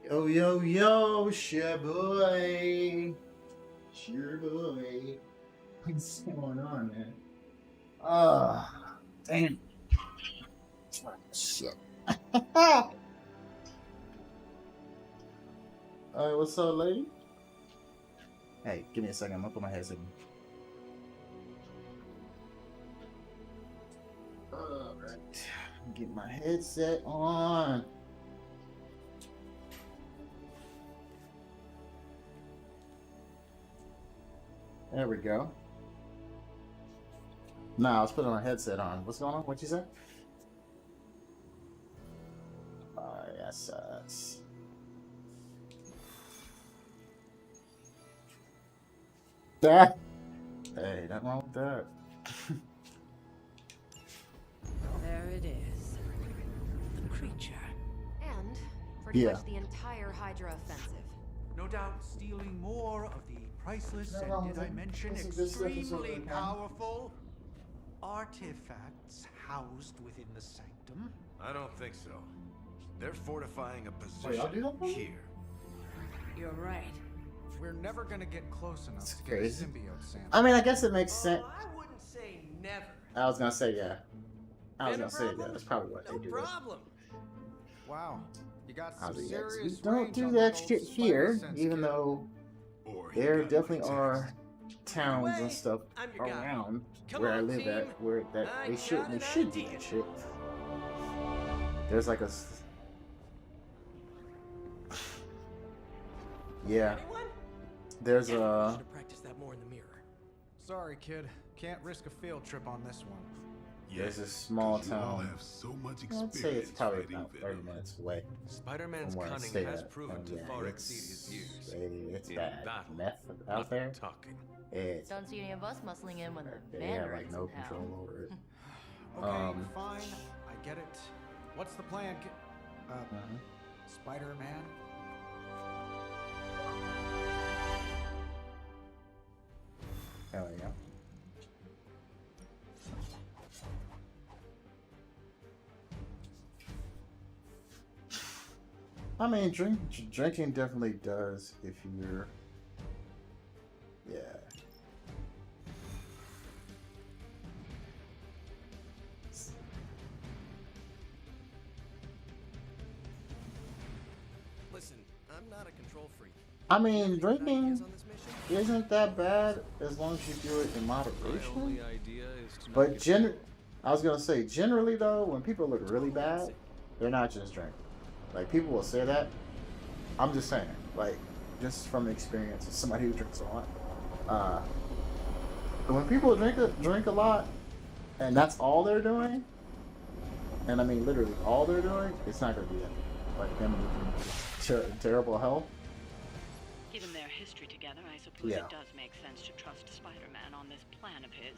Yo, yo, yo, sure boy. Sure boy. What's going on, man? Ah, damn. Shit. Alright, what's up, lady? Hey, give me a second. I'm gonna put my headset in. Alright. Get my headset on. There we go. Nah, I was putting my headset on. What's going on? What'd you say? Yes, that. Hey, nothing wrong with that. There it is. The creature. And pretty much the entire Hydra offensive. No doubt stealing more of the priceless No, and, did I mention, this is extremely powerful artifacts housed within the sanctum? I don't think so. They're fortifying a Wait, I'll do position that? here. You're right. We're never gonna get close enough That's to get a crazy. symbiote sample. I mean, I guess it makes sense. I wouldn't say never. I was gonna say, yeah. I was Been a gonna say, yeah. problem? That's probably what No they do. problem. Wow, you got I some was like, yeah, serious we don't range do on that those shit spider here, sense, even kid. though Or he there got definitely protected. are towns and Way, stuff I'm your guy. around Come where I on, live team. at where that I they got should an do idea. that shit. There's like a yeah. Anyone? There's Yeah, a should have practiced that more in the mirror. Sorry, kid. Can't risk a field trip on this one. there's a small You all town. have so much I'd say it's experience probably fighting about 30 venom. minutes away Spider-Man's from where I cunning stay has at. proven And to yeah, far exceed his years. it's In bad. battle, Meth not out there. talking. It's Don't see any of us muscling in when the they have Mandarin's like no in town. control over it. Okay, fine. I get it. What's the plan, kid? Uh-huh. Spider-Man? Hell yeah. I mean, drinking definitely does if you're, yeah. Listen, I'm not a control freak. I mean, Any drinking ideas on this mission? isn't that bad as long as you do it in My moderation. only idea is to not But get I was gonna say, generally though, when people look really bad, they're not just drinking. Like people will say that. I'm just saying, like, just from experience as somebody who drinks a lot. When people drink a lot, and that's all they're doing, and I mean literally all they're doing, it's not gonna be that. Like them with terrible health. Given their history together, I suppose Yeah. it does make sense to trust Spider-Man on this plan of his.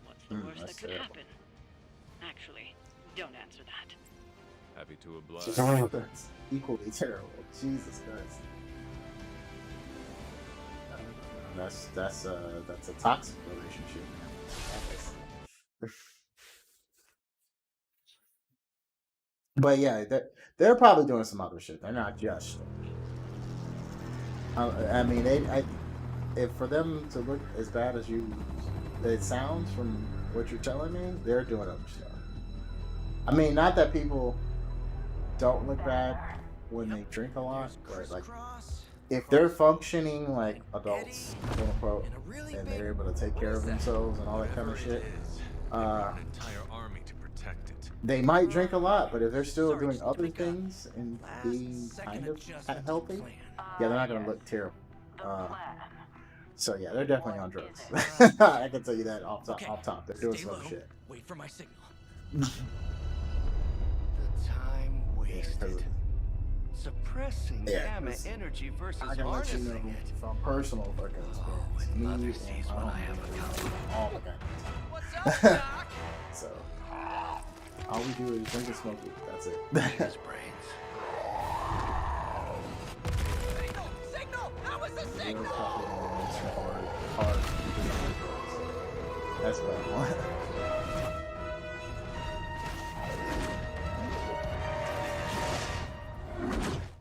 What's the worst that's that could terrible. happen? Actually, don't answer that. happy to oblige. That's equally terrible. Jesus Christ. That's a toxic relationship, man. But yeah, they're probably doing some other shit. They're not just. I mean, if for them to look as bad as it sounds from what you're telling me, they're doing other stuff. I mean, not that people don't look bad when they drink a lot, but like if they're functioning like adults, quote unquote, and they're able to take care of themselves and all that kind of Whatever it shit, is, they brought an entire army to protect it. they might drink a lot, but if they're still doing other things and being kind of healthy, yeah, they're not gonna look terrible. So yeah, they're definitely on drugs. I can tell you that off top. They're doing Stay some low. other shit. Wait for my signal. The time wasted. Suppressing Yeah, gamma 'cause energy versus I can let you know harnessing it. from personal fucking experience. when Me mother and sees my what I homie have do accomplished. all the time. What's up, Doc? So all we do is drink and smoke weed. That's it. His brains. Signal! Signal! That was the Real signal! fucking hard. That's what I want.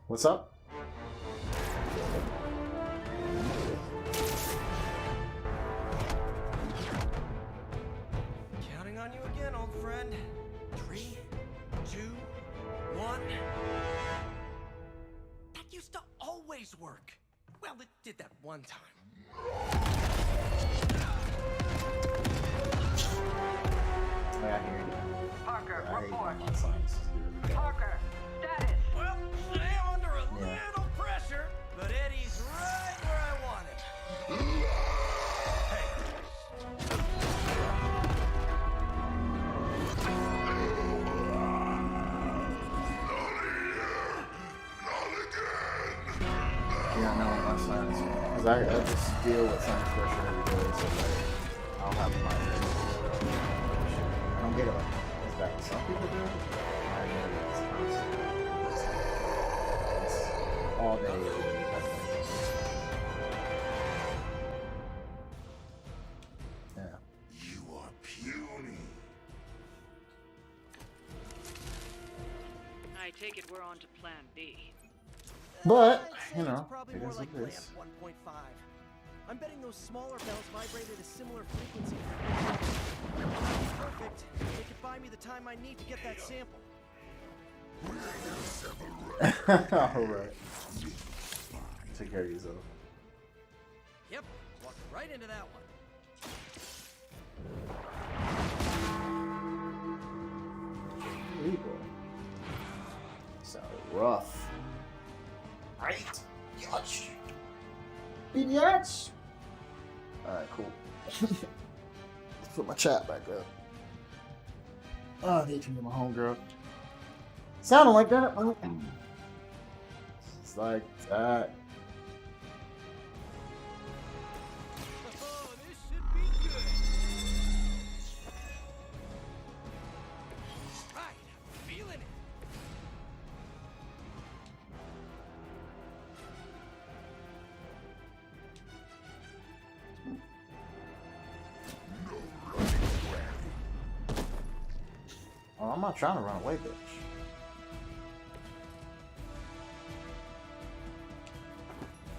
What's up? friend. 3, 2, 1. That used to always work. Well, it did that one time. I hear you. Parker, I hate report. my science. Parker, status. Well, I am under a Yeah. little pressure, but Eddie's right where I want him. Hey, Yeah, I know my science. Because I just deal with science pressure every day, so like, I'll have my I don't get it like as bad as some people do. I get it as constant. It's all day, every day type thing. Yeah. You are puny. I take it we're on to plan B. But, I'd say you know, it's probably it more is like what it lamp is. 1.5. I'm betting those smaller bells vibrate at a similar frequency. Perfect. They could buy me the time I need to get that sample. Alright. Take care of yourself. Yep, walked right into that one. Legal. Sounded rough. Right? Yatch. Yatch. Alright, cool. Let's put my chat back up. Oh, I need to meet my homegirl. Sounded like that. It's like that. Oh, this should be good. Right, feeling it. Oh, I'm not trying to run away, bitch.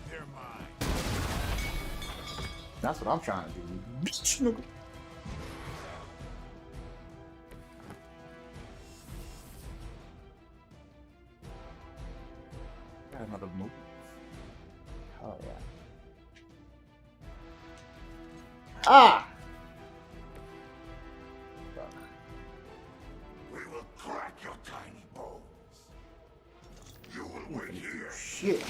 They're mine. That's what I'm trying to do. Bitch, nigga. Got another move. Oh yeah. Ah! Fuck. We will crack your tiny bones. You will wait here. Shit.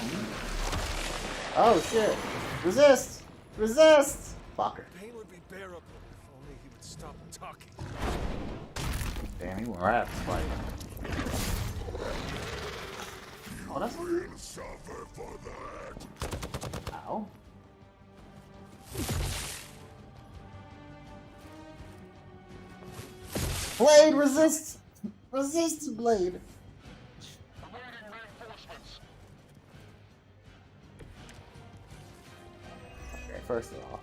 Oh shit. Resist! Resist! Fucker. Pain would be bearable if only he would stop talking. Damn, he went right after Spike. Oh, that's Will suffer for that. Ow. Blade, resist! Resist, Blade! Okay, first of all,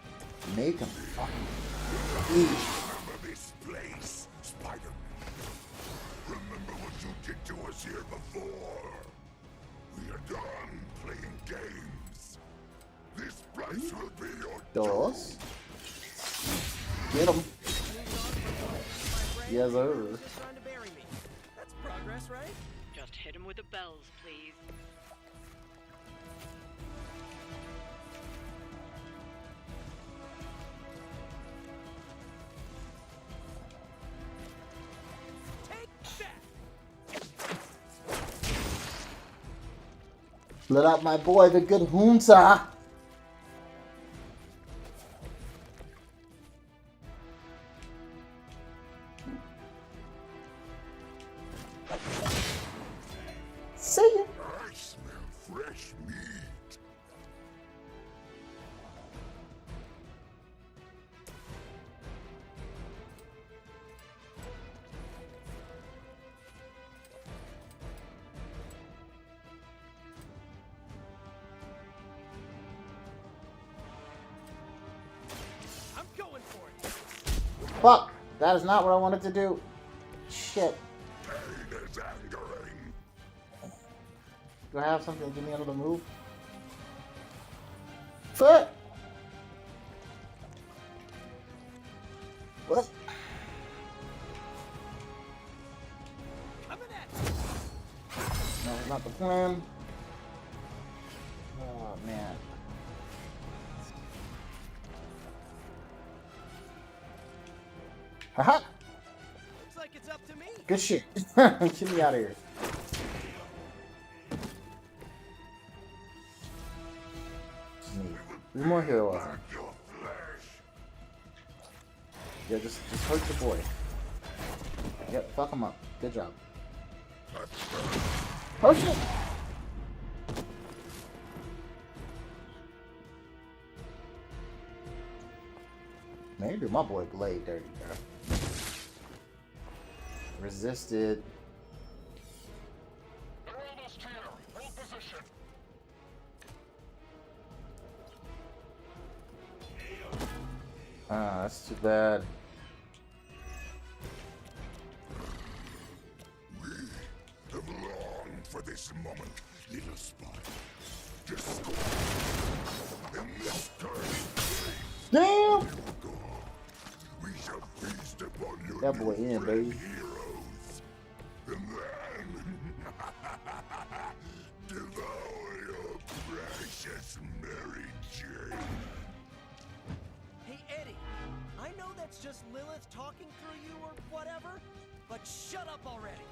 make him fucking eat. Remember this place, Spider-Man. Remember what you did to us here before. We are done playing games. This place will be your Dos. Get him. Yes, sir. Just trying to bury me. That's progress, right? Just hit him with the bells, please. Take that. Let out my boy, the good Hunter. See ya. I smell fresh meat. I'm going for it. Fuck. That is not what I wanted to do. Shit. Pain is angering. Do I have something to give me another move? Fuck. What? not the plan. Oh man. Haha! Looks like it's up to me. Good shit. Get me out of here. Just need 3 more heroes. Yeah, just hurt the boy. Yep, fuck him up. Good job. Oh shit! Man, you do my boy Blade dirty, bro. Resisted. Ah, that's too bad. We have longed for this moment, little spot. Just in this turn. Damn! We shall feast upon your That boy in, baby. heroes. And then devour your precious Mary Jane. Hey, Eddie. I know that's just Lilith talking through you or whatever, but shut up already.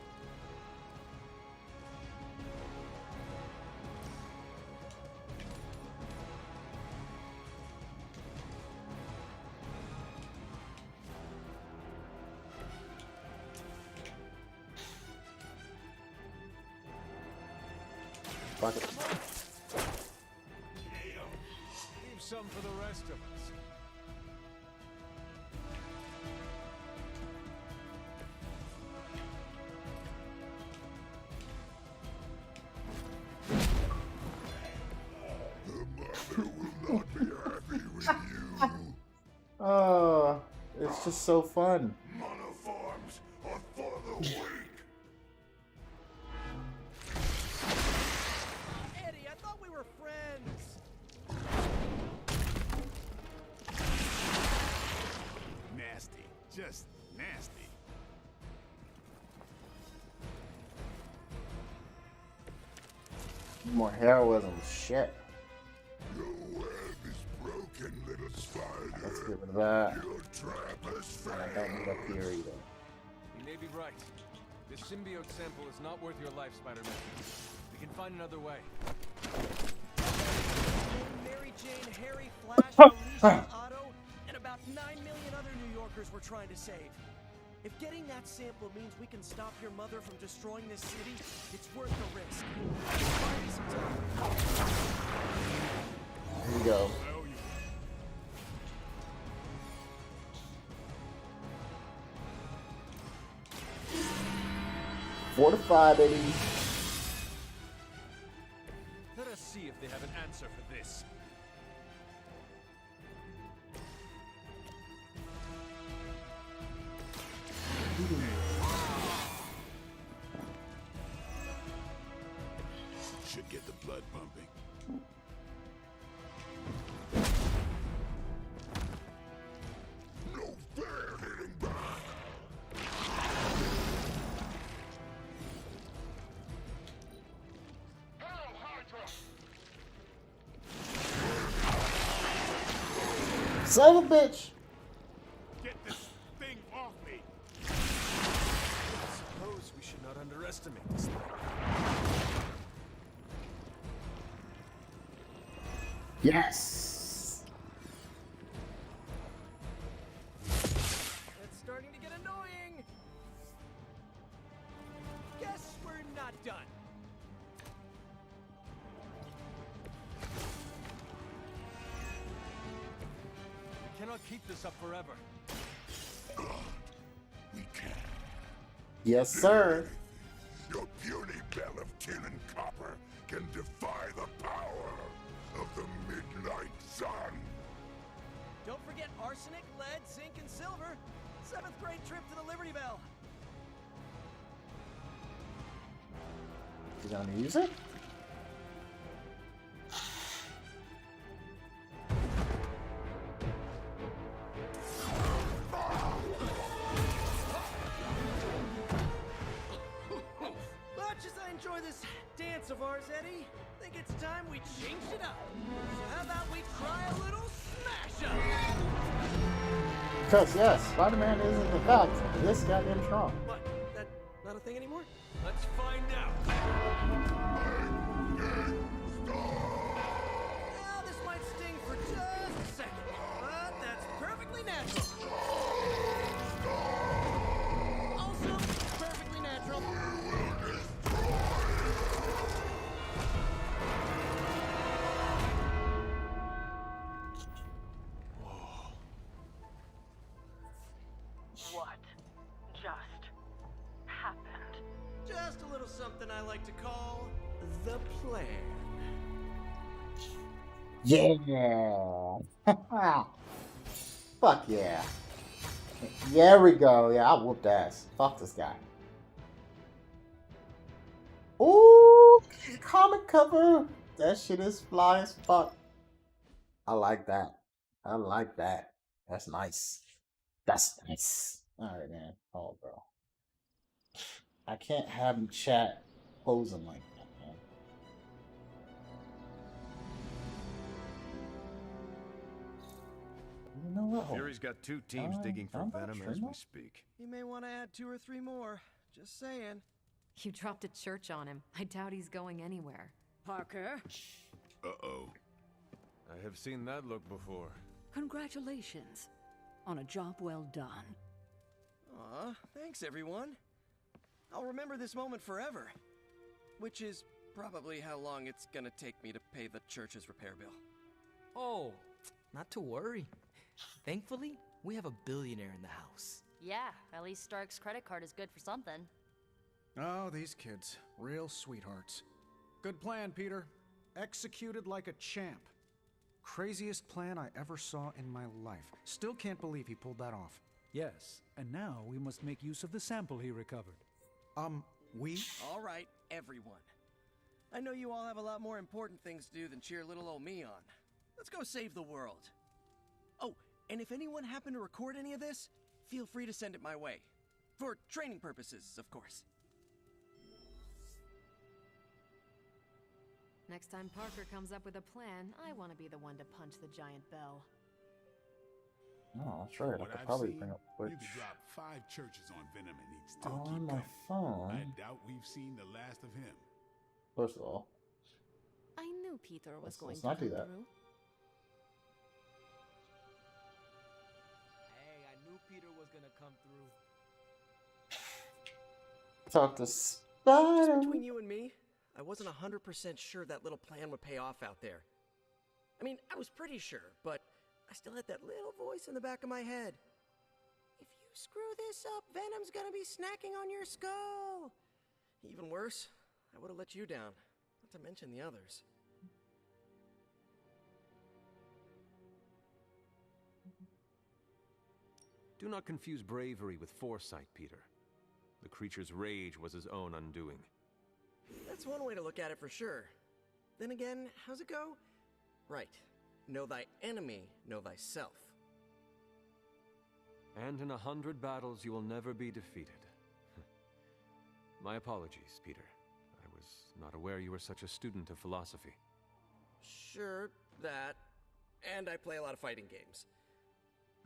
Fuck it. Leave some for the rest of us. The mother will not be happy with you. Oh, it's just so fun. Monoforms are for the weak. Eddie, I thought we were friends. Nasty. Just nasty. More heroism. Shit. Your web is broken, little spider. Let's get rid of that. Your trap has And I don't need failed. up here either. You may be right. This symbiote sample is not worth your life, Spider-Man. We can find another way. Mary Jane, Harry, Flash, Alicia, Otto, and about 9 million other New Yorkers we're trying to save. If getting that sample means we can stop your mother from destroying this city, it's worth the risk. Buy me some time. Here we go. Fortify, baby. Let us see if they have an answer for this. Should get the blood pumping. No fair hitting back. Son of a bitch. Get this thing off me. Suppose we should not underestimate this thing. Yes. It's starting to get annoying. Guess we're not done. We cannot keep this up forever. We can. Yes, sir. Your puny bell of tin and copper can defy the power of the midnight sun. Don't forget arsenic, lead, zinc, and silver. 7th grade trip to the Liberty Bell. You gonna use it? Much as I enjoy this dance it's time we changed it up. So how about we try a little smash up? Because yes, Spider-Man is in fact this goddamn strong. What? That not a thing anymore? Let's find out. Well, this might sting for just a second, but that's perfectly natural. Also, perfectly natural. What just happened? Just a little something I like to call the plan. Yeah. Fuck yeah. There we go. Yeah, I whooped ass. Fuck this guy. Ooh, comic cover. That shit is fly as fuck. I like that. I like that. That's nice. That's nice. Alright, man. Oh, bro. I can't have him chat posing like that, man. You know what? Fury's got 2 teams digging for Venom as we speak. You may want to add 2 or 3 more. Just saying. You dropped a church on him. I doubt he's going anywhere. Parker, Uh-oh. I have seen that look before. congratulations on a job well done. Aw, thanks everyone. I'll remember this moment forever. Which is probably how long it's gonna take me to pay the church's repair bill. Oh, not to worry. Thankfully, we have a billionaire in the house. Yeah, at least Stark's credit card is good for something. Oh, these kids. Real sweethearts. Good plan, Peter. Executed like a champ. Craziest plan I ever saw in my life. Still can't believe he pulled that off. Yes, and now we must make use of the sample he recovered. We? Alright, everyone. I know you all have a lot more important things to do than cheer little old me on. Let's go save the world. Oh, and if anyone happened to record any of this, feel free to send it my way. For training purposes, of course. Next time Parker comes up with a plan, I want to be the one to punch the giant bell. Oh, that's right. I What could I've probably seen, bring up you Twitch could drop 5 churches on Venom and he'd still on keep my coming. phone. I doubt we've seen the last of him. First of all, I knew Peter was going let's to not come do that. through. Hey, I knew Peter was gonna come through. Talk to Just Spider. between you and me, I wasn't 100% sure that little plan would pay off out there. I mean, I was pretty sure, but I still had that little voice in the back of my head. If you screw this up, Venom's gonna be snacking on your skull. Even worse, I would have let you down, not to mention the others. Do not confuse bravery with foresight, Peter. The creature's rage was his own undoing. That's one way to look at it for sure. Then again, how's it go? Right. Know thy enemy, know thyself. And in 100 battles you will never be defeated. My apologies, Peter. I was not aware you were such a student of philosophy. Sure, that. And I play a lot of fighting games.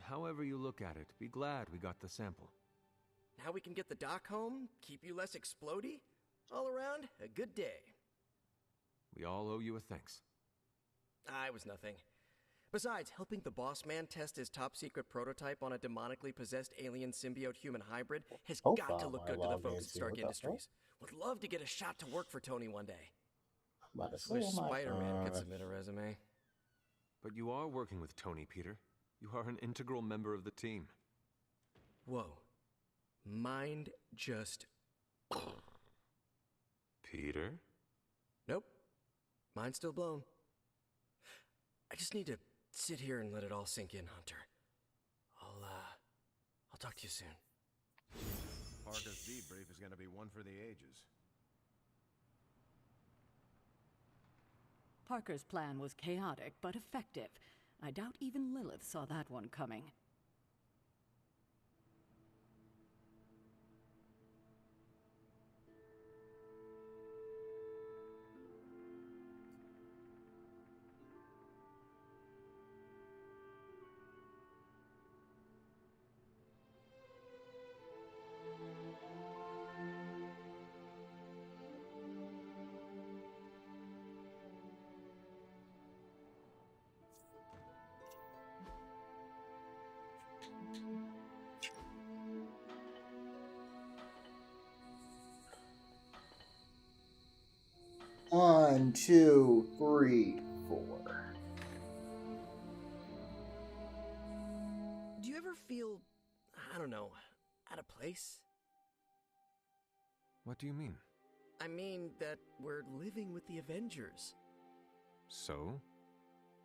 However you look at it, be glad we got the sample. Now we can get the doc home, keep you less explodey. All around, a good day. We all owe you a thanks. I was nothing. Besides, helping the boss man test his top secret prototype on a demonically possessed alien symbiote human hybrid has got to look good to the folks at Stark Industries. Would love to get a shot to work for Tony one day. Wish Spider-Man could submit a resume. But you are working with Tony, Peter. You are an integral member of the team. Whoa. Mind just... Peter? Nope. Mind's still blown. I just need to sit here and let it all sink in, Hunter. I'll talk to you soon. Parker's debrief is gonna be one for the ages. Parker's plan was chaotic but effective. I doubt even Lilith saw that one coming. 1, 2, 3, 4. Do you ever feel, I don't know, out of place? What do you mean? I mean that we're living with the Avengers. So?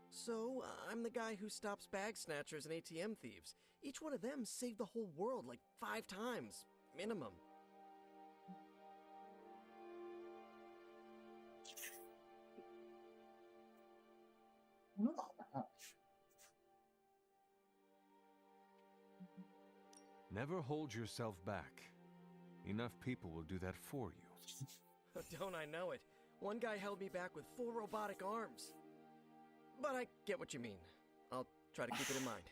So, I'm the guy who stops bag snatchers and ATM thieves. Each one of them saved the whole world like 5 times, minimum. Never hold yourself back. Enough people will do that for you. Don't I know it? One guy held me back with 4 robotic arms. But I get what you mean. I'll try to keep it in mind.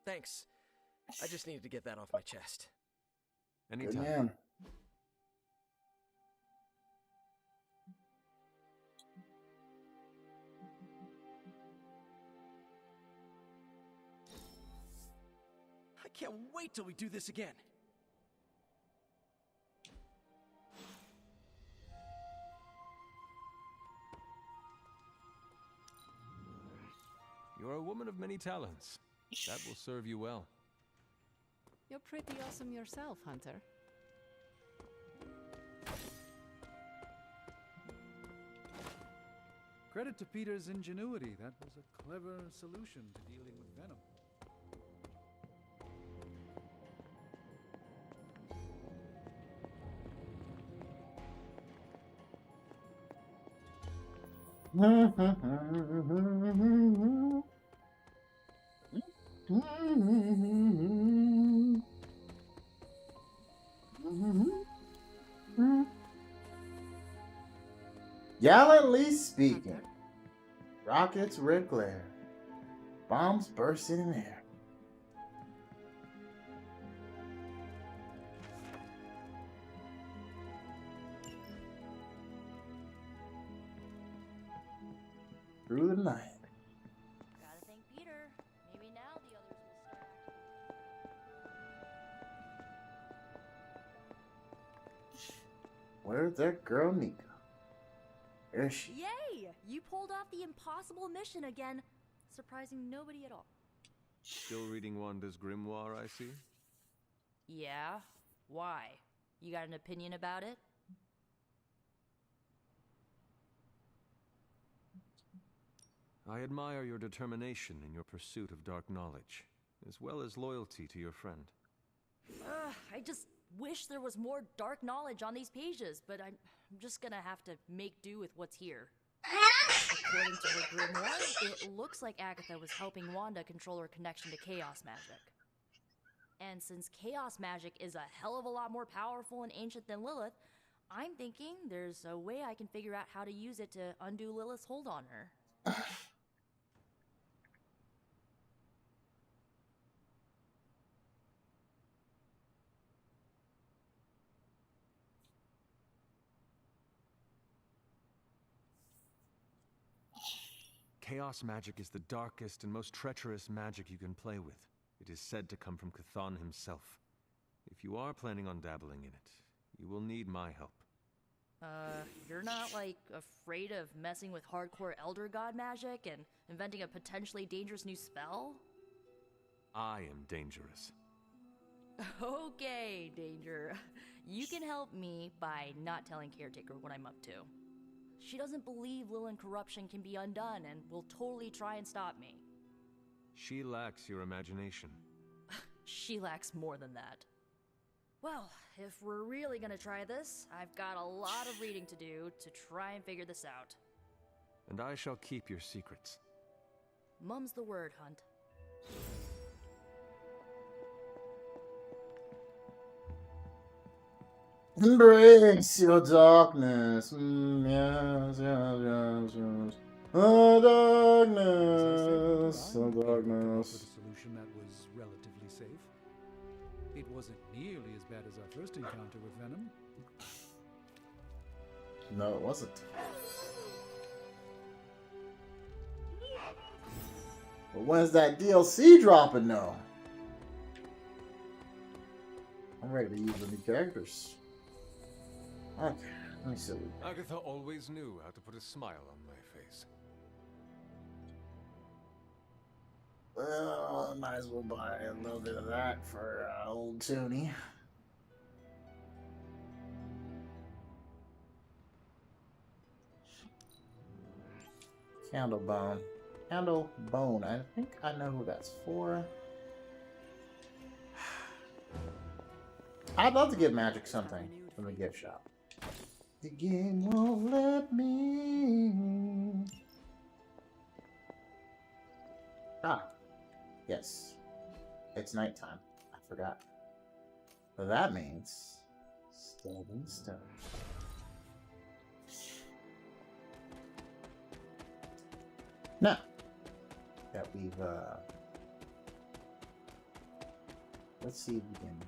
Thanks. I just needed to get that off my chest. Anytime. Good man. I can't wait till we do this again. You're a woman of many talents. That will serve you well. You're pretty awesome yourself, Hunter. Credit to Peter's ingenuity. That was a clever solution to dealing with Venom. Gallantly speaking, rockets red glare, bombs burst in air. Through the night. Gotta thank Peter. Maybe now the others will start. Where's that girl Nika? There she. Yay! You pulled off the impossible mission again, surprising nobody at all. Still reading Wanda's grimoire, I see? Yeah? Why? You got an opinion about it? I admire your determination in your pursuit of dark knowledge, as well as loyalty to your friend. I just wish there was more dark knowledge on these pages, but I'm just gonna have to make do with what's here. According to her grimoire, it looks like Agatha was helping Wanda control her connection to chaos magic. And since chaos magic is a hell of a lot more powerful and ancient than Lilith, I'm thinking there's a way I can figure out how to use it to undo Lilith's hold on her. Chaos magic is the darkest and most treacherous magic you can play with. It is said to come from Chthon himself. If you are planning on dabbling in it, you will need my help. You're not, like, afraid of messing with hardcore Elder God magic and inventing a potentially dangerous new spell? I am dangerous. Okay, Danger. You can help me by not telling Caretaker what I'm up to. She doesn't believe Lilith corruption can be undone and will totally try and stop me. She lacks your imagination. She lacks more than that. Well, if we're really gonna try this, I've got a lot of reading to do to try and figure this out. And I shall keep your secrets. Mum's the word, Hunt. Embrace your darkness. Yes, yes, yes, yes. The darkness. The darkness. With a solution that was relatively safe. It wasn't nearly as bad as our first encounter with Venom. No, it wasn't. But when's that DLC dropping, though? I'm ready to use the new characters. Okay. Let me see. Agatha always knew how to put a smile on my face. Well, I might as well buy a little bit of that for old Toonie. Candlebone. Candlebone. I think I know who that's for. I'd love to get Magic something from the gift shop. The game won't let me. Ah, yes. It's nighttime. I forgot. So that means Stepping Stone. Now that we've let's see if we can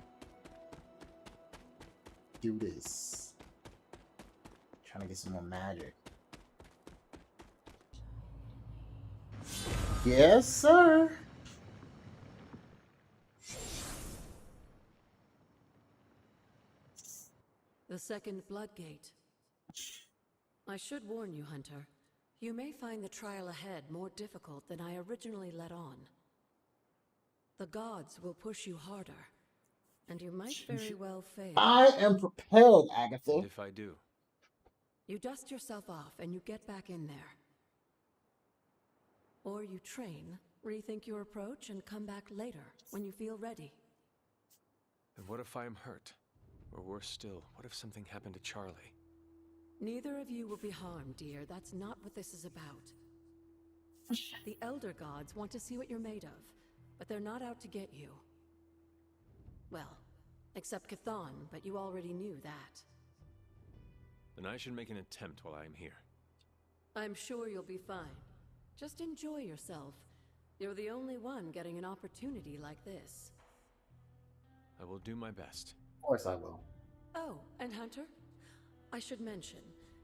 do this. Trying to get some more magic. Yes, sir. The second Bloodgate. I should warn you, Hunter. You may find the trial ahead more difficult than I originally let on. The gods will push you harder, and you might very well fail. I am prepared, Agatha. And if I do? You dust yourself off and you get back in there. Or you train, rethink your approach, and come back later when you feel ready. And what if I am hurt? Or worse still, what if something happened to Charlie? Neither of you will be harmed, dear. That's not what this is about. The Elder Gods want to see what you're made of, but they're not out to get you. Well, except Chthon, but you already knew that. Then I should make an attempt while I am here. I'm sure you'll be fine. Just enjoy yourself. You're the only one getting an opportunity like this. I will do my best. Of course I will. Oh, and Hunter? I should mention,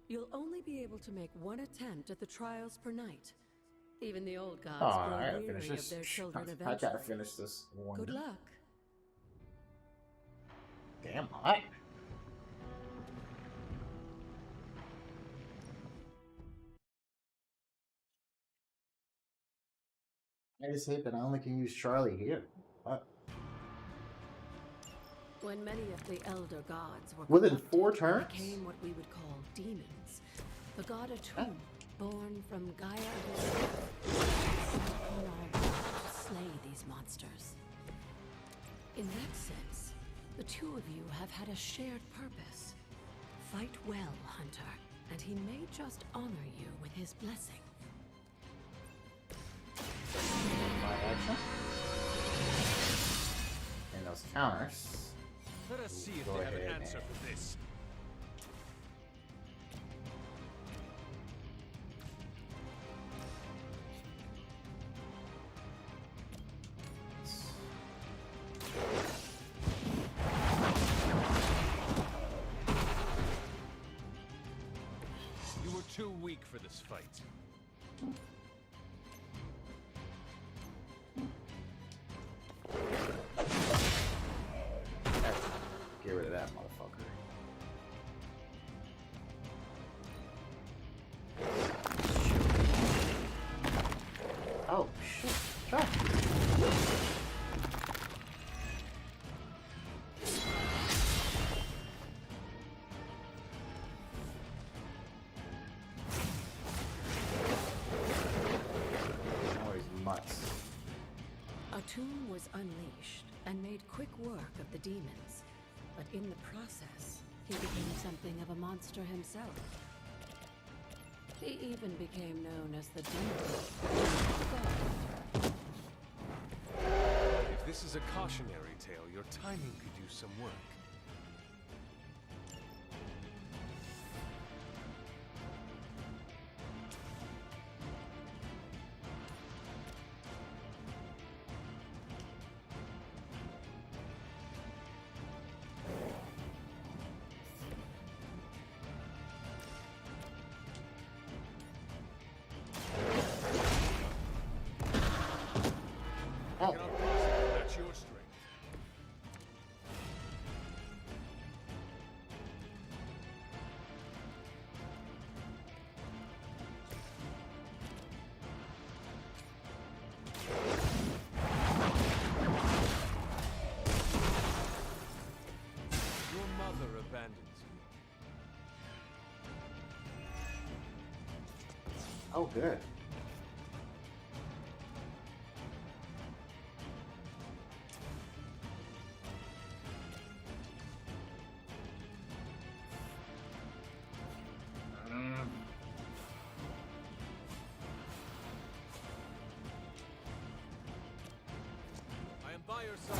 you'll only be able to make one attempt at the trials per night. Even the old gods grow weary of their children eventually. I gotta finish this one. Good luck. Damn hot. I just hate that I only can use Charlie here. What? When many of the Elder Gods were within corrupted, 4 turns, became what we would call demons. The god Atum, born from Gaia herself, to slay these monsters. In that sense, the two of you have had a shared purpose. Fight well, Hunter, and he may just honor you with his blessing. My action. And those counters. Let us see if Go they have an ahead, answer man. for this. You were too weak for this fight. Get rid of that motherfucker. Oh shit! Try. Atum was unleashed and made quick work of the demons. But in the process, he became something of a monster himself. He even became known as the Demon. If this is a cautionary tale, your timing could do some work. Oh. That's your strength. Oh, good. I am by your side.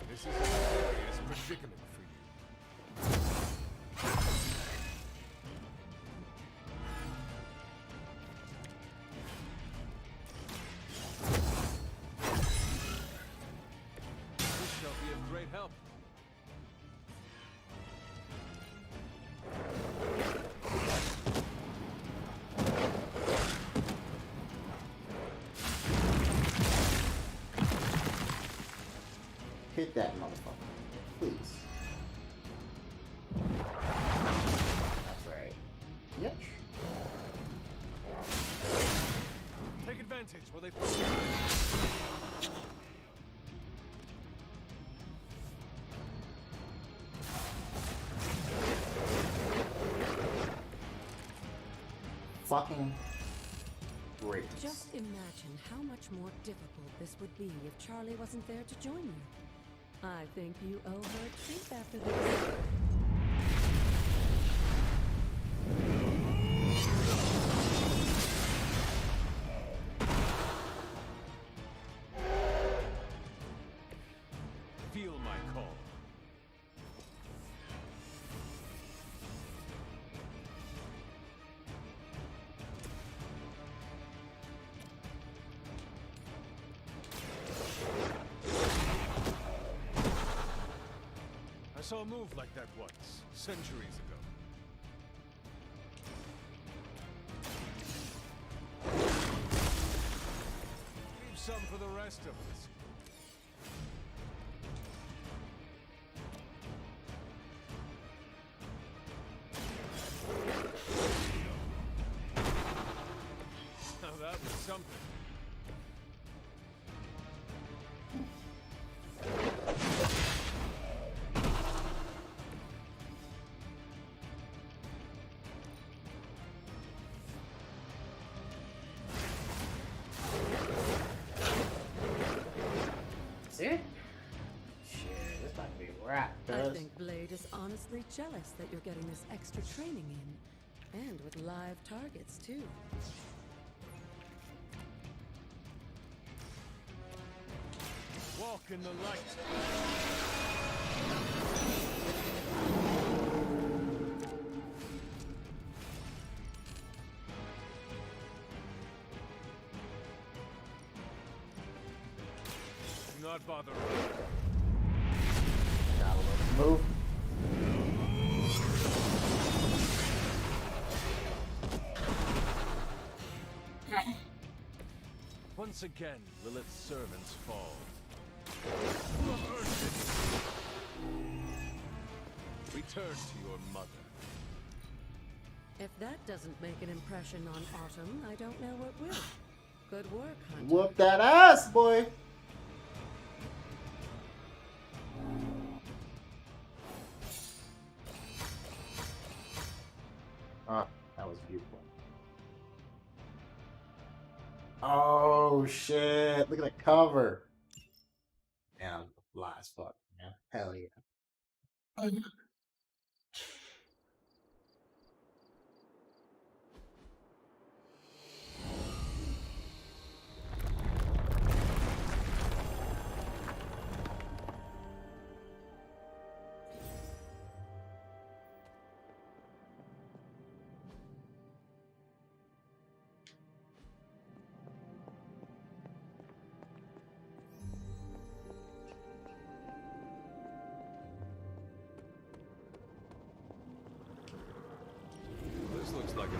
This is a serious predicament for you. This shall be of great help. Hit that motherfucker, please. That's right. Yep. Take advantage while they push. Fucking great. Just imagine how much more difficult this would be if Charlie wasn't there to join you. I think you owe her a treat after this. Feel my call. I saw a move like that once, centuries ago. Leave some for the rest of us. Now that was something. See? Shit, this might be rap. I think Blade is honestly jealous that you're getting this extra training in. And with live targets, too. Walk in the light. Do not bother. Gotta let him move. Once again, will its servants fall. Return to your mother. If that doesn't make an impression on Autumn, I don't know what will. Good work, Hunter. Whoop that ass, boy. Ah, that was beautiful. Oh shit! Look at the cover. Man, fly as fuck, man. Hell yeah. This looks like a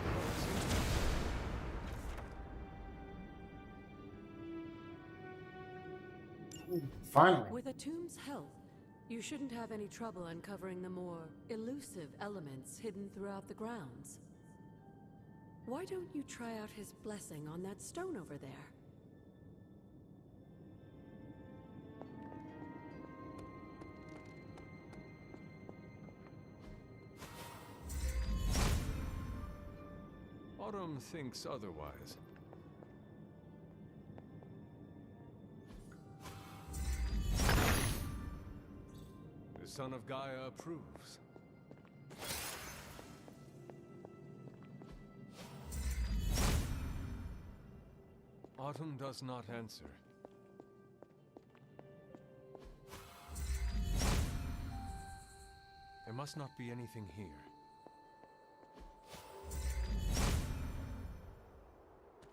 Finally. With a tomb's help, you shouldn't have any trouble uncovering the more elusive elements hidden throughout the grounds. Why don't you try out his blessing on that stone over there? Autumn thinks otherwise. The son of Gaia approves. Autumn does not answer. There must not be anything here.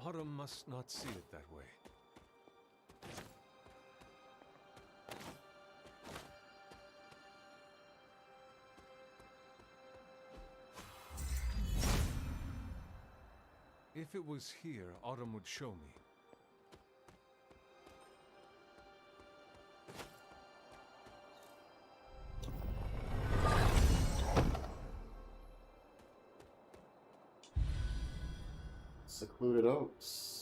Autumn must not see it that way. If it was here, Autumn would show me. Secluded Oaks.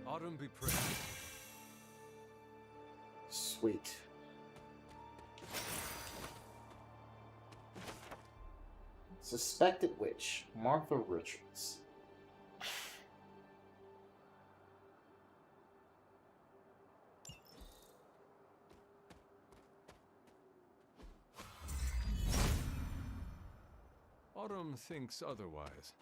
Autumn be praised. Sweet. Suspected witch, Martha Richards. Autumn thinks otherwise.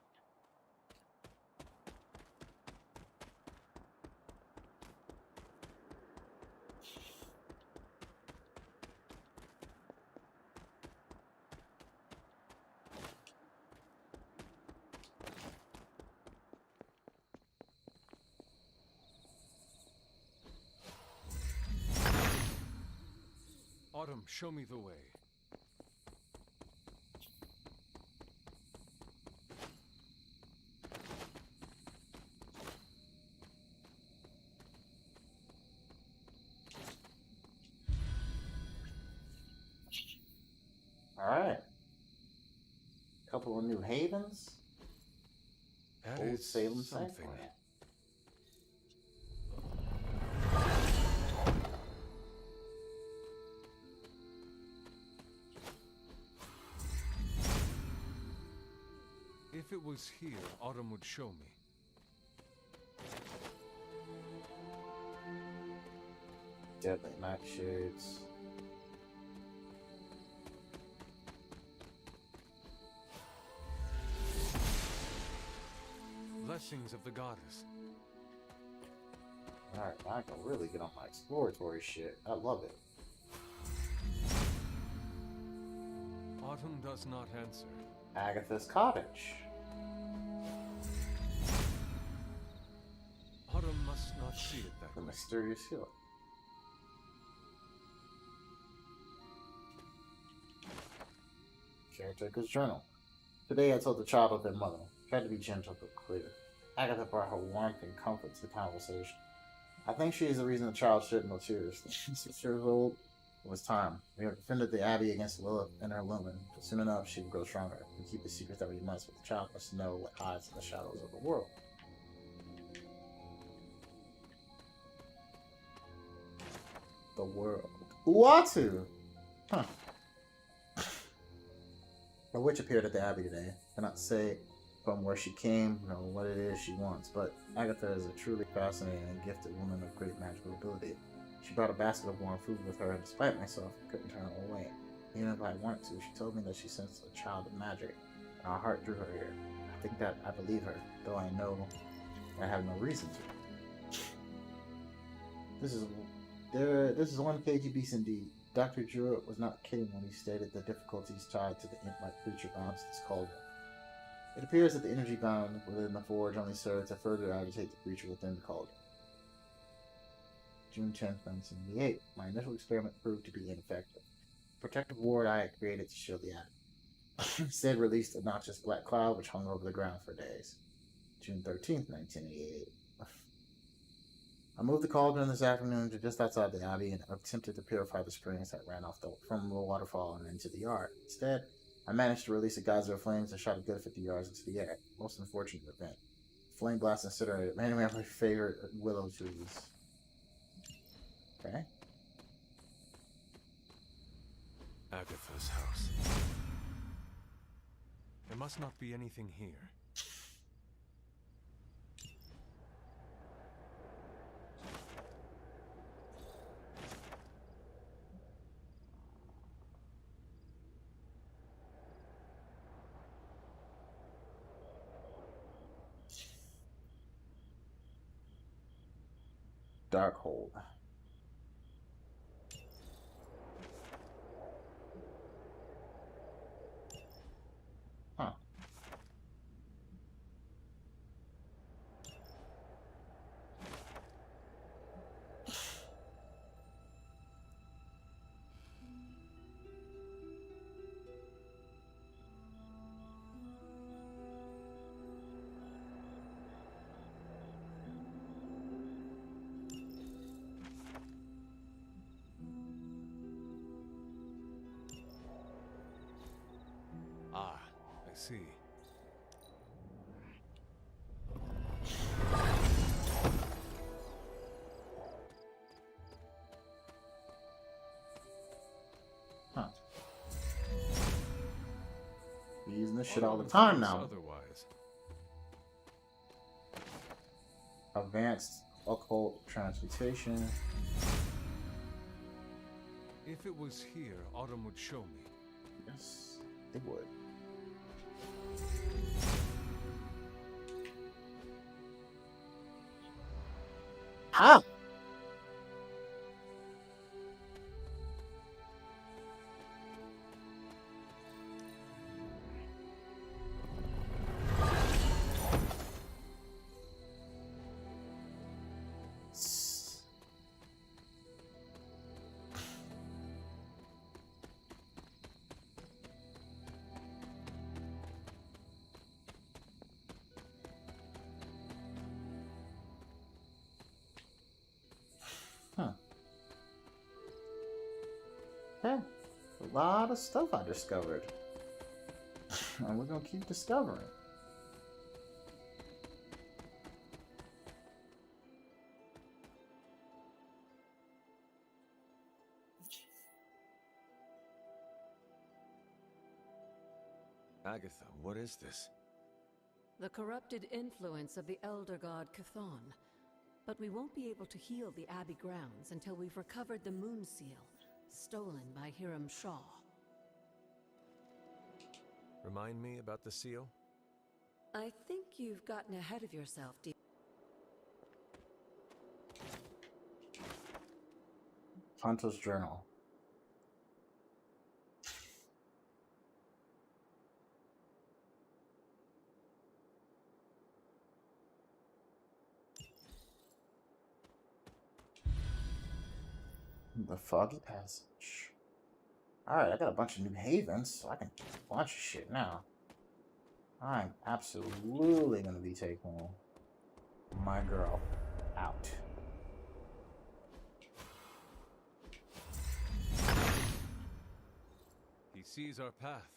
Autumn, show me the way. Alright. Couple of new havens. That Old is Salem something. Sanctuary. If it was here, Autumn would show me. Deadly nightshades. Blessings of the goddess. Alright, now I can really get on my exploratory shit. I love it. Autumn does not answer. Agatha's cottage. Autumn must not see it that The way. mysterious hill. Caretaker's journal. Today I told the child of their mother. Tried to be gentle but clear. Agatha brought her warmth and comfort to the conversation. I think she is the reason the child shed no tears. 6 years old, it was time. We have defended the Abbey against Lilith and her lumen, but soon enough she will grow stronger. We keep the secret that we must, but the child must know what hides in the shadows of the world. The world. Uatu! Huh. A witch appeared at the Abbey today. Cannot say from where she came, nor what it is she wants, but Agatha is a truly fascinating and gifted woman of great magical ability. She brought a basket of warm food with her, and despite myself, I couldn't turn her away. Even if I wanted to, she told me that she sensed a child of magic, and our heart drew her here. I think that I believe her, though I know I have no reason to. This is one KG beast indeed. Dr. Jewett was not kidding when he stated the difficulties tied to the imp-like creature bound to this cauldron. It appears that the energy bound within the forge only served to further agitate the creature within the cauldron. June 10th, 1978. My initial experiment proved to be ineffective. The protective ward I had created to shield the attic instead released a noxious black cloud which hung over the ground for days. June 13th, 1988. I moved the cauldron this afternoon to just outside the abbey and attempted to purify the springs that ran off from the waterfall and into the yard. Instead, I managed to release a geyser of flames that shot a good 50 yards into the air. Most unfortunate event. Flame blast incinerated many of my favorite willow trees. Okay. Agatha's house. There must not be anything here. Darkhold. Huh. Ah, I see. Huh. Be using this shit all the time now. Otherwise. Advanced occult transmutation. If it was here, Autumn would show me. Yes, it would. How? Yeah, a lot of stuff I discovered. And we're gonna keep discovering. Agatha, what is this? The corrupted influence of the elder god Chthon. But we won't be able to heal the Abbey grounds until we've recovered the Moon Seal, stolen by Hiram Shaw. Remind me about the seal? I think you've gotten ahead of yourself, dear. Ponto's journal. The Foggy Passage. Alright, I got a bunch of new havens, so I can do a bunch of shit now. I'm absolutely gonna be taking my girl out. He sees our path.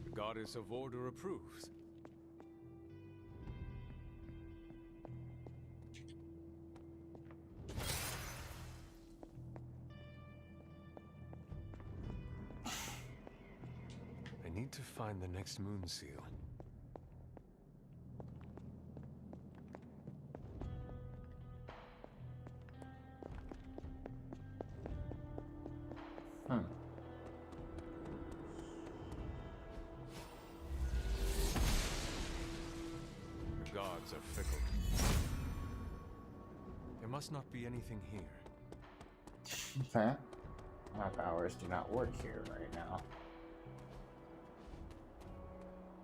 The goddess of order approves. I need to find the next Moon Seal. The gods are fickle. There must not be anything here. Okay. My powers do not work here right now.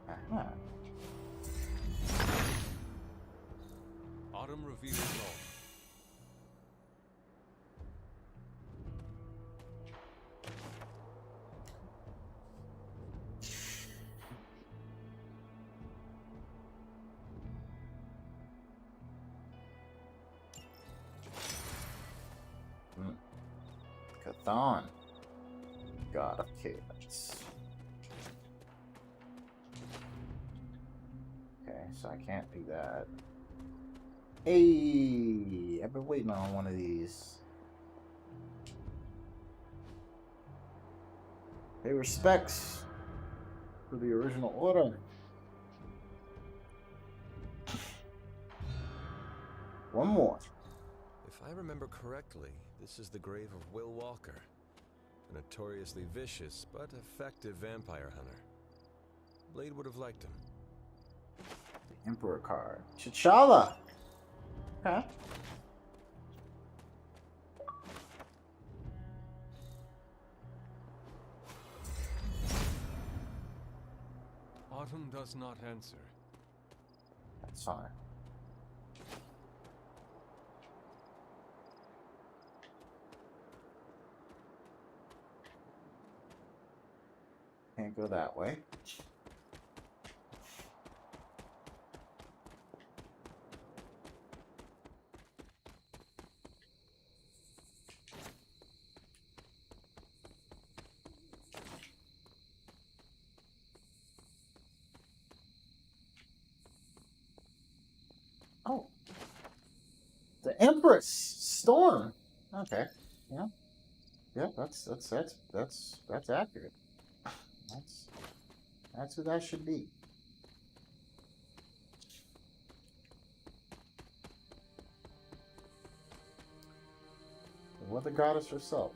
Uh-huh. Autumn reveals all. Chthon, god of chaos. Okay, so I can't do that. Hey, I've been waiting on one of these. Pay respects for the original order. One more. If I remember correctly, this is the grave of Will Walker, a notoriously vicious but effective vampire hunter. Blade would have liked him. The Emperor card. ChiLL. Okay. Autumn does not answer. That's fine. Can't go that way. Oh. The Empress Storm. Okay. Yeah. Yeah, that's accurate. That's who that should be. The Weather Goddess herself.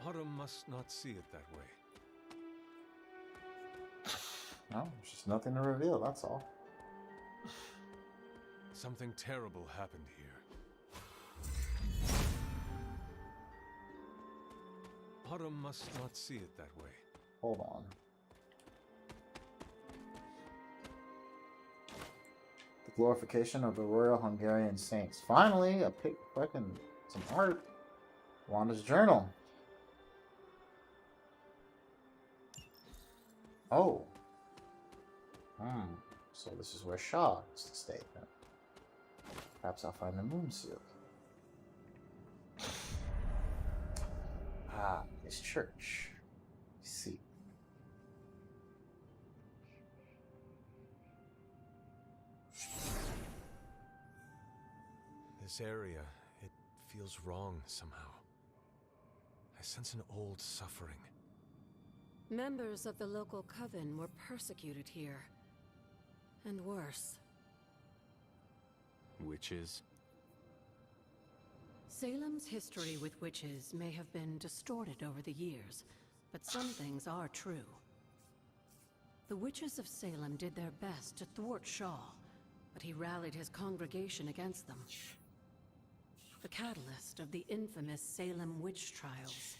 Autumn must not see it that way. No, there's just nothing to reveal, that's all. Something terrible happened here. Autumn must not see it that way. Hold on. The glorification of the Royal Hungarian Saints. Finally, I picked fucking some art. Wanda's journal. Oh. So this is where Shaw is to stay then. Perhaps I'll find the moon seal. Ah, his church. Let's see. This area, it feels wrong somehow. I sense an old suffering. Members of the local coven were persecuted here. And worse. Witches? Salem's history with witches may have been distorted over the years, but some things are true. The witches of Salem did their best to thwart Shaw, but he rallied his congregation against them. The catalyst of the infamous Salem witch trials.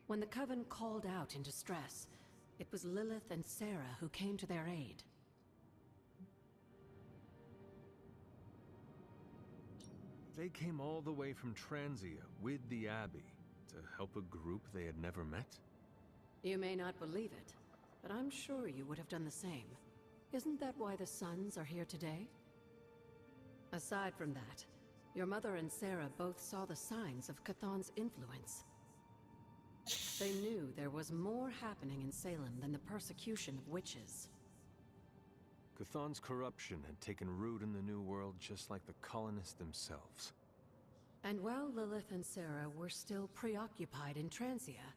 When the coven called out in distress, it was Lilith and Sarah who came to their aid. They came all the way from Transia with the Abbey to help a group they had never met? You may not believe it, but I'm sure you would have done the same. Isn't that why the Sons are here today? Aside from that, your mother and Sarah both saw the signs of Chthon's influence. They knew there was more happening in Salem than the persecution of witches. Chthon's corruption had taken root in the New World just like the colonists themselves. And while Lilith and Sarah were still preoccupied in Transia,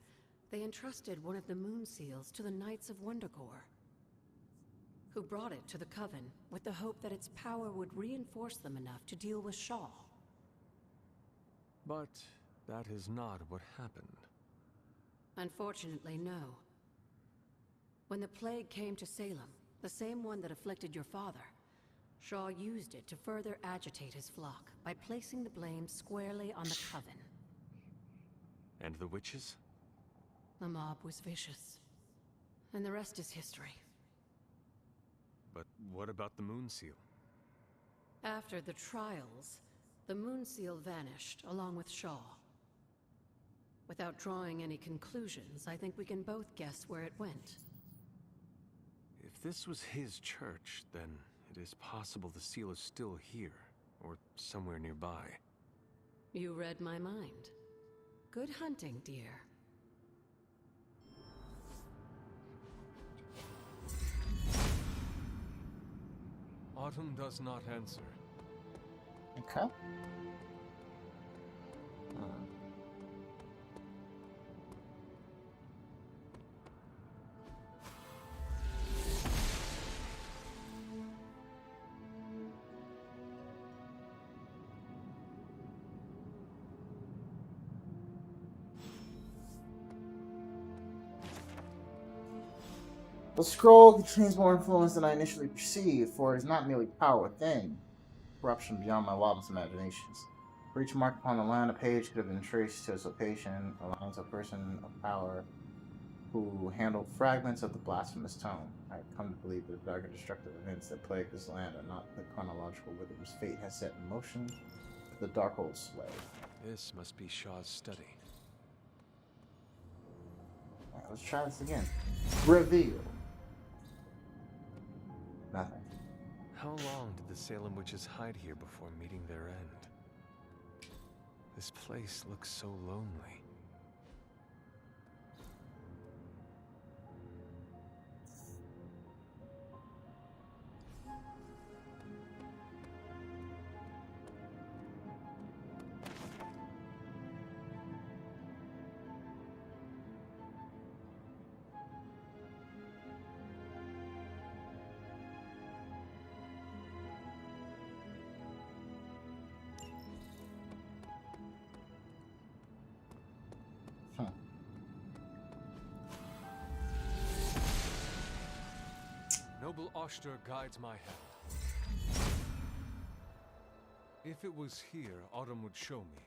They entrusted one of the moon seals to the Knights of Wondercore, who brought it to the Coven with the hope that its power would reinforce them enough to deal with Shaw. But that is not what happened. Unfortunately, no. When the plague came to Salem, the same one that afflicted your father, Shaw used it to further agitate his flock by placing the blame squarely on the Coven. And the witches? The mob was vicious. And the rest is history. But what about the moon seal? After the trials, the moon seal vanished along with Shaw. Without drawing any conclusions, I think we can both guess where it went. If this was his church, then it is possible the seal is still here, or somewhere nearby. You read my mind. Good hunting, dear. Autumn does not answer. Okay. The scroll contains more influence than I initially perceived, for it is not merely power within, corruption beyond my wildest imaginations. For each mark upon the land, a page could have been traced to its location, allowing a person of power who handled fragments of the blasphemous tome. I have come to believe that the dark and destructive events that plague this land are not the chronological rhythm whose fate has set in motion, but the Darkhold's sway. This must be Shaw's study. Alright, let's try this again. Reveal. Nothing. How long did the Salem witches hide here before meeting their end? This place looks so lonely. Noble Oshter guides my hand. If it was here, Autumn would show me.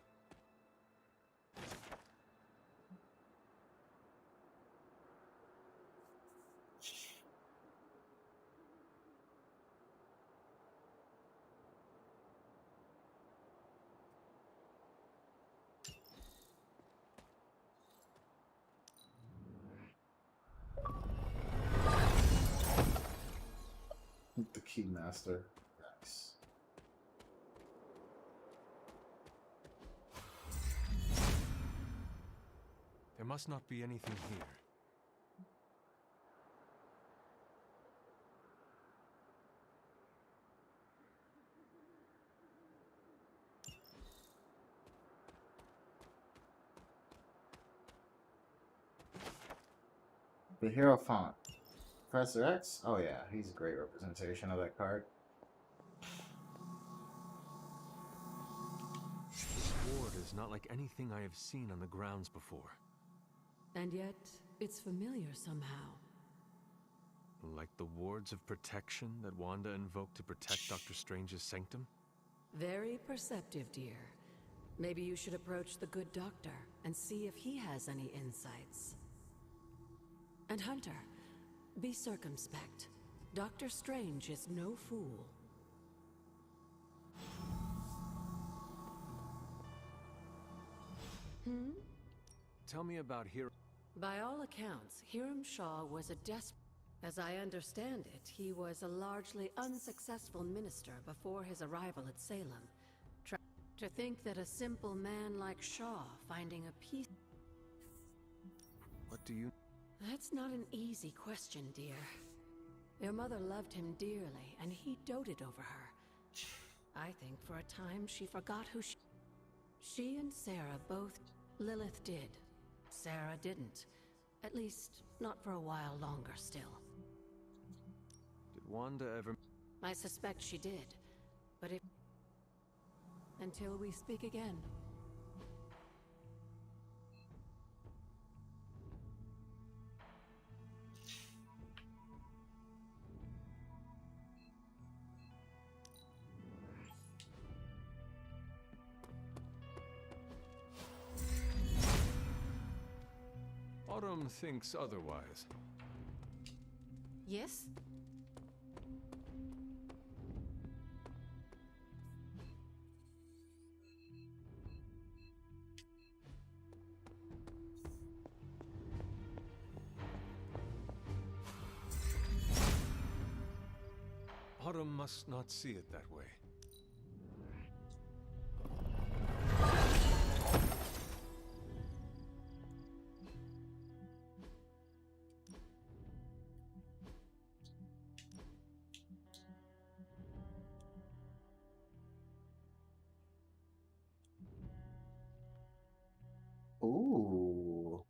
The Keymaster. Nice. There must not be anything here. The Hero Font. Professor X? Oh yeah, he's a great representation of that card. This ward is not like anything I have seen on the grounds before. And yet, it's familiar somehow. Like the wards of protection that Wanda invoked to protect Dr. Strange's sanctum? Very perceptive, dear. Maybe you should approach the good doctor and see if he has any insights. And Hunter, be circumspect. Dr. Strange is no fool. Tell me about Hero. By all accounts, Hiram Shaw was a desperate... As I understand it, he was a largely unsuccessful minister before his arrival at Salem. To think that a simple man like Shaw finding a peace... What do you... That's not an easy question, dear. Your mother loved him dearly, and he doted over her. I think for a time she forgot who she and Sarah both... Lilith did. Sarah didn't. At least, not for a while longer still. Did Wanda ever... I suspect she did. But if... Until we speak again. Autumn thinks otherwise. Yes? Autumn must not see it that way. Ooh.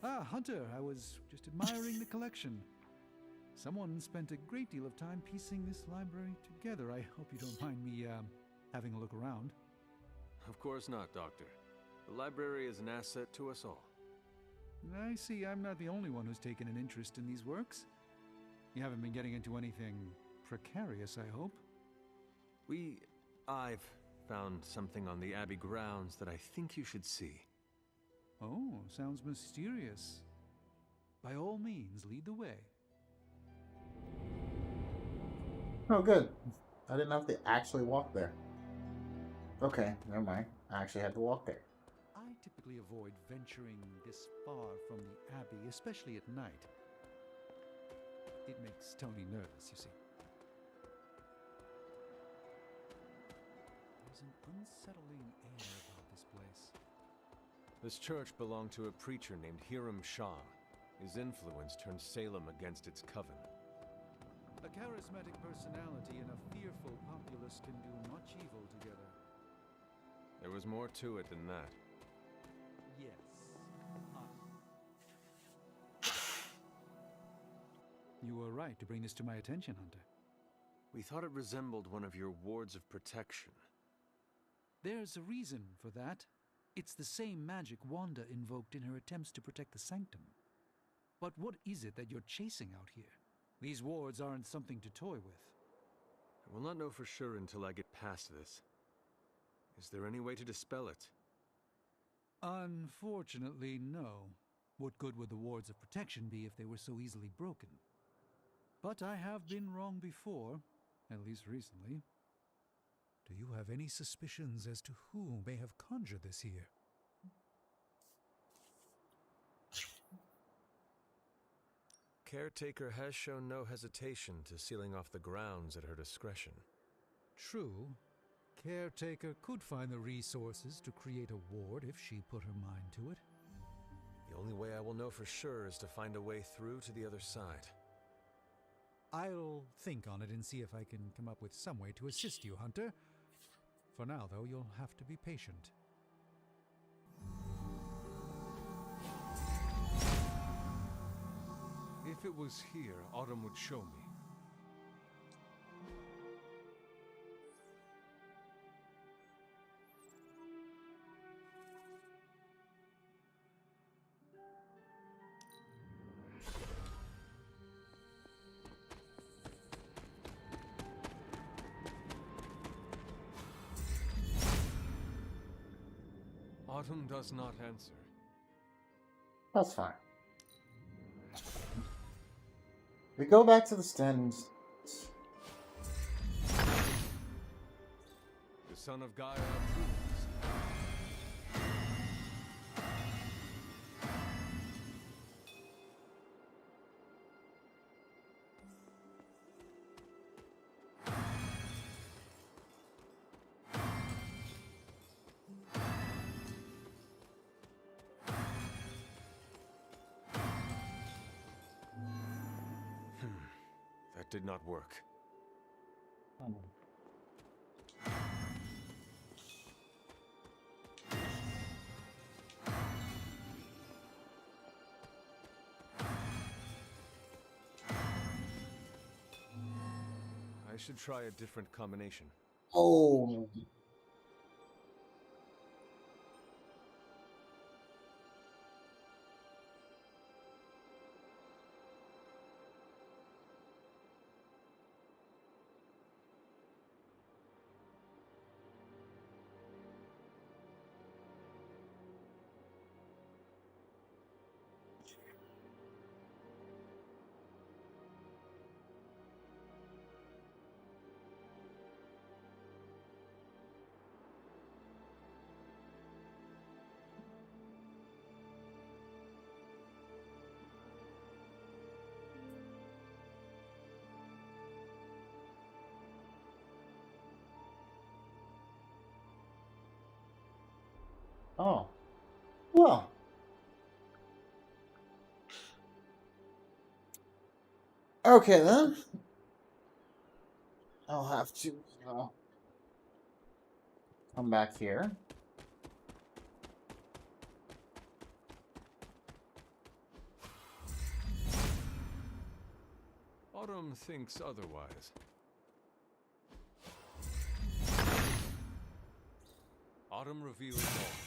Ah, Hunter, I was just admiring the collection. Someone spent a great deal of time piecing this library together. I hope you don't mind me, having a look around. Of course not, Doctor. The library is an asset to us all. I see I'm not the only one who's taken an interest in these works. You haven't been getting into anything precarious, I hope? I've found something on the Abbey grounds that I think you should see. Oh, sounds mysterious. By all means, lead the way. Oh, good. I didn't have to actually walk there. Okay, never mind. I actually had to walk there. I typically avoid venturing this far from the Abbey, especially at night. It makes Tony nervous, you see. There's an unsettling air about this place. This church belonged to a preacher named Hiram Shah. His influence turned Salem against its coven. A charismatic personality and a fearful populace can do much evil together. There was more to it than that. Yes. You were right to bring this to my attention, Hunter. We thought it resembled one of your wards of protection. There's a reason for that. It's the same magic Wanda invoked in her attempts to protect the Sanctum. But what is it that you're chasing out here? These wards aren't something to toy with. I will not know for sure until I get past this. Is there any way to dispel it? Unfortunately, no. What good would the wards of protection be if they were so easily broken? But I have been wrong before, at least recently. Do you have any suspicions as to who may have conjured this here? Caretaker has shown no hesitation to sealing off the grounds at her discretion. True. Caretaker could find the resources to create a ward if she put her mind to it. The only way I will know for sure is to find a way through to the other side. I'll think on it and see if I can come up with some way to assist you, Hunter. For now, though, you'll have to be patient. If it was here, Autumn would show me. Autumn does not answer. That's fine. We go back to the stands. The son of Gaia approves. That did not work. I should try a different combination. Oh. Oh. Well. Okay then. I'll have to come back here. Autumn thinks otherwise. Autumn reveals all.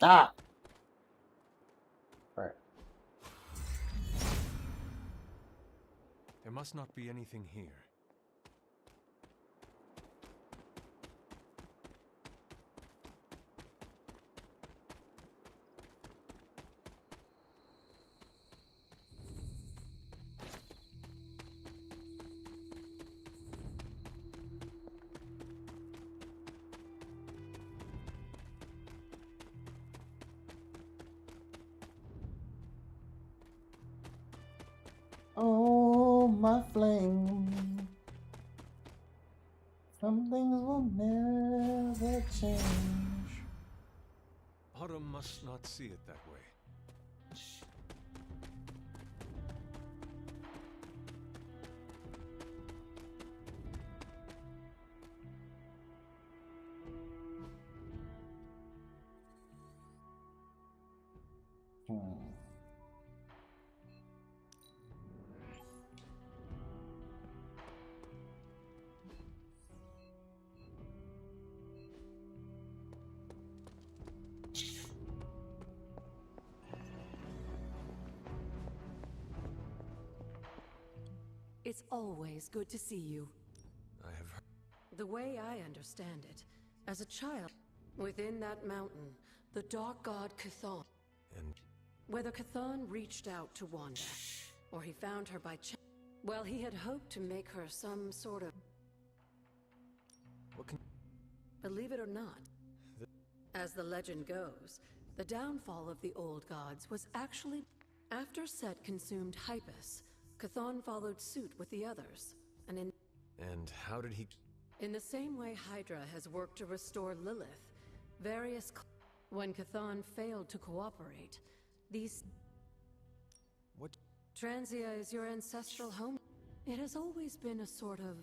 Ah! Right. There must not be anything here. Oh, my flame. Some things will never change. Autumn must not see it that way. It's always good to see you. I have heard. The way I understand it, as a child, within that mountain, the dark god Chthon. And Whether Chthon reached out to Wanda, or he found her by chance, well, he had hoped to make her some sort of... what Believe it or not, as the legend goes, the downfall of the old gods was actually after Set consumed Hypus. Chthon followed suit with the others, and And how did he... in the same way Hydra has worked to restore Lilith, when Chthon failed to cooperate, these... What? Transia is your ancestral home. It has always been a sort of...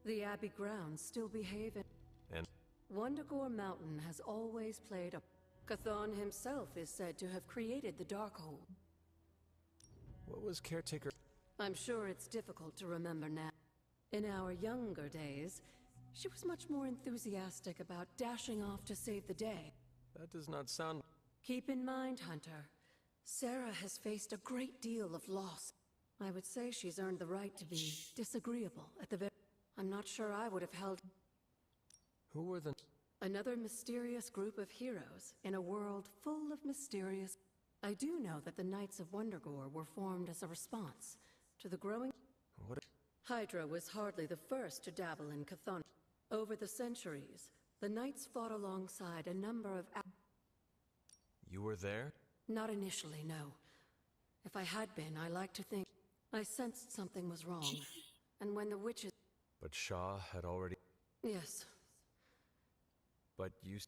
The Abbey grounds still behave in... And... Wundagore Mountain has always played a... Chthon himself is said to have created the Darkhold. What was Caretaker... I'm sure it's difficult to remember now. In our younger days, she was much more enthusiastic about dashing off to save the day. That does not sound... Keep in mind, Hunter, Sarah has faced a great deal of loss. I would say she's earned the right to be disagreeable at the very... I'm not sure I would have held... Who were the... Another mysterious group of heroes in a world full of mysterious... I do know that the Knights of Wundagore were formed as a response to the growing... What... Hydra was hardly the first to dabble in Chthon. Over the centuries, the Knights fought alongside a number of... You were there? Not initially, no. If I had been, I like to think... I sensed something was wrong. And when the witches... But Shah had already... Yes. But you...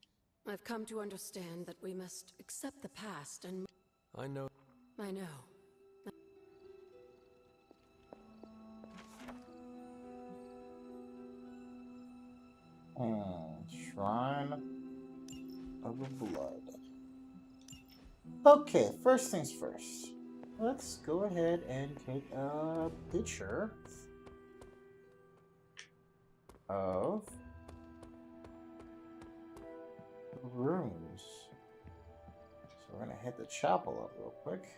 I've come to understand that we must accept the past and... I know... I know. Shrine of the Blood. Okay, first things first. Let's go ahead and take a picture of rooms. So we're gonna hit the chapel up real quick.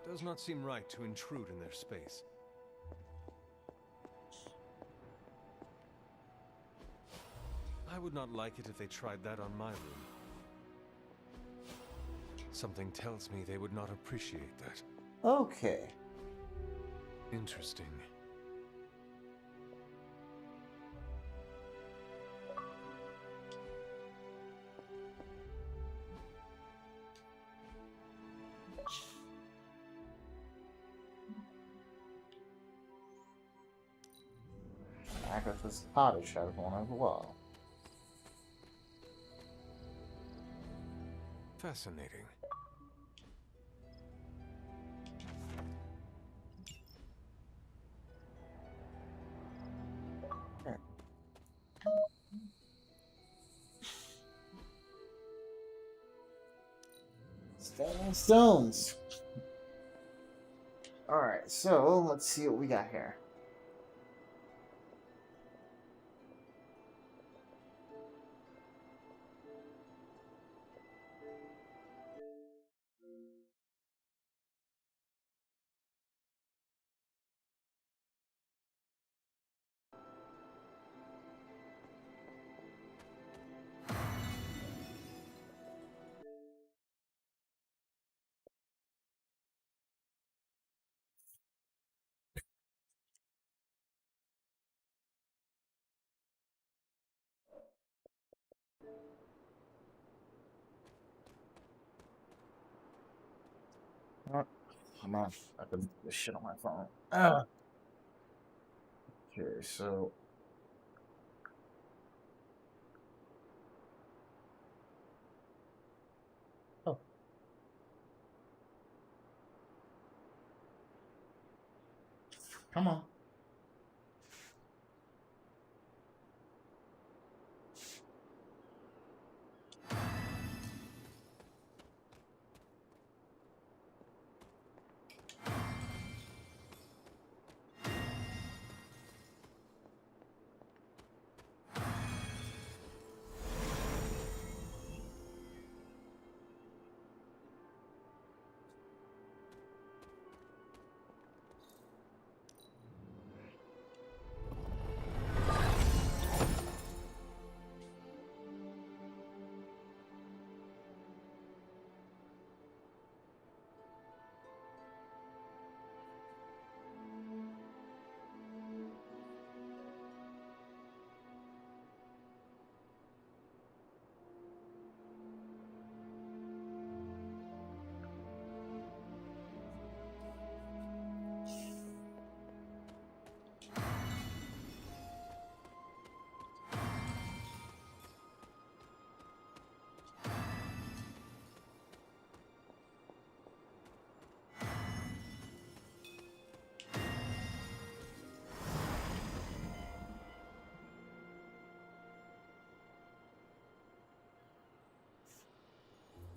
Does not seem right to intrude in their space. I would not like it if they tried that on my room. Something tells me they would not appreciate that. Okay. Interesting. Agatha's cottage has one as well. Fascinating. Okay. Standing stones. Alright, so let's see what we got here. Oh, come on. I can do this shit on my phone. Okay, so... Oh. Come on.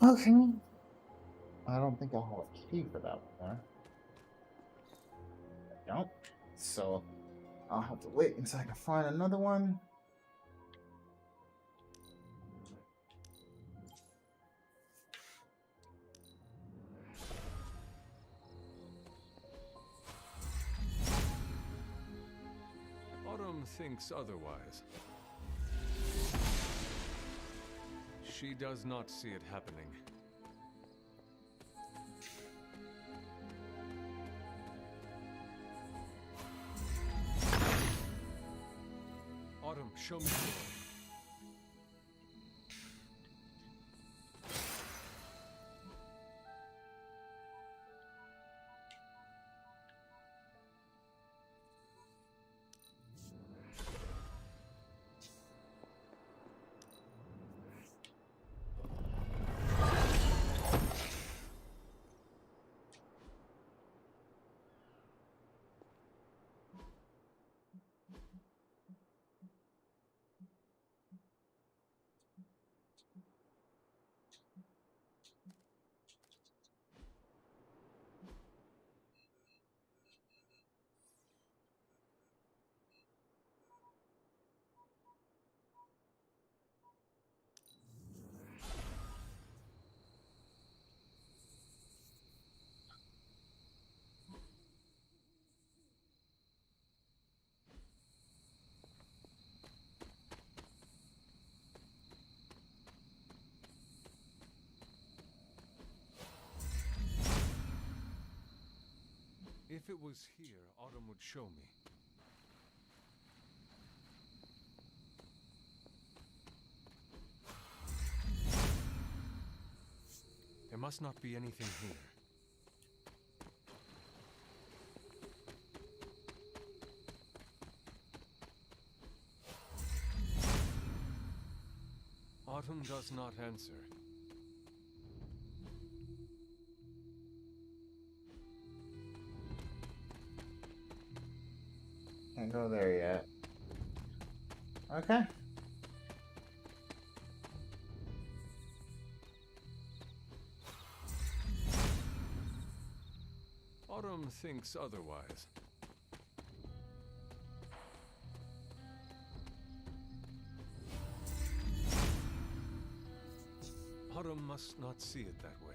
Okay. I don't think I have a key for that one there. I don't. So I'll have to wait until I can find another one. Autumn thinks otherwise. She does not see it happening. Autumn, show me. If it was here, Autumn would show me. There must not be anything here. Autumn does not answer. Can't go there yet. Okay. Autumn thinks otherwise. Autumn must not see it that way.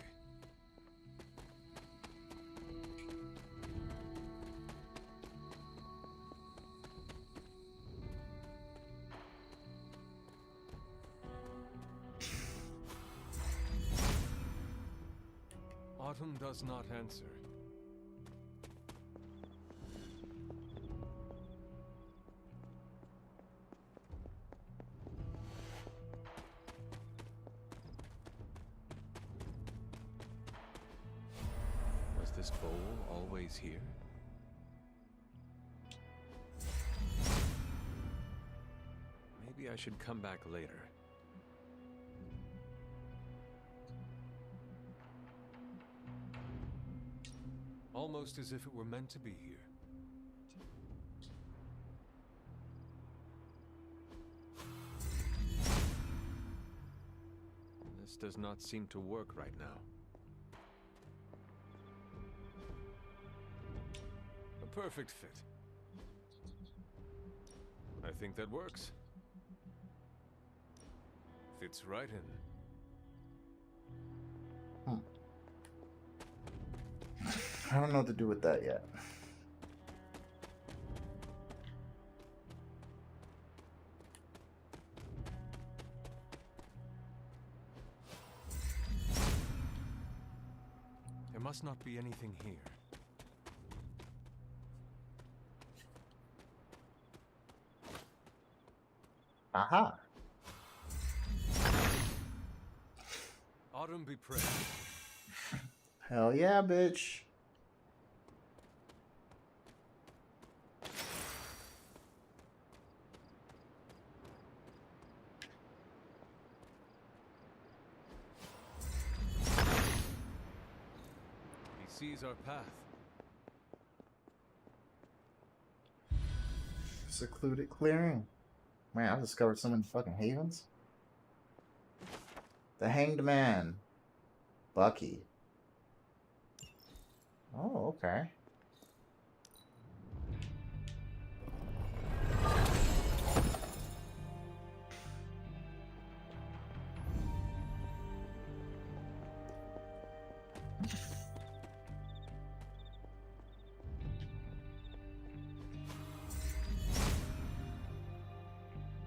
Autumn does not answer. Was this bowl always here? Maybe I should come back later. Almost as if it were meant to be here. This does not seem to work right now. A perfect fit. I think that works. Fits right in. I don't know what to do with that yet. There must not be anything here. Aha. Autumn be praised. Hell yeah, bitch. He sees our path. Secluded clearing. Man, I discovered so many fucking havens. The Hanged Man. Bucky. Oh, okay.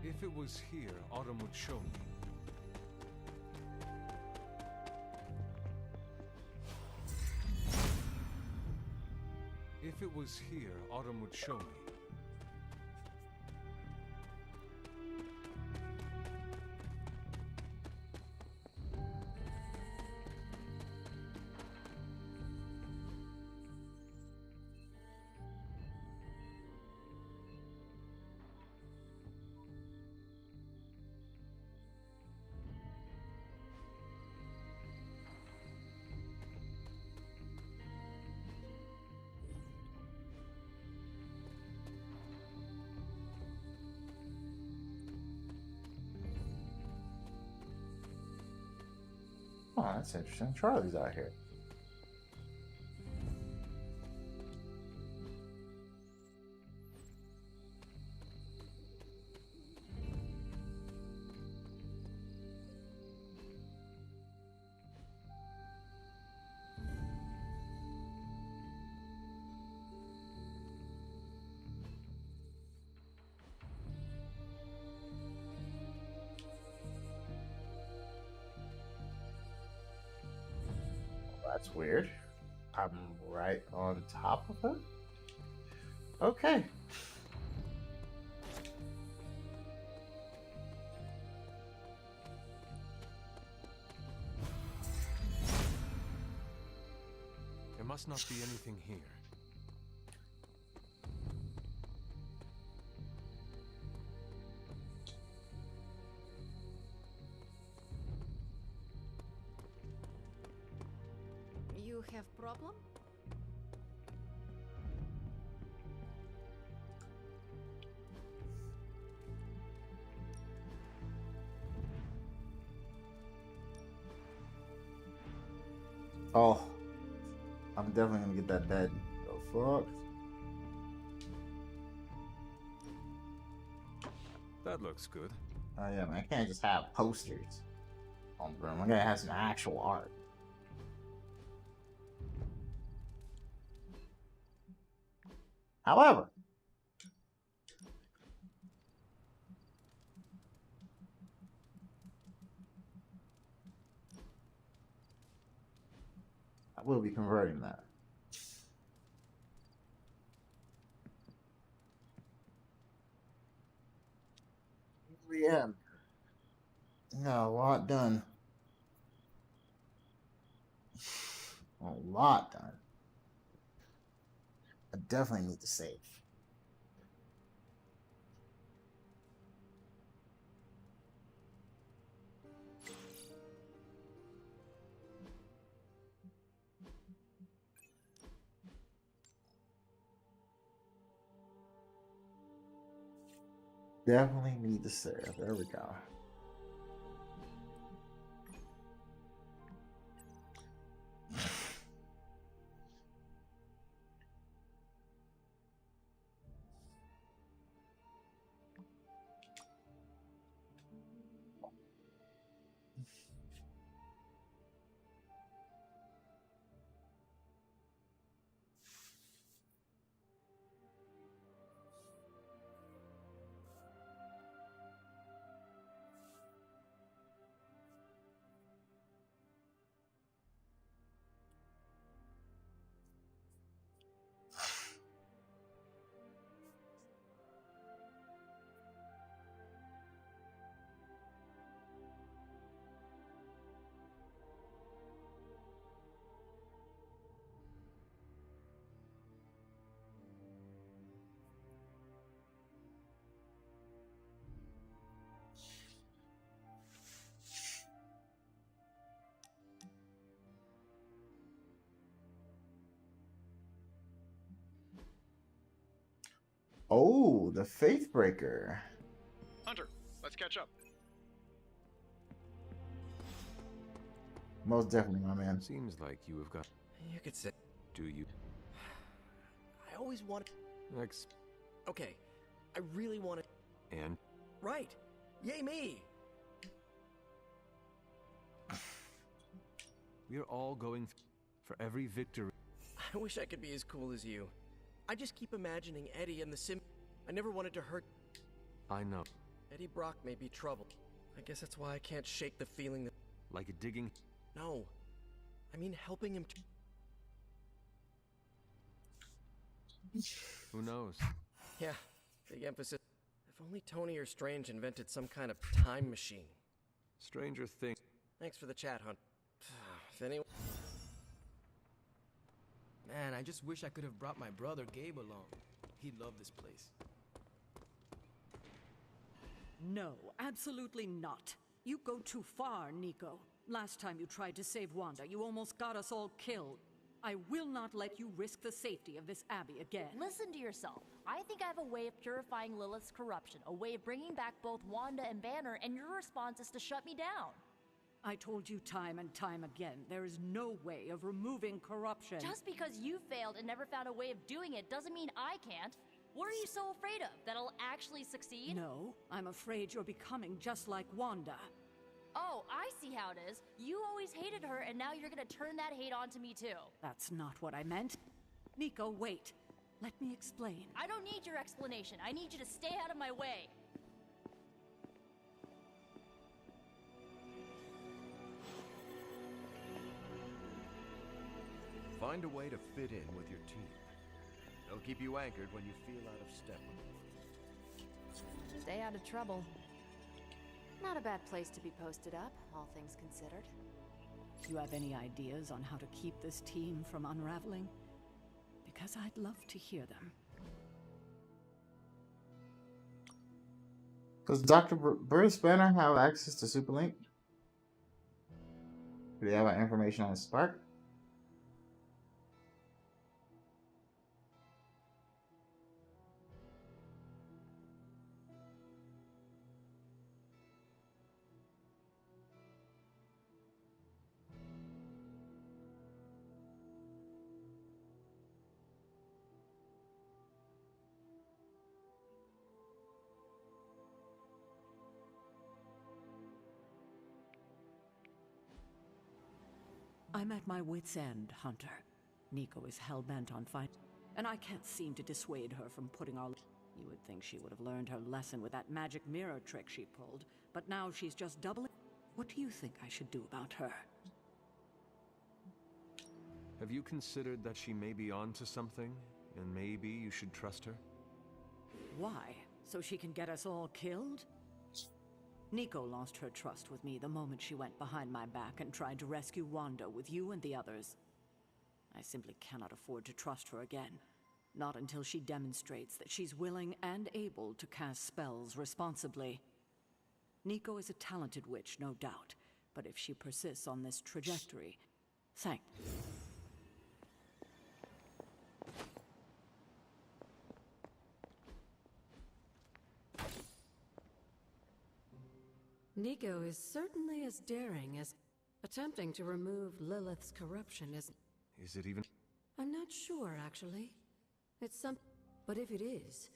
If it was here, Autumn would show me. If it was here, Autumn would show me. Oh, that's interesting. Charlie's out here. That's weird. I'm right on top of her. Okay. There must not be anything here. You have problem? Oh, I'm definitely gonna get that bed. The fuck? That looks good. Oh yeah, man. I can't just have posters on the room. I'm gonna have some actual art. However, I will be converting that. Yeah, got a lot done. A lot done. I definitely need to save. Definitely need to save. There we go. Oh, the Faith Breaker. Hunter, let's catch up. Most definitely, my man. Seems like you have got... You could say. Do you? I always wanted. Ex... Okay, I really wanted. And? Right. Yay me! We're all going for every victory. I wish I could be as cool as you. I just keep imagining Eddie and the sim. I never wanted to hurt. I know. Eddie Brock may be trouble. I guess that's why I can't shake the feeling that. Like a digging? No. I mean helping him. Who knows? Yeah, big emphasis. If only Tony or Strange invented some kind of time machine. Stranger thing. Thanks for the chat, Hunt. If anyone. Man, I just wish I could have brought my brother Gabe along. He'd love this place. No, absolutely not. You go too far, Nico. Last time you tried to save Wanda, you almost got us all killed. I will not let you risk the safety of this Abbey again. Listen to yourself. I think I have a way of purifying Lilith's corruption, a way of bringing back both Wanda and Banner, and your response is to shut me down. I told you time and time again, there is no way of removing corruption. Just because you failed and never found a way of doing it doesn't mean I can't. What are you so afraid of? That I'll actually succeed? No, I'm afraid you're becoming just like Wanda. Oh, I see how it is. You always hated her, and now you're gonna turn that hate onto me too. That's not what I meant. Nico, wait. Let me explain. I don't need your explanation. I need you to stay out of my way. Find a way to fit in with your team. It'll keep you anchored when you feel out of step. Stay out of trouble. Not a bad place to be posted up, all things considered. Do you have any ideas on how to keep this team from unraveling? Because I'd love to hear them. Does Dr. Bruce Banner have access to Superlink? Do they have information on Spark? I'm at my wit's end, Hunter. Nico is hell-bent on fight, and I can't seem to dissuade her from putting our... You would think she would have learned her lesson with that magic mirror trick she pulled, but now she's just doubling... What do you think I should do about her? Have you considered that she may be onto something, and maybe you should trust her? Why? So she can get us all killed? Nico lost her trust with me the moment she went behind my back and tried to rescue Wanda with you and the others. I simply cannot afford to trust her again. Not until she demonstrates that she's willing and able to cast spells responsibly. Nico is a talented witch, no doubt, but if she persists on this trajectory... Nico is certainly as daring as attempting to remove Lilith's corruption is... Is it even... I'm not sure, actually. It's some... But if it is,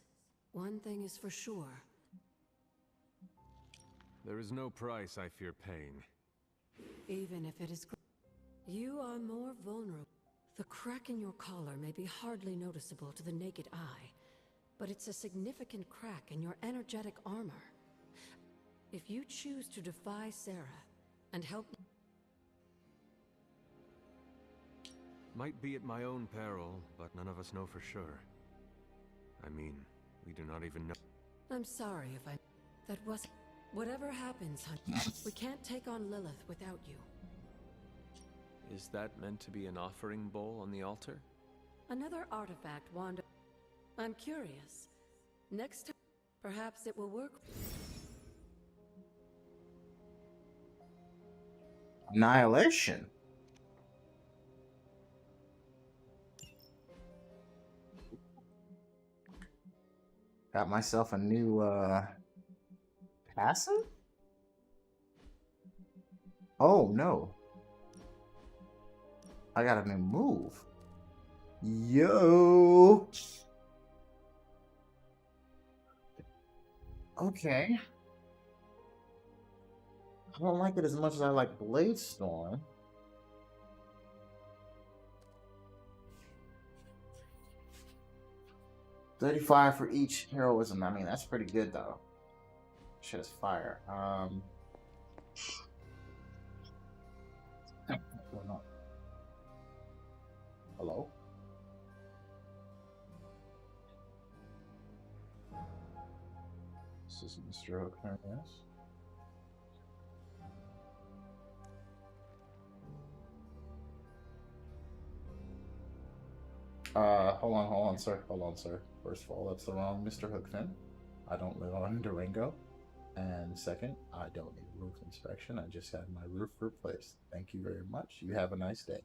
one thing is for sure. There is no price I fear paying. Even if it is... You are more vulnerable. The crack in your collar may be hardly noticeable to the naked eye, but it's a significant crack in your energetic armor. If you choose to defy Sarah and help... Might be at my own peril, but none of us know for sure. I mean, we do not even know... I'm sorry if I... That wasn't... Whatever happens, hon, we can't take on Lilith without you. Is that meant to be an offering bowl on the altar? Another artifact, Wanda. I'm curious. Next time, perhaps it will work. Annihilation. Got myself a new passive? Oh no. I got a new move. Yo. Okay. I don't like it as much as I like Blade Storm. $35 for each heroism. I mean, that's pretty good though. Shit is fire. What's going on? Hello? This is Mr. Hookman, yes. Hold on, sir. Hold on, sir. First of all, that's the wrong Mr. Hookfin. I don't live on Durango. And second, I don't need a roof inspection. I just had my roof replaced. Thank you very much. You have a nice day.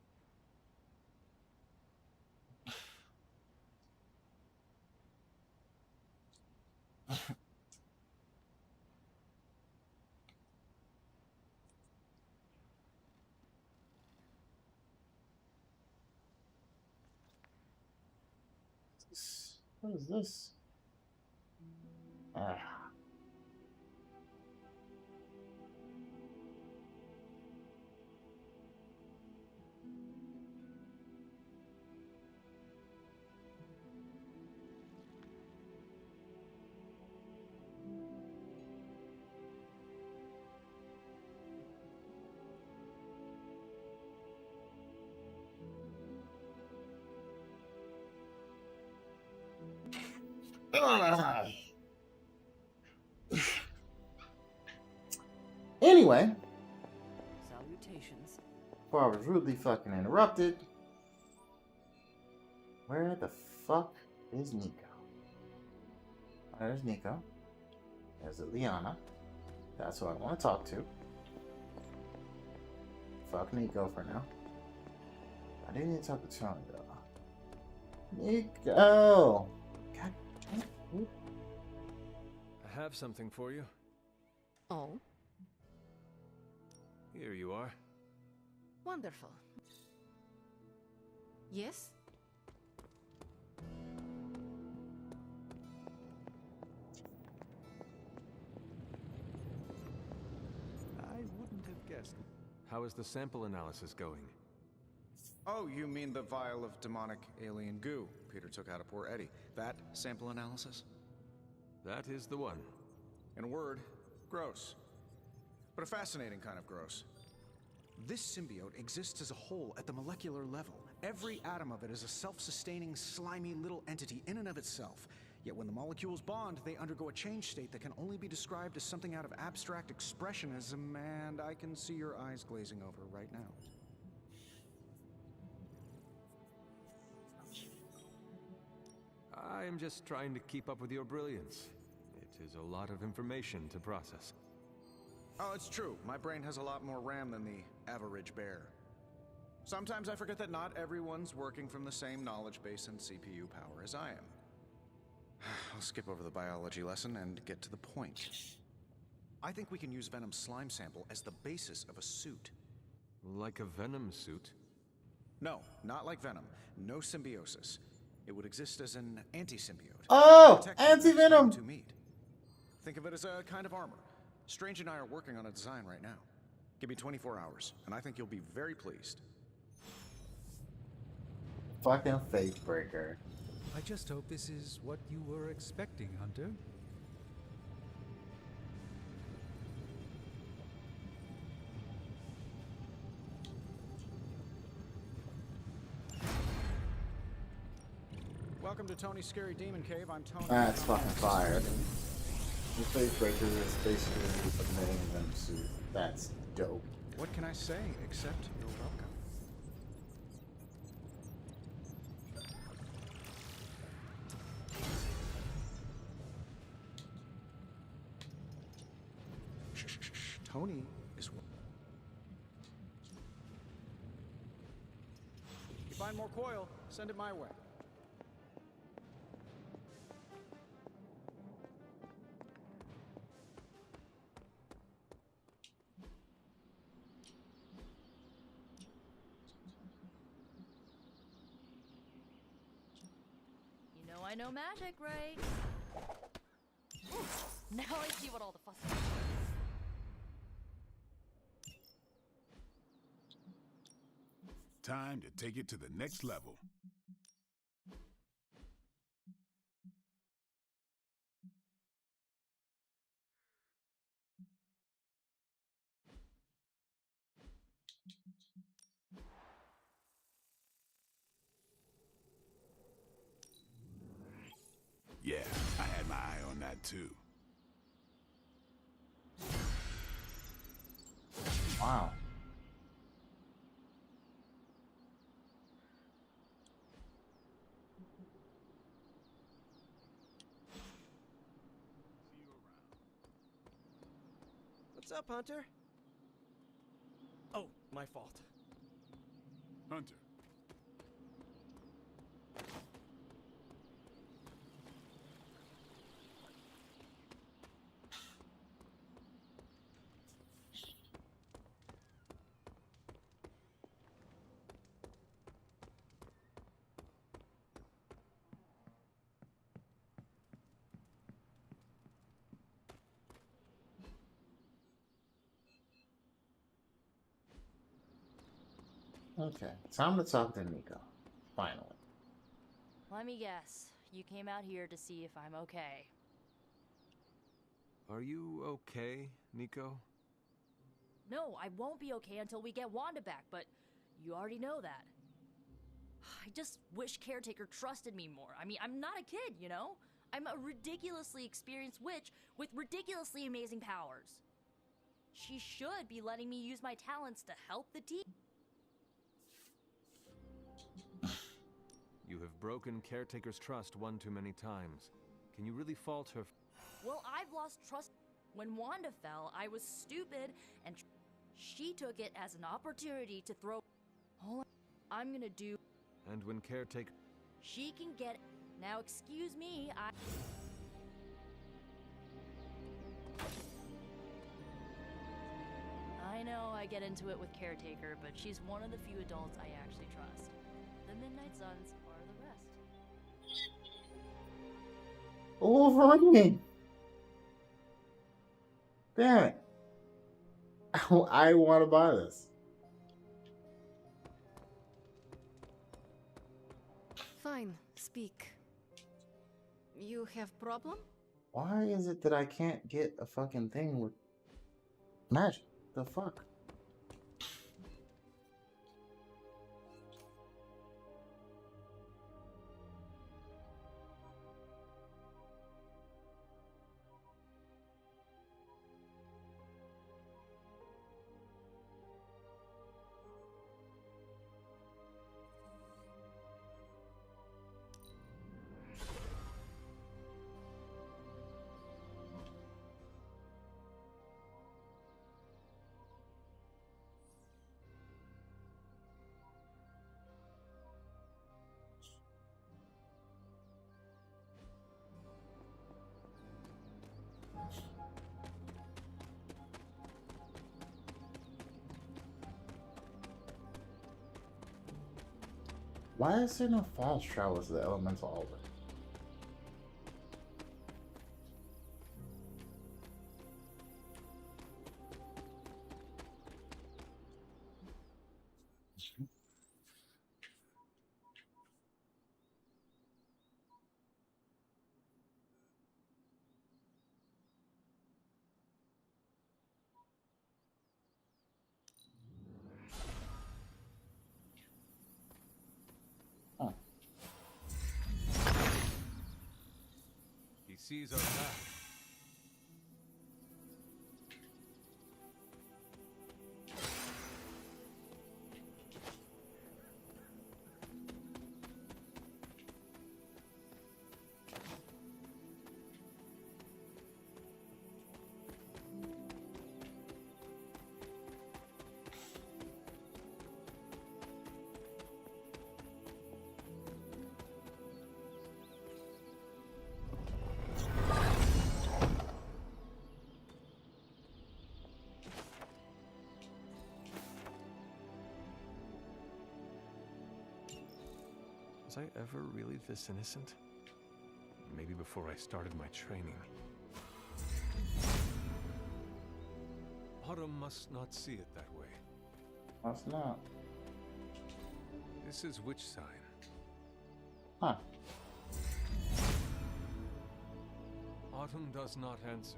What is this? Ah. Anyway, Salutations. before I was rudely fucking interrupted, where the fuck is Nico? There's Nico. There's Liana. That's who I want to talk to. Fuck Nico for now. I do need to talk to Tony though. Nico! God damn it. I have something for you. Oh, Here you are. wonderful. Yes? I wouldn't have guessed. How is the sample analysis going? Oh, you mean the vial of demonic alien goo Peter took out of poor Eddie? That sample analysis? That is the one. In a word, gross. But a fascinating kind of gross. This symbiote exists as a whole at the molecular level. Every atom of it is a self-sustaining, slimy little entity in and of itself. Yet when the molecules bond, they undergo a change state that can only be described as something out of abstract expressionism, and I can see your eyes glazing over right now. I am just trying to keep up with your brilliance. It is a lot of information to process. Oh, it's true. My brain has a lot more RAM than the average bear. Sometimes I forget that not everyone's working from the same knowledge base and CPU power as I am. I'll skip over the biology lesson and get to the point. I think we can use Venom's slime sample as the basis of a suit. Like a Venom suit? No, not like Venom. No symbiosis. It would exist as an anti-symbiote. Oh! Anti-Venom! To meet. Think of it as a kind of armor. Strange and I are working on a design right now. Give me 24 hours, and I think you'll be very pleased. Fucking fate breaker. I just hope this is what you were expecting, Hunter. Welcome to Tony's Scary Demon Cave. I'm Tony. That's fucking fire. The fate breaker is basically the main Venom suit. That's dope. What can I say except you're welcome? Shh. Tony is. You find more coil, send it my way. I know magic, right? Ooh, now I see what all the fuss is. Time to take it to the next level. Yeah, I had my eye on that too. Wow. What's up, Hunter? Oh, my fault. Hunter. Okay, time to talk to Nico. Finally. Let me guess. You came out here to see if I'm okay. Are you okay, Nico? No, I won't be okay until we get Wanda back, but you already know that. I just wish Caretaker trusted me more. I mean, I'm not a kid, you know? I'm a ridiculously experienced witch with ridiculously amazing powers. She should be letting me use my talents to help the team. You have broken Caretaker's trust one too many times. Can you really fault her? Well, I've lost trust. When Wanda fell, I was stupid, and she took it as an opportunity to throw. All I'm gonna do. And when Caretaker... She can get. Now, excuse me, I know I get into it with Caretaker, but she's one of the few adults I actually trust. The Midnight Suns are the rest. Wolverine! Damn it. I want to buy this. Fine, speak. You have problem? Why is it that I can't get a fucking thing with magic? The fuck? Why is there no fast travel to the elemental altar? He sees our path. Was I ever really this innocent? before I started my training. Autumn must not see it that way. Must not. This is which sign? Huh. Autumn does not answer.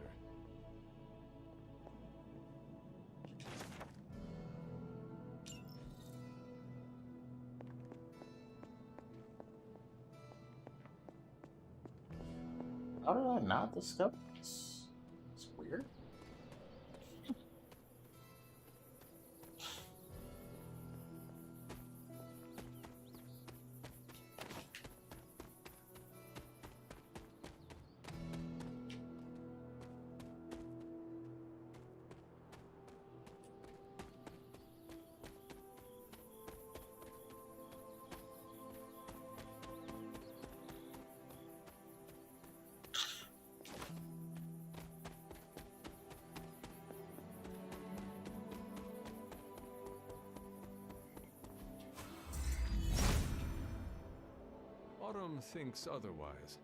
How did I not discover this? It's weird. Autumn thinks otherwise.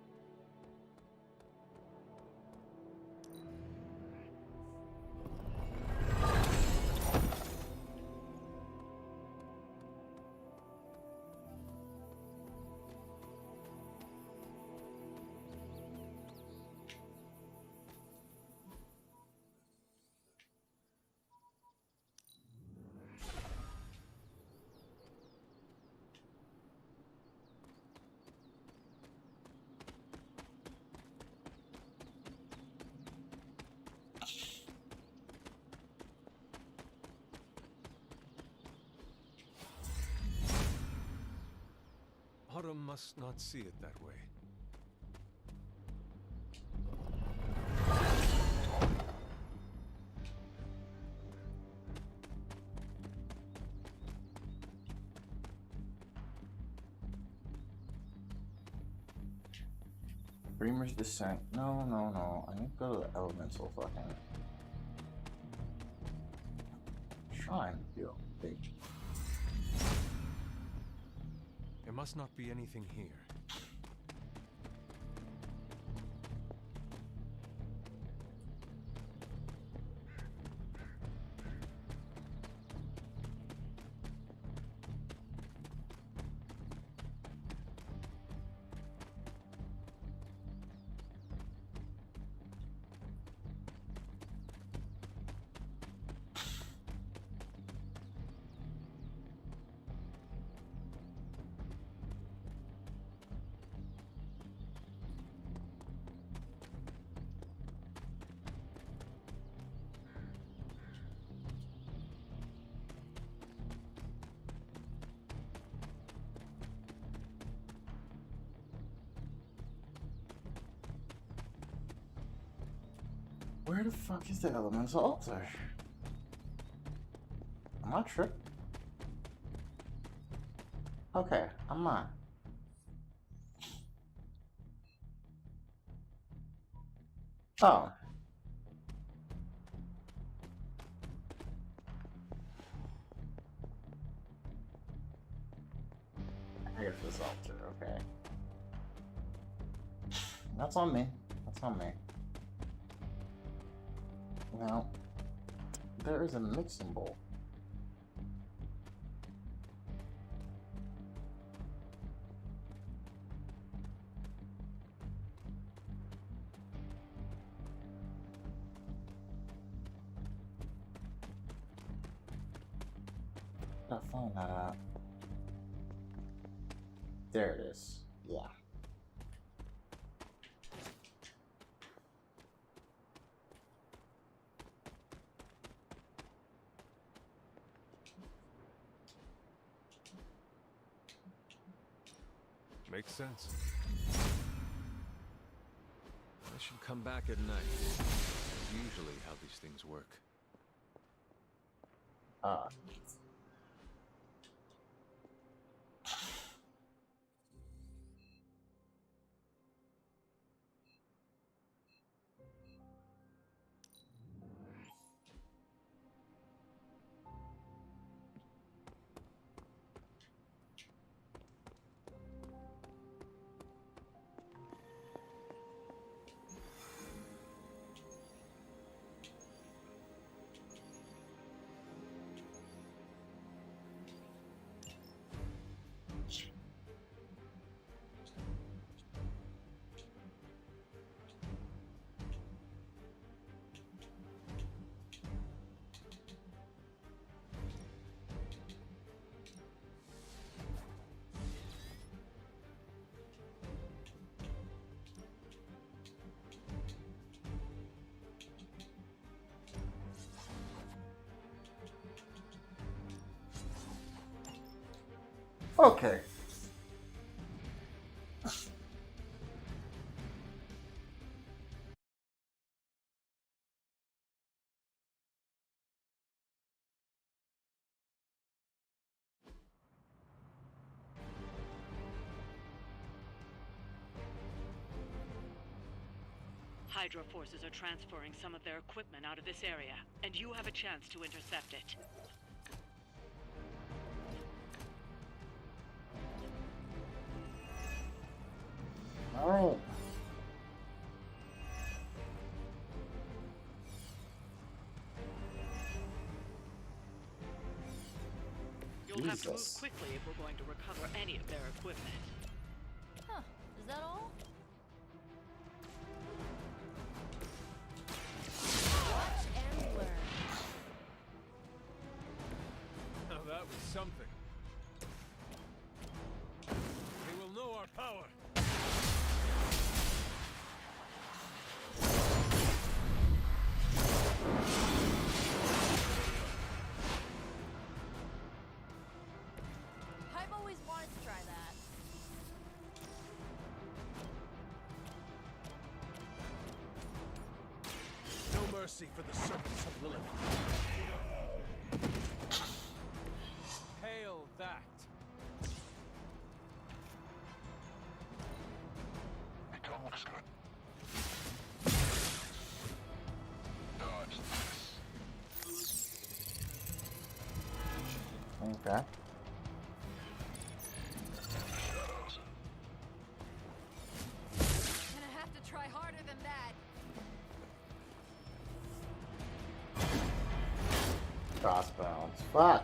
Autumn must not see it that way. Dreamer's Descent. No, no, no. I need to go to the elemental fucking shrine. Yo, big. There must not be anything here. Where the fuck is the elemental altar? I'm not tripping. Okay, I'm not. Oh. I guess this altar, okay. That's on me. That's on me. Now, there is a mixing bowl. Gotta find that out. There it is. Yeah. Makes sense. I should come back at night. That's usually how these things work. Okay. Hydra forces are transferring some of their equipment out of this area, and you have a chance to intercept it. Alright. You'll have to move quickly if we're going to recover any of their equipment. Huh, is that all? Watch and learn. Now that was something. They will know our power. I've always wanted to try that. No mercy for the servants of Lilith. Hail that. Okay. Gonna have to try harder than that. Crossbones. Fuck.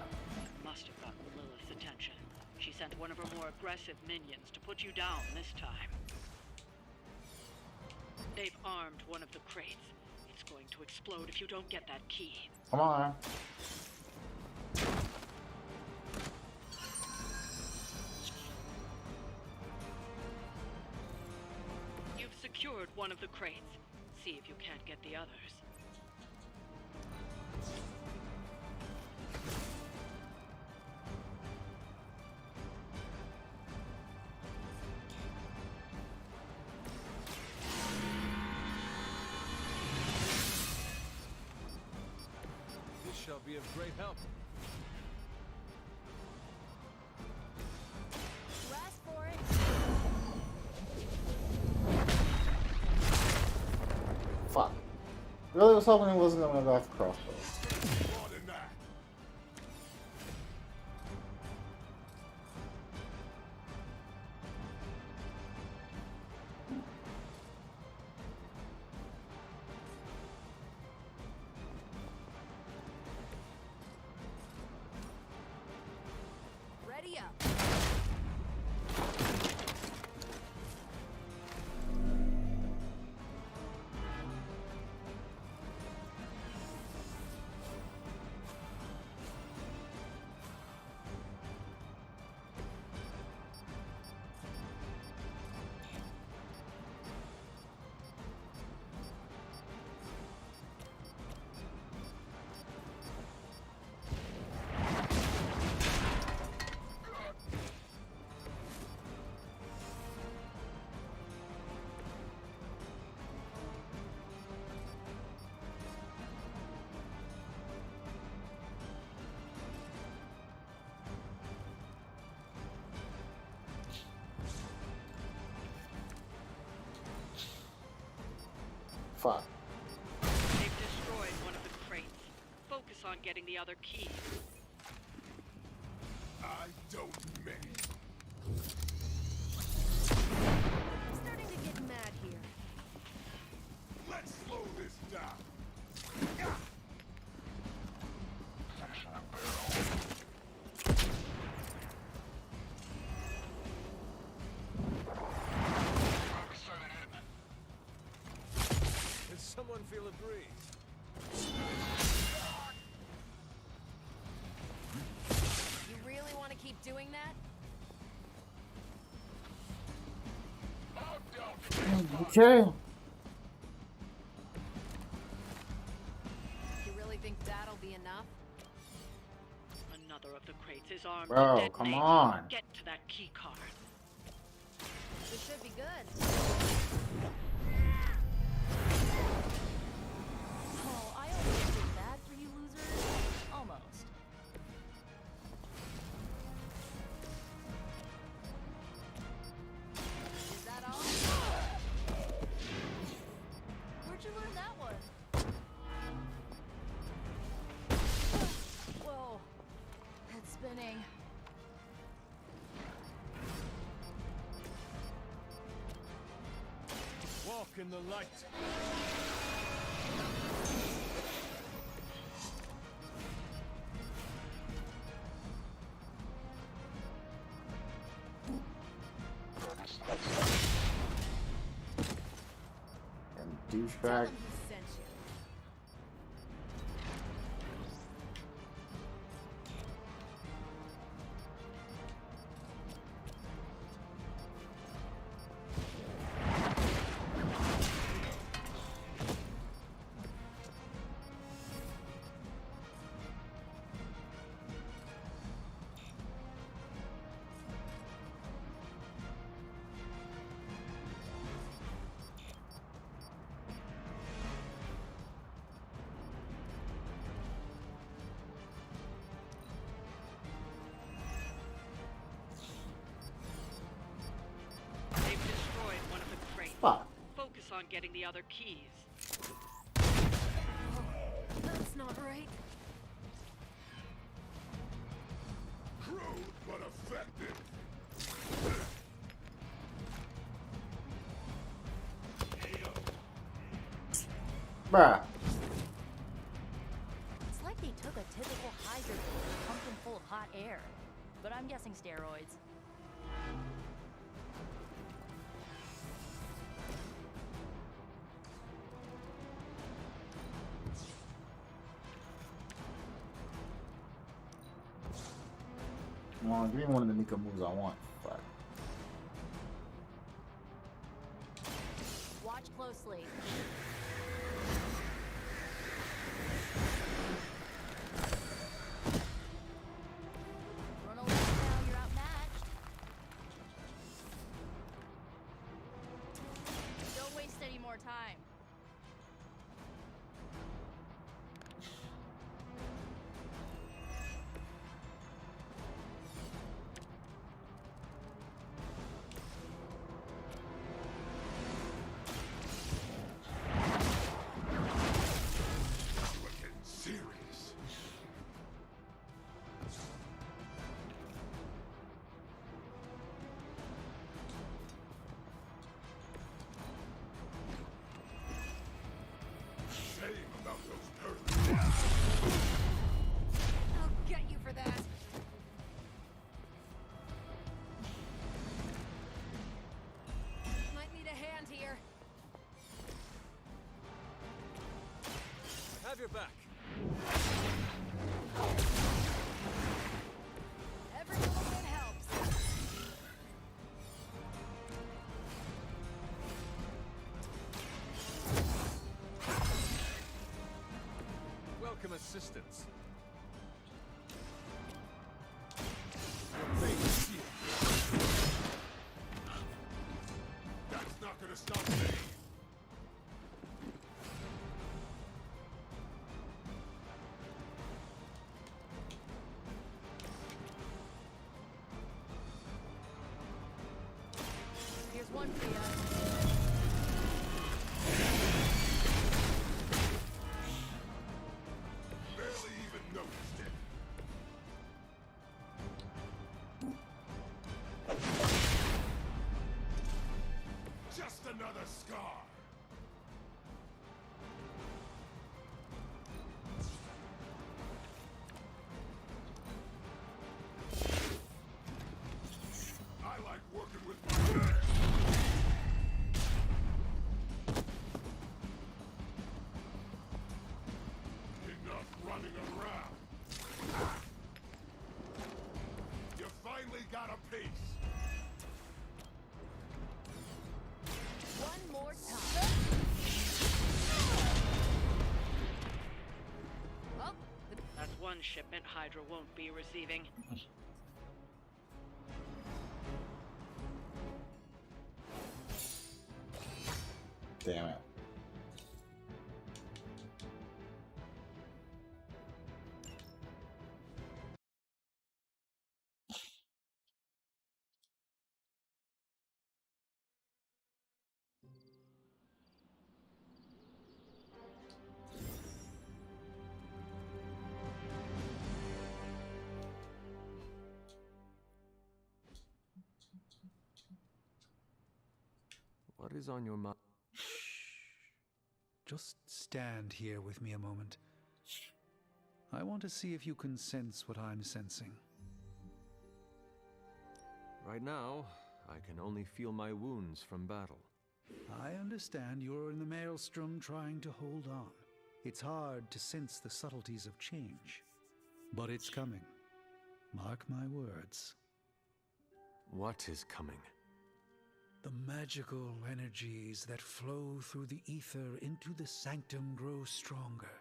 Must have gotten Lilith's attention. She sent one of her more aggressive minions to put you down this time. They've armed one of the crates. It's going to explode if you don't get that key. Come on. You've secured one of the crates. See if you can't get the others. This shall be of great help. You asked for it. Fuck. Really was hoping it wasn't gonna go off the crossbows. More than that. Ready up. Fuck. They've destroyed one of the crates. Focus on getting the other key. I don't mess. I'm starting to get mad here. Let's slow this down. Did someone feel a breeze? You really want to keep doing that? Okay. You really think that'll be enough? Another other of the crates is armed to Bro, detonate. come on. Get to that key card. This should be good. Oh, I almost did that for you losers. Almost. Is that all? Where'd you learn that one? Whoa. Head spinning. Walk in the light. And douchebag. They've destroyed one of the crates. Fuck. Focus on getting the other keys. That's not right. Crude but effective. Bruh. It's like they took a typical Hydra and pumped him full of hot air. But I'm guessing steroids. Come on, give me one of the Nico moves I want. Fuck. Watch closely. Run away now, you're outmatched. Don't waste any more time. Looking serious. Shame about those turtles. I'll get you for that. Might need a hand here. Have your back. Every little bit helps. Welcome assistance. That's not gonna stop me. Here's one for you. Barely even noticed it. Just another scar. I like working with my hands. Enough running around. You finally got a piece. One more time. Oh, That's one shipment Hydra won't be receiving. Damn it. What is on your mind? Just stand here with me a moment. I want to see if you can sense what I'm sensing. Right now, I can only feel my wounds from battle. I understand you're in the maelstrom trying to hold on. It's hard to sense the subtleties of change. But it's coming. Mark my words. What is coming? The magical energies that flow through the ether into the sanctum grow stronger.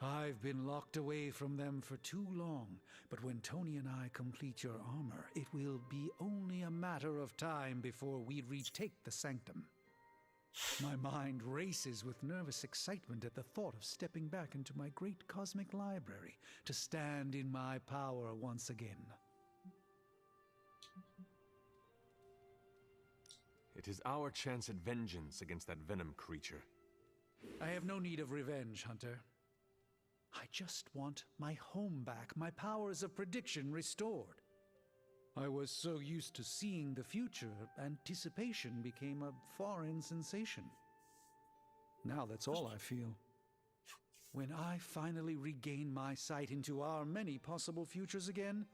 I've been locked away from them for too long, but when Tony and I complete your armor, it will be only a matter of time before we retake the sanctum. My mind races with nervous excitement at the thought of stepping back into my great cosmic library to stand in my power once again. It is our chance at vengeance against that venom creature. I have no need of revenge, Hunter. I just want my home back, my powers of prediction restored. I was so used to seeing the future, anticipation became a foreign sensation. Now that's all I feel. When I finally regain my sight into our many possible futures again,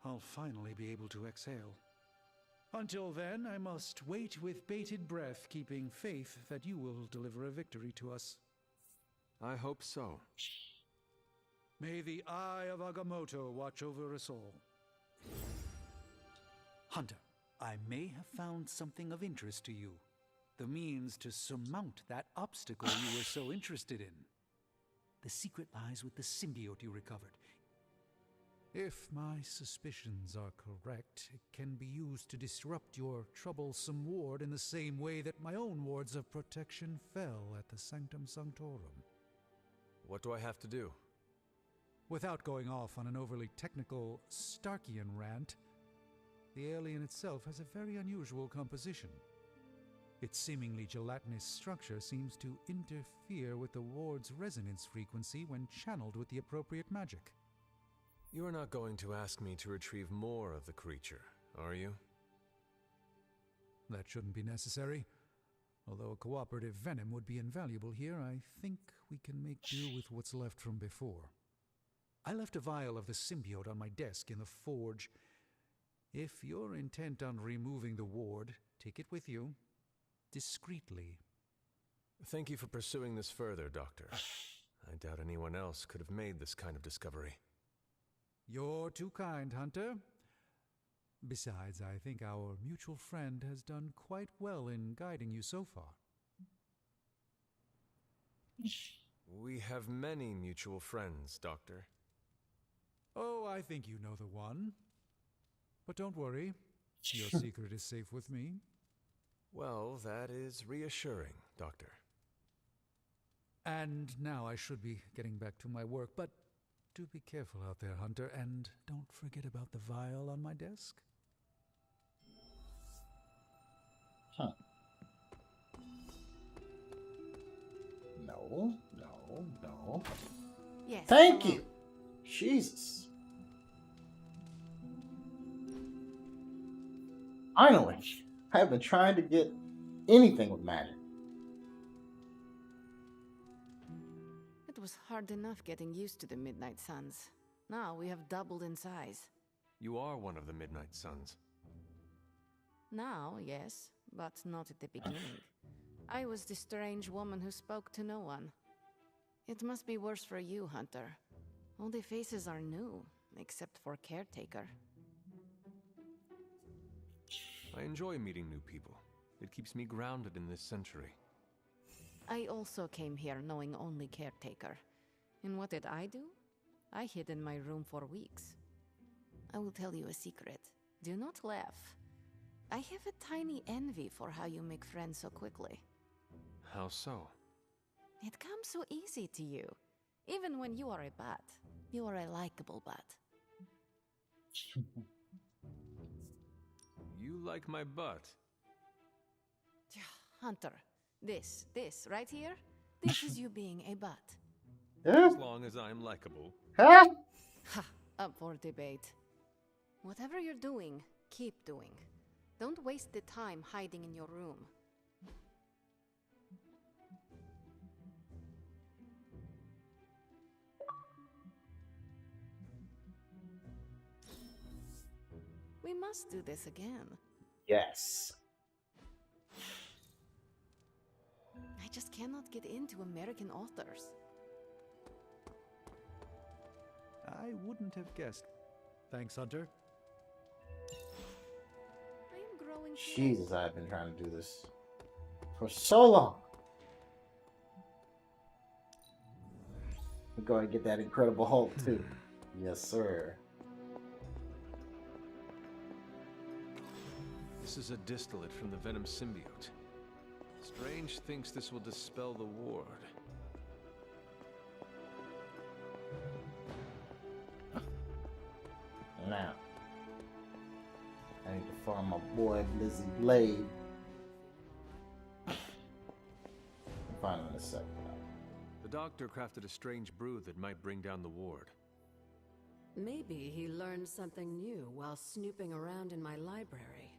I'll finally be able to exhale. Until then, I must wait with bated breath, keeping faith that you will deliver a victory to us. I hope so. May the eye of Agamotto watch over us all. Hunter, I may have found something of interest to you. The means to surmount that obstacle you were so interested in. The secret lies with the symbiote you recovered. If my suspicions are correct, it can be used to disrupt your troublesome ward in the same way that my own wards of protection fell at the Sanctum Sanctorum. What do I have to do? Without going off on an overly technical Starkian rant, the alien itself has a very unusual composition. Its seemingly gelatinous structure seems to interfere with the ward's resonance frequency when channeled with the appropriate magic. You're not going to ask me to retrieve more of the creature, are you? That shouldn't be necessary. Although a cooperative venom would be invaluable here, I think we can make do with what's left from before. I left a vial of the symbiote on my desk in the forge. If you're intent on removing the ward, take it with you, discreetly. Thank you for pursuing this further, Doctor. I doubt anyone else could have made this kind of discovery. You're too kind, Hunter. Besides, I think our mutual friend has done quite well in guiding you so far. We have many mutual friends, Doctor. Oh, I think you know the one. But don't worry, your secret is safe with me. Well, that is reassuring, Doctor. And now I should be getting back to my work, but do be careful out there, Hunter, and don't forget about the vial on my desk. Huh. No, no, no. Yes. Thank you. Jesus. Finally, I have been trying to get anything with magic. It was hard enough getting used to the Midnight Suns. Now we have doubled in size. You are one of the Midnight Suns. Now, yes, but not at the beginning. I was the strange woman who spoke to no one. It must be worse for you, Hunter. All the faces are new, except for Caretaker. I enjoy meeting new people. It keeps me grounded in this century. I also came here knowing only Caretaker. And what did I do? I hid in my room for weeks. I will tell you a secret. Do not laugh. I have a tiny envy for how you make friends so quickly. How so? It comes so easy to you. Even when you are a bat, you are a likable bat. You like my butt? Hunter, this right here, this is you being a bat. As long as I'm likable. Ha! Up for debate. Whatever you're doing, keep doing. Don't waste the time hiding in your room. We must do this again. Yes. I just cannot get into American authors. I wouldn't have guessed. Thanks, Hunter. I am growing. Jesus, I've been trying to do this for so long. We're going to get that Incredible Hulk too. Yes, sir. This is a distillate from the Venom symbiote. Strange thinks this will dispel the ward. Now, I need to find my boy Blizzy Blade. I'll find him in a second. The doctor crafted a strange brew that might bring down the ward. Maybe he learned something new while snooping around in my library.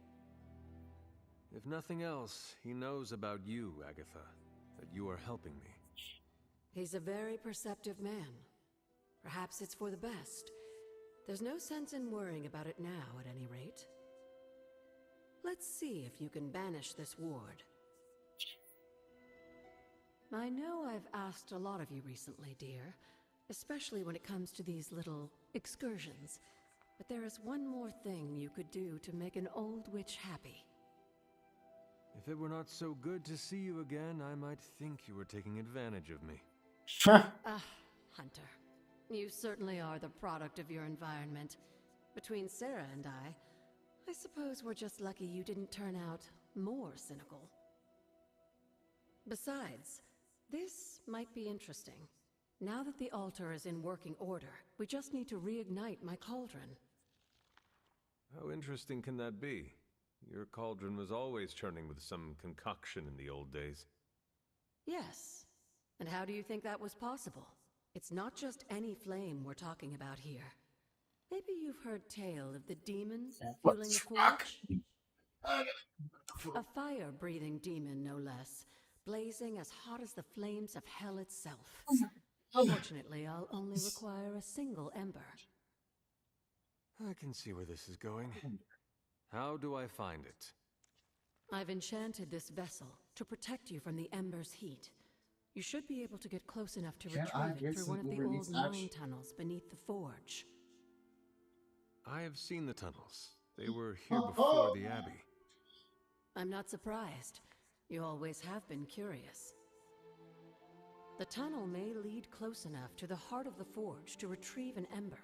If nothing else, he knows about you, Agatha, that you are helping me. He's a very perceptive man. Perhaps it's for the best. There's no sense in worrying about it now, at any rate. Let's see if you can banish this ward. I know I've asked a lot of you recently, dear, especially when it comes to these little excursions. But there is one more thing you could do to make an old witch happy. If it were not so good to see you again, I might think you were taking advantage of me. Hunter. You certainly are the product of your environment. Between Sarah and I suppose we're just lucky you didn't turn out more cynical. Besides, this might be interesting. Now that the altar is in working order, we just need to reignite my cauldron. How interesting can that be? Your cauldron was always churning with some concoction in the old days. Yes. And how do you think that was possible? It's not just any flame we're talking about here. Maybe you've heard tale of the demon fueling the forge? A fire-breathing demon, no less, blazing as hot as the flames of hell itself. Fortunately, I'll only require a single ember. I can see where this is going. How do I find it? I've enchanted this vessel to protect you from the ember's heat. You should be able to get close enough to retrieve it through one of the old mine tunnels beneath the forge. I have seen the tunnels. They were here before the Abbey. I'm not surprised. You always have been curious. The tunnel may lead close enough to the heart of the forge to retrieve an ember.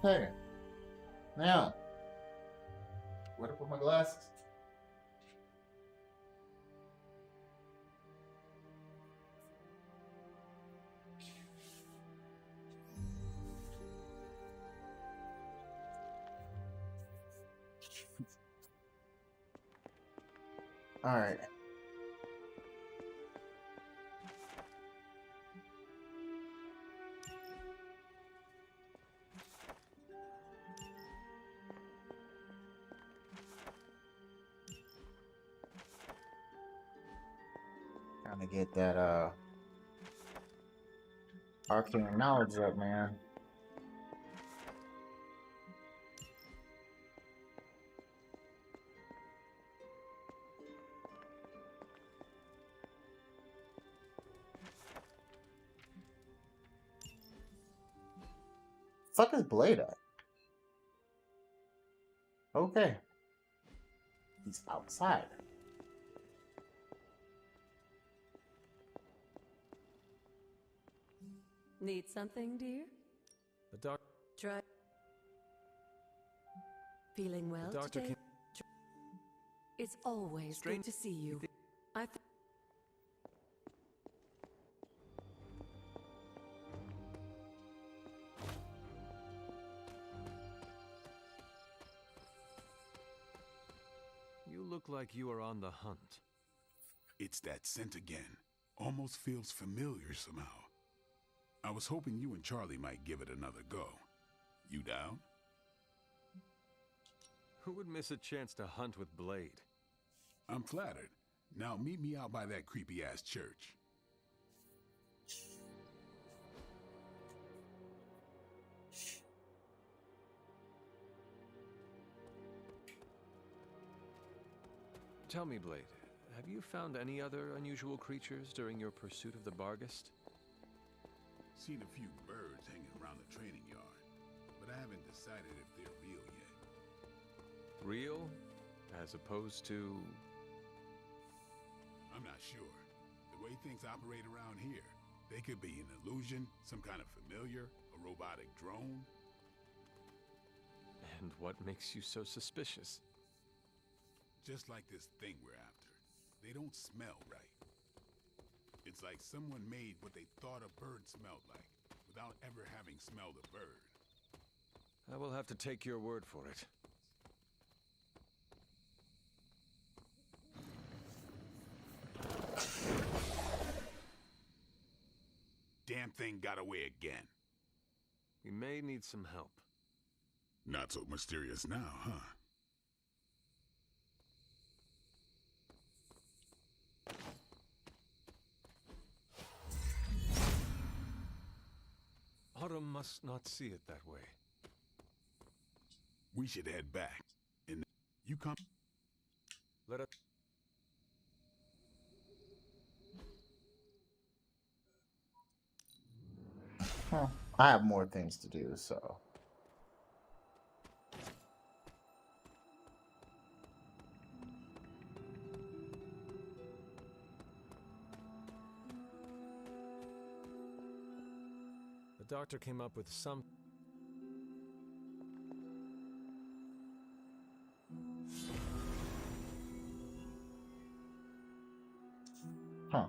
Okay. Now, where to put my glasses? All right. Trying to get that arcane knowledge up, man. Fuck is Blade at? Okay. He's outside. Need something, dear? The doc. Try. Feeling well The doctor today? came. It's always Strange. good to see you. I. You look like you are on the hunt. It's that scent again. Almost feels familiar somehow. I was hoping you and Charlie might give it another go. You down? Who would miss a chance to hunt with Blade? I'm flattered. Now meet me out by that creepy-ass church. Tell me, Blade, have you found any other unusual creatures during your pursuit of the Barghest? Seen a few birds hanging around the training yard, but I haven't decided if they're real yet. Real? As opposed to... I'm not sure. The way things operate around here, they could be an illusion, some kind of familiar, a robotic drone. And what makes you so suspicious? Just like this thing we're after. They don't smell right. It's like someone made what they thought a bird smelled like, without ever having smelled a bird. I will have to take your word for it. Damn thing got away again. We may need some help. Not so mysterious now, huh? Autumn must not see it that way. We should head back. And you come. Let us... Huh. I have more things to do, so. The doctor came up with some... Huh.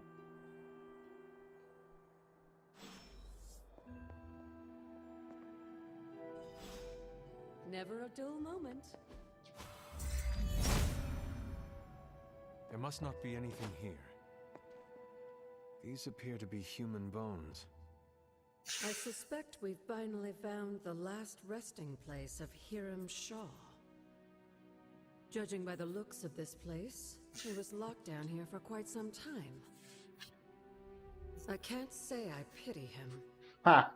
Never a dull moment. There must not be anything here. These appear to be human bones. I suspect we've finally found the last resting place of Hiram Shaw. Judging by the looks of this place, he was locked down here for quite some time. I can't say I pity him. Ha!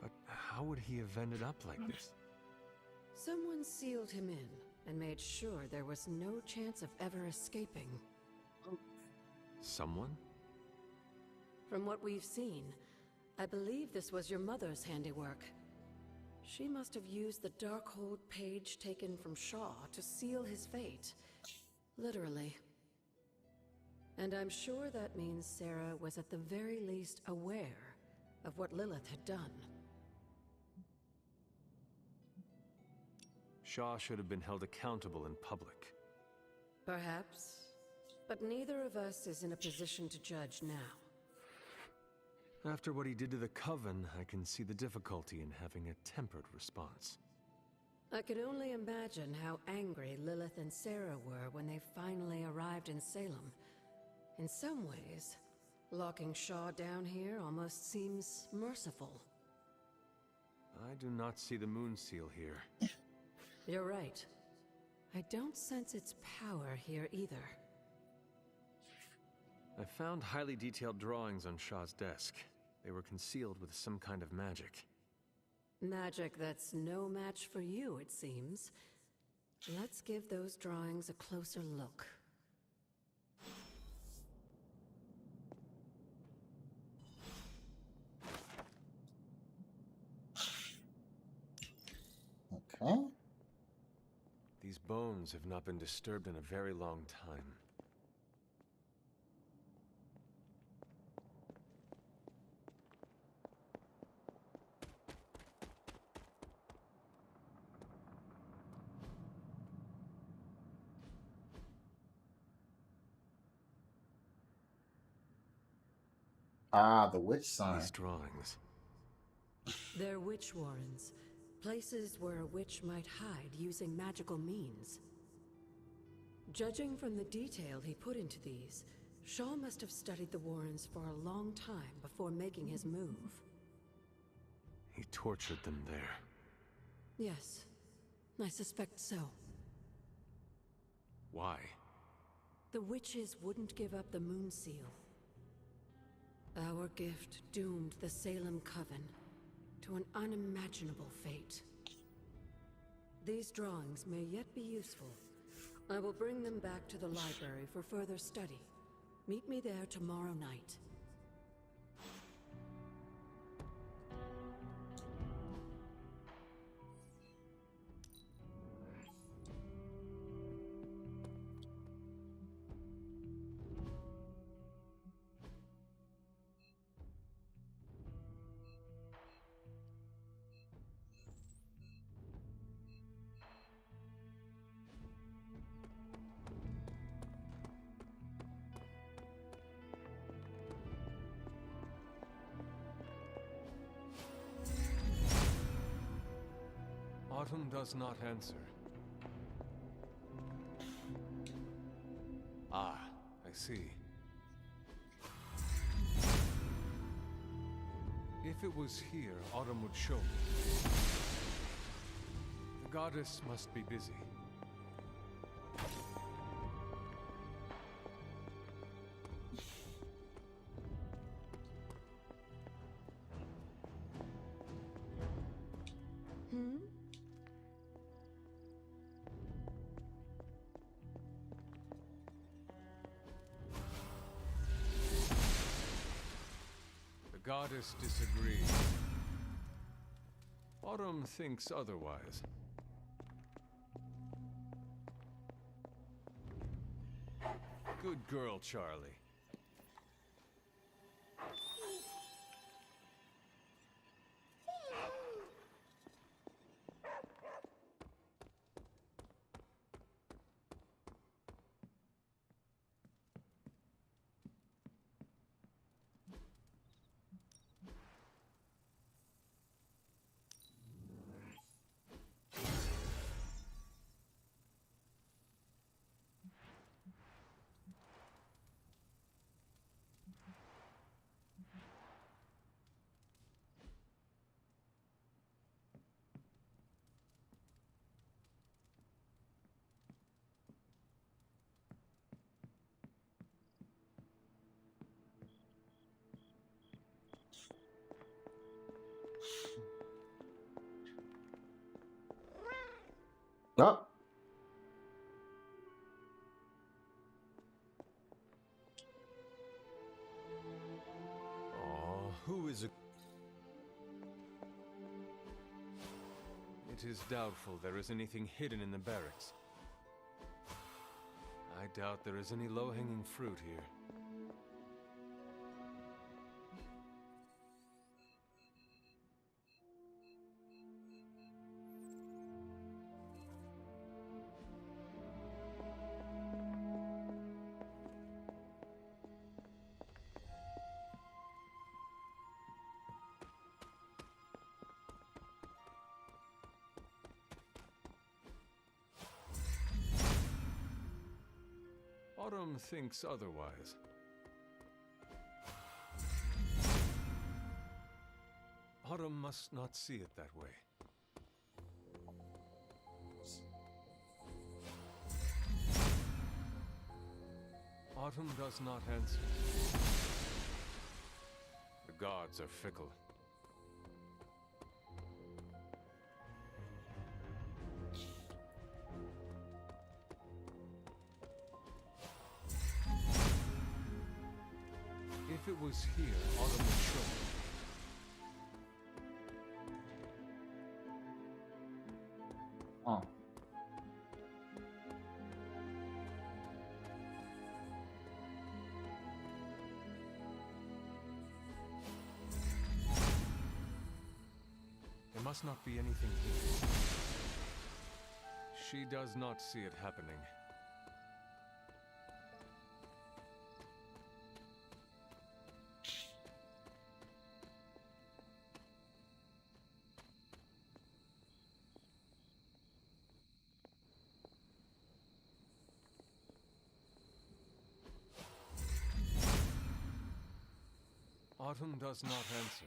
But how would he have ended up like this? Someone sealed him in and made sure there was no chance of ever escaping. Someone? From what we've seen, I believe this was your mother's handiwork. She must have used the Darkhold page taken from Shaw to seal his fate. Literally. And I'm sure that means Sarah was at the very least aware of what Lilith had done. Shaw should have been held accountable in public. Perhaps. But neither of us is in a position to judge now. After what he did to the Coven, I can see the difficulty in having a tempered response. I can only imagine how angry Lilith and Sarah were when they finally arrived in Salem. In some ways, locking Shaw down here almost seems merciful. I do not see the moon seal here. You're right. I don't sense its power here either. I found highly detailed drawings on Shaw's desk. They were concealed with some kind of magic. Magic that's no match for you, it seems. Let's give those drawings a closer look. Okay. These bones have not been disturbed in a very long time. Ah, the witch sign. These drawings. They're witch warrens. Places where a witch might hide using magical means. Judging from the detail he put into these, Shaw must have studied the warrens for a long time before making his move. He tortured them there. Yes, I suspect so. Why? The witches wouldn't give up the moon seal. Our gift doomed the Salem Coven to an unimaginable fate. These drawings may yet be useful. I will bring them back to the library for further study. Meet me there tomorrow night. Autumn does not answer. Ah, I see. If it was here, Autumn would show me. The goddess must be busy. The goddess disagrees. Autumn thinks otherwise. Good girl, Charlie. Oh. Who is a... It is doubtful there is anything hidden in the barracks. I doubt there is any low-hanging fruit here. Autumn thinks otherwise. Autumn must not see it that way. Autumn does not answer. The gods are fickle. If it was here, Autumn would show me. Oh. There must not be anything here. She does not see it happening. Autumn does not answer.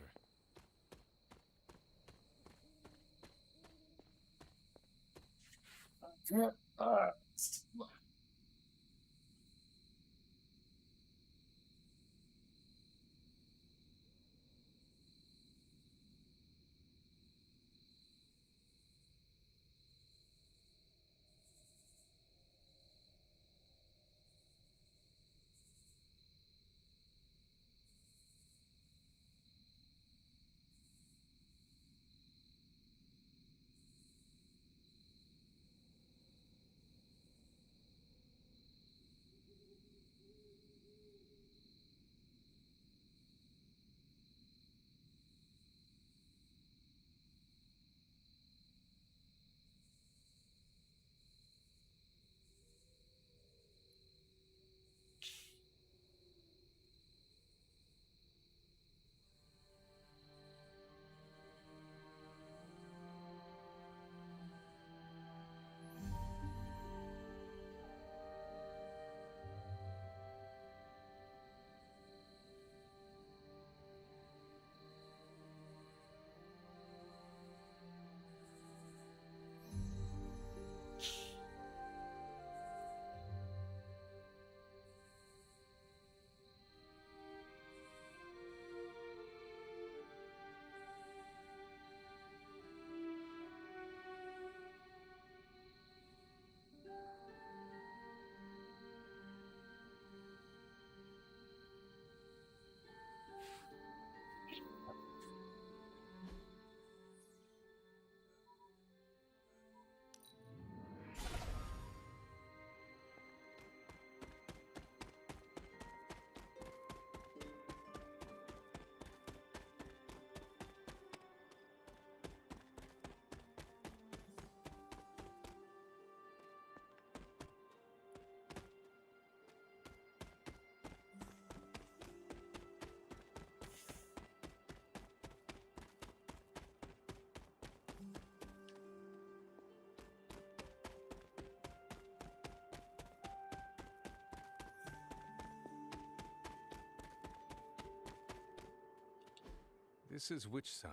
This is which sign?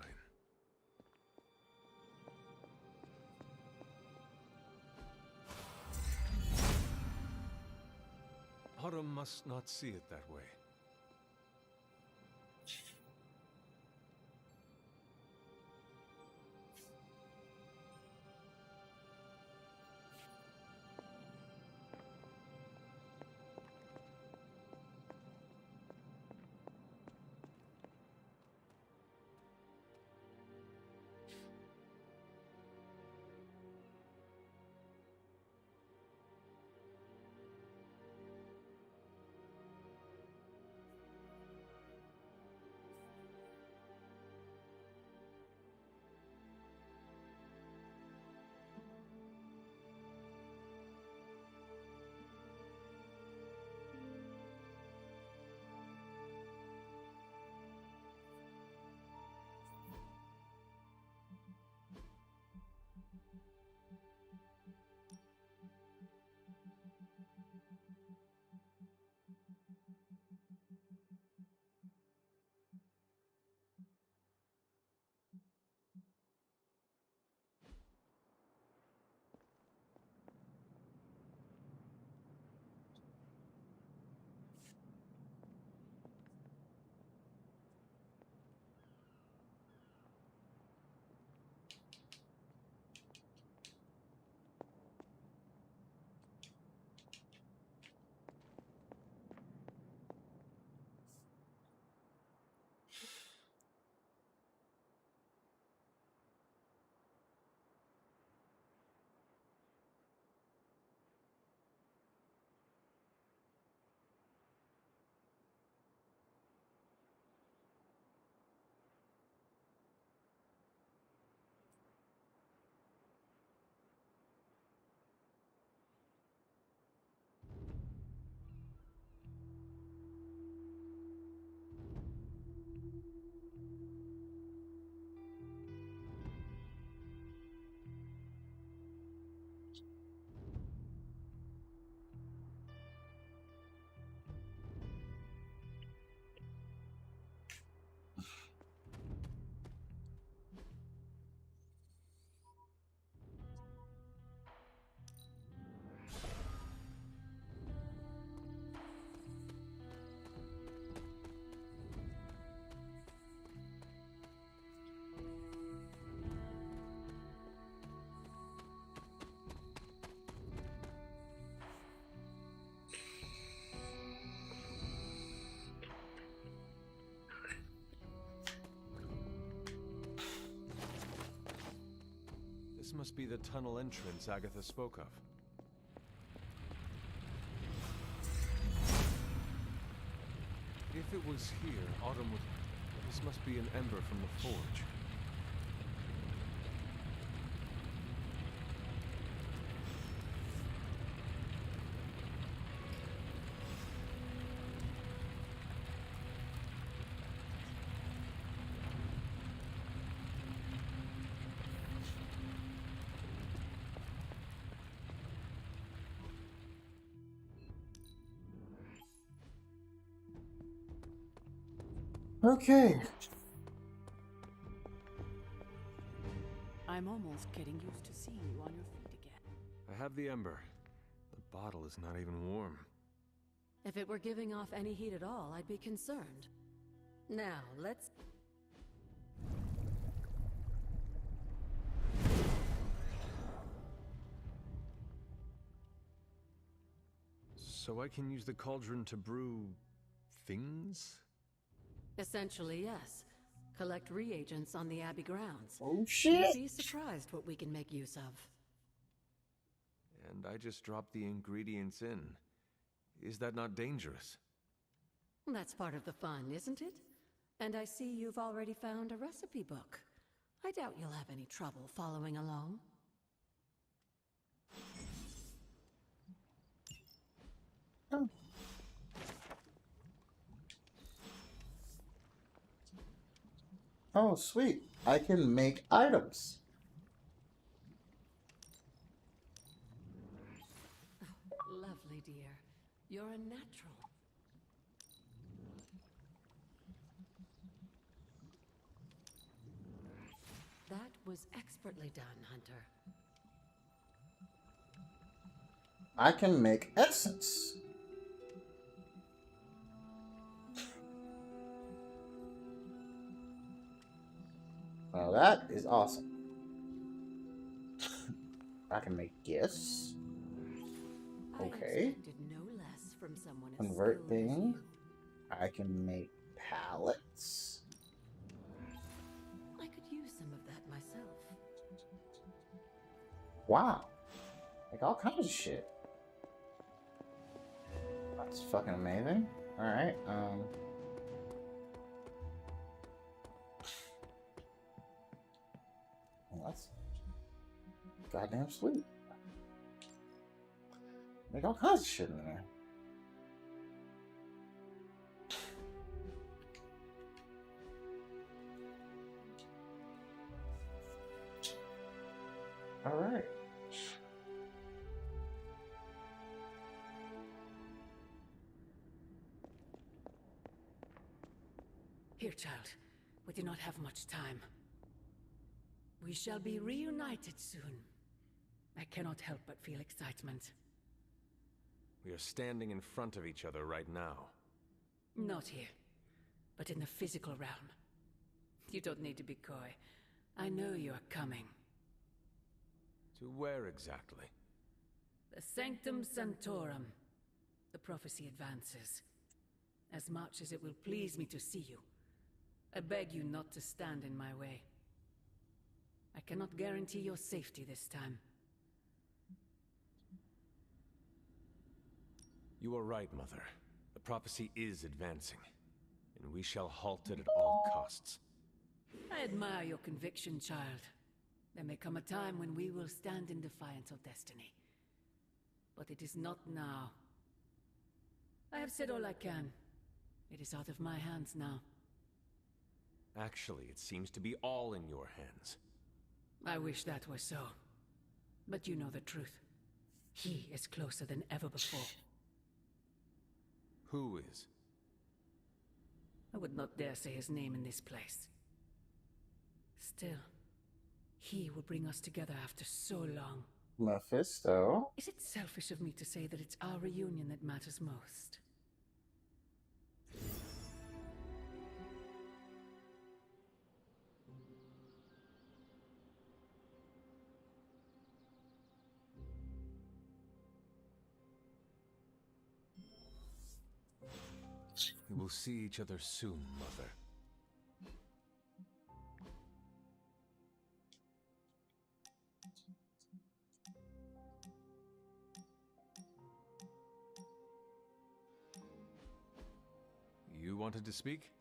Autumn must not see it that way. This must be the tunnel entrance Agatha spoke of. If it was here, Autumn would... This must be an ember from the forge. Okay. I'm almost getting used to seeing you on your feet again. I have the ember. The bottle is not even warm. If it were giving off any heat at all, I'd be concerned. Now, let's... So I can use the cauldron to brew... things? Essentially, yes. Collect reagents on the Abbey grounds. Oh shit! You'd be surprised what we can make use of. And I just dropped the ingredients in. Is that not dangerous? That's part of the fun, isn't it? And I see you've already found a recipe book. I doubt you'll have any trouble following along. Oh. Oh, sweet. I can make items. Oh, lovely, dear. You're a natural. That was expertly done, Hunter. I can make essence. Well, that is awesome. I can make gifts. Okay. No less from someone as Convert skilled as thing. you. I can make pallets. I could use some of that myself. Wow. Like all kinds of shit. That's fucking amazing. Alright, well, that's goddamn sweet. Make all kinds of shit in there. Alright. Here, child. We do not have much time. We shall be reunited soon. I cannot help but feel excitement. We are standing in front of each other right now. Not here, but in the physical realm. You don't need to be coy. I know you are coming. To where exactly? The Sanctum Sanctorum. The prophecy advances. As much as it will please me to see you, I beg you not to stand in my way. I cannot guarantee your safety this time. You are right, Mother. The prophecy is advancing, and we shall halt it at all costs. I admire your conviction, child. There may come a time when we will stand in defiance of destiny. But it is not now. I have said all I can. It is out of my hands now. Actually, it seems to be all in your hands. I wish that were so. But you know the truth. He is closer than ever before. Who is? I would not dare say his name in this place. Still, he will bring us together after so long. Mephisto. Is it selfish of me to say that it's our reunion that matters most? We will see each other soon, Mother. wanted to speak?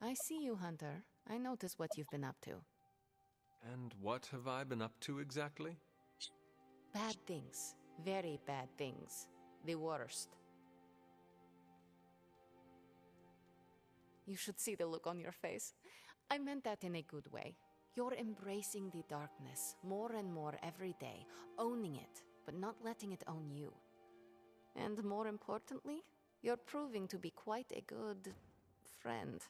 I see you, Hunter. I notice what you've been up to. And what have I been up to exactly? Bad things. Very bad things. The worst. You should see the look on your face. I meant that in a good way. You're embracing the darkness more and more every day, owning it, but not letting it own you. And more importantly, you're proving to be quite a good friend.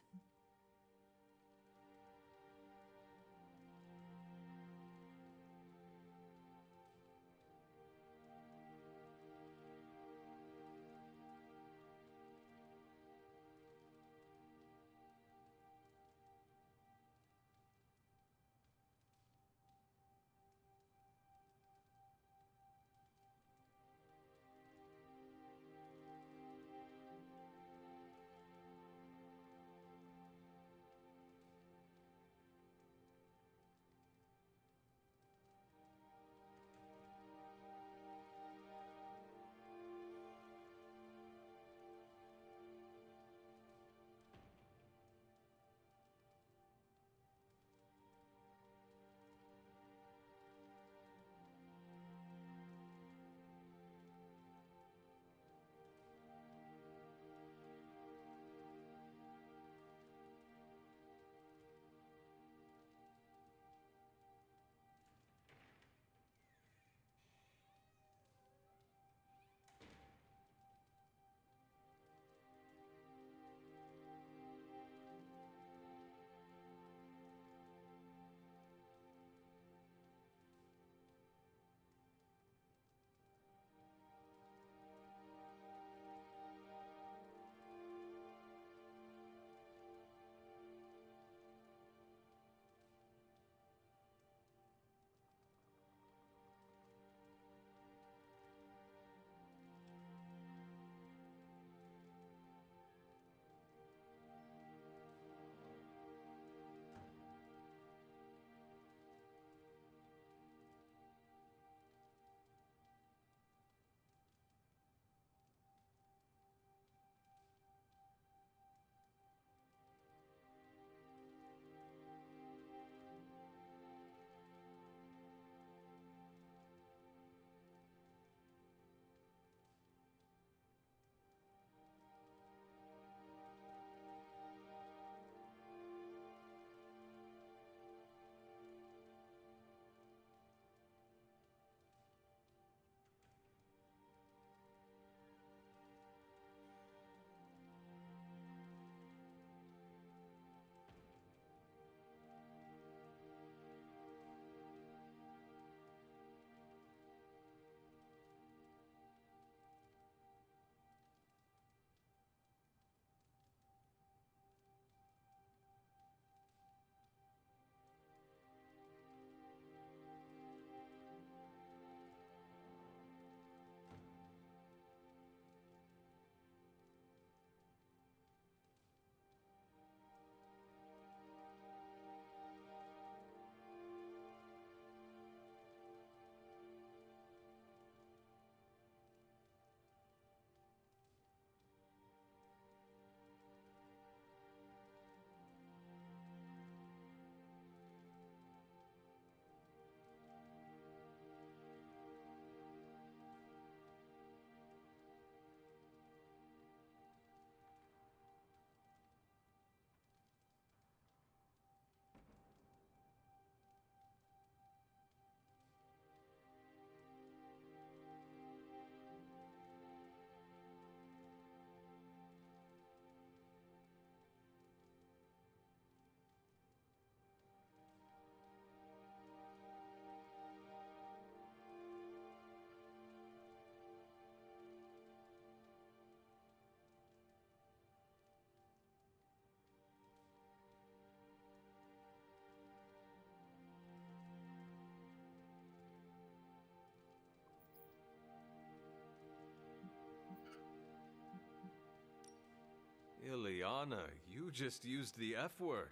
Ileana, you just used the F word.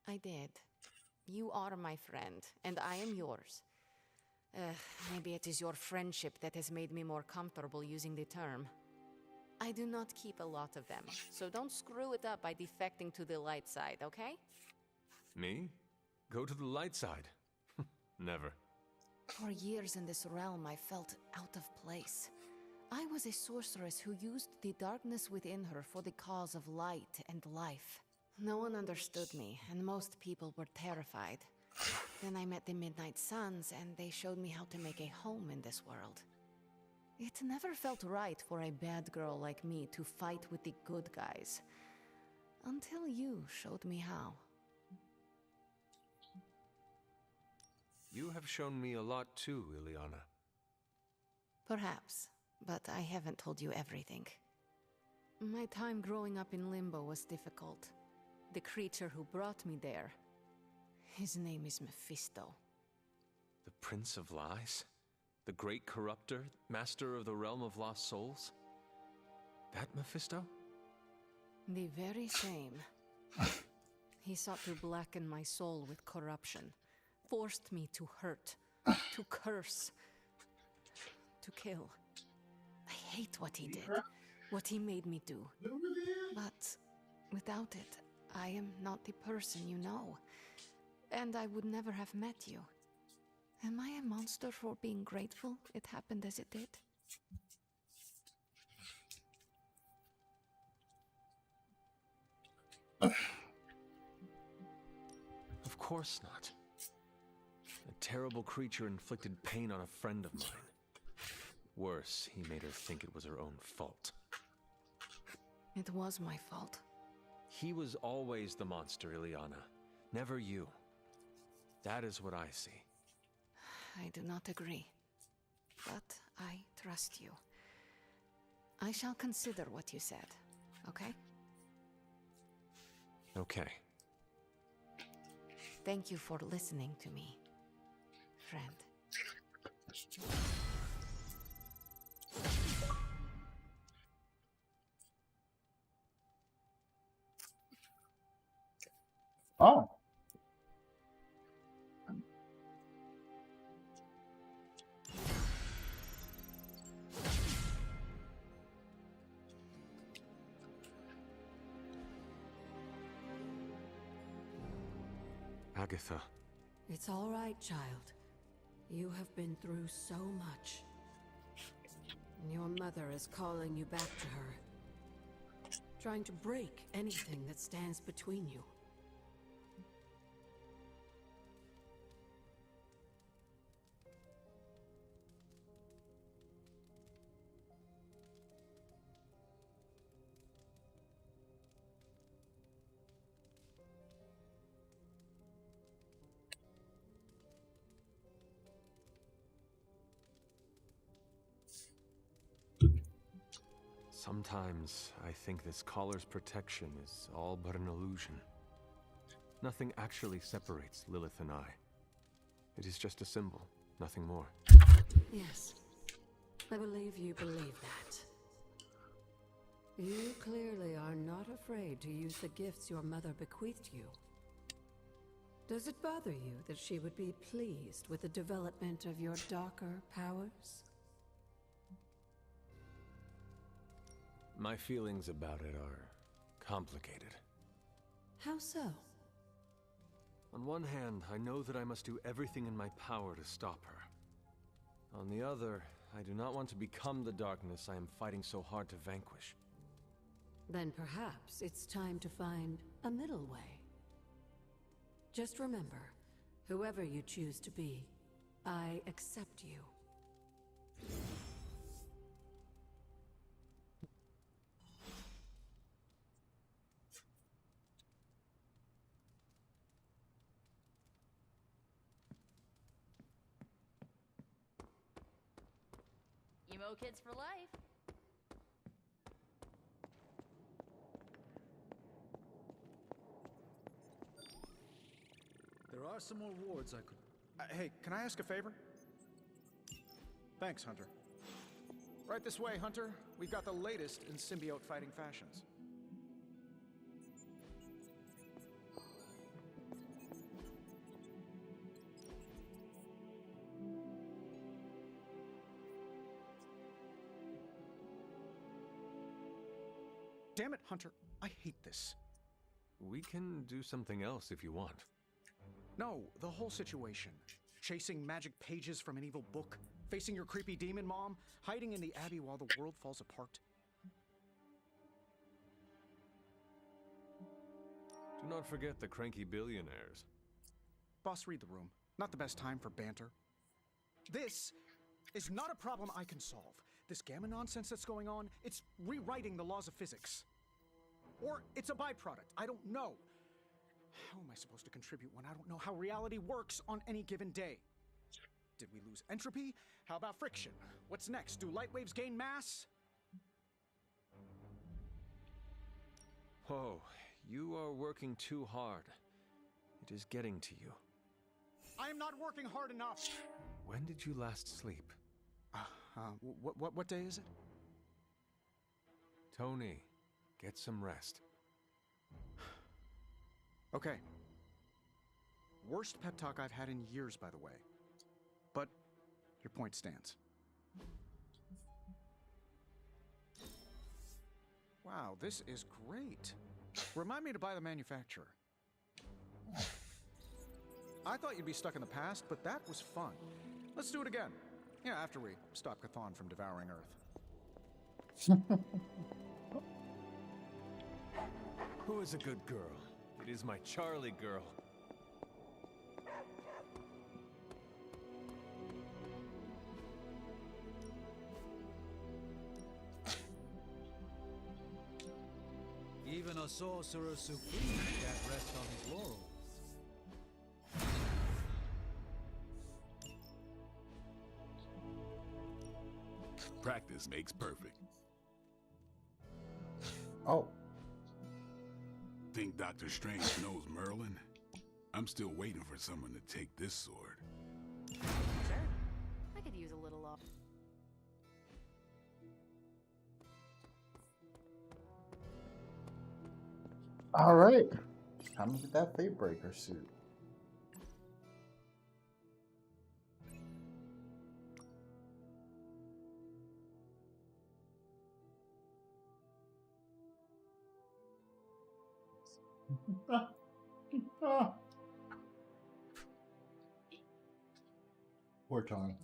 I did. You are my friend, and I am yours. Maybe it is your friendship that has made me more comfortable using the term. I do not keep a lot of them, so don't screw it up by defecting to the light side, okay? Me? Go to the light side? Never. For years in this realm, I felt out of place. I was a sorceress who used the darkness within her for the cause of light and life. No one understood me, and most people were terrified. Then I met the Midnight Suns, and they showed me how to make a home in this world. It never felt right for a bad girl like me to fight with the good guys. Until you showed me how. You have shown me a lot too, Ileana. Perhaps, but I haven't told you everything. My time growing up in Limbo was difficult. The creature who brought me there, his name is Mephisto. The Prince of Lies? The Great Corruptor? Master of the Realm of Lost Souls? That Mephisto? The very same. He sought to blacken my soul with corruption. Forced me to hurt, to curse, to kill. I hate what he did, what he made me do. But without it, I am not the person you know. And I would never have met you. Am I a monster for being grateful it happened as it did? Of course not. A terrible creature inflicted pain on a friend of mine. Worse, he made her think it was her own fault. It was my fault. He was always the monster, Ileana. Never you. That is what I see. I do not agree. But I trust you. I shall consider what you said, okay? Okay. Thank you for listening to me, friend. Oh. Agatha. It's all right, child. You have been through so much. Your mother is calling you back to her. Trying to break anything that stands between you. Sometimes I think this collar's protection is all but an illusion. Nothing actually separates Lilith and I. It is just a symbol, nothing more. Yes, I believe you believe that. You clearly are not afraid to use the gifts your mother bequeathed you. Does it bother you that she would be pleased with the development of your darker powers? My feelings about it are complicated. How so? On one hand, I know that I must do everything in my power to stop her. On the other, I do not want to become the darkness I am fighting so hard to vanquish. Then perhaps it's time to find a middle way. Just remember, whoever you choose to be, I accept you. Emo kids for life. There are some more wards I could... hey, can I ask a favor? Thanks, Hunter. Right this way, Hunter. We've got the latest in symbiote fighting fashions. Damn it, Hunter. I hate this. We can do something else if you want. No, the whole situation. Chasing magic pages from an evil book, facing your creepy demon mom, hiding in the Abbey while the world falls apart. Do not forget the cranky billionaires. Boss, read the room. Not the best time for banter. This is not a problem I can solve. This gamma nonsense that's going on, it's rewriting the laws of physics. Or it's a byproduct. I don't know. How am I supposed to contribute when I don't know how reality works on any given day? Did we lose entropy? How about friction? What's next? Do light waves gain mass? Oh, you are working too hard. It is getting to you. I am not working hard enough. When did you last sleep? What day is it? Tony, get some rest. Okay. Worst pep talk I've had in years, by the way. But your point stands. Wow, this is great. Remind me to buy the manufacturer. I thought you'd be stuck in the past, but that was fun. Let's do it again. Yeah, after we stop Chthon from devouring Earth. Who is a good girl? It is my Charlie girl. Even a sorcerer supreme can't rest on his laurels. Practice makes perfect. Oh. Think Dr. Strange knows Merlin? I'm still waiting for someone to take this sword. Sure. I could use a little off. All right. Time to get that Fatebreaker suit. Poor Tony.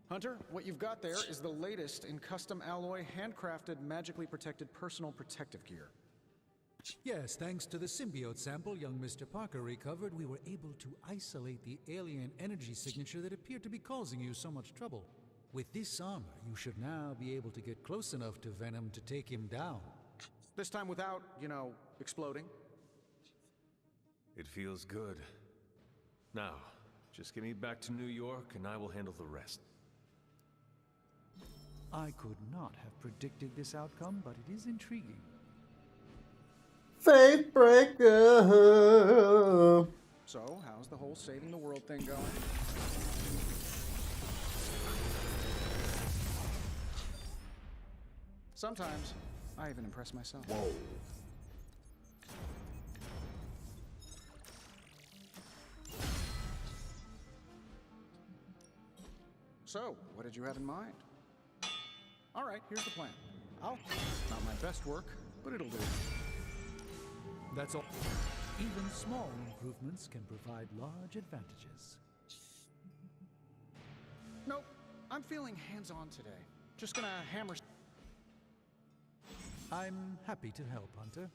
Hunter, what you've got there is the latest in custom alloy, handcrafted, magically protected personal protective gear. Yes, thanks to the symbiote sample young Mr. Parker recovered, we were able to isolate the alien energy signature that appeared to be causing you so much trouble. With this armor, you should now be able to get close enough to Venom to take him down. This time without, you know, exploding. It feels good. Now, just get me back to New York and I will handle the rest. I could not have predicted this outcome, but it is intriguing. Fatebreaker. So, how's the whole saving the world thing going? Sometimes, I even impress myself. Whoa. So, what did you have in mind? All right, here's the plan. Not my best work, but it'll do. That's all. Even small improvements can provide large advantages. Nope, I'm feeling hands-on today. Just gonna hammer... I'm happy to help, Hunter.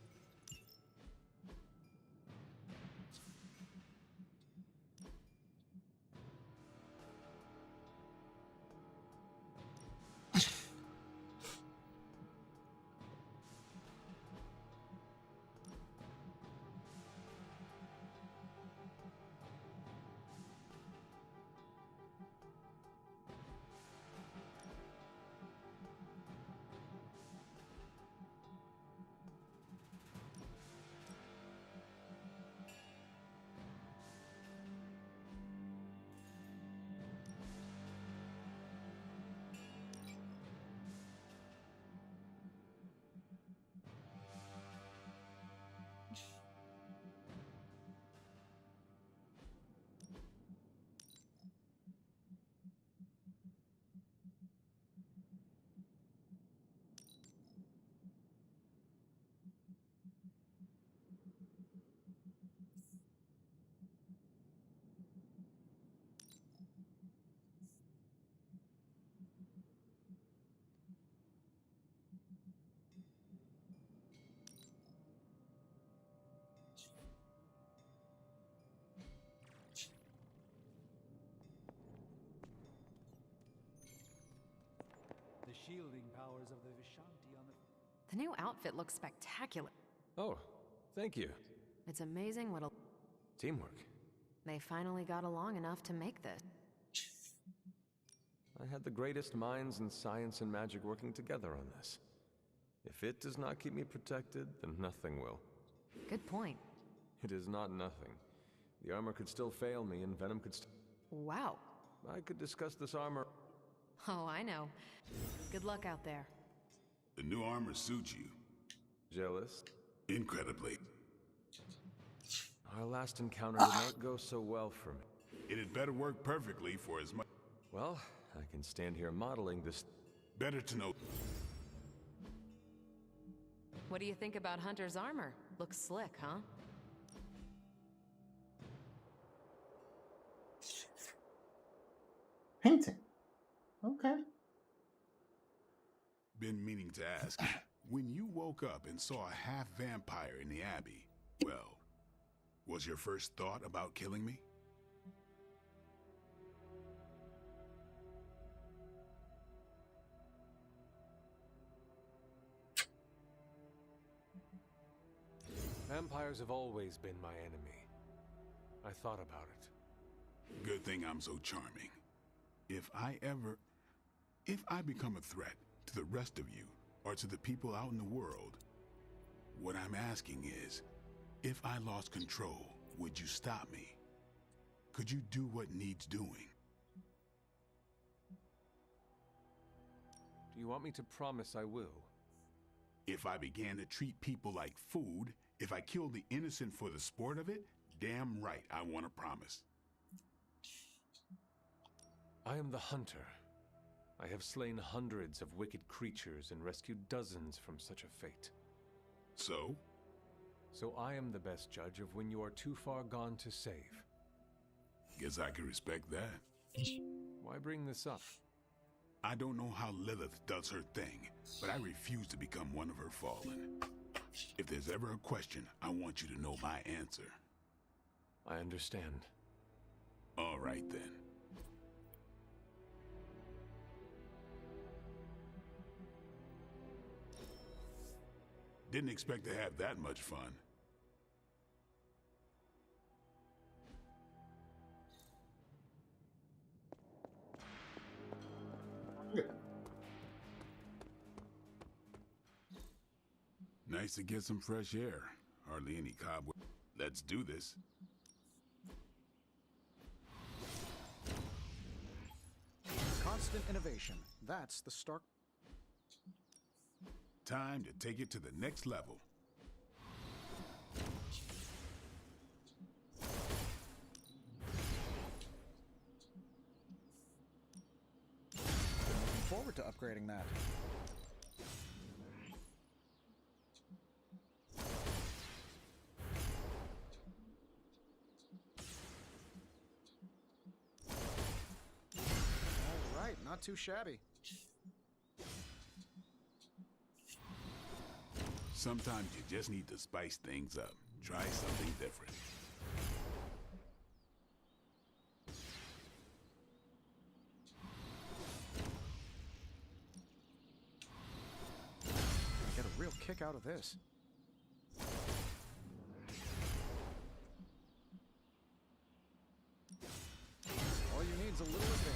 The shielding powers of the Vishanti on the... The new outfit looks spectacular. Oh, thank you. It's amazing what a... Teamwork. They finally got along enough to make this. I had the greatest minds in science and magic working together on this. If it does not keep me protected, then nothing will. Good point. It is not nothing. The armor could still fail me, and Venom could Wow. I could discuss this armor... Oh, I know. Good luck out there. The new armor suits you. Jealous? Incredibly. Our last encounter did not go so well for me. It had better work perfectly for as much... Well, I can stand here modeling this... Better to know... What do you think about Hunter's armor? Looks slick, huh? Painting. Okay. Been meaning to ask. When you woke up and saw a half-vampire in the Abbey, well, was your first thought about killing me? Vampires have always been my enemy. I thought about it. Good thing I'm so charming. If I become a threat to the rest of you, or to the people out in the world, what I'm asking is, if I lost control, would you stop me? Could you do what needs doing? Do you want me to promise I will? If I began to treat people like food, if I killed the innocent for the sport of it, damn right I want to promise. I am the hunter. I have slain hundreds of wicked creatures and rescued dozens from such a fate. So? So I am the best judge of when you are too far gone to save. Guess I can respect that. Why bring this up? I don't know how Lilith does her thing, but I refuse to become one of her fallen. If there's ever a question, I want you to know my answer. I understand. All right, then. Didn't expect to have that much fun. Nice to get some fresh air. Hardly any cobweb. Let's do this. Constant innovation. That's the Stark. Time to take it to the next level. Looking forward to upgrading that. All right, not too shabby. Sometimes you just need to spice things up. Try something different. I get a real kick out of this. All you need is a little advantage.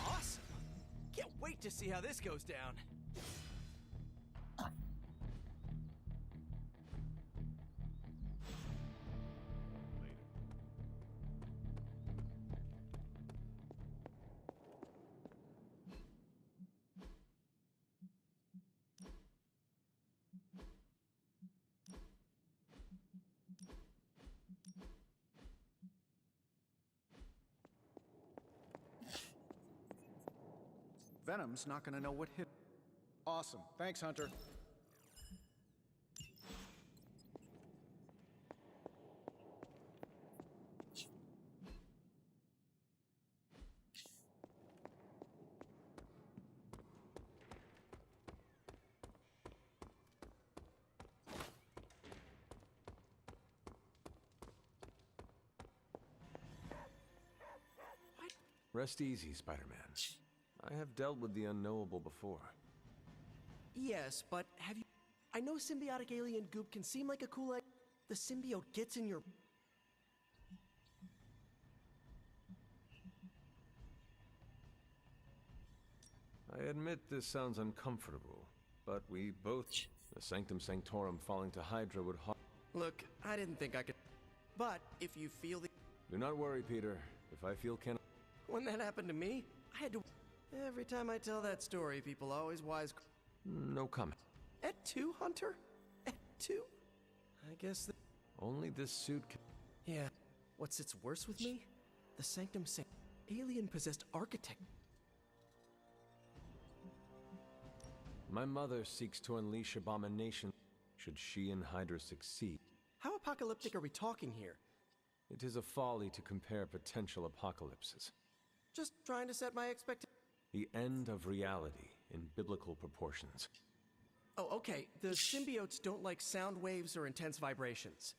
Awesome! Can't wait to see how this goes down. Venom's not gonna know what hit. Awesome. Thanks, Hunter. Rest easy, Spider-Man. I have dealt with the unknowable before. Yes, but have you... I know symbiotic alien goop can seem like a cool idea. The symbiote gets in your... I admit this sounds uncomfortable, but we both... The Sanctum Sanctorum falling to Hydra would... Look, I didn't think I could... But if you feel the... Do not worry, Peter. If I feel can... When that happened to me, I had to... Every time I tell that story, people always wise... No comment. Et tu, Hunter? Et tu? I guess that... Only this suit can... Yeah. What sits worse with me? The Sanctum alien-possessed architect... My mother seeks to unleash abomination should she and Hydra succeed. How apocalyptic are we talking here? It is a folly to compare potential apocalypses. Just trying to set my expectations. The end of reality in biblical proportions. Oh, okay. The symbiotes don't like sound waves or intense vibrations.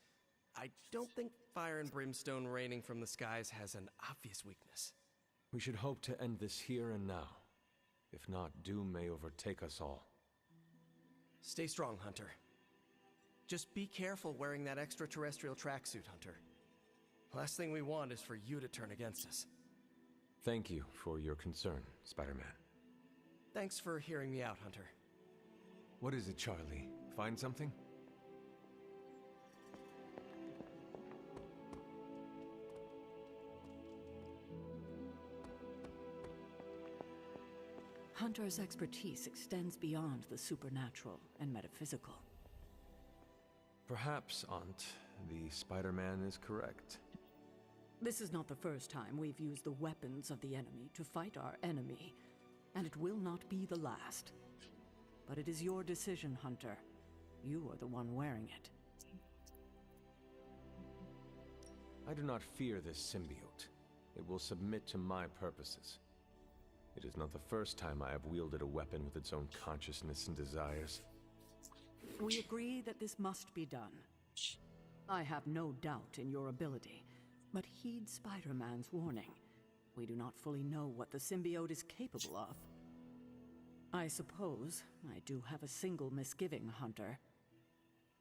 I don't think fire and brimstone raining from the skies has an obvious weakness. We should hope to end this here and now. If not, doom may overtake us all. Stay strong, Hunter. Just be careful wearing that extraterrestrial tracksuit, Hunter. Last thing we want is for you to turn against us. Thank you for your concern, Spider-Man. Thanks for hearing me out, Hunter. What is it, Charlie? Find something? Hunter's expertise extends beyond the supernatural and metaphysical. Perhaps, Aunt, the Spider-Man is correct. This is not the first time we've used the weapons of the enemy to fight our enemy, and it will not be the last. But it is your decision, Hunter. You are the one wearing it. I do not fear this symbiote. It will submit to my purposes. It is not the first time I have wielded a weapon with its own consciousness and desires. We agree that this must be done. I have no doubt in your ability, but heed Spider-Man's warning. We do not fully know what the symbiote is capable of. I suppose I do have a single misgiving, Hunter.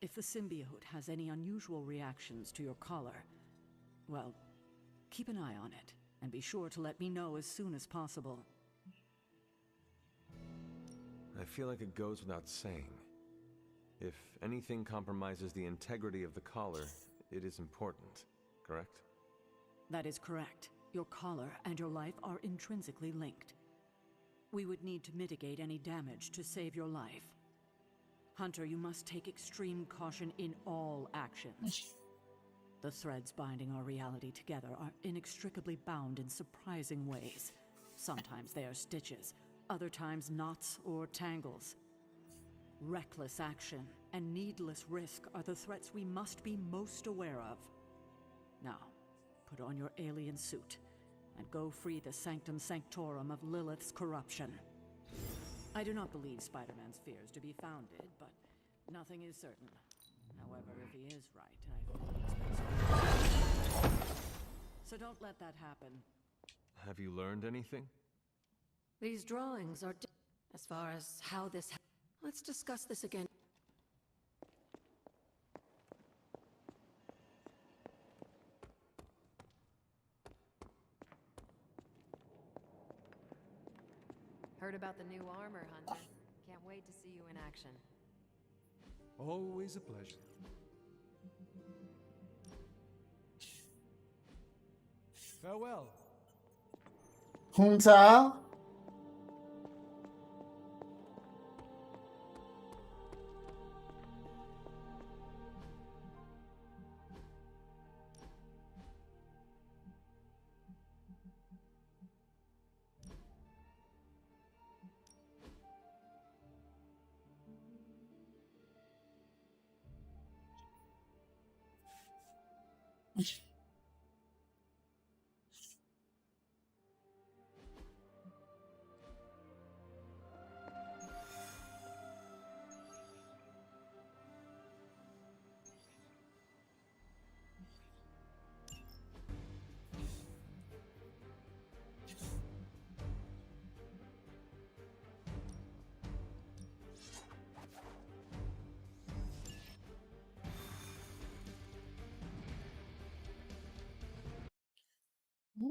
If the symbiote has any unusual reactions to your collar, well, keep an eye on it, and be sure to let me know as soon as possible. I feel like it goes without saying. If anything compromises the integrity of the collar, it is important, correct? That is correct. Your collar and your life are intrinsically linked. We would need to mitigate any damage to save your life. Hunter, you must take extreme caution in all actions. The threads binding our reality together are inextricably bound in surprising ways. Sometimes they are stitches, other times knots or tangles. Reckless action and needless risk are the threats we must be most aware of. Now, put on your alien suit and go free the Sanctum Sanctorum of Lilith's corruption. I do not believe Spider-Man's fears to be founded, but nothing is certain. However, if he is right, I fully expect so don't let that happen. Have you learned anything? These drawings are as far as how this let's discuss this again. Heard about the new armor, Hunter. Can't wait to see you in action. Always a pleasure. Farewell. Hunter.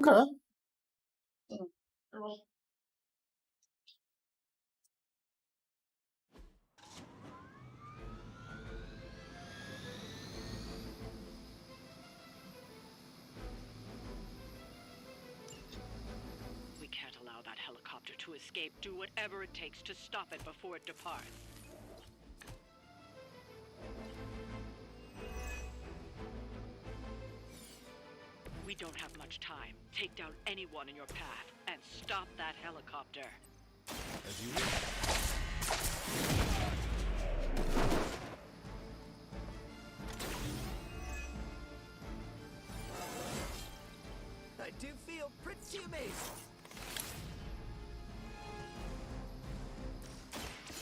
Okay. We can't allow that helicopter to escape. Do whatever it takes to stop it before it departs. We don't have much time. Take down anyone in your path and stop that helicopter. As you wish. I do feel pretty amazing.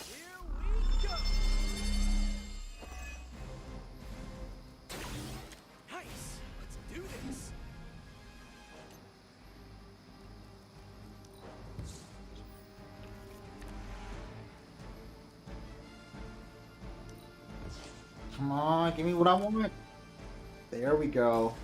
Here we go! Nice! Let's do this! Come on, give me what I want. There we go.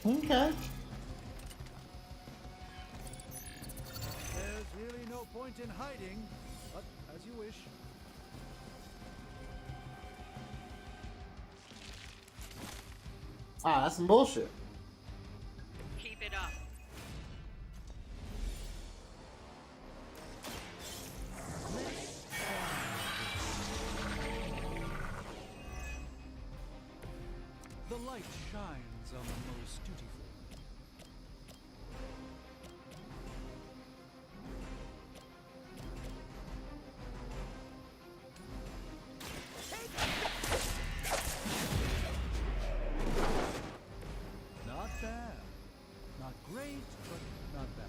Okay. There's really no point in hiding, but as you wish. Ah, that's some bullshit. Keep it up. The light shines on the most dutiful. Not bad. Not great, but not bad.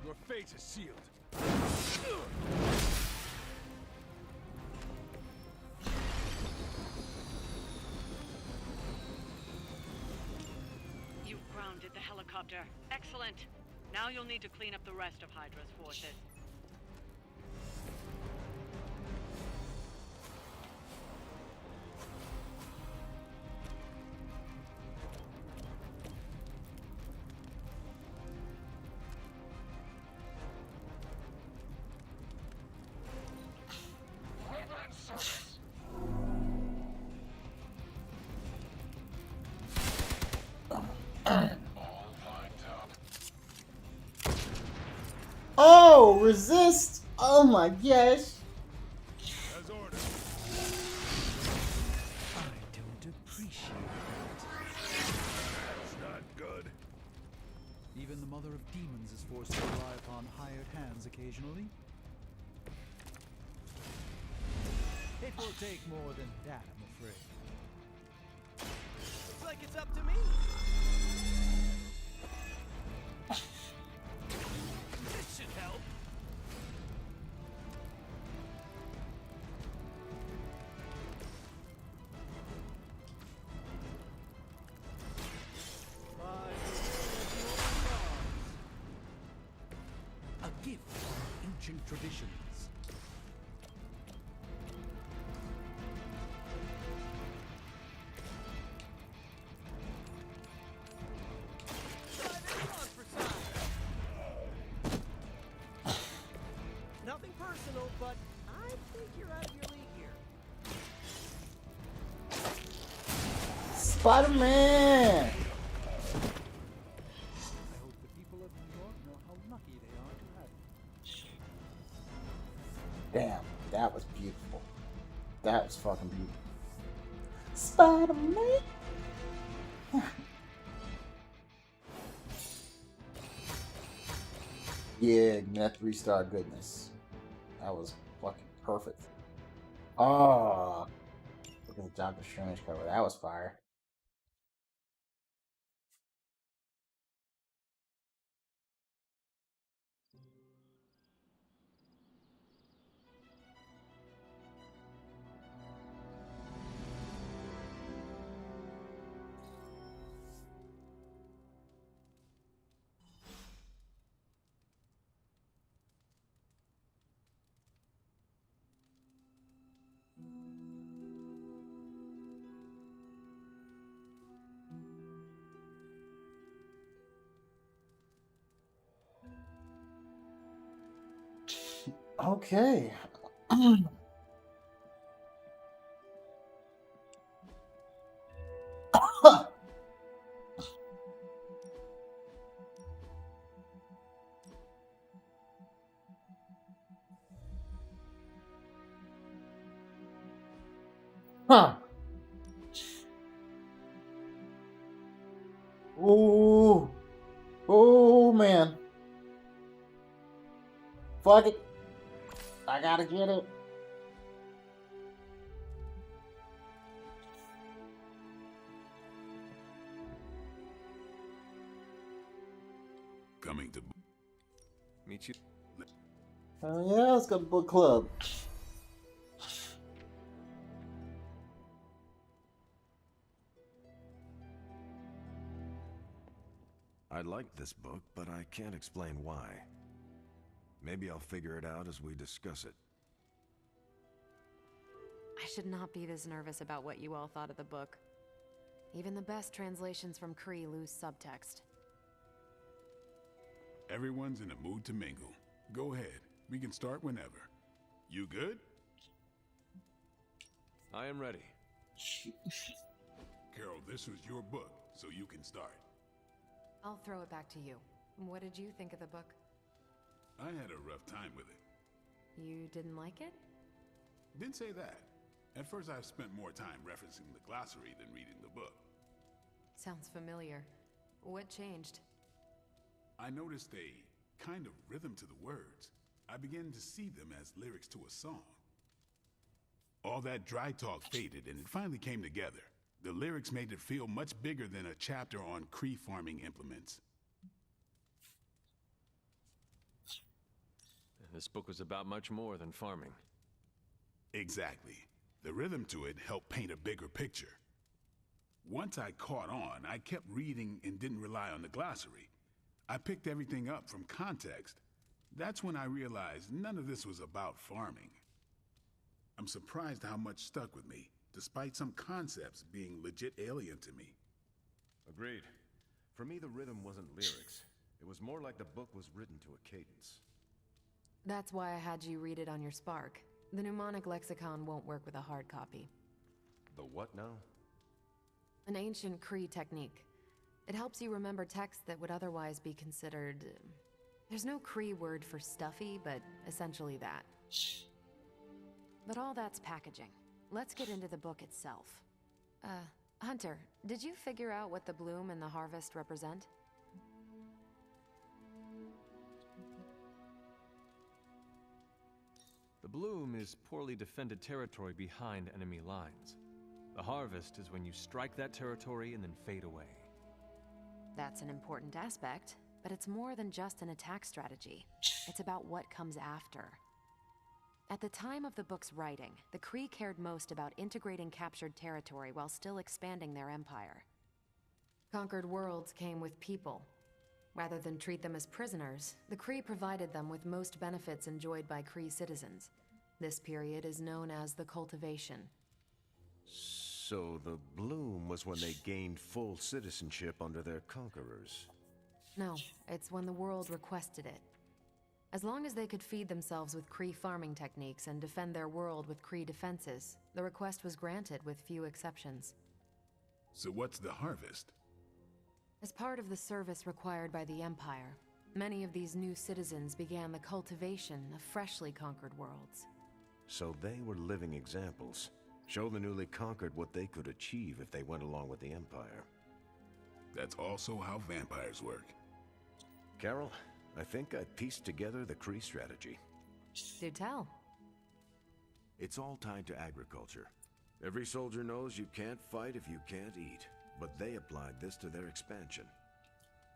Your fate is sealed. You've grounded the helicopter. Excellent. Now you'll need to clean up the rest of Hydra's forces. Oh, resist! Oh my gosh! As ordered. I don't appreciate that. That's not good. Even the mother of demons is forced to rely upon hired hands occasionally. It will take more than that, I'm afraid. Looks like it's up to me. This should help. A gift from ancient traditions. Nothing personal, but I think you're out of your league here. Spider-Man! I hope the people of New York know how lucky they are to have you. Damn, that was beautiful. That was fucking beautiful. Spider-Man! Yeah, that 3-star goodness. That was fucking perfect. Oh, look at the Doctor Strange cover. That was fire. Okay. Huh. Ooh. Oh, man. Fuck it. I gotta get it. Coming to meet you. Oh yeah, let's go to book club. I like this book, but I can't explain why. Maybe I'll figure it out as we discuss it. I should not be this nervous about what you all thought of the book. Even the best translations from Kree lose subtext. Everyone's in a mood to mingle. Go ahead. We can start whenever. You good? I am ready. Carol, this was your book, so you can start. I'll throw it back to you. What did you think of the book? I had a rough time with it. You didn't like it? Didn't say that. At first I spent more time referencing the glossary than reading the book. Sounds familiar. What changed? I noticed a kind of rhythm to the words. I began to see them as lyrics to a song. All that dry talk faded and it finally came together. The lyrics made it feel much bigger than a chapter on Kree farming implements. This book was about much more than farming. Exactly. The rhythm to it helped paint a bigger picture. Once I caught on, I kept reading and didn't rely on the glossary. I picked everything up from context. That's when I realized none of this was about farming. I'm surprised how much stuck with me, despite some concepts being legit alien to me. Agreed. For me, the rhythm wasn't lyrics. It was more like the book was written to a cadence. That's why I had you read it on your Spark. The mnemonic lexicon won't work with a hard copy. The what now? An ancient Kree technique. It helps you remember texts that would otherwise be considered... There's no Kree word for stuffy, but essentially that. But all that's packaging. Let's get into the book itself. Hunter, did you figure out what the bloom and the harvest represent? The bloom is poorly defended territory behind enemy lines. The harvest is when you strike that territory and then fade away. That's an important aspect, but it's more than just an attack strategy. It's about what comes after. At the time of the book's writing, the Kree cared most about integrating captured territory while still expanding their empire. Conquered worlds came with people. Rather than treat them as prisoners, the Kree provided them with most benefits enjoyed by Kree citizens. This period is known as the cultivation. So the bloom was when they gained full citizenship under their conquerors. No, it's when the world requested it. As long as they could feed themselves with Kree farming techniques and defend their world with Kree defenses, the request was granted with few exceptions. So what's the harvest? As part of the service required by the Empire, many of these new citizens began the cultivation of freshly conquered worlds. So they were living examples. Show the newly conquered what they could achieve if they went along with the Empire. That's also how vampires work. Carol, I think I pieced together the Kree strategy. Do tell. It's all tied to agriculture. Every soldier knows you can't fight if you can't eat, but they applied this to their expansion.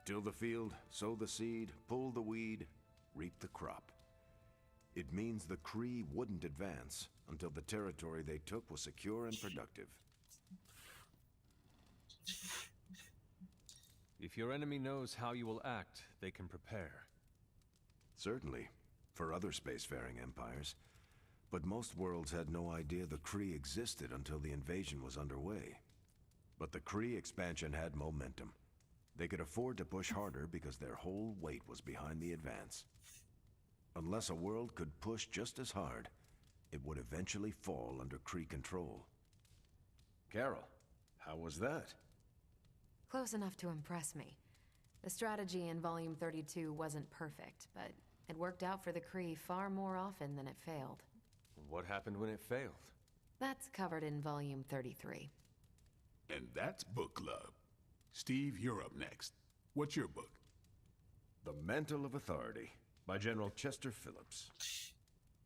Till the field, sow the seed, pull the weed, reap the crop. It means the Kree wouldn't advance until the territory they took was secure and productive. If your enemy knows how you will act, they can prepare. Certainly, for other spacefaring empires. But most worlds had no idea the Kree existed until the invasion was underway. But the Kree expansion had momentum. They could afford to push harder because their whole weight was behind the advance. Unless a world could push just as hard, it would eventually fall under Kree control. Carol, how was that? Close enough to impress me. The strategy in Volume 32 wasn't perfect, but it worked out for the Kree far more often than it failed. What happened when it failed? That's covered in Volume 33. And that's Book Club. Steve, you're up next. What's your book? The Mantle of Authority, by General Chester Phillips.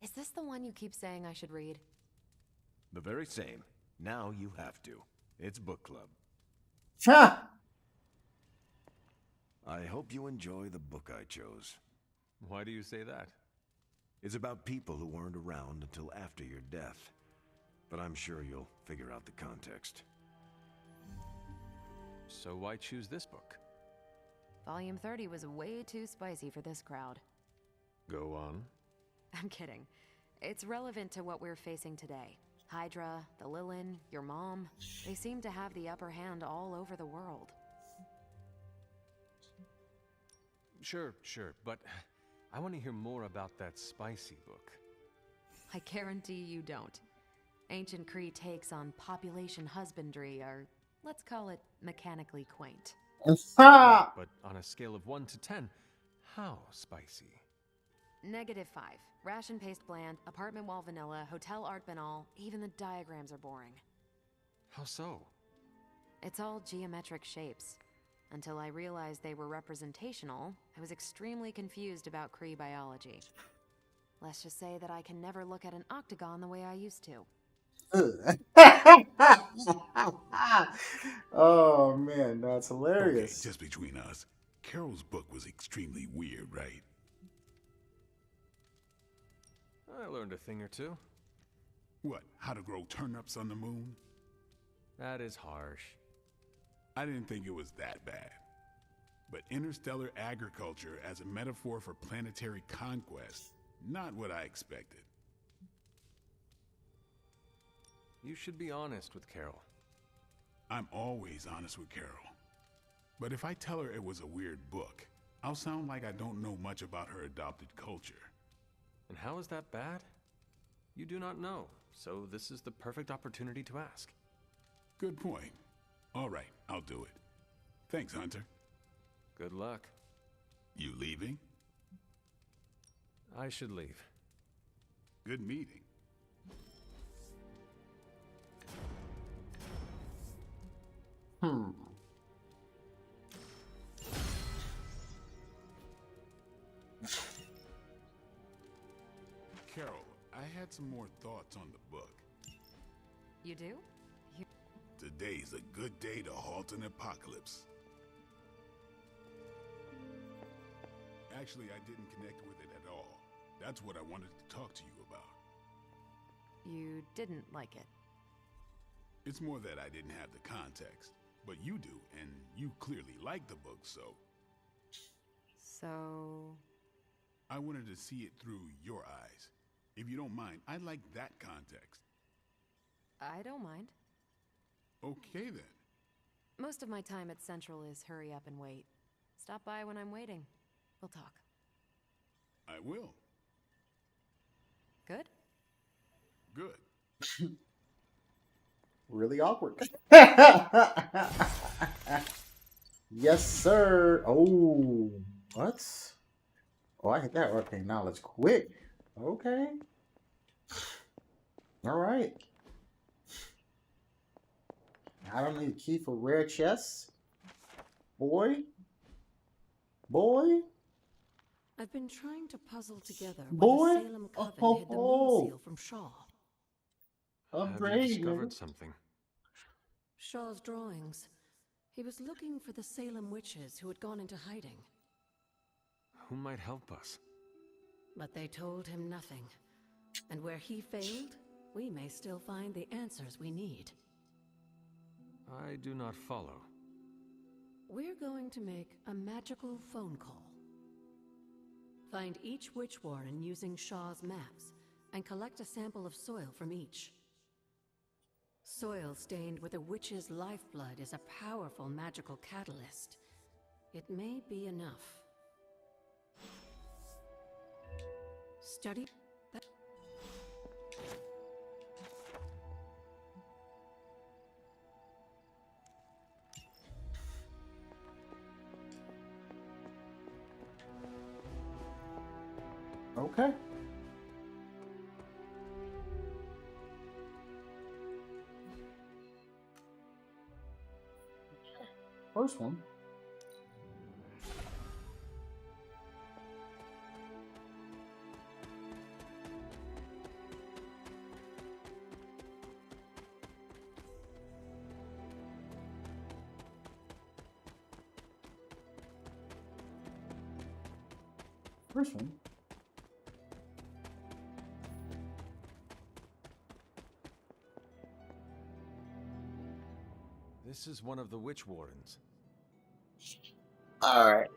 Is this the one you keep saying I should read? The very same. Now you have to. It's book club. Ha! I hope you enjoy the book I chose. Why do you say that? It's about people who weren't around until after your death. But I'm sure you'll figure out the context. So why choose this book? Volume 30 was way too spicy for this crowd. Go on. I'm kidding. It's relevant to what we're facing today. Hydra, the Lilin, your mom, they seem to have the upper hand all over the world. Sure, but I want to hear more about that spicy book. I guarantee you don't. Ancient Kree takes on population husbandry are, let's call it, mechanically quaint. Right, but on a scale of 1 to 10, how spicy? -5. Ration paste bland, apartment wall vanilla, hotel art banal, even the diagrams are boring. How so? It's all geometric shapes. Until I realized they were representational, I was extremely confused about Kree biology. Let's just say that I can never look at an octagon the way I used to. Oh man, that's hilarious. Okay, just between us, Carol's book was extremely weird, right? I learned a thing or two. What, how to grow turnips on the moon? That is harsh. I didn't think it was that bad. But interstellar agriculture as a metaphor for planetary conquest, not what I expected. You should be honest with Carol. I'm always honest with Carol. But if I tell her it was a weird book, I'll sound like I don't know much about her adopted culture. And how is that bad? You do not know, so this is the perfect opportunity to ask. Good point. All right, I'll do it. Thanks, Hunter. Good luck. You leaving? I should leave. Good meeting. Carol, I had some more thoughts on the book. You do? Today's a good day to halt an apocalypse. Actually, I didn't connect with it at all. That's what I wanted to talk to you about. You didn't like it. It's more that I didn't have the context. But you do, and you clearly like the book, so... So... I wanted to see it through your eyes. If you don't mind, I'd like that context. I don't mind. Okay, then. Most of my time at Central is hurry up and wait. Stop by when I'm waiting. We'll talk. I will. Good? Good. Really awkward. Yes, sir. Oh, what? Oh, I hit that arcane knowledge quick. Okay. All right. I don't need a key for rare chests. Boy. I've been trying to puzzle together Boy. why the Salem Coven hid the moon seal from Shaw. Have you discovered something? Shaw's drawings. He was looking for the Salem witches who had gone into hiding. Who might help us? But they told him nothing. And where he failed, we may still find the answers we need. I do not follow. We're going to make a magical phone call. Find each witch warren using Shaw's maps, and collect a sample of soil from each. Soil stained with a witch's lifeblood is a powerful magical catalyst. It may be enough. Study that. Okay. First one. First one. This is one of the witch wardens. Alright.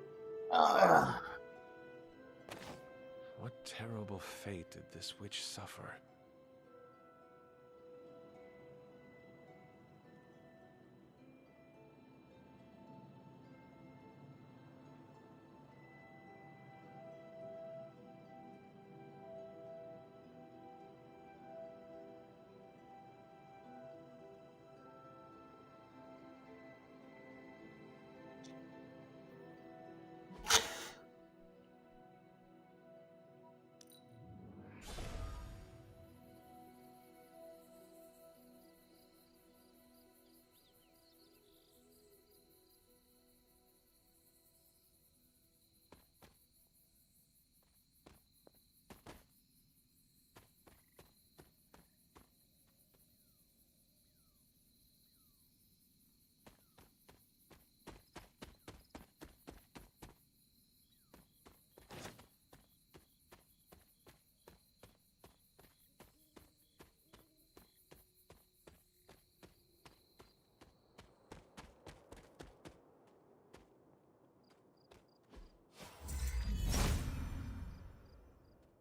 What terrible fate did this witch suffer?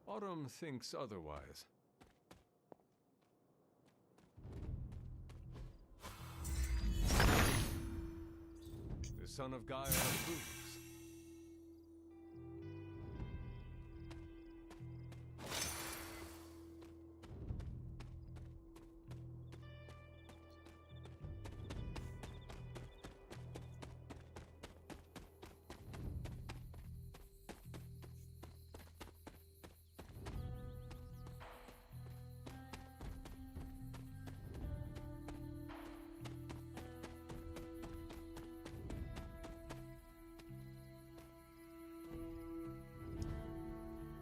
Autumn thinks otherwise. The son of Gaia approves.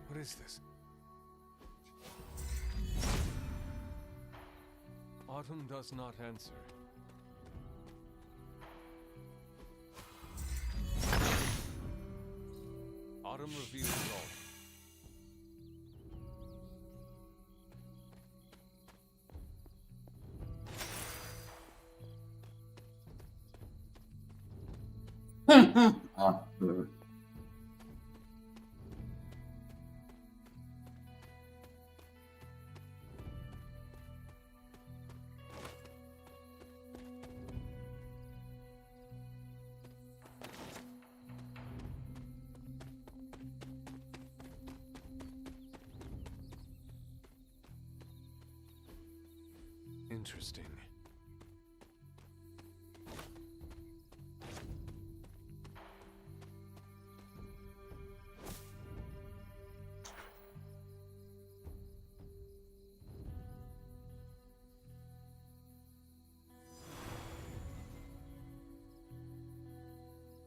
What is this? Autumn does not answer. Autumn reveals all. Interesting.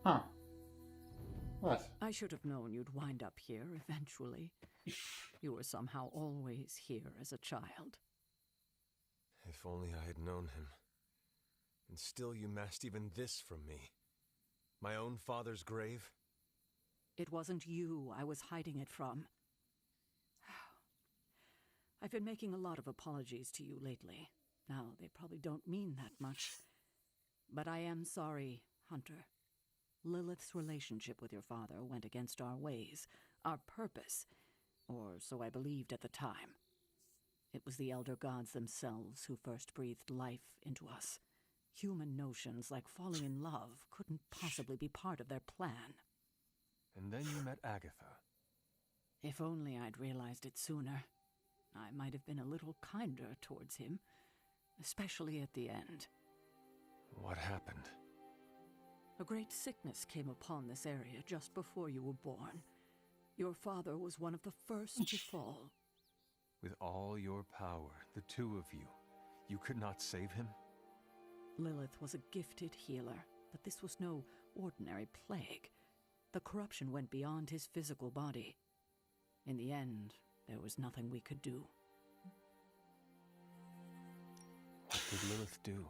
Huh. What? I should have known you'd wind up here eventually. You were somehow always here as a child. If only I had known him. And still you masked even this from me. My own father's grave? It wasn't you I was hiding it from. I've been making a lot of apologies to you lately. Now, they probably don't mean that much. But I am sorry, Hunter. Lilith's relationship with your father went against our ways, our purpose, or so I believed at the time. It was the Elder Gods themselves who first breathed life into us. Human notions like falling in love couldn't possibly be part of their plan. And then you met Agatha. If only I'd realized it sooner. I might have been a little kinder towards him, especially at the end. What happened? A great sickness came upon this area just before you were born. Your father was one of the first to fall. With all your power, the two of you could not save him? Lilith was a gifted healer, but this was no ordinary plague. The corruption went beyond his physical body. In the end, there was nothing we could do. What did Lilith do?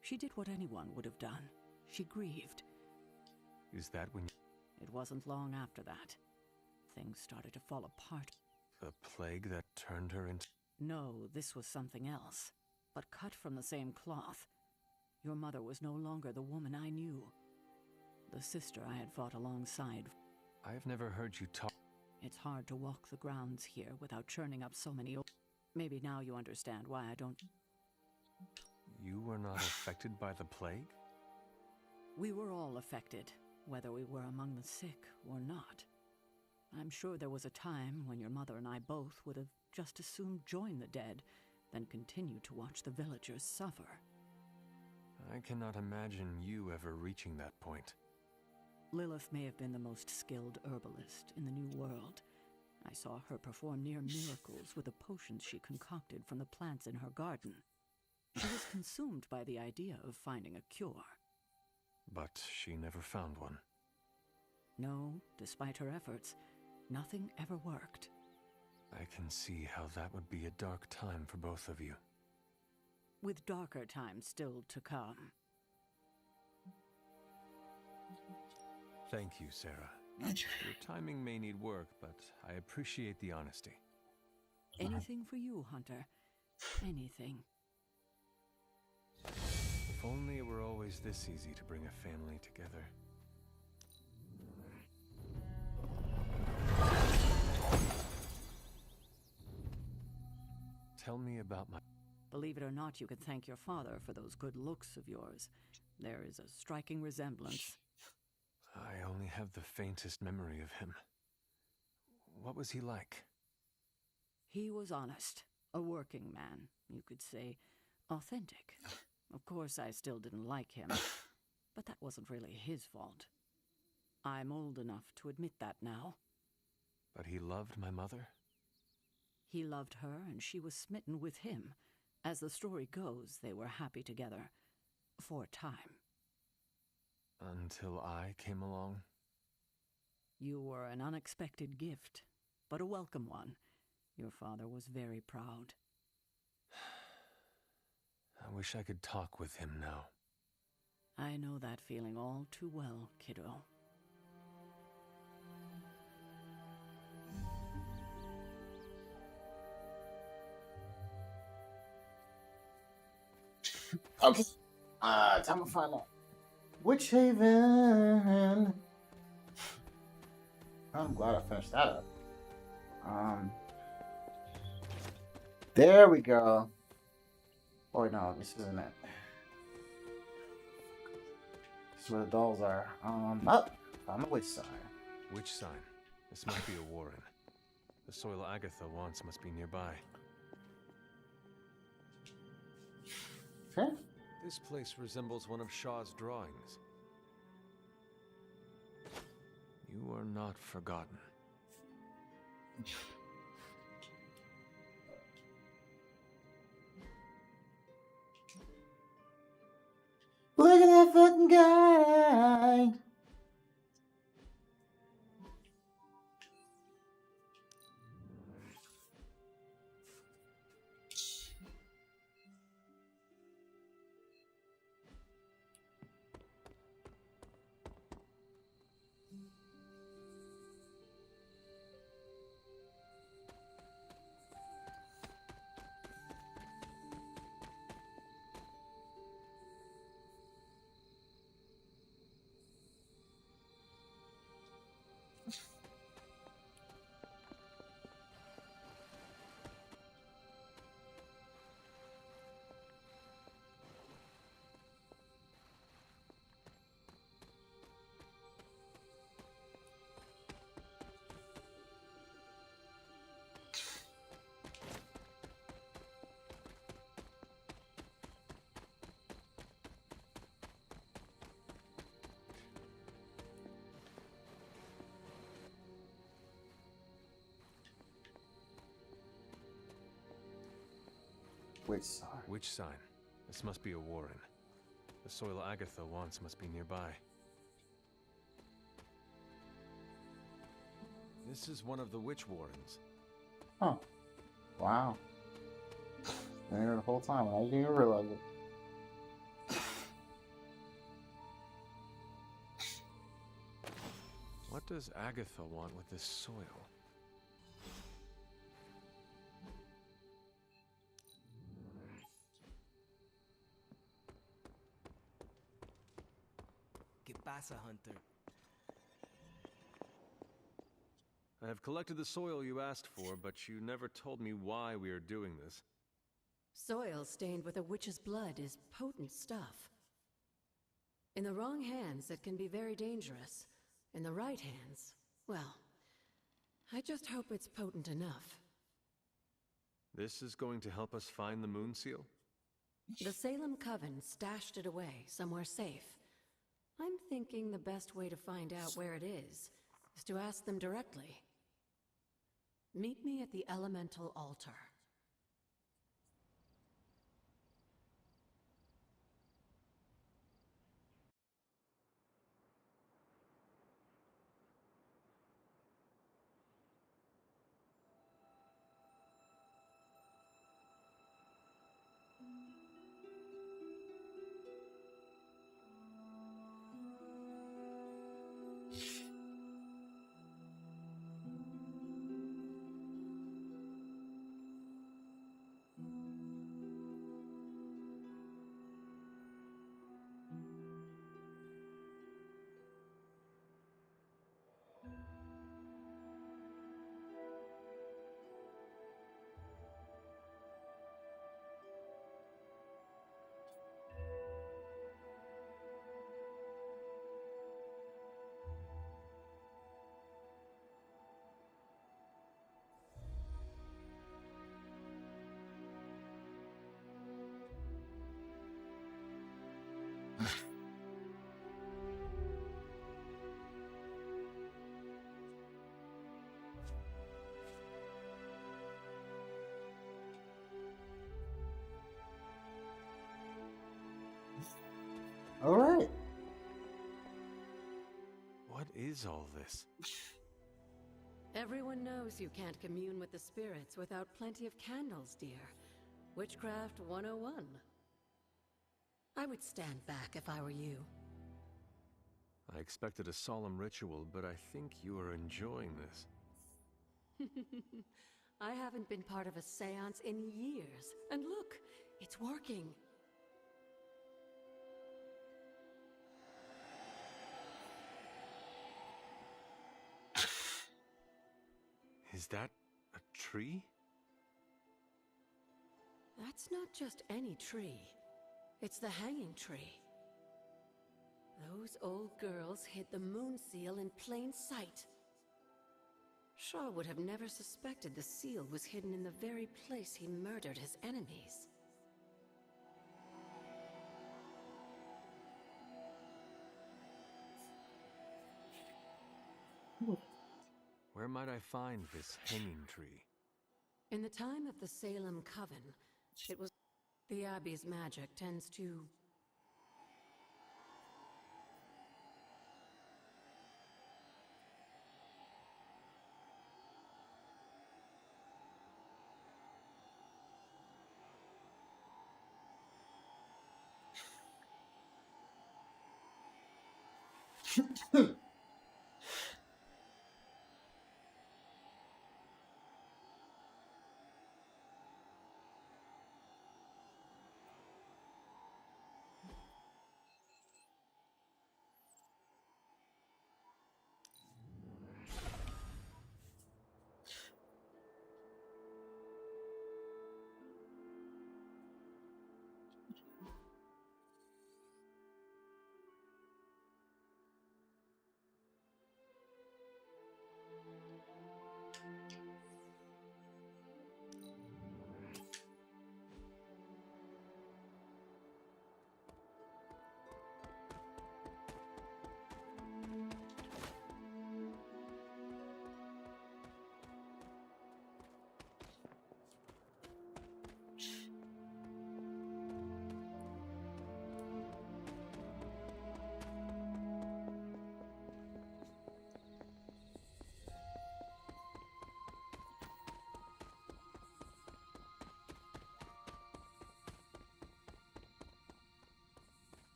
She did what anyone would have done. She grieved. Is that when It wasn't long after that. things started to fall apart. The plague that turned her into... No, this was something else, but cut from the same cloth. Your mother was no longer the woman I knew. The sister I had fought alongside. I've never heard you talk... It's hard to walk the grounds here without churning up so many... Maybe now you understand why I don't... You were not affected by the plague? We were all affected, whether we were among the sick or not. I'm sure there was a time when your mother and I both would have just as soon joined the dead than continue to watch the villagers suffer. I cannot imagine you ever reaching that point. Lilith may have been the most skilled herbalist in the New World. I saw her perform near miracles with the potions she concocted from the plants in her garden. She was consumed by the idea of finding a cure. But she never found one. No, despite her efforts, nothing ever worked. I can see how that would be a dark time for both of you. With darker times still to come. Thank you, Sarah. Your timing may need work, but I appreciate the honesty. Anything for you, Hunter. Anything. If only it were always this easy to bring a family together. Tell me about my... Believe it or not, you could thank your father for those good looks of yours. There is a striking resemblance. I only have the faintest memory of him. What was he like? He was honest. A working man, you could say. Authentic. Of course, I still didn't like him. But that wasn't really his fault. I'm old enough to admit that now. But he loved my mother? He loved her, and she was smitten with him. As the story goes, they were happy together. For a time. Until I came along? You were an unexpected gift, but a welcome one. Your father was very proud. I wish I could talk with him now. I know that feeling all too well, kiddo. Okay. Time to find out. Witch Haven. I'm glad I finished that up. There we go. Oh no, this isn't it. This is where the dolls are. Up. Found the witch sign. Which sign? This must be a warren. The soil Agatha wants must be nearby. Okay. This place resembles one of Shaw's drawings. You are not forgotten. Look at that fucking guy! Which sign? Which sign? This must be a warren. The soil Agatha wants must be nearby. This is one of the witch warrens. Oh. Wow. Been here the whole time and I didn't even realize it. What does Agatha want with this soil? ¿Qué pasa, Hunter? I have collected the soil you asked for, but you never told me why we are doing this. Soil stained with a witch's blood is potent stuff. In the wrong hands, it can be very dangerous. In the right hands, well, I just hope it's potent enough. This is going to help us find the moon seal? The Salem Coven stashed it away, somewhere safe. I'm thinking the best way to find out where it is to ask them directly. Meet me at the Elemental Altar. All right. What is all this? Everyone knows you can't commune with the spirits without plenty of candles, dear. Witchcraft 101. I would stand back if I were you. I expected a solemn ritual, but I think you are enjoying this. I haven't been part of a seance in years. And look, it's working. Is that a tree? That's not just any tree. It's the hanging tree. Those old girls hid the moon seal in plain sight. Shaw would have never suspected the seal was hidden in the very place he murdered his enemies. Where might I find this hanging tree? In the time of the Salem Coven, it was... The Abbey's magic tends to...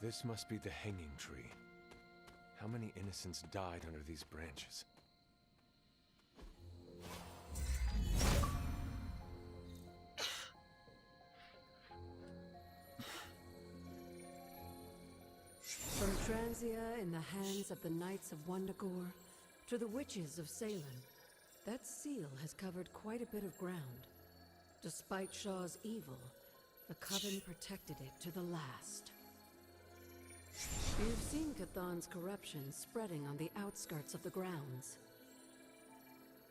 This must be the hanging tree. How many innocents died under these branches? From Transia in the hands of the Knights of Wundagore to the witches of Salem, that seal has covered quite a bit of ground. Despite Shaw's evil, the Coven protected it to the last. You've seen Chthon's corruption spreading on the outskirts of the grounds.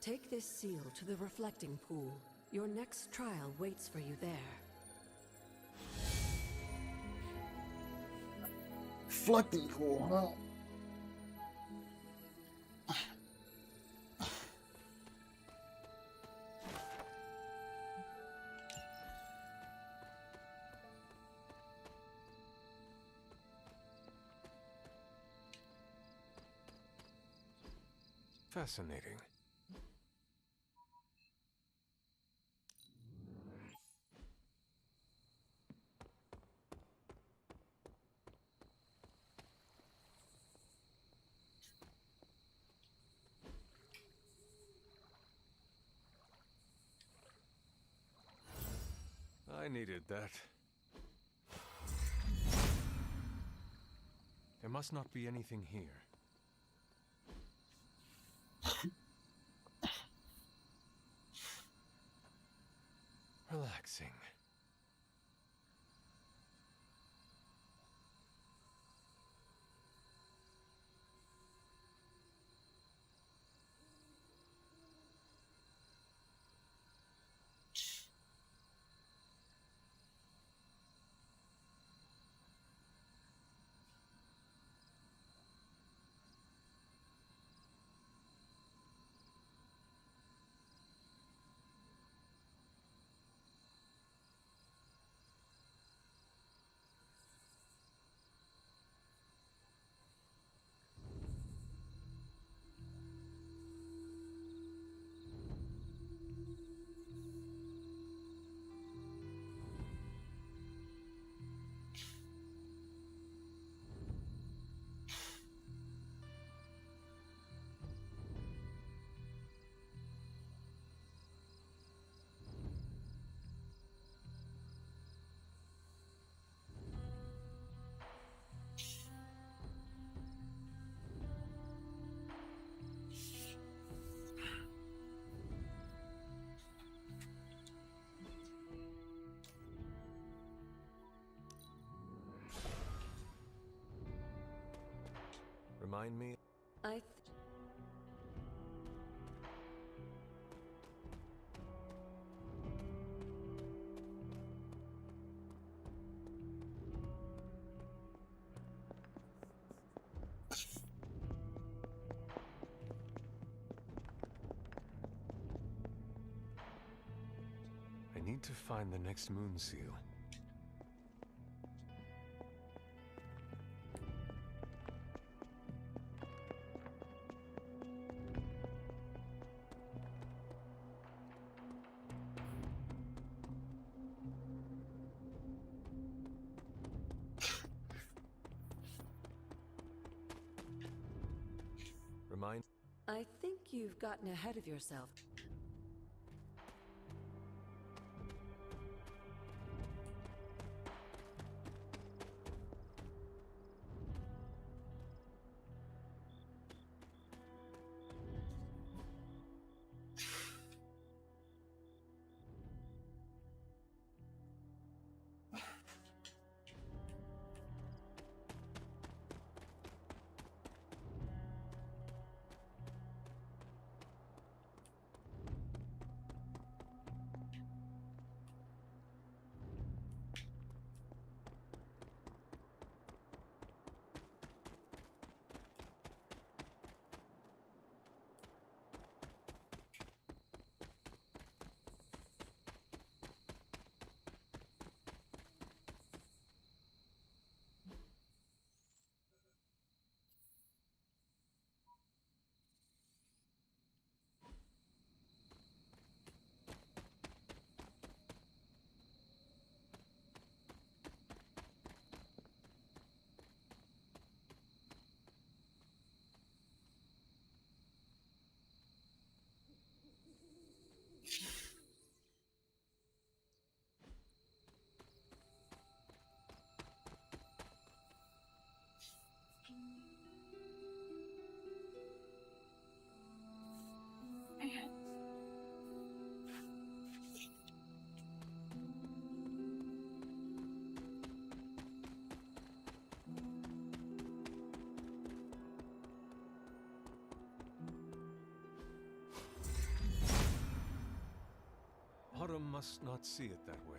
Take this seal to the reflecting pool. Your next trial waits for you there. Reflecting pool, huh? Fascinating. I needed that. There must not be anything here. Relaxing. Remind me. I need to find the next moon seal. I think you've gotten ahead of yourself. must not see it that way.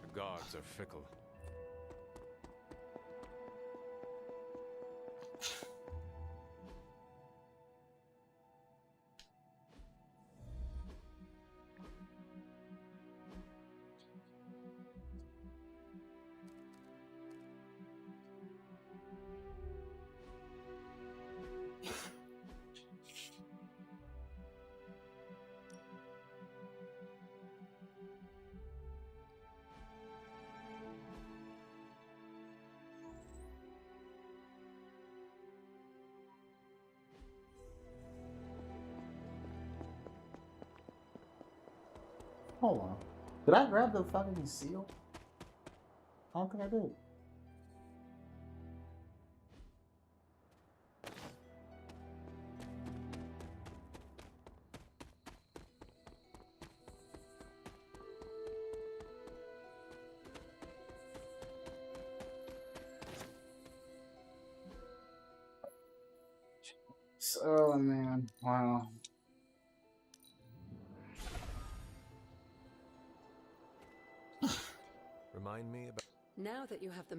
The gods are fickle. Hold on. Did I grab the fucking seal? I don't think I did. Oh man, wow. Remind me about. Now that you have the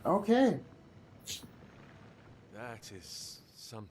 Okay. That is something.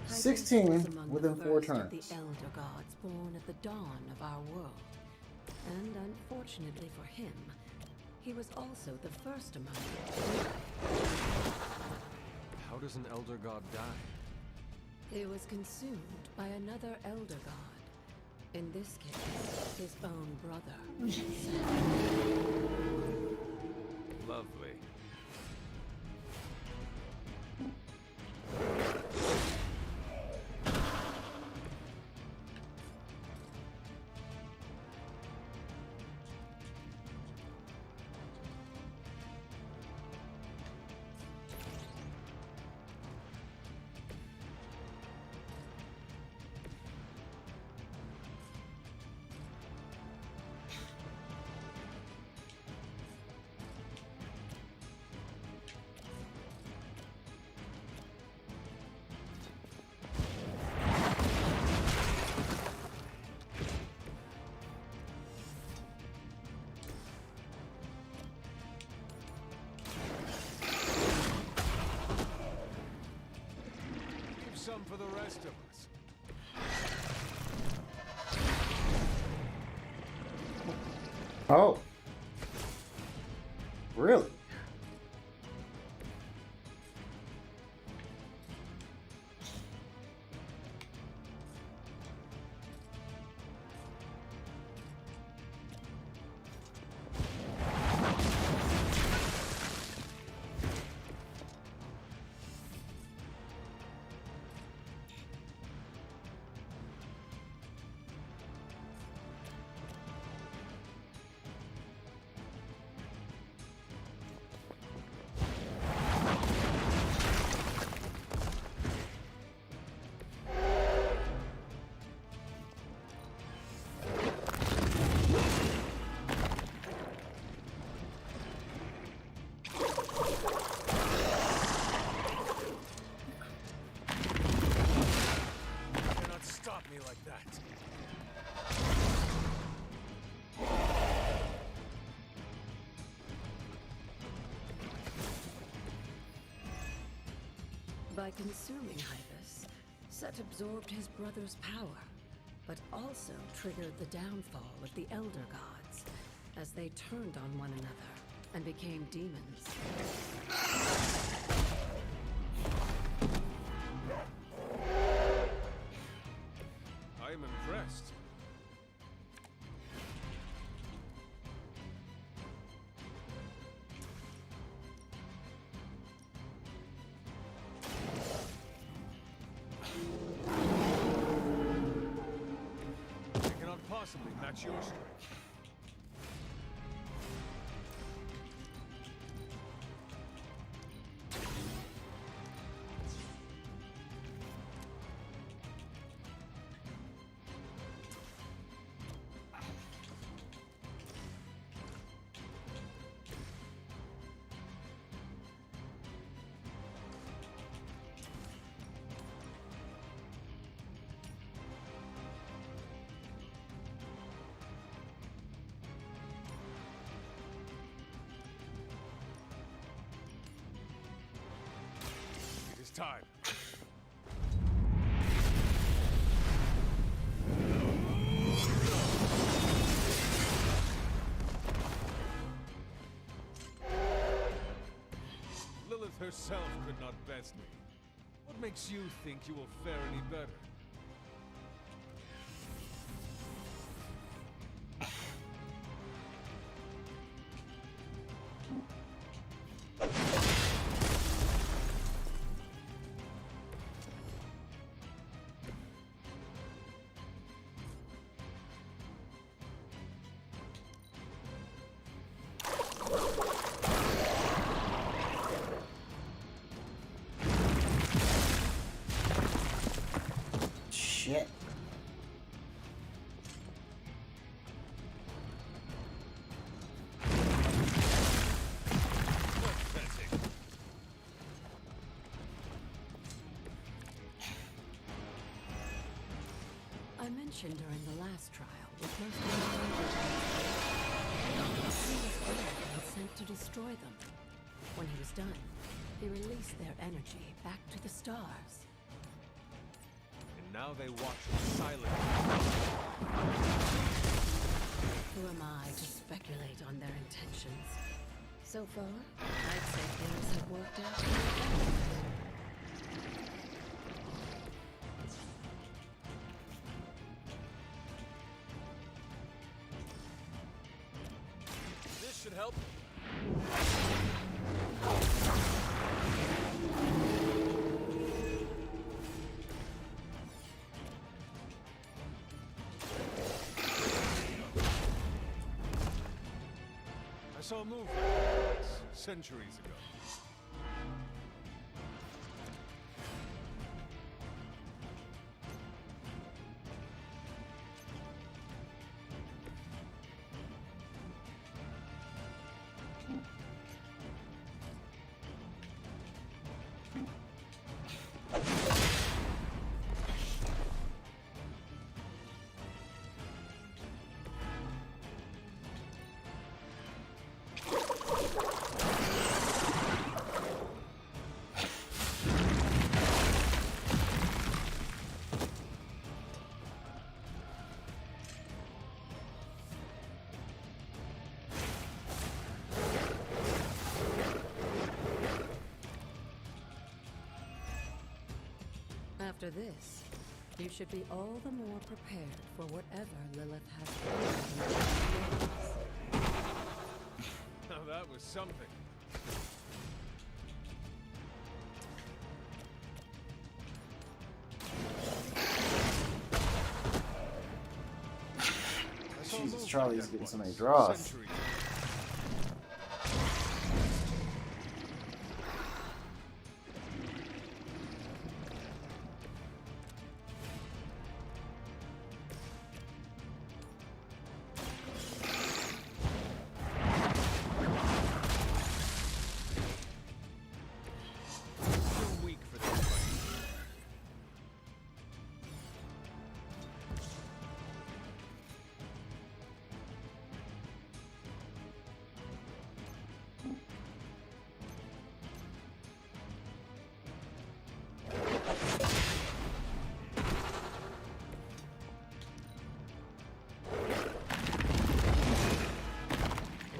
Hypus 16 was among within the 4 first of turns. the elder gods born at the dawn of our world. And unfortunately for him, he was also the first among them. How does an elder god die? He was consumed by another elder god. In this case, his own brother. Lovely. Some for the rest of us. Oh. Really? Me like that. By consuming Hypus, Set absorbed his brother's power, but also triggered the downfall of the Elder Gods, as they turned on one another and became demons. I am impressed. possibly match your strength. It is time. Lilith herself could not best me. What makes you think you will fare any better? Shit. I mentioned during the last trial with most of the was sent to destroy them. When he was done, he released their energy back to the stars. And now they watch silently. Who am I to speculate on their intentions? So far, I'd say things have worked out. This should help. I saw a move like this centuries ago. After this, you should be all the more prepared for whatever Lilith has planned. Now that was something. Jesus, Charlie's getting so many draws.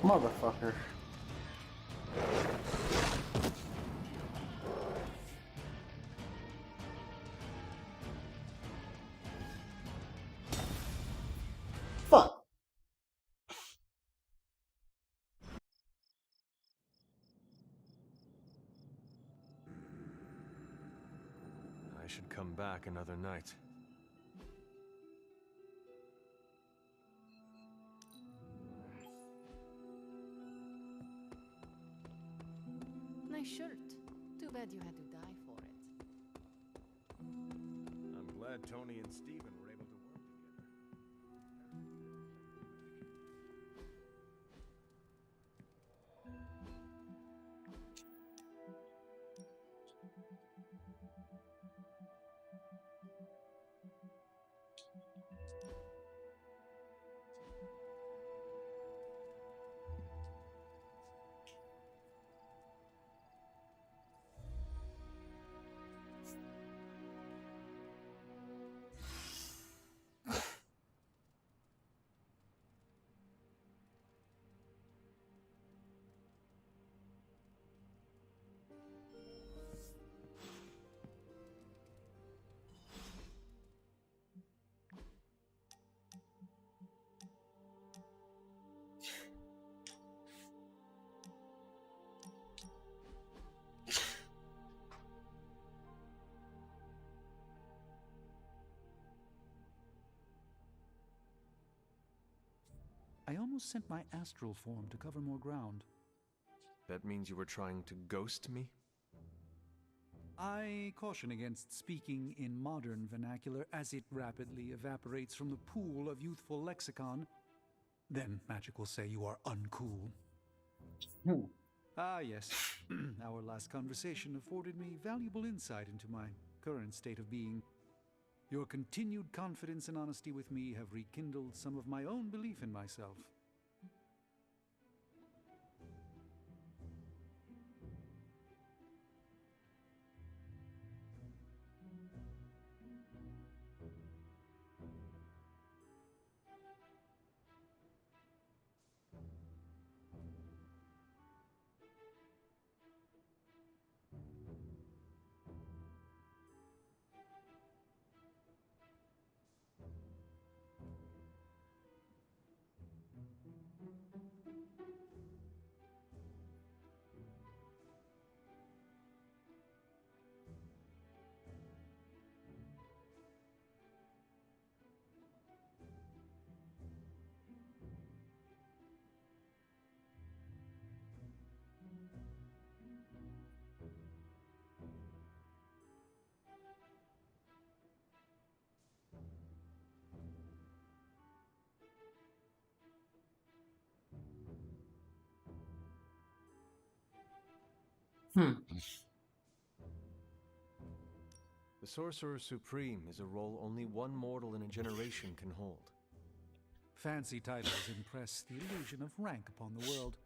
Motherfucker. Fuck. I should come back another night. Nice shirt. Too bad you had to die for it. I'm glad Tony and Steven were able to work together. I almost sent my astral form to cover more ground. That means you were trying to ghost me? I caution against speaking in modern vernacular as it rapidly evaporates from the pool of youthful lexicon. Then magic will say you are uncool. Ah, yes. Our last conversation afforded me valuable insight into my current state of being. Your continued confidence and honesty with me have rekindled some of my own belief in myself. The Sorcerer Supreme is a role only one mortal in a generation can hold. Fancy titles impress the illusion of rank upon the world,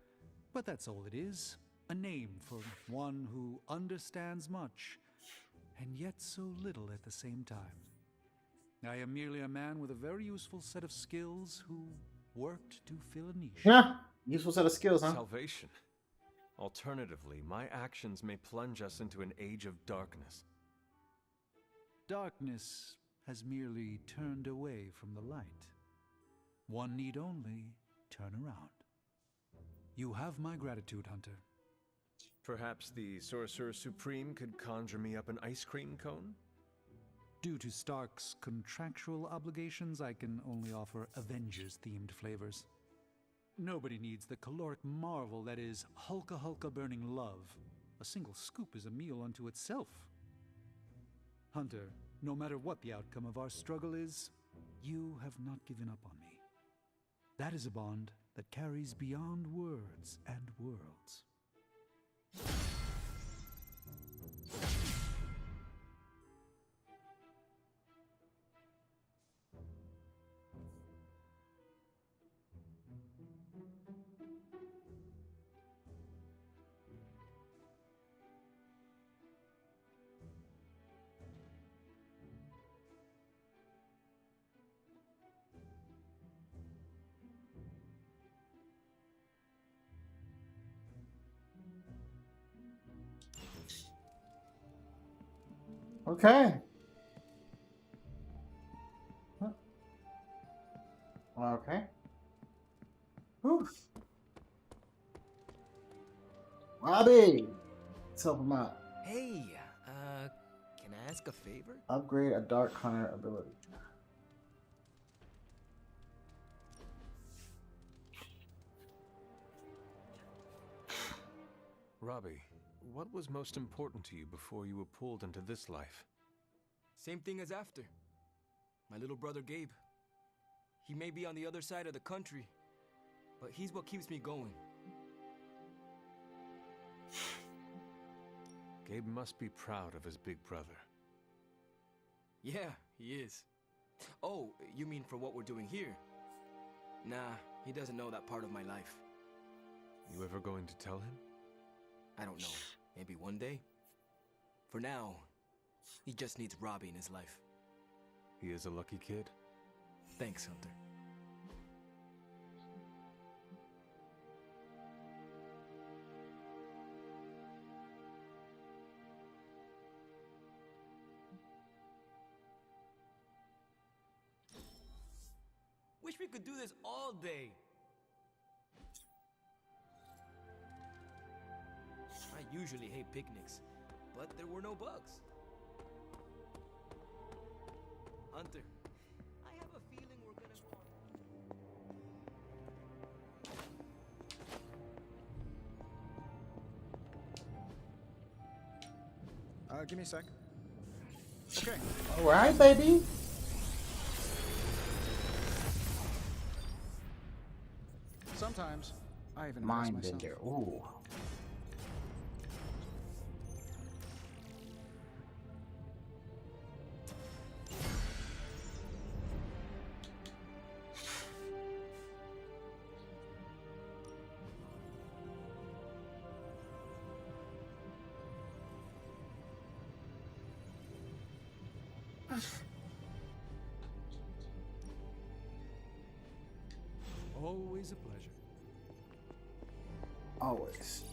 but that's all it is. A name for one who understands much, and yet so little at the same time. I am merely a man with a very useful set of skills who worked to fill a niche. Yeah, useful set of skills, huh? Salvation. Alternatively, my actions may plunge us into an age of darkness. Darkness has merely turned away from the light. One need only turn around. You have my gratitude, Hunter. Perhaps the Sorcerer Supreme could conjure me up an ice cream cone? Due to Stark's contractual obligations, I can only offer Avengers-themed flavors. Nobody needs the caloric marvel that is Hulka Hulka burning love. A single scoop is a meal unto itself. Hunter, no matter what the outcome of our struggle is, you have not given up on me. That is a bond that carries beyond words and worlds. Okay. Okay. Whew. Robbie! Let's help him out. Hey, can I ask a favor? Upgrade a Dark Hunter ability. Robbie, what was most important to you before you were pulled into this life? Same thing as after. My little brother Gabe. He may be on the other side of the country, but he's what keeps me going. Gabe must be proud of his big brother. Yeah, he is. Oh, you mean for what we're doing here? Nah, he doesn't know that part of my life. You ever going to tell him? I don't know. Maybe one day? For now, he just needs Robbie in his life. He is a lucky kid. Thanks, Hunter. Wish we could do this all day. I usually hate picnics, but there were no bugs. Hunter, I have a feeling we're gonna go. Give me a sec. Okay. All right, baby. Sometimes I even Mind myself. bender. Ooh. Always a pleasure. Always.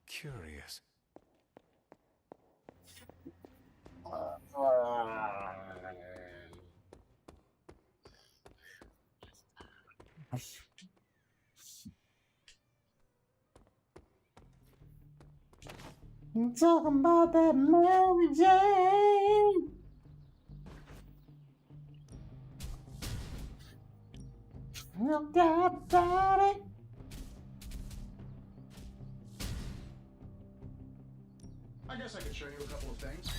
Curious. I'm talking about that Mary Jane. No doubt about it. I guess I could show you a couple of things.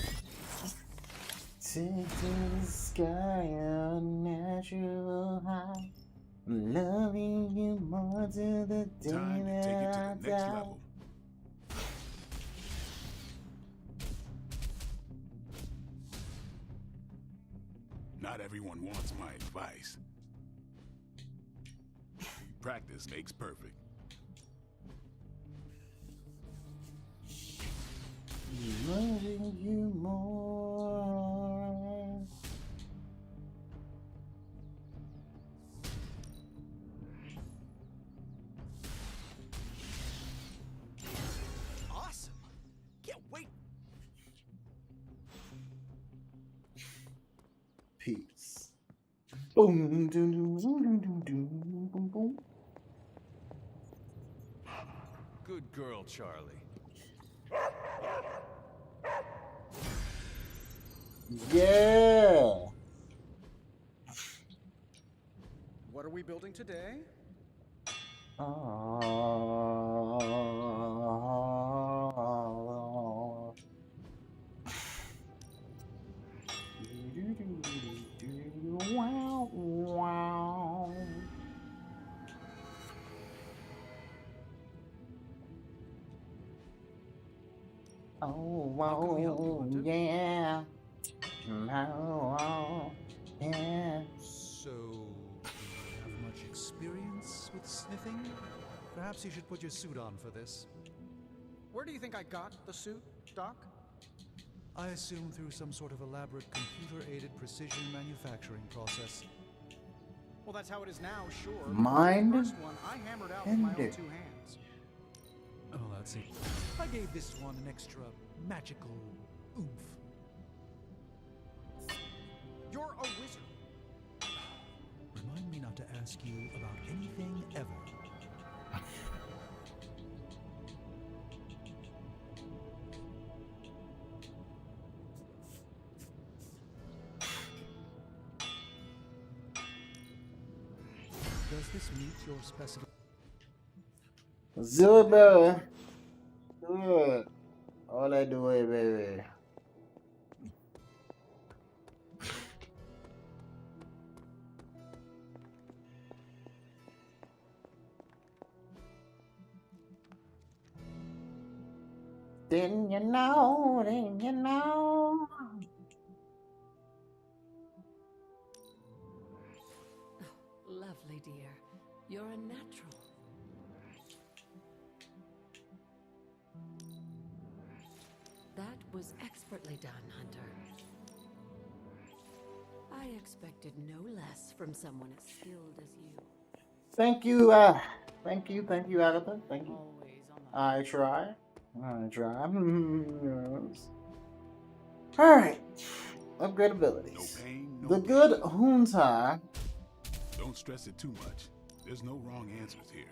Take to the sky a natural high. I'm loving you more to the day Time to take it to that the I next die. level. Not everyone wants my advice. Practice makes perfect. Loving you more. Awesome! Can't wait. Peace. Boom, doom, doom, doom, doom, doom, boom, boom. Good girl, Charlie. Yeah. What are we building today? Wow, wow. Oh, How can we help you, wow, Hunter? yeah. Oh, yeah. So, do you have much experience with sniffing? Perhaps you should put your suit on for this. Where do you think I got the suit, Doc? I assume through some sort of elaborate computer-aided precision manufacturing process. Well, that's how it is now, sure. Mind The first one I hammered out with my own bender. 2 hands. Oh, that's it. I gave this one an extra magical oomph. You're a wizard. Remind me not to ask you about anything ever. Does this meet your specific? Do it, baby. Do it. All I do it, baby. Didn't you know? Didn't you know? Lovely, dear. You're a natural. That was expertly done, Hunter. I expected no less from someone as skilled as you. Thank you, Agatha. Thank you. I try. Yes. All right. Upgrade abilities. No pain, no The gain. good Hunter. Don't stress it too much. There's no wrong answers here.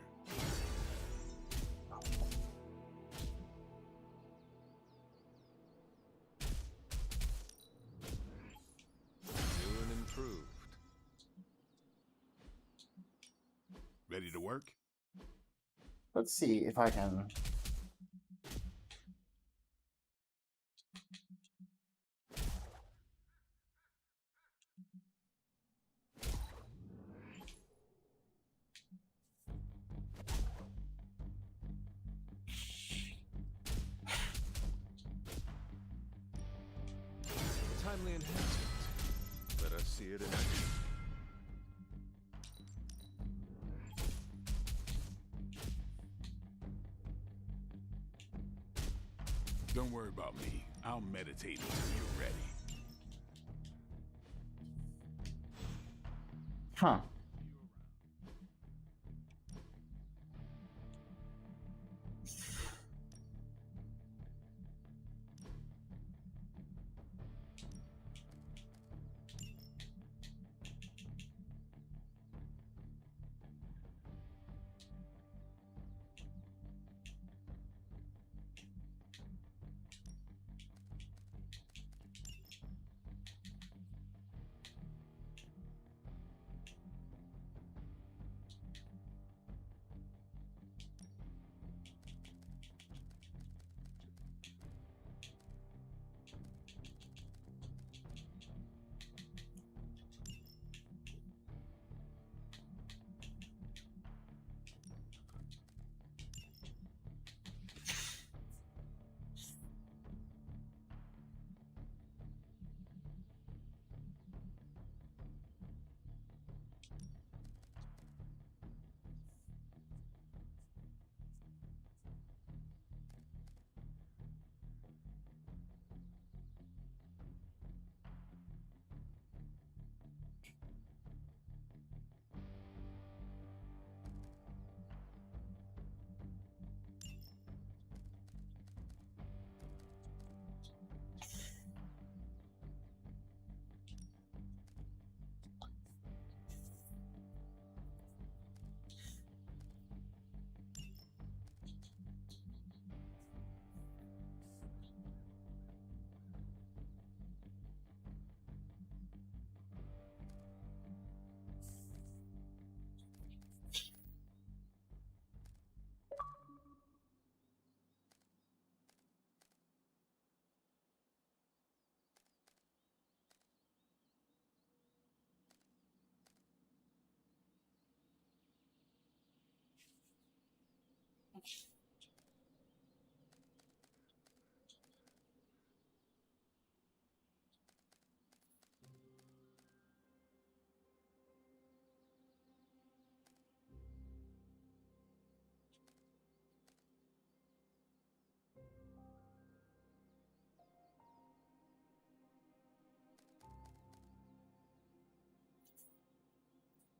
New and improved. Ready to work? Let's see if I can. Timely enhancement. Let us see it in action. Don't worry about me. I'll meditate until you're ready. Huh.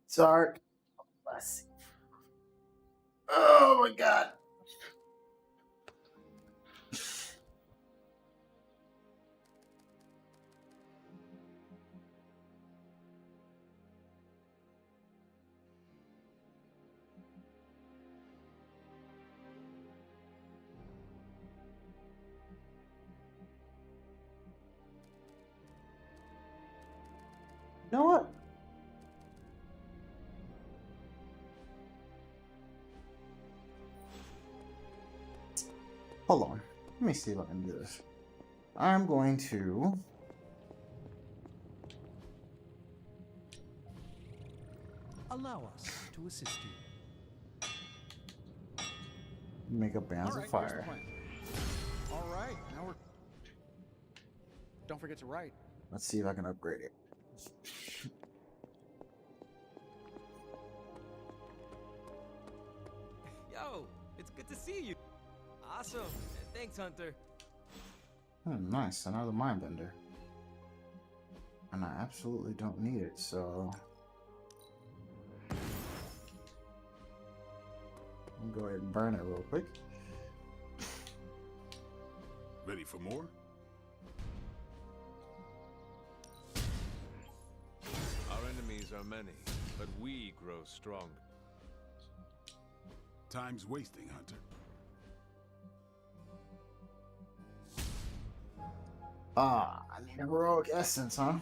Sorry. Let's see. Oh my god. You know what? Hold on. Let me see if I can do this. I'm going to Allow us to assist you. make up bands of fire. All right, now we're. Don't forget to write. Let's see if I can upgrade it. Yo, it's good to see you. Awesome. Thanks, Hunter. Nice, another mind bender. And I absolutely don't need it, so I'll go ahead and burn it real quick. Ready for more? Our enemies are many, but we grow strong. Time's wasting, Hunter. Ah, I need a heroic essence, huh?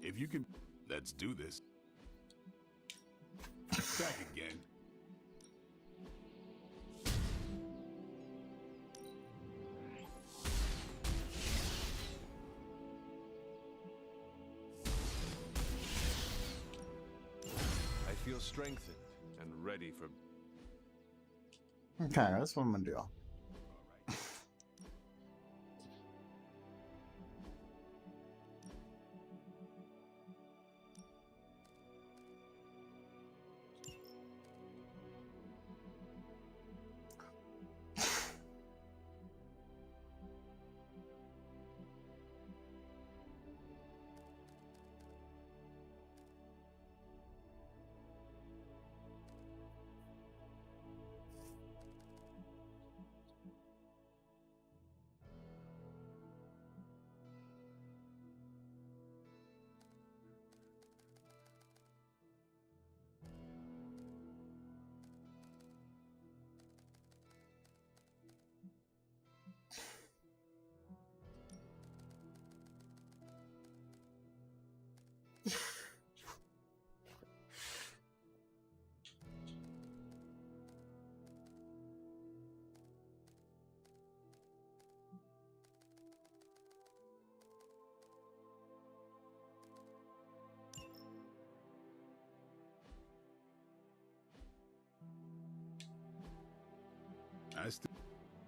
If you can, let's do this. Back again. I feel strengthened and ready for... Okay, that's what I'm gonna do.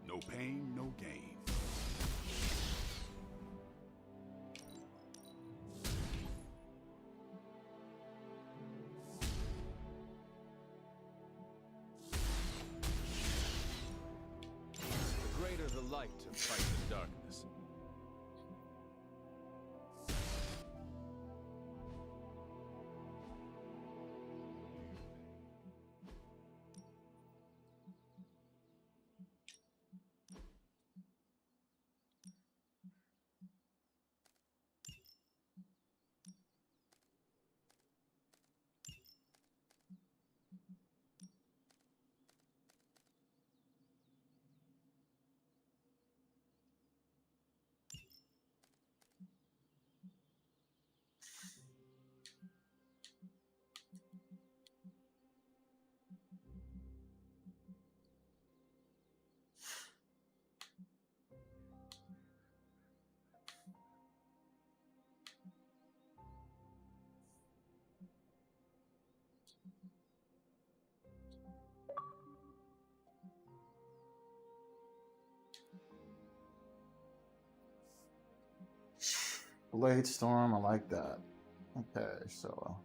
No pain, no gain. The greater the light to fight the darkness. Blade Storm, I like that. Okay, so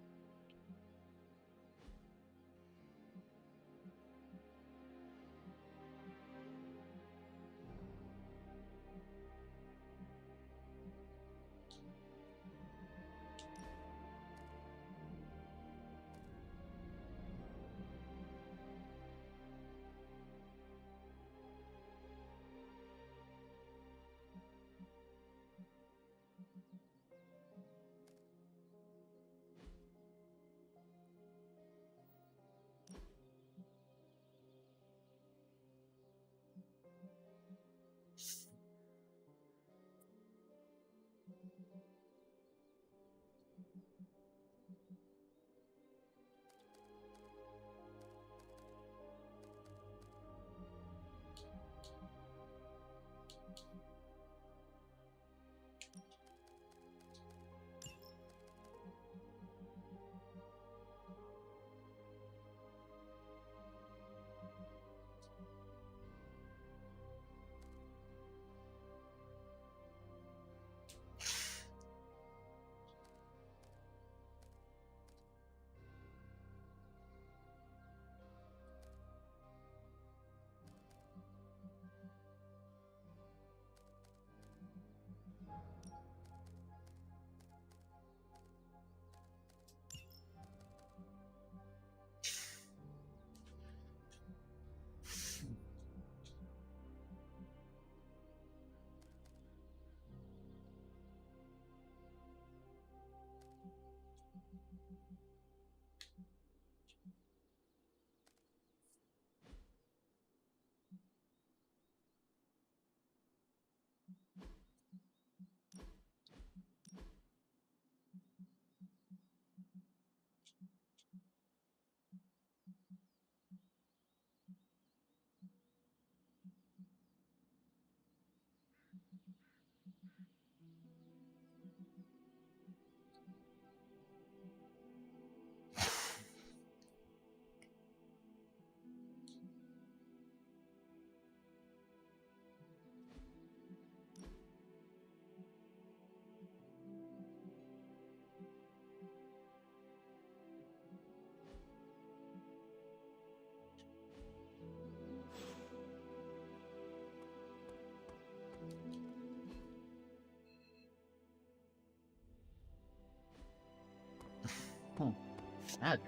magic.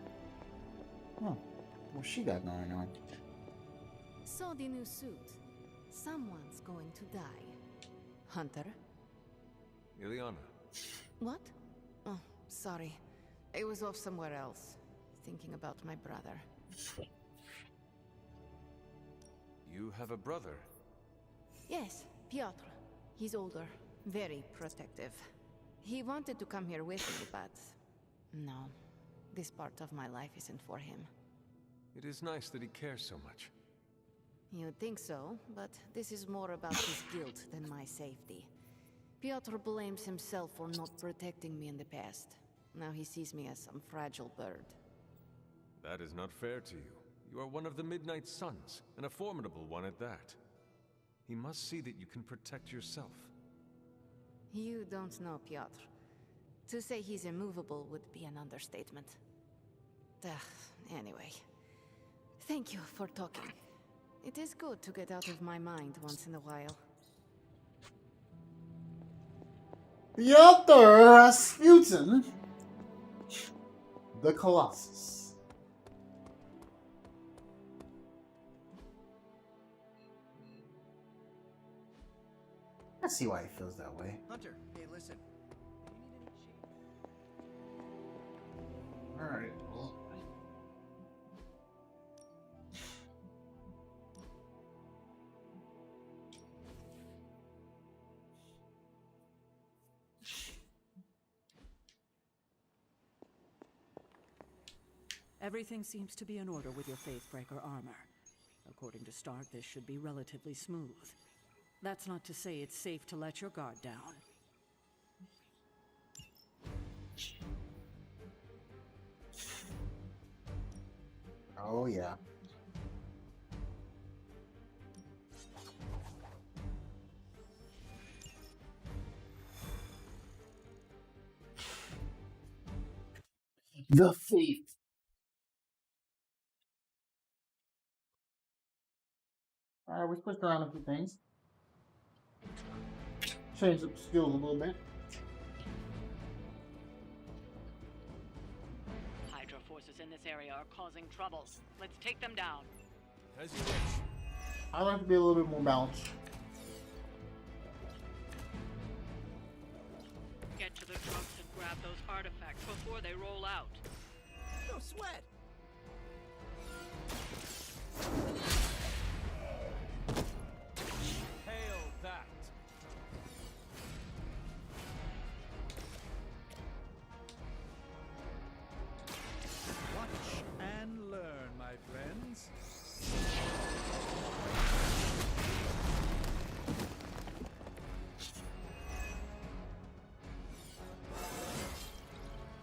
What's she got going on? So the new suit. Someone's going to die. Hunter? Ileana. What? Oh, sorry. I was off somewhere else, thinking about my brother. You have a brother? Yes, Piotr. He's older, very protective. He wanted to come here with me, but no. This part of my life isn't for him. It is nice that he cares so much. You'd think so, but this is more about his guilt than my safety. Piotr blames himself for not protecting me in the past. Now he sees me as some fragile bird. That is not fair to you. You are one of the Midnight Suns, and a formidable one at that. He must see that you can protect yourself. You don't know Piotr. To say he's immovable would be an understatement. Anyway. Thank you for talking. It is good to get out of my mind once in a while. Piotr Rasputin, the Colossus. I see why he feels that way. Hunter, hey, listen. All right. Well. Everything seems to be in order with your Faithbreaker armor. According to Stark, this should be relatively smooth. That's not to say it's safe to let your guard down. Oh, yeah. The faith. All right, we switched around a few things. Changed up the skills a little bit. Hydra forces in this area are causing trouble. Let's take them down. As you wish. I like to be a little bit more balanced. Get to the trucks and grab those artifacts before they roll out. No sweat. Hail that. Watch and learn, my friends.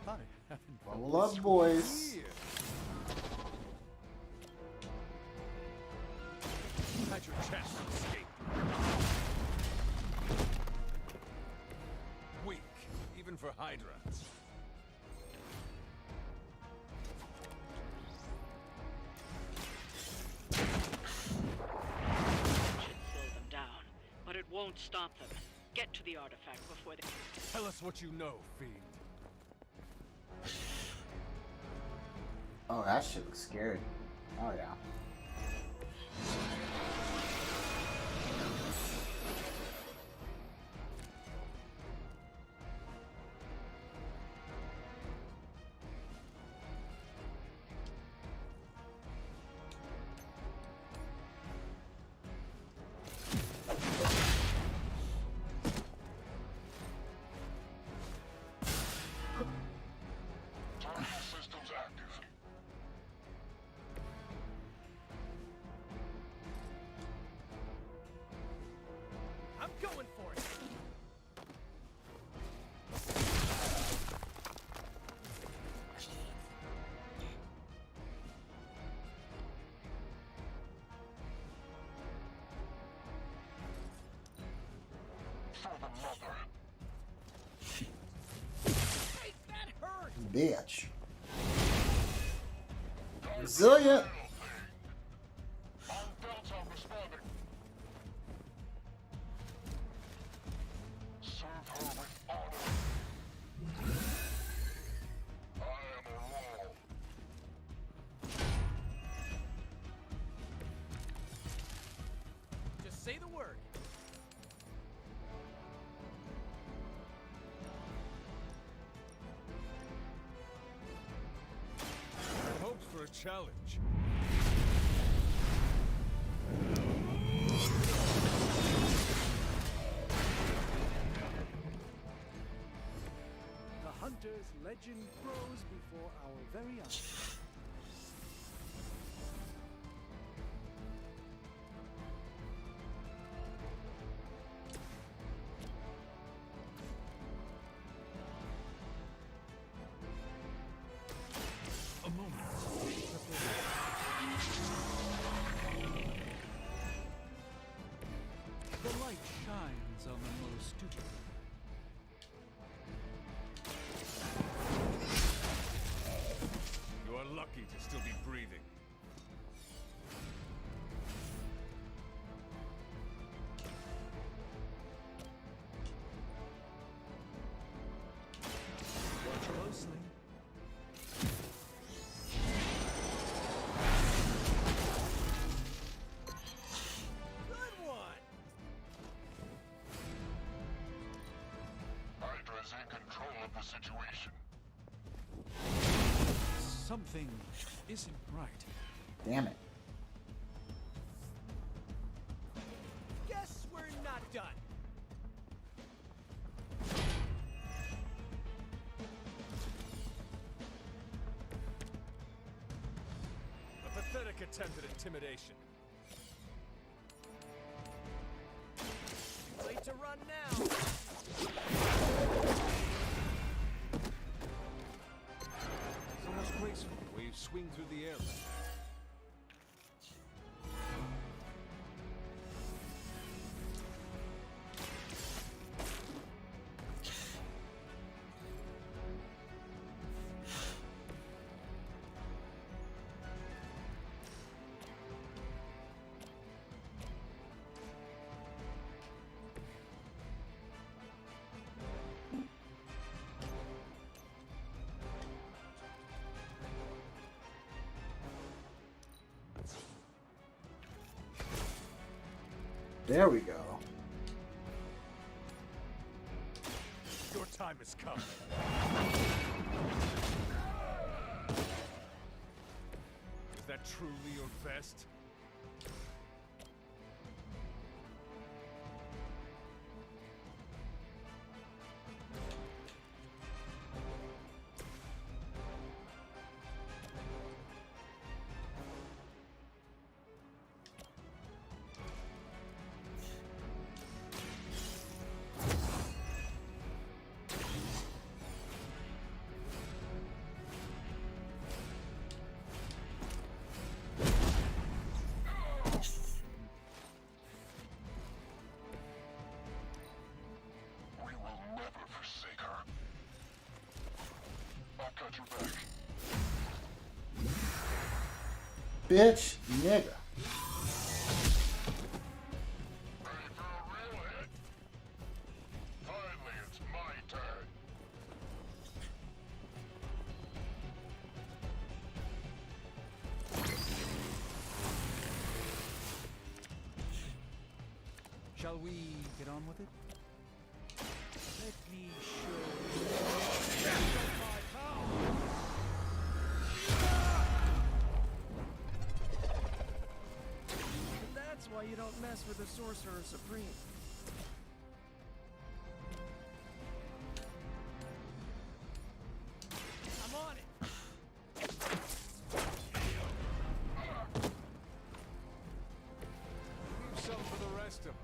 I haven't Level up, boys. Had your chance to escape. Weak, even for Hydra. Should slow them down, but it won't stop them. Get to the artifact before they... Tell us what you know, Fiend. Oh, that shit looks scary. Oh, yeah. Terminal systems active. I'm going for it. For the mother. Hey, that hurt. Bitch. Resilient. On Delta responding. Serve her with honor. I am a law. Just say the word. Hopes for a challenge. The hunter's legend grows before our very eyes. A moment. The light shines on the most stupid. You are lucky to still be breathing. Watch closely. Good one. Hydra is in control of the situation. Something isn't right. Damn it. Guess we're not done. A pathetic attempt at intimidation. Late to run now. It's almost graceful the way you swing through the air like that. There we go. Your time has come. Is that truly your vest? We will never forsake her. I've got your back. Bitch, nigga. Finally, it's my turn. Shall we get on with it? Let me show you my power. And that's why you don't mess with the Sorcerer Supreme. I'm on it. Leave some for the rest of us.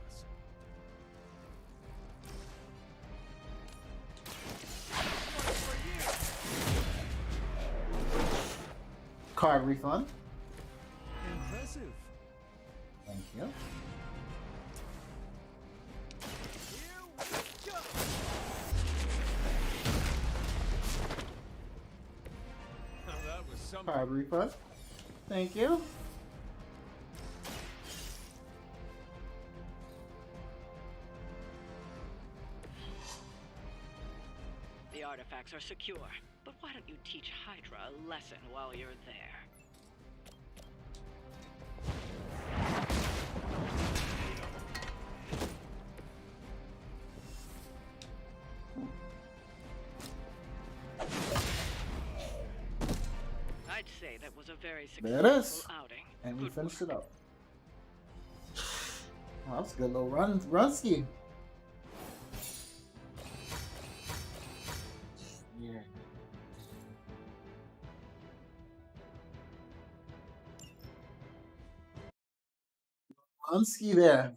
Card refund. Impressive. Thank you. Now that was some. Card refund. Thank you. The artifacts are secure, but why don't you teach Hydra a lesson while you're there? I'd say that was a very There it is. successful outing. And we Good finished work. it up. Well, that was a good little run scheme. Yeah. Run ski there.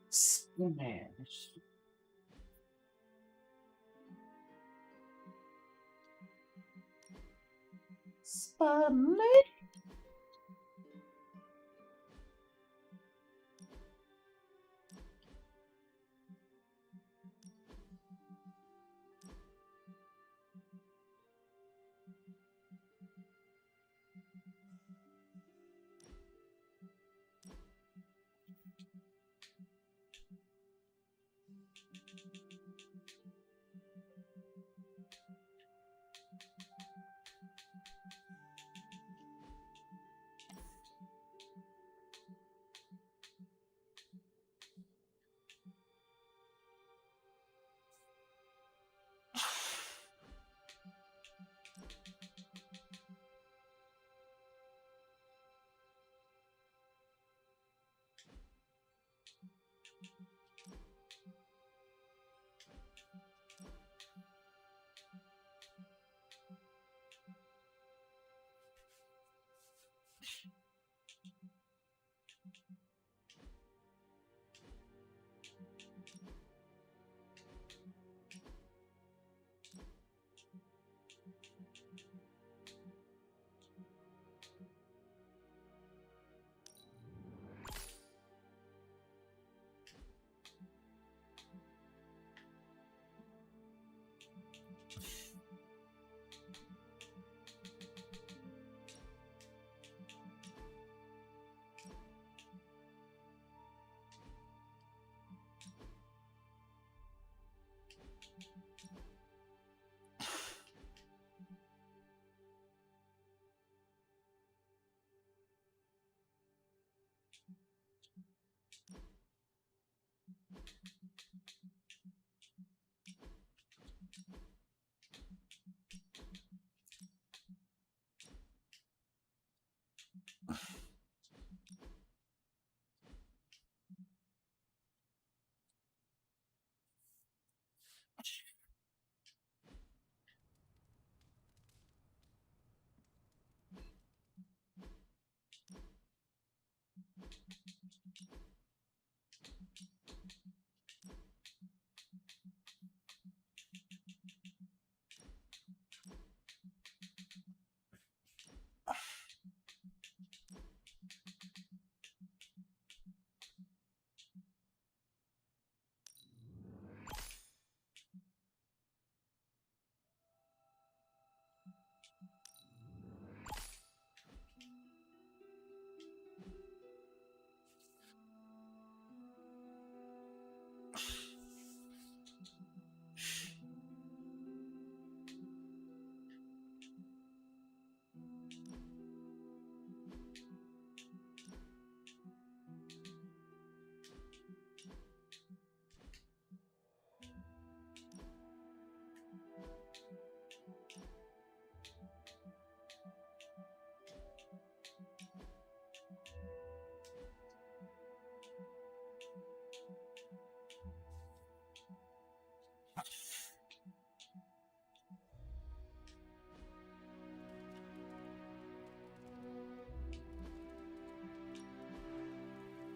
Smash. Spider-Man.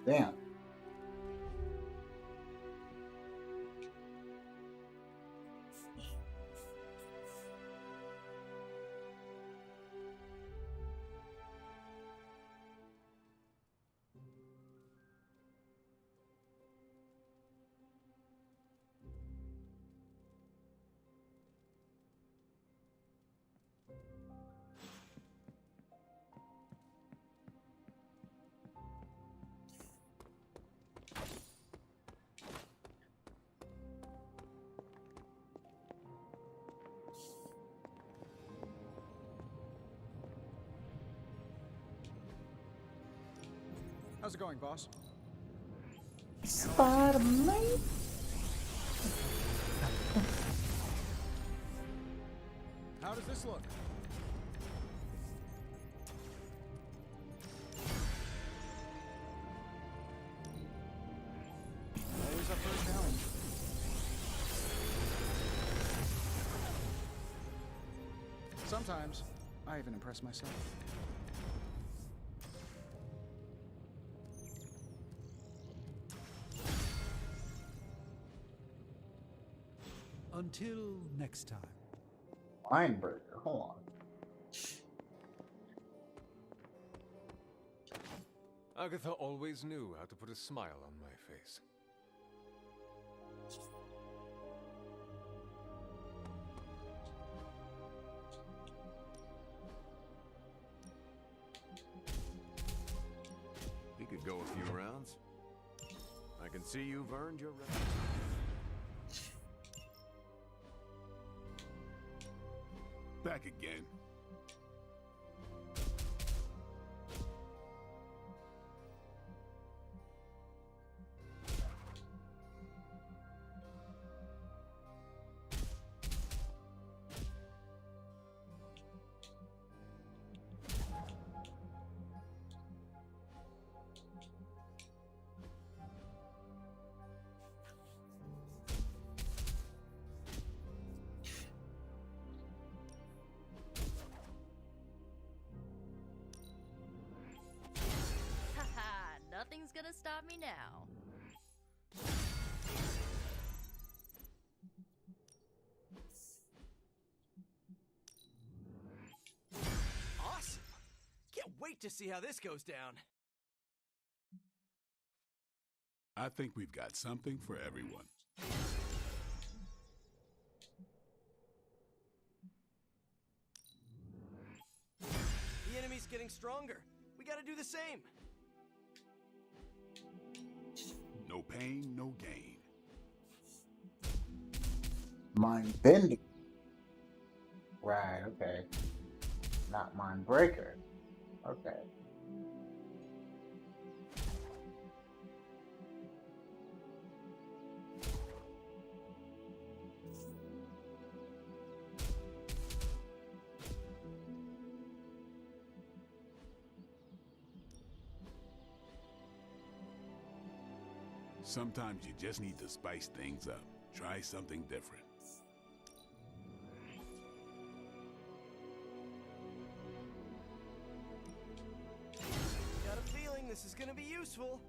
Damn. How's it going, boss? Spider-Man. How does this look? Always up for a challenge. Sometimes, I even impress myself. Until next time. Weinberger, hold on. Agatha always knew how to put a smile on my face. We could go a few rounds. I can see you've earned your rep. Back again. Nothing's gonna stop me now. Awesome! Can't wait to see how this goes down. I think we've got something for everyone. The enemy's getting stronger. We gotta do the same. No pain, no gain. Mind bending. Right, okay. Not mind breaker. Okay. Sometimes you just need to spice things up. Try something different. Got a feeling this is gonna be useful.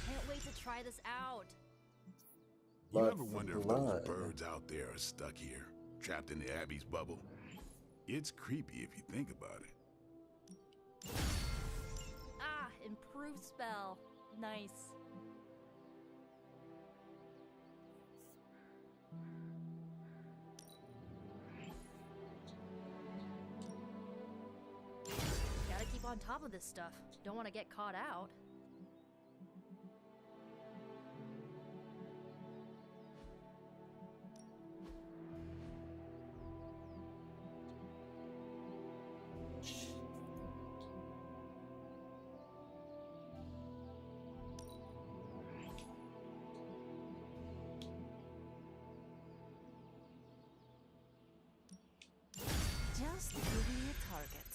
Can't wait to try this out. You Blood ever for wonder if blood. those birds out there are stuck here, trapped in the Abbey's bubble? It's creepy if you think about it. Ah, improved spell. Nice. Gotta keep on top of this stuff. Don't want to get caught out. Just give me a target.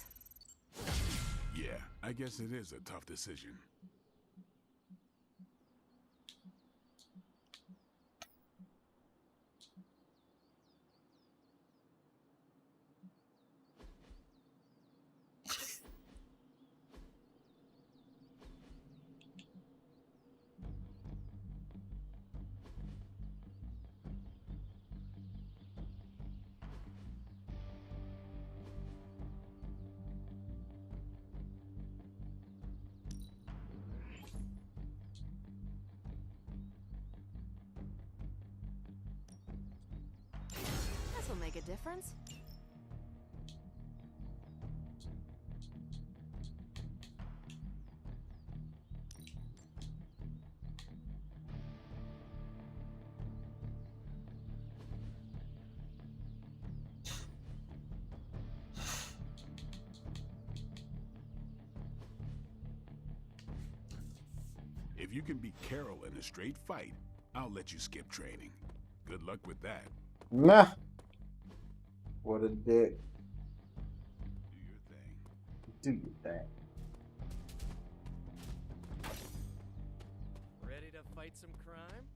Yeah, I guess it is a tough decision. This'll make a difference. If you can beat Carol in a straight fight, I'll let you skip training. Good luck with that. Nah. What a dick. Do your thing. Ready to fight some crime?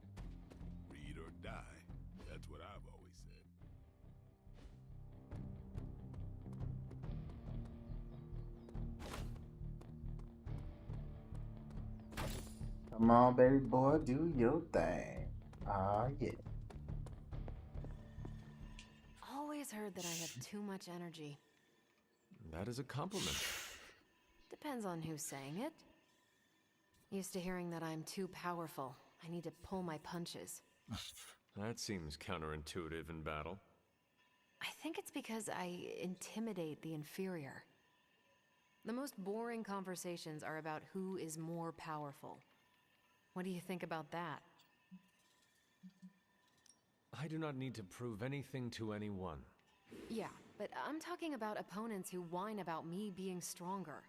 Read or die. That's what I've always said. Come on, baby boy, do your thing. Ah, yeah. Always heard that I have too much energy. That is a compliment. Depends on who's saying it. Used to hearing that I'm too powerful. I need to pull my punches. That seems counterintuitive in battle. I think it's because I intimidate the inferior. The most boring conversations are about who is more powerful. What do you think about that? I do not need to prove anything to anyone. Yeah, but I'm talking about opponents who whine about me being stronger.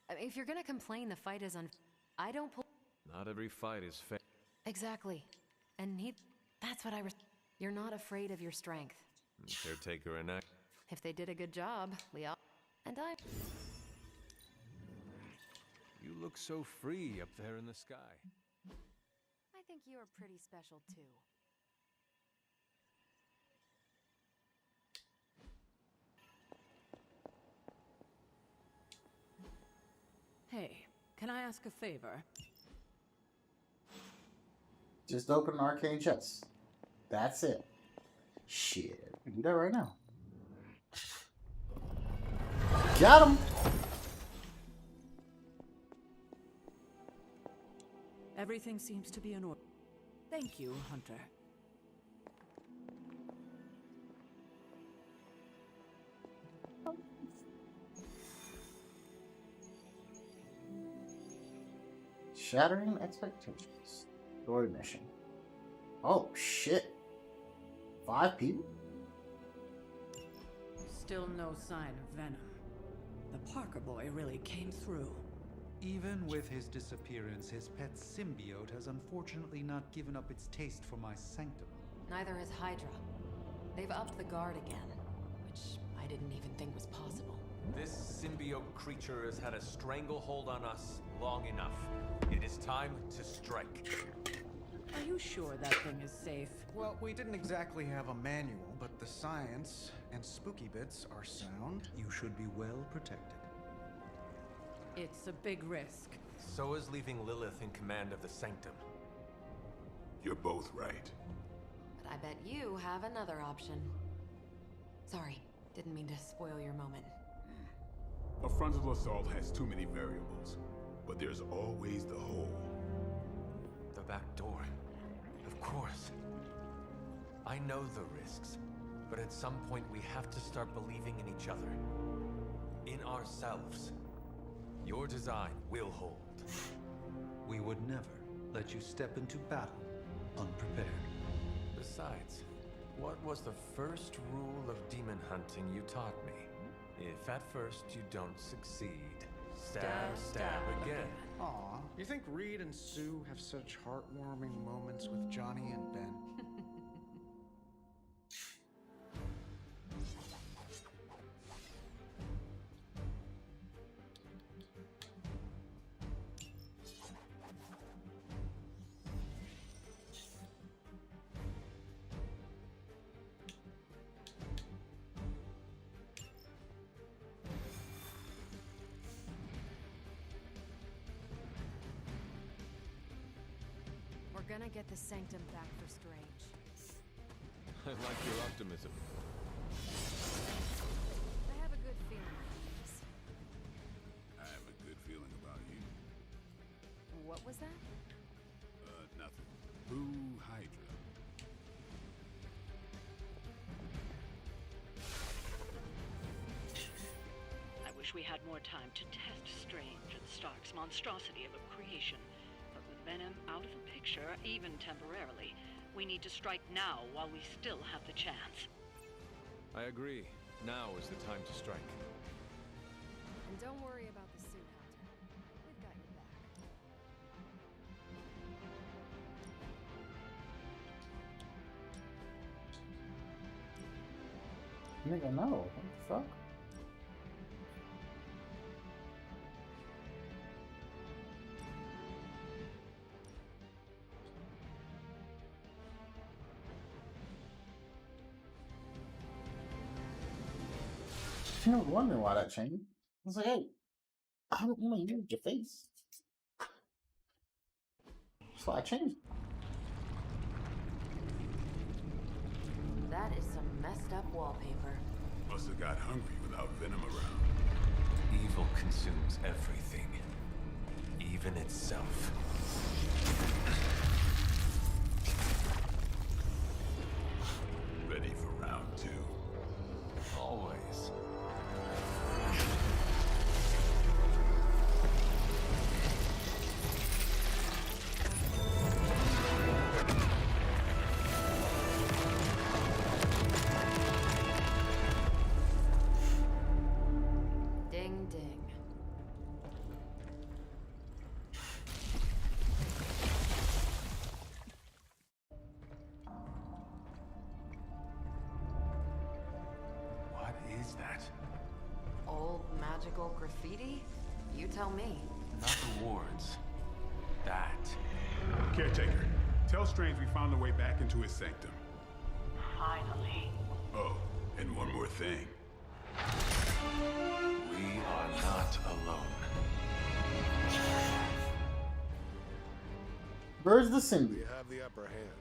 I mean, if you're gonna complain the fight is I don't pull. Not every fight is fair. Exactly. And that's what you're not afraid of your strength. Caretaker and act. If they did a good job, we all. And I. You look so free up there in the sky. I think you're pretty special too. Hey, can I ask a favor? Just open an arcane chest. That's it. Shit. I can do that right now. Got him! Everything seems to be in order. Thank you, Hunter. Shattering expectations. Story mission. Oh, shit. 5 people? Still no sign of Venom. The Parker boy really came through. Even with his disappearance, his pet symbiote has unfortunately not given up its taste for my sanctum. Neither has Hydra. They've upped the guard again, which I didn't even think was possible. This symbiote creature has had a stranglehold on us long enough. It is time to strike. Are you sure that thing is safe? Well, we didn't exactly have a manual, but the science and spooky bits are sound. You should be well protected. It's a big risk. So is leaving Lilith in command of the Sanctum. You're both right. But I bet you have another option. Sorry, didn't mean to spoil your moment. A frontal assault has too many variables, but there's always the hole. The back door. Of course. I know the risks, but at some point we have to start believing in each other. In ourselves. Your design will hold. We would never let you step into battle unprepared. Besides, what was the first rule of demon hunting you taught me? If at first you don't succeed, stab again. Aw, you think Reed and Sue have such heartwarming moments with Johnny and Ben? gonna get the sanctum back for Strange. I like your optimism. I have a good feeling about this. I have a good feeling about you. What was that? Nothing. Boo Hydra. I wish we had more time to test Strange and Stark's monstrosity of a creation. But with Venom out of the picture, even temporarily, we need to strike now while we still have the chance. I agree. Now is the time to strike. And don't worry about the suit, Hunter. We've got your back. Nigga, no. What the fuck? I was wondering why that changed. I was like, hey, I don't want to use your face. So I changed it. That is some messed up wallpaper. Must have got hungry without Venom around. Evil consumes everything, even itself. Ready for round 2? Always. Ding ding. What is that? Old magical graffiti? You tell me. Not the wards. That. Caretaker, tell Strange we found a way back into his sanctum. Finally. Oh, and one more thing. We are not alone. Where's the symbiote? We have the upper hand.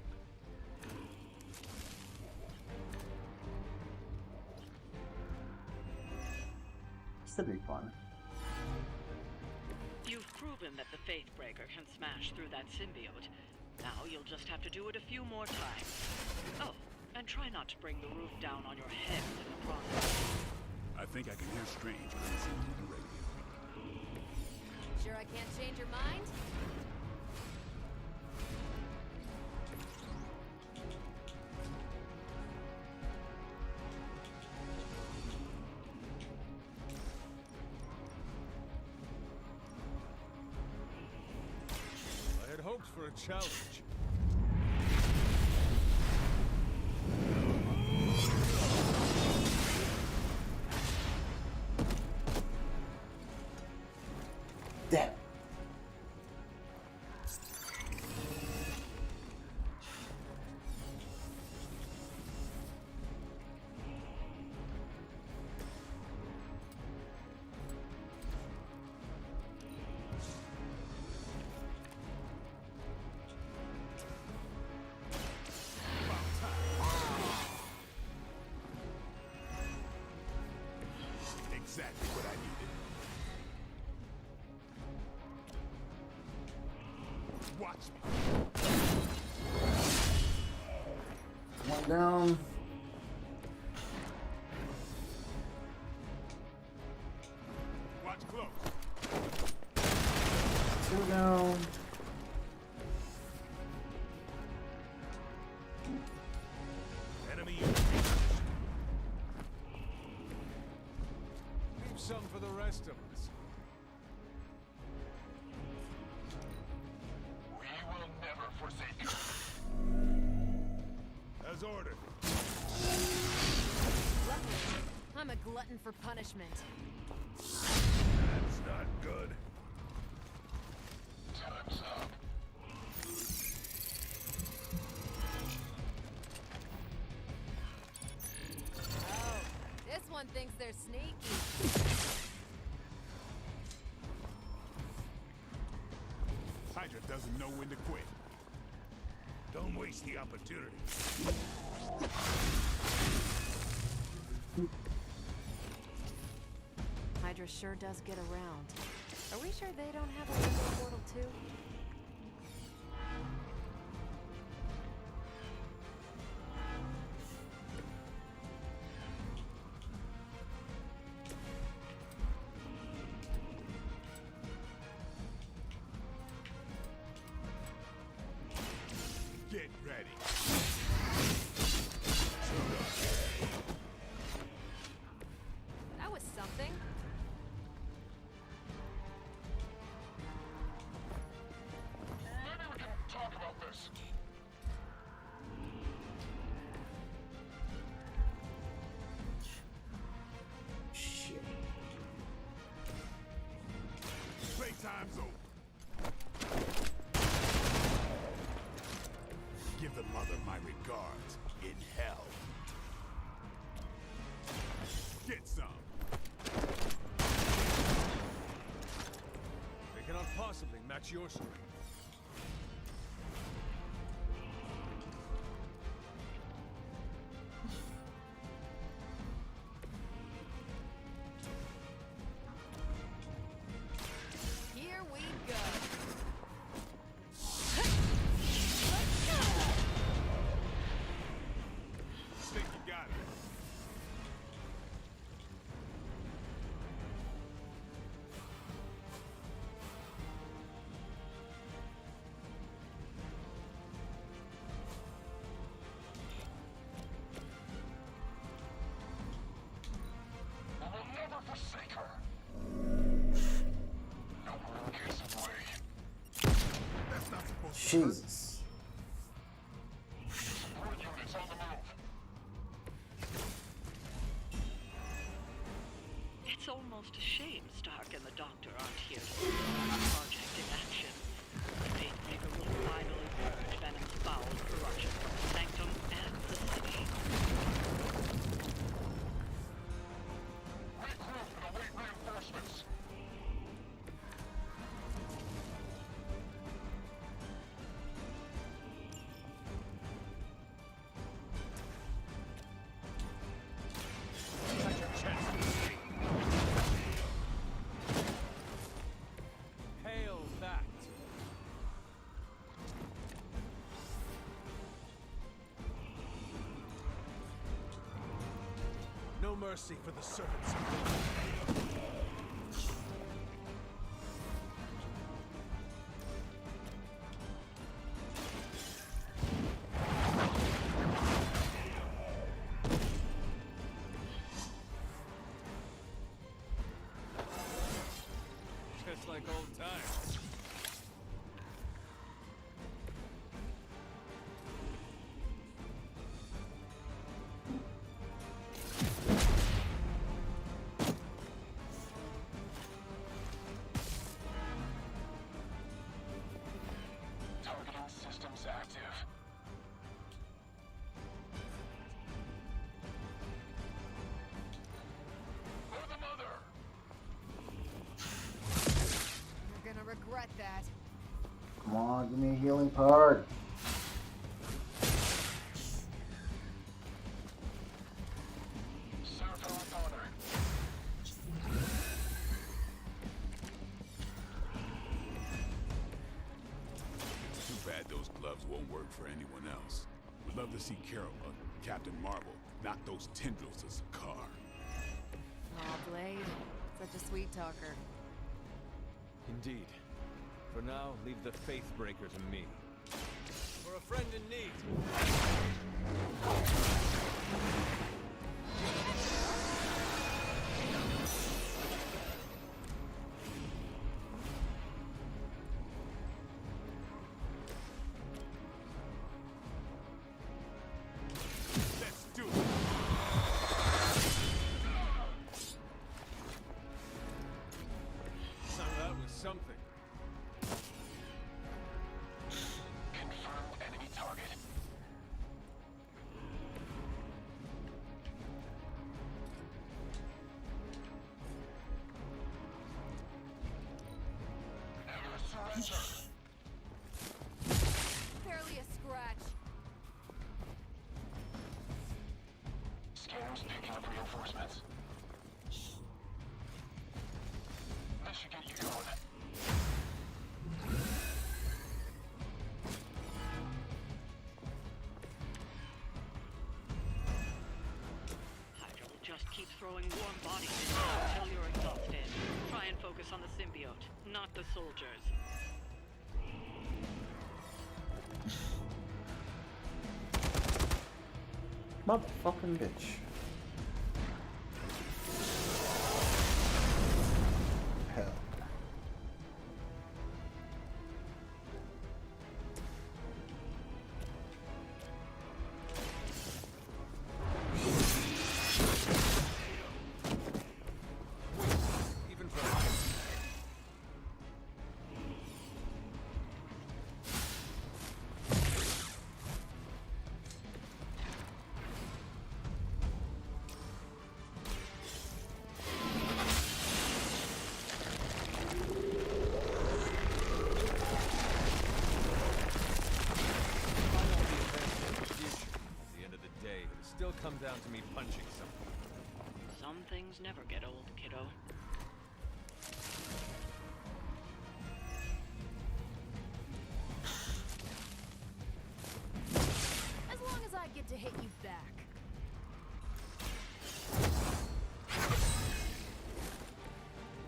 Should be fun. You've proven that the Faithbreaker can smash through that symbiote. Now you'll just have to do it a few more times. Oh, and try not to bring the roof down on your head in the process. I think I can hear Strange listening to the radio. Sure I can't change your mind? I had hoped for a challenge. Damn it. Exactly what I needed. Watch me. One down. Watch close. Two down. Enemy unit. Leave some for the rest of us. We will never forsake you. As ordered. Luckily, I'm a glutton for punishment. That's not good. Time's up. Oh, this one thinks they're sneaky. Hydra doesn't know when to quit. Don't waste the opportunity. Hydra sure does get around. Are we sure they don't have a window portal too? Get ready. That was something. Maybe we can talk about this. Shit. Playtime's over. Give the mother my regards in hell. Get some. They cannot possibly match your strength. Here we go. Think you got it. I will never forsake her. No one gets away. That's not supposed to hurt. Jesus. Support units on the move. It's almost a shame Stark and the Doctor aren't here to see the project in action. The Statemaker will finally purge Venom's foul corruption from the Sanctum and the city. Regroup and await reinforcements. Got your chance to escape. Hail that! No mercy for the servants of God. Just like old times. Targeting systems active. For the mother! You're gonna regret that. Come on, give me a healing part. Serve her with honor. Too bad those gloves won't work for anyone else. We'd love to see Carol, Captain Marvel, knock those tendrils to Sakaar. Aw, Blade. Such a sweet talker. Indeed. For now, leave the Faith Breakers and me. For a friend in need. Let's do it! Now that was something. Confirmed enemy target. Never surrender. Barely a scratch. Teams picking up reinforcements. This should get you going. Hydra will just keep throwing warm bodies in you until you're exhausted. Try and focus on the symbiote, not the soldiers. Motherfucking bitch. Hell. Even for still come down to me punching something. Some things never get old, kiddo. As long as I get to hit you back.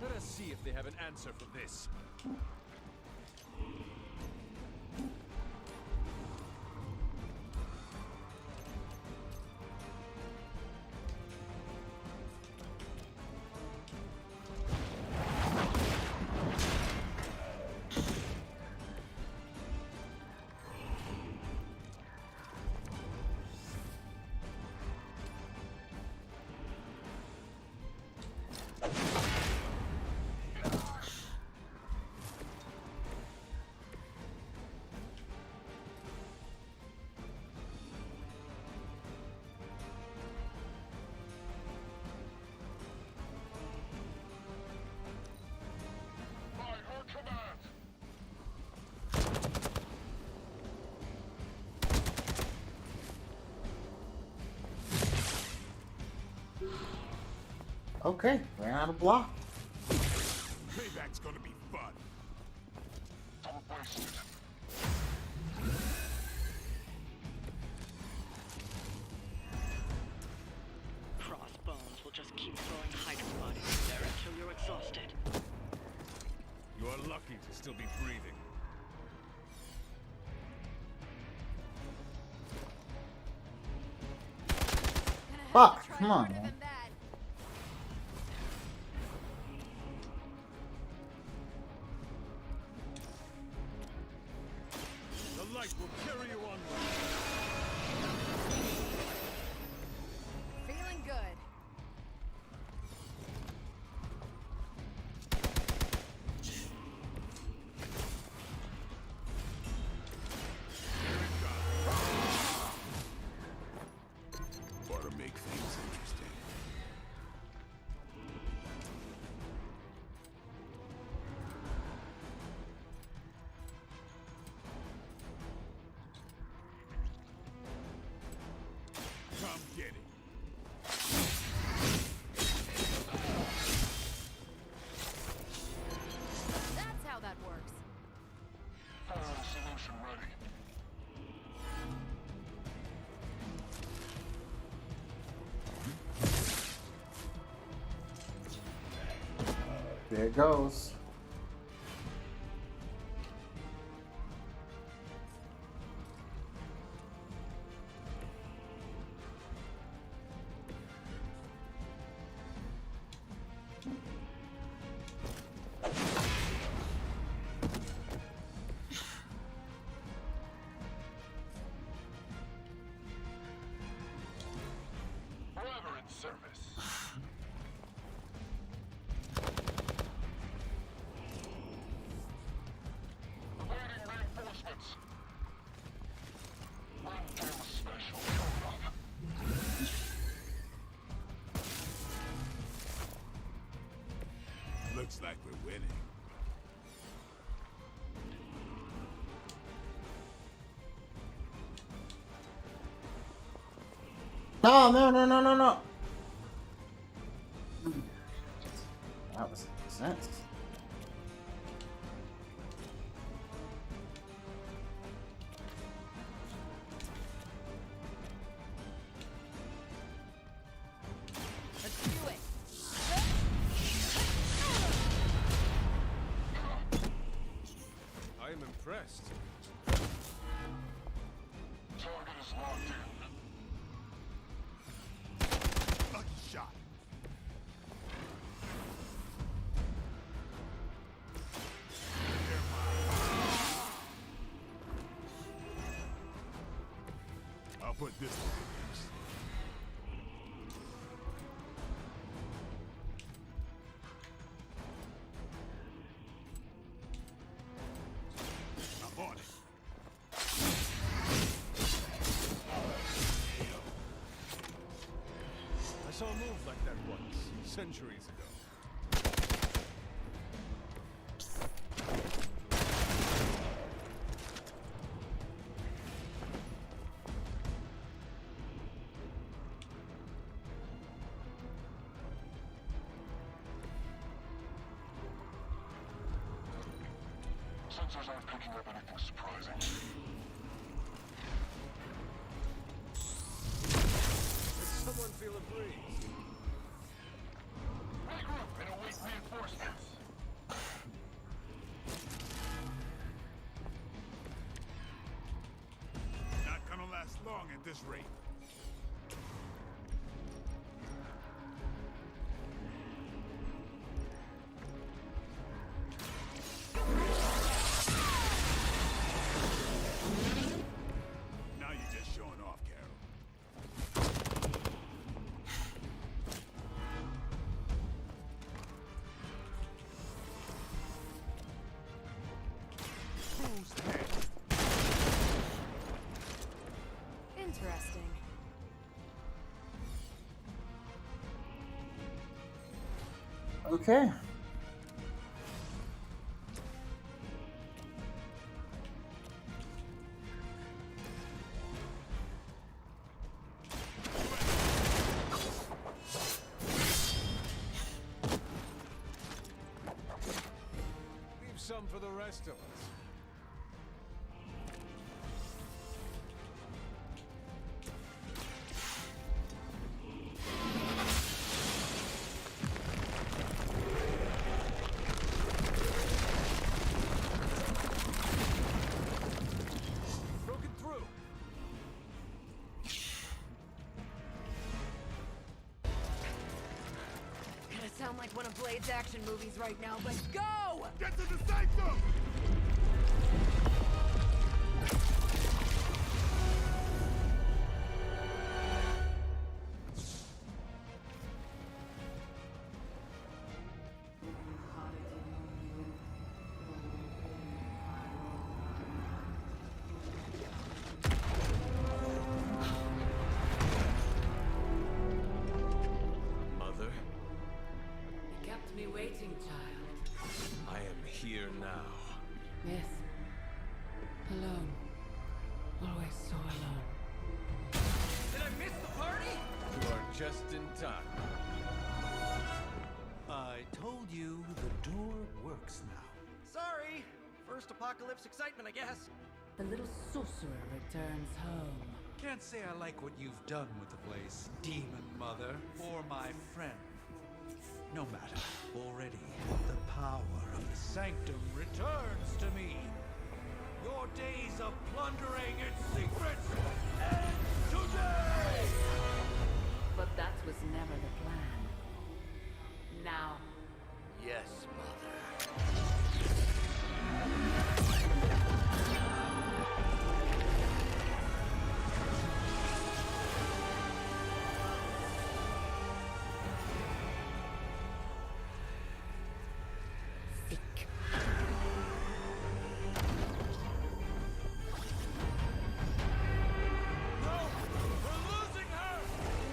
Let us see if they have an answer for this. Okay, ran out of block. Payback's gonna be fun. Don't waste it. Crossbones will just keep throwing Hydra bodies in there until you're exhausted. You are lucky to still be breathing. Fuck, come on, man. The light will carry you onward. Feeling good. Ought to make things interesting. Come get it. That's how that works. Solution ready. There it goes. Forever in service. Awaiting reinforcements. Random special coming up. Looks like we're winning. No, no, no, no, no, no. sense. Let's do it. I am impressed. Target is locked in. Lucky shot. I'll put this to use. I'm on it. I saw a move like that once, centuries ago. Sensors aren't picking up anything surprising. Did someone feel a breeze? Regroup and await reinforcements. Not gonna last long at this rate. Now you're just showing off, Carol. Who's next? Interesting. Okay. Leave some for the rest of us. Broken through. Gonna sound like one of Blade's action movies right now, but go! Get to the sanctum! Mother, You kept me waiting, child. I am here now. Yes. Alone. Always so alone. Did I miss the party? You are just in time. I told you the door works now. Sorry. First apocalypse excitement, I guess. The little sorcerer returns home. Can't say I like what you've done with the place, Demon Mother, or my friend. No matter. Already, the power of the Sanctum returns to me. Your days of plundering its secrets end today! But that was never the plan. Now, Yes, Mother. thick. No! We're losing her!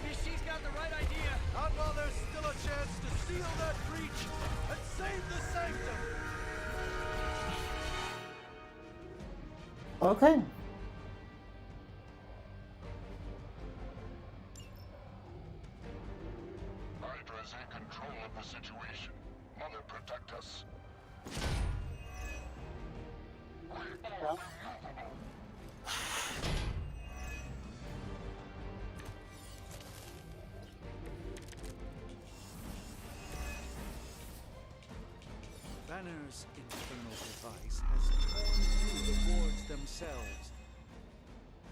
Maybe she's got the right idea. Not while there's still a chance to seal that breach and save the sanctum! Okay. Hydra's in control of the situation. Mother protect Banner's infernal device has torn through the wards themselves.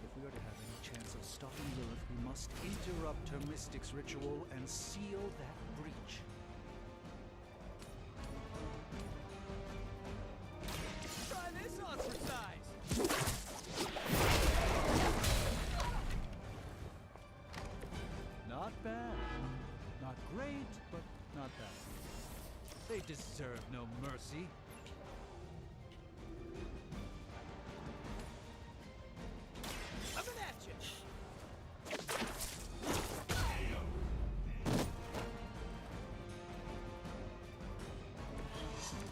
If we are to have any chance of stopping Lilith, we must interrupt her mystic's ritual and seal that breach. Try this on for size. Not bad. Not great, but not bad. They deserve no mercy. Coming at you.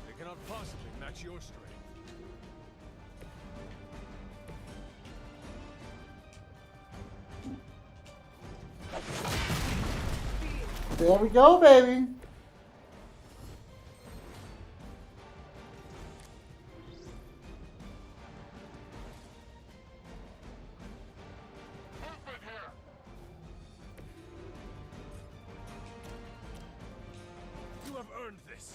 They cannot possibly match your strength. There we go, baby. You have earned this.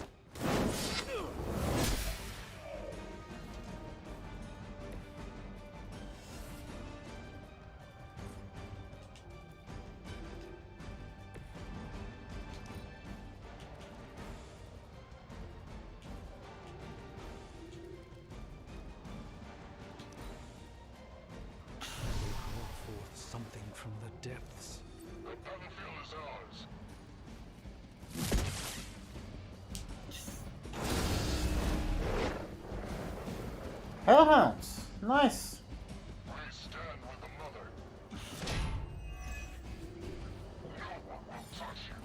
Call forth something from the depths. The battlefield is ours. Hellhounds. Nice. We stand with the mother. No one will touch you.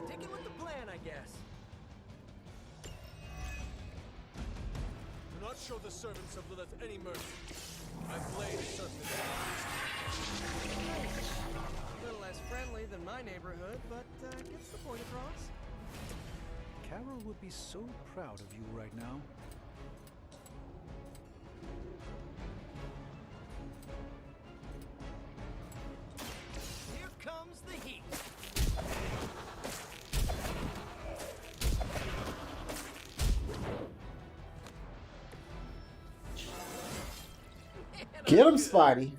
Sticking with the plan, I guess. Do not show the servants of Lilith any mercy. My blade is certainly A little less friendly than my neighborhood, but gets the point across. Carol would be so proud of you right now. Here comes the heat. Get him, Spidey.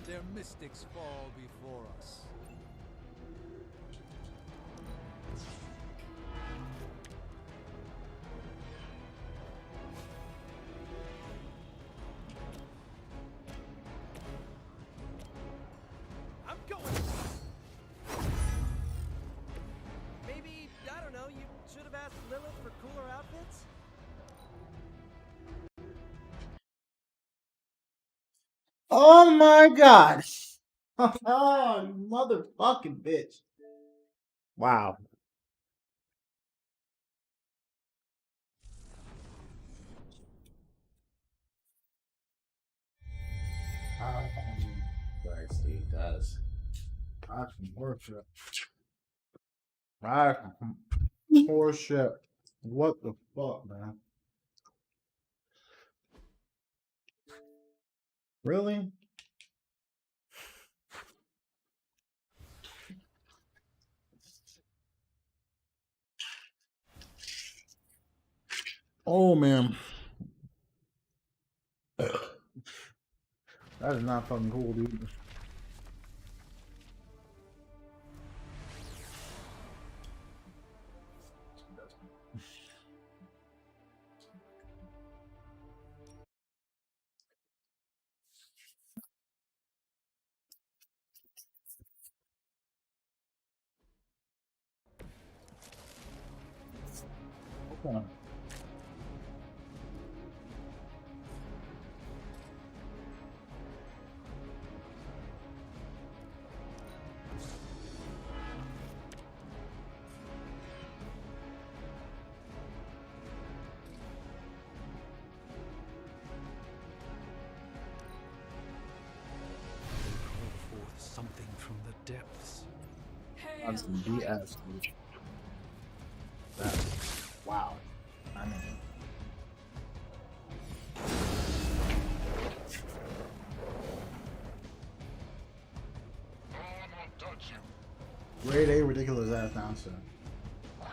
Their mystics fall before us. I'm going. Maybe, I don't know, you should have asked Lilith for cooler outfits? Oh my god. Oh, you motherfucking bitch. Wow. Steve does. I can worship. I can worship. What the fuck, man? Really? Oh man. That is not fucking cool, dude. Huh. Forth something from the depths. On some BS, dude. Wow. I mean. Grade A ridiculous ass nonsense. Do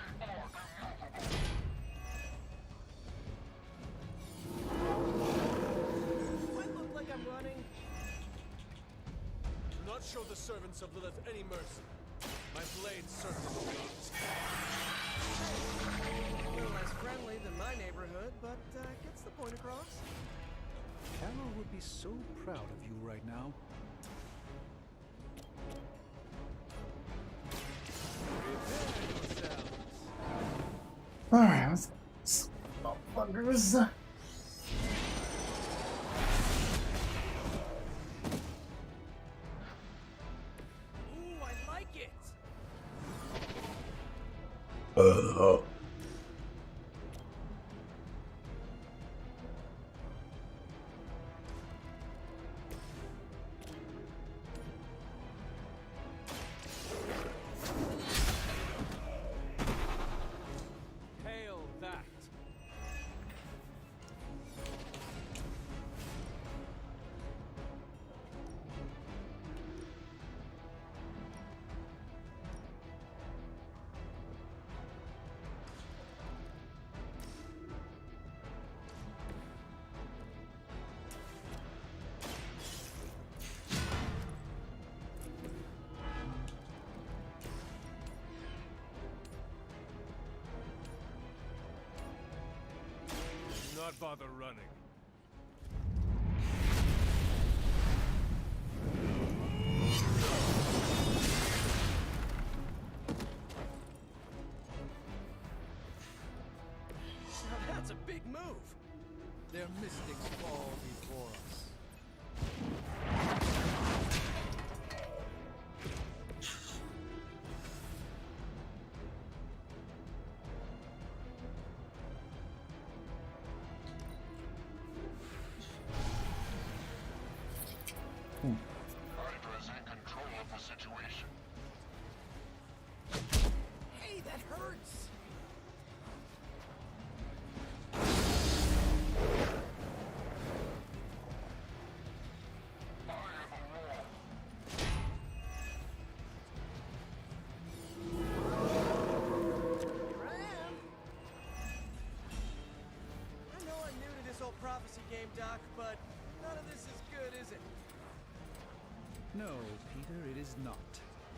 I look like I'm running? Do not show the servants of Lilith any mercy. My blade serves the gods. A little less friendly than my neighborhood, but gets the point across. Carol would be so proud of you right now. Alright, let's go. Buggers. Ooh, I like it. Hail that. Do not bother running. Now that's a big move. Their mystics fall before us. Hydra's in control of the situation. Hey, that hurts. Here I am. I know I'm new to this whole prophecy game, Doc, but none of this is good, is it? No, Peter, it is not.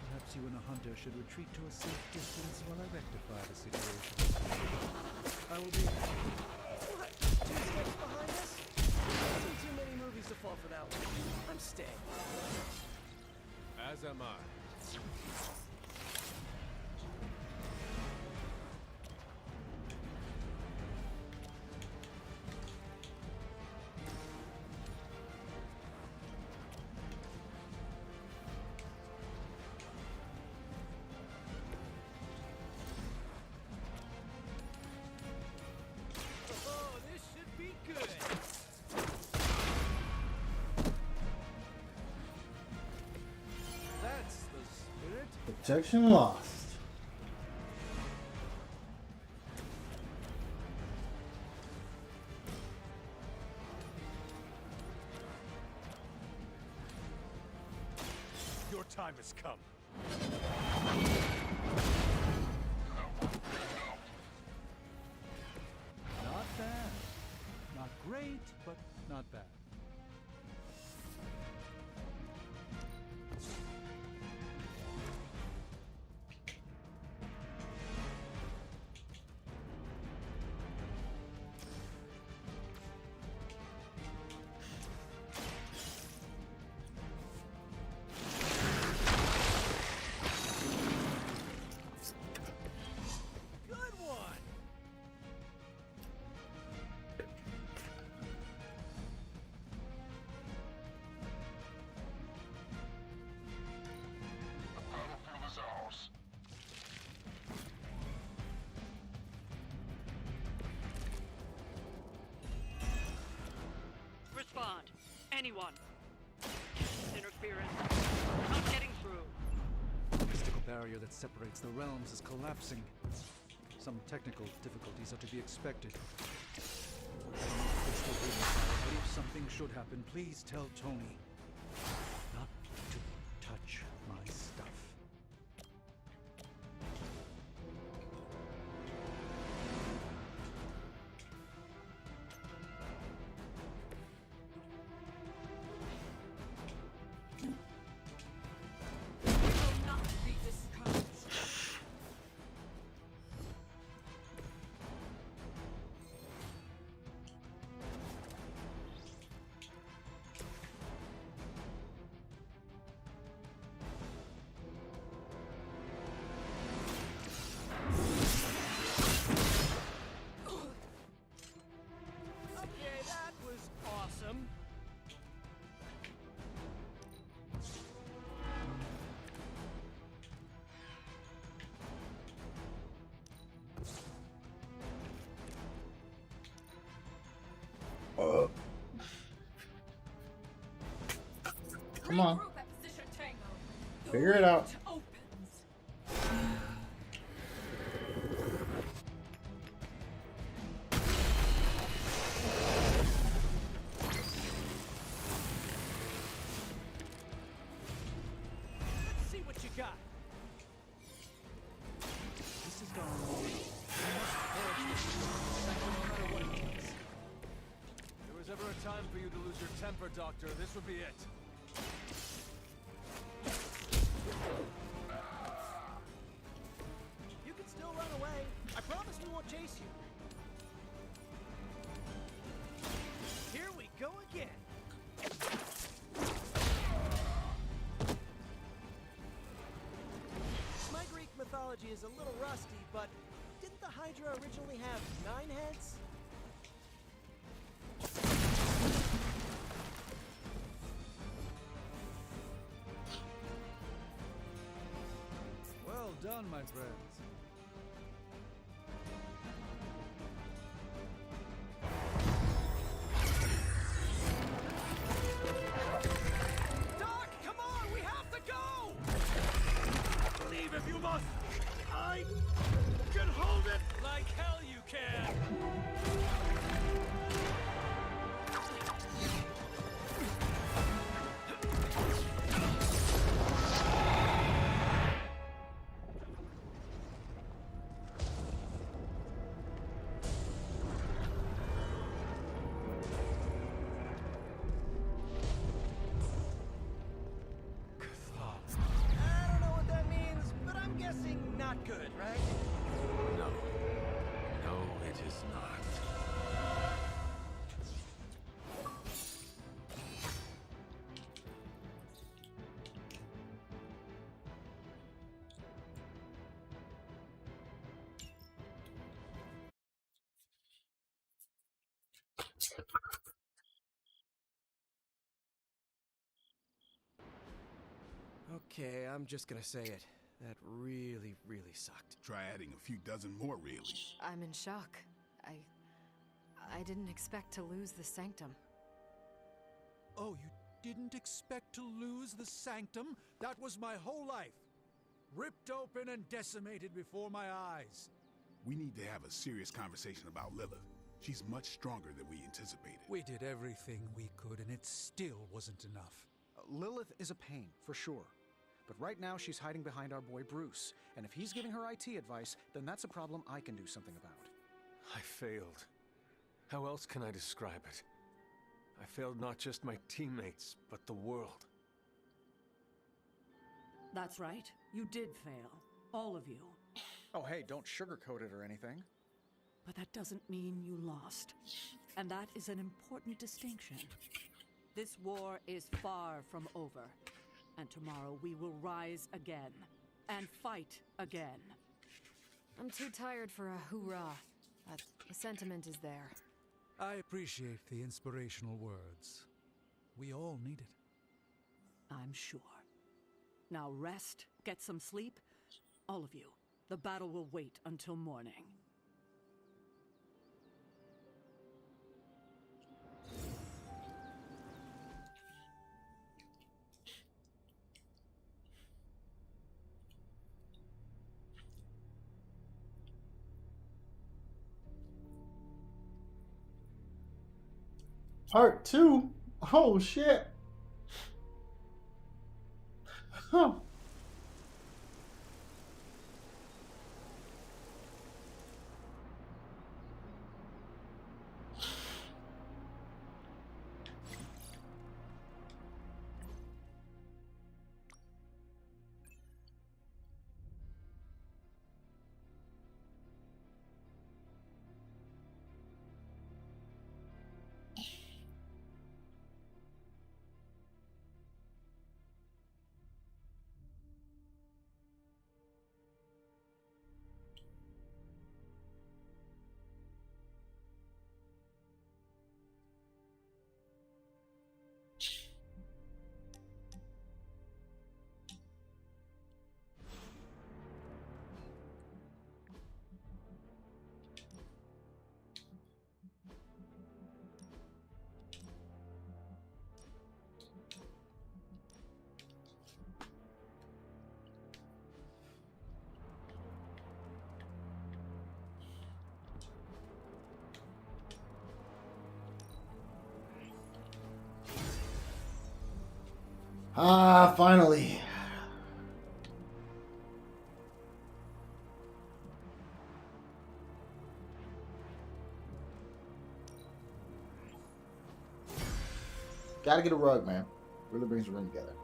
Perhaps you and the hunter should retreat to a safe distance while I rectify the situation. I will be... What? Two steps behind us? I've seen too many movies to fall for that one. I'm staying. As am I. Oh, this should be good. That's the spirit. Protection lost. Your time has come. Not bad. Not great, but not bad. Good one. anyone. Interference. Not getting through. The mystical barrier that separates the realms is collapsing. Some technical difficulties are to be expected. I don't know if it's still being tried, but if something should happen, please tell Tony not to touch my stuff. Okay, that was awesome. Come on. Figure it out. Let's see what you got. This has gone wrong. We must purge this sector no matter what it takes. If there was ever a time for you to lose your temper, Doctor, this would be it. You can still run away. I promise we won't chase you. Here we go again. My Greek mythology is a little rusty, but didn't the Hydra originally have 9 heads? Well done, my friends. Doc, come on, we have to go! Leave if you must! I can hold it like hell you can! I don't know what that means, but I'm guessing not good, right? No. No, it is not. Okay, I'm just gonna say it. That really, really sucked. Try adding a few dozen more reallys. I'm in shock. I didn't expect to lose the sanctum. Oh, you didn't expect to lose the sanctum? That was my whole life. Ripped open and decimated before my eyes. We need to have a serious conversation about Lilith. She's much stronger than we anticipated. We did everything we could, and it still wasn't enough. Lilith is a pain, for sure. But right now, she's hiding behind our boy Bruce. And if he's giving her IT advice, then that's a problem I can do something about. I failed. How else can I describe it? I failed not just my teammates, but the world. That's right. You did fail. All of you. Oh, hey, don't sugarcoat it or anything. But that doesn't mean you lost. And that is an important distinction. This war is far from over. And tomorrow we will rise again. And fight again. I'm too tired for a hoorah, but the sentiment is there. I appreciate the inspirational words. We all need it. I'm sure. Now rest, get some sleep. All of you. The battle will wait until morning. Part 2? Oh shit. Huh. Ah, finally. Gotta get a rug, man. Really brings the room together.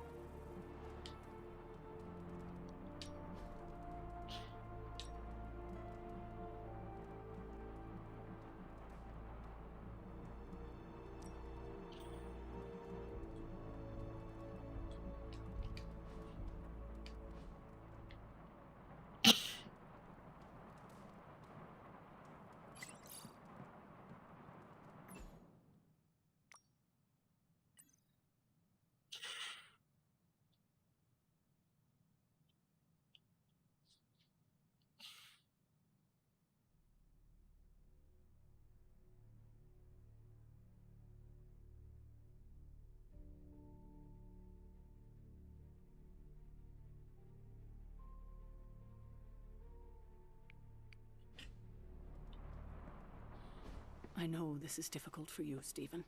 I know this is difficult for you, Stephen,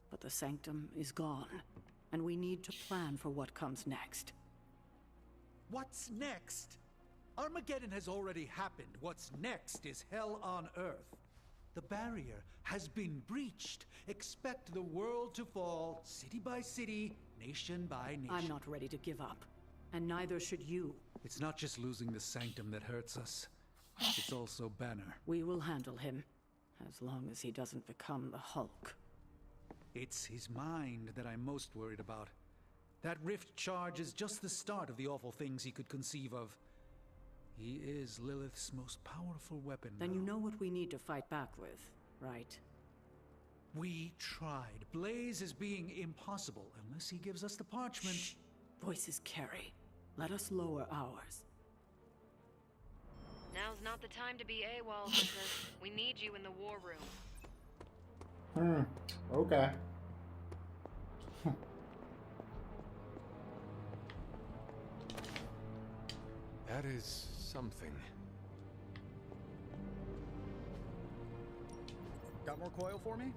but the Sanctum is gone, and we need to plan for what comes next. What's next? Armageddon has already happened. What's next is hell on Earth. The barrier has been breached. Expect the world to fall, city by city, nation by nation. I'm not ready to give up, and neither should you. It's not just losing the Sanctum that hurts us. It's also Banner. We will handle him, as long as he doesn't become the Hulk. It's his mind that I'm most worried about. That rift charge is just the start of the awful things he could conceive of. He is Lilith's most powerful weapon. Then you know what we need to fight back with, right? We tried. Blaze is being impossible unless he gives us the parchment. Shh. Voices carry. Let us lower ours. Now's not the time to be AWOL, Hunter. We need you in the war room. Okay. That is something. Got more coil for me?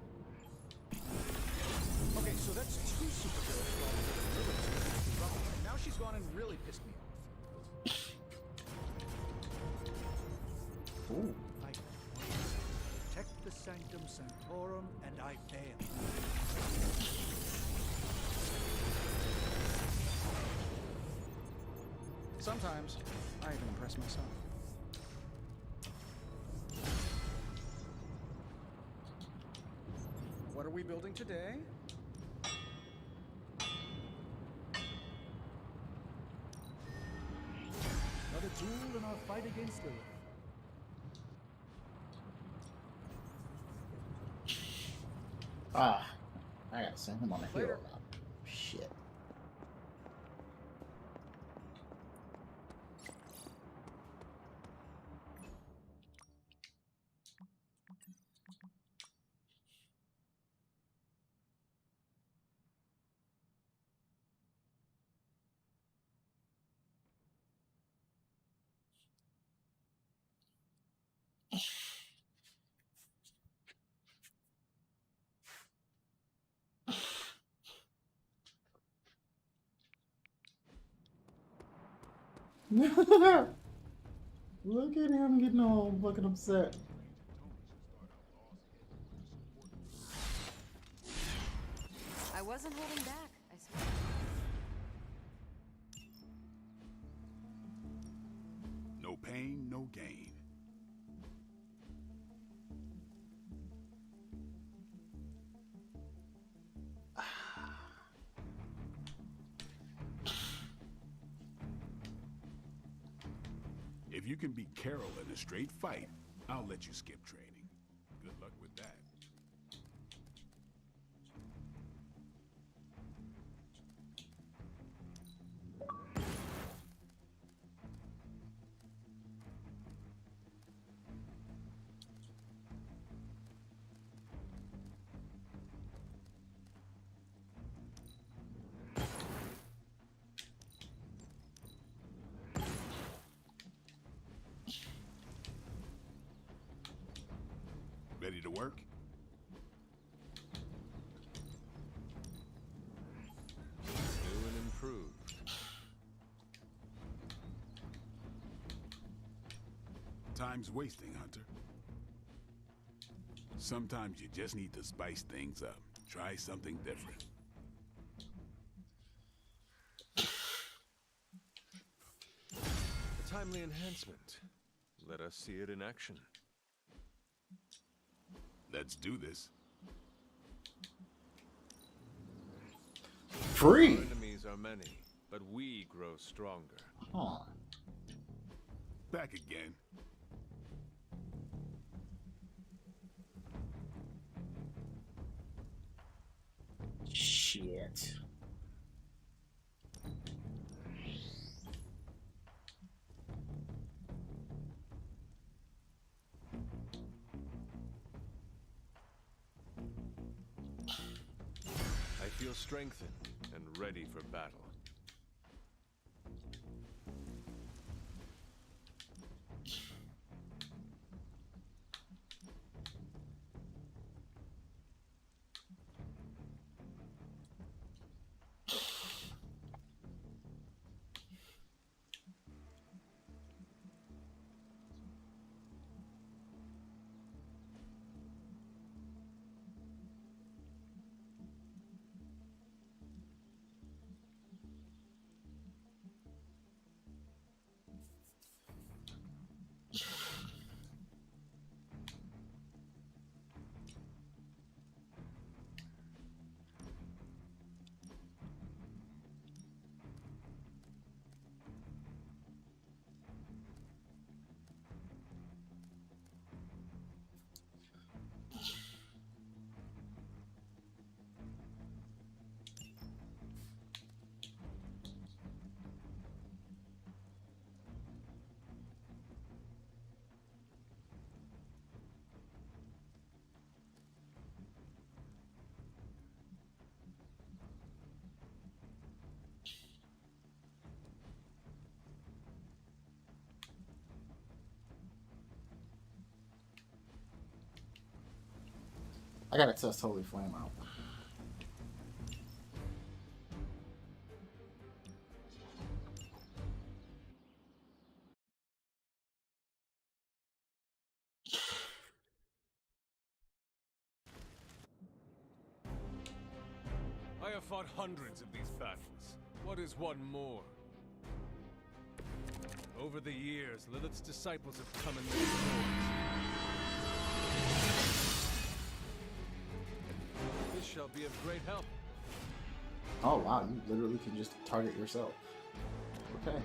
Okay, so that's two superheroes. Now she's gone and really pissed me off. Ooh. I protect the Sanctum Sanctorum, and I fail. Sometimes, I even impress myself. What are we building today? Another tool in our fight against Lilith. Ah, I gotta send him on a hero route. Shit. Look at him getting all fucking upset. I wasn't holding back, I swear. No pain, no gain. If you can beat Carol in a straight fight, I'll let you skip training. Good luck with that. Ready to work? New and improved. Time's wasting, Hunter. Sometimes you just need to spice things up. Try something different. A timely enhancement. Let us see it in action. Let's do this. Free. Our enemies are many, but we grow stronger. Huh. Back again. Shit. I feel strengthened and ready for battle. I gotta test Holy Flame out. I have fought hundreds of these battles. What is one more? Over the years, Lilith's disciples have come and made swords. This shall be of great help. Oh wow, you literally can just target yourself. Okay.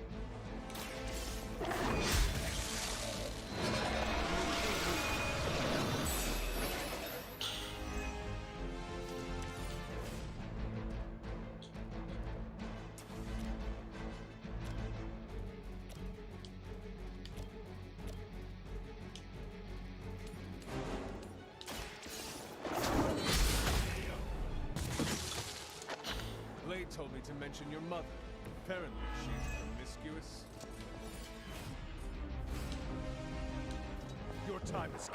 Blade told me to mention your mother. Apparently, she's promiscuous. Your time has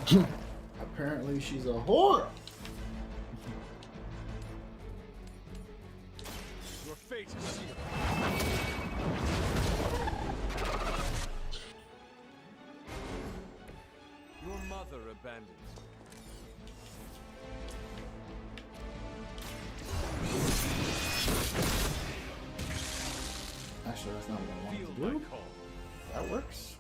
come. Apparently she's a whore. Your fate is sealed. Your mother abandoned you. Actually, that's not what I Feel want to my do. call. That works.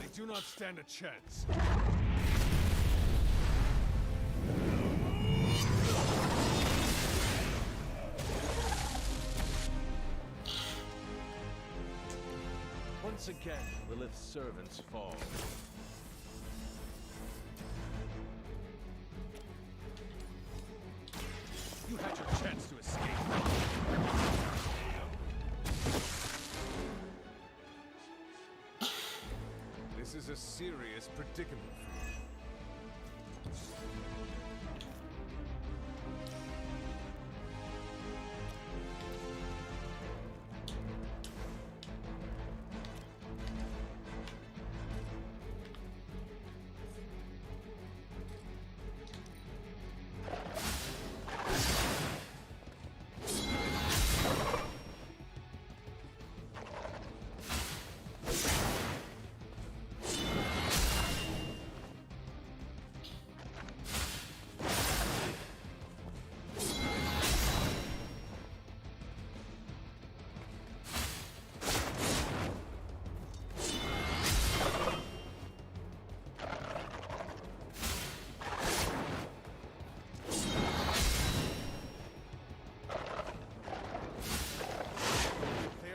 They do not stand a chance. Once again, Lilith's servants fall. You had your chance to escape. This is a serious predicament for you.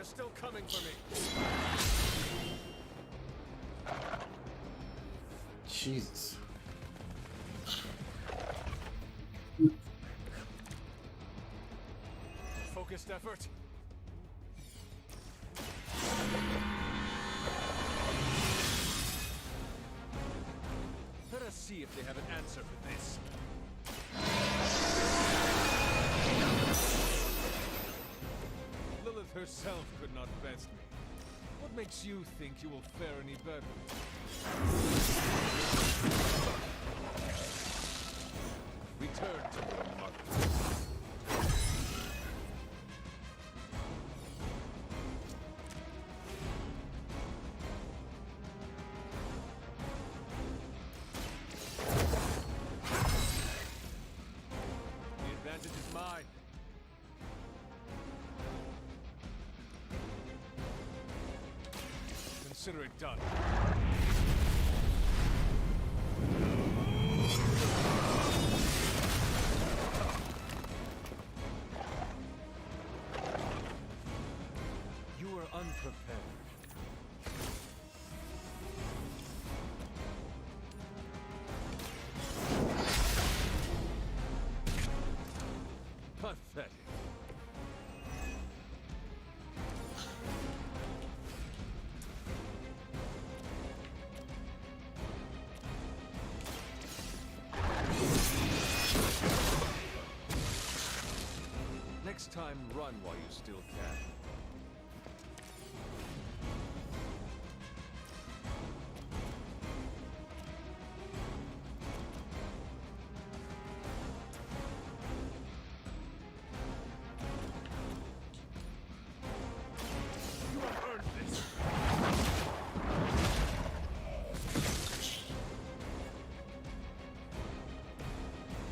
Still coming for me. Jesus. Focused effort. Let us see if they have an answer for this. Lilith herself could not best me. What makes you think you will fare any better? Return to your mother. The advantage is mine. Consider it done. You are unprepared. Pathetic. Next time, run while you still can. You have earned this.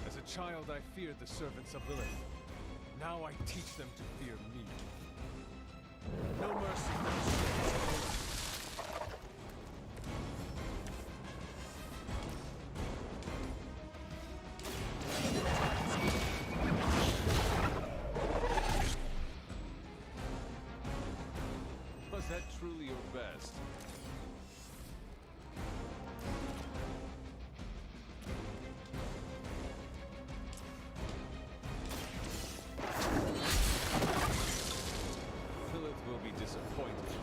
As a child, I feared the servants of Lilith. Now I teach them to fear me. No mercy for the servants of Lilith. Was that truly your best? Lilith will be disappointed in you.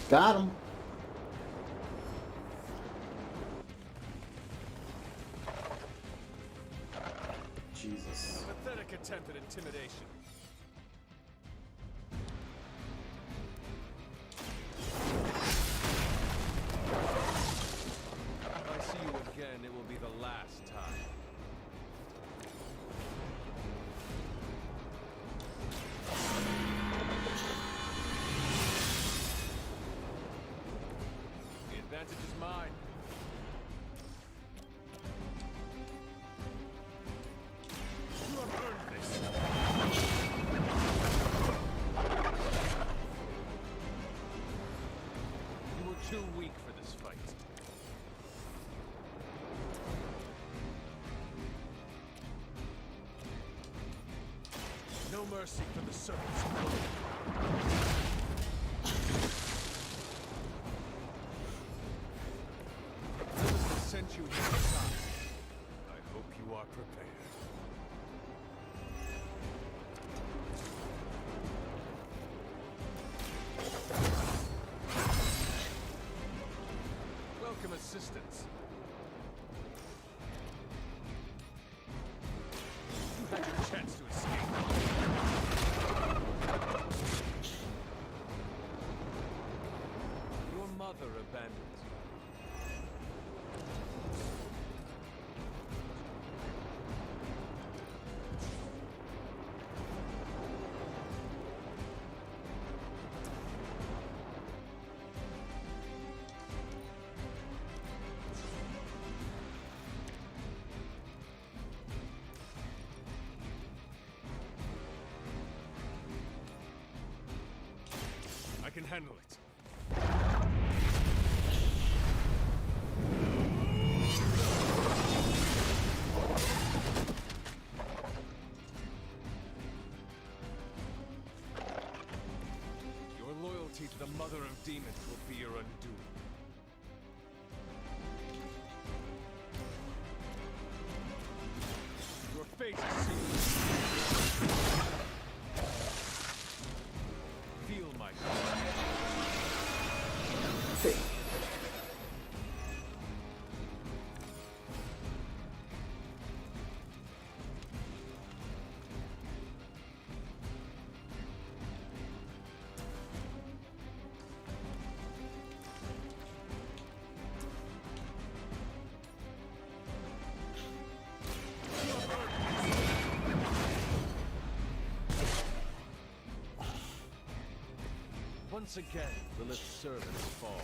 Got him. Jesus. Pathetic attempt at intimidation. If I see you again, it will be the last time. The advantage is mine. You have earned this. You were too weak for this fight. No mercy for the servants. Others have sent you here to die. I hope you are prepared. Welcome assistance. You had your chance to escape. Your mother abandoned you. I can handle it. Your loyalty to the Mother of Demons will be your undoing. Your fate is sealed. Feel my power. Once again, Lilith's servants fall.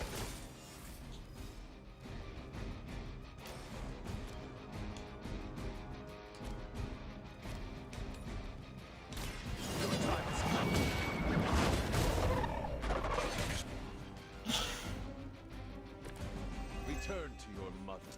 Your time has come. Return to your mother.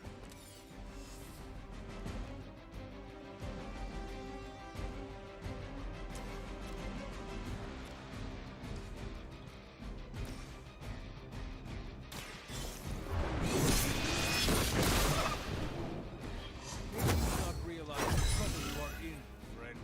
Maybe you do not realize the trouble you are in, friend.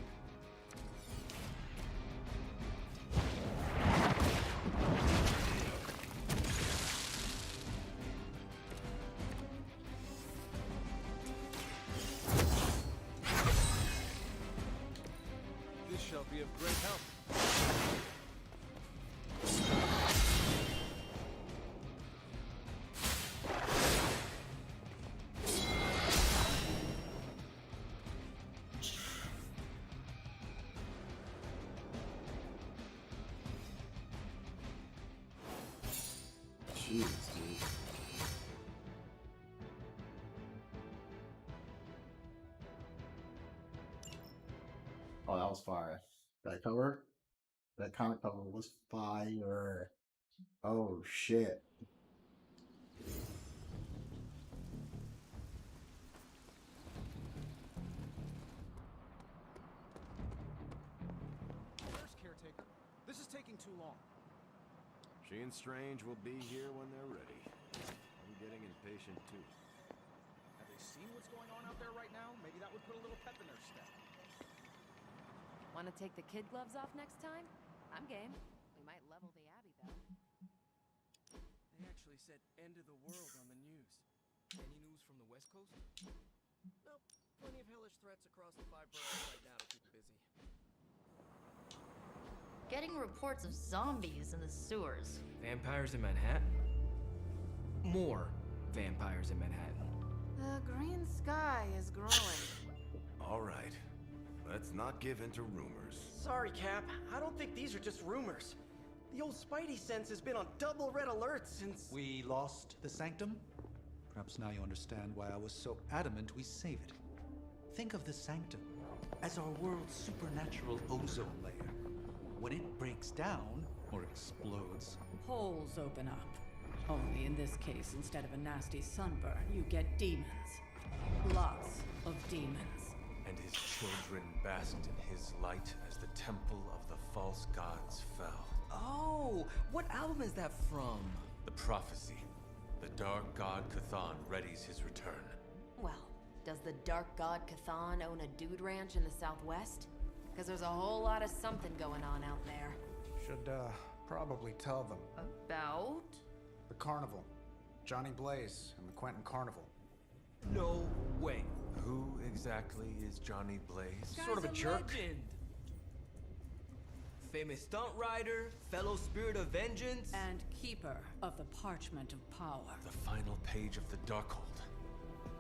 This shall be of great help. Jeez, dude. Oh, that was fire. That cover? That comic cover was fire. Oh, shit. Where's Caretaker? This is taking too long. She and Strange will be here when they're ready. I'm getting impatient too. Have they seen what's going on out there right now? Maybe that would put a little pep in their step. Want to take the kid gloves off next time? I'm game. We might level the Abbey, though. said end of the world on the news. Any news from the West Coast? Nope. Plenty of hellish threats across the 5 boroughs right now to keep it busy. Getting reports of zombies in the sewers. Vampires in Manhattan? More vampires in Manhattan. The green sky is growing. All right. Let's not give in to rumors. Sorry, Cap. I don't think these are just rumors. The old Spidey sense has been on double red alert since... We lost the Sanctum? Perhaps now you understand why I was so adamant we save it. Think of the Sanctum as our world's supernatural ozone layer. When it breaks down, or explodes... Holes open up. Only in this case, instead of a nasty sunburn, you get demons. Lots of demons. And his children basked in his light as the temple of the false gods fell. Oh, what album is that from? The prophecy. The dark god Cthon readies his return. Well, does the dark god Cthon own a dude ranch in the Southwest? Because there's a whole lot of something going on out there. Should, probably tell them. About? The carnival. Johnny Blaze and the Quentin Carnival. No way. Who exactly is Johnny Blaze? Sort of a jerk. Legend. Famous stunt rider, fellow spirit of vengeance, and keeper of the parchment of power. The final page of the Darkhold.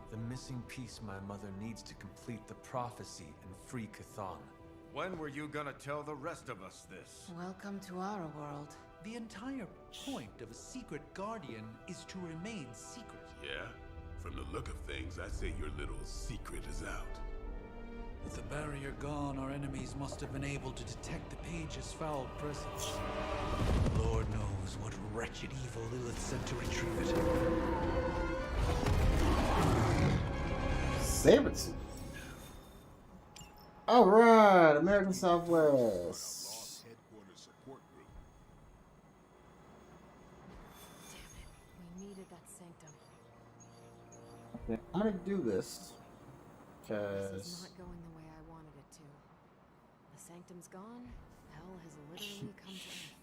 The missing piece my mother needs to complete the prophecy and free Cthon. When were you gonna tell the rest of us this? Welcome to our world. The entire point of a secret guardian is to remain secret. Yeah? From the look of things, I'd say your little secret is out. With the barrier gone, our enemies must have been able to detect the page's foul presence. Lord knows what wretched evil Lilith sent to retrieve it. Sabertooth. All right, American Southwest. Headquarters support group. Damn it, we needed that sanctum. Okay, I'm gonna do this This because is not going the way I wanted it to. The sanctum's gone. Hell has literally come to Earth.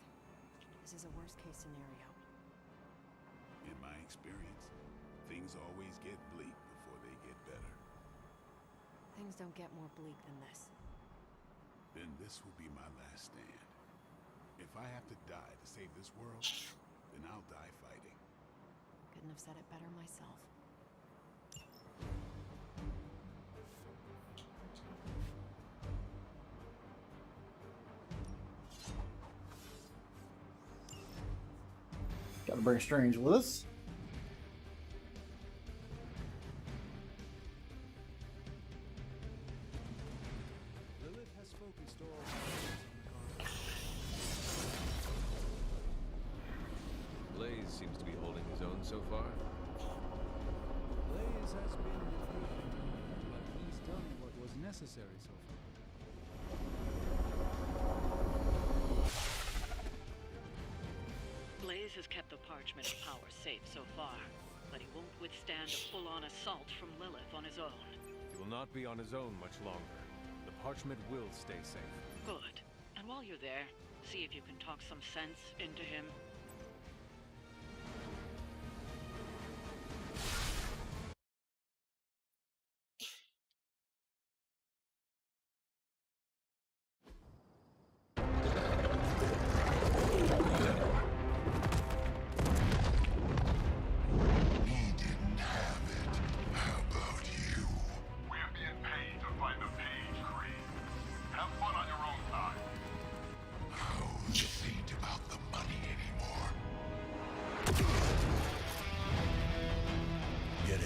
This is a worst-case scenario. In my experience, things always get bleak before they get better. Things don't get more bleak than this. Then this will be my last stand. If I have to die to save this world, then I'll die fighting. Couldn't have said it better myself. gotta bring Strange with us. Lilith has focused all Blaze seems to be holding his own so far. Blaze has been defeated, but he's done what was necessary so far. Blaze has kept the parchment of power safe so far, but he won't withstand a full-on assault from Lilith on his own. He will not be on his own much longer. The parchment will stay safe. Good. And while you're there, see if you can talk some sense into him.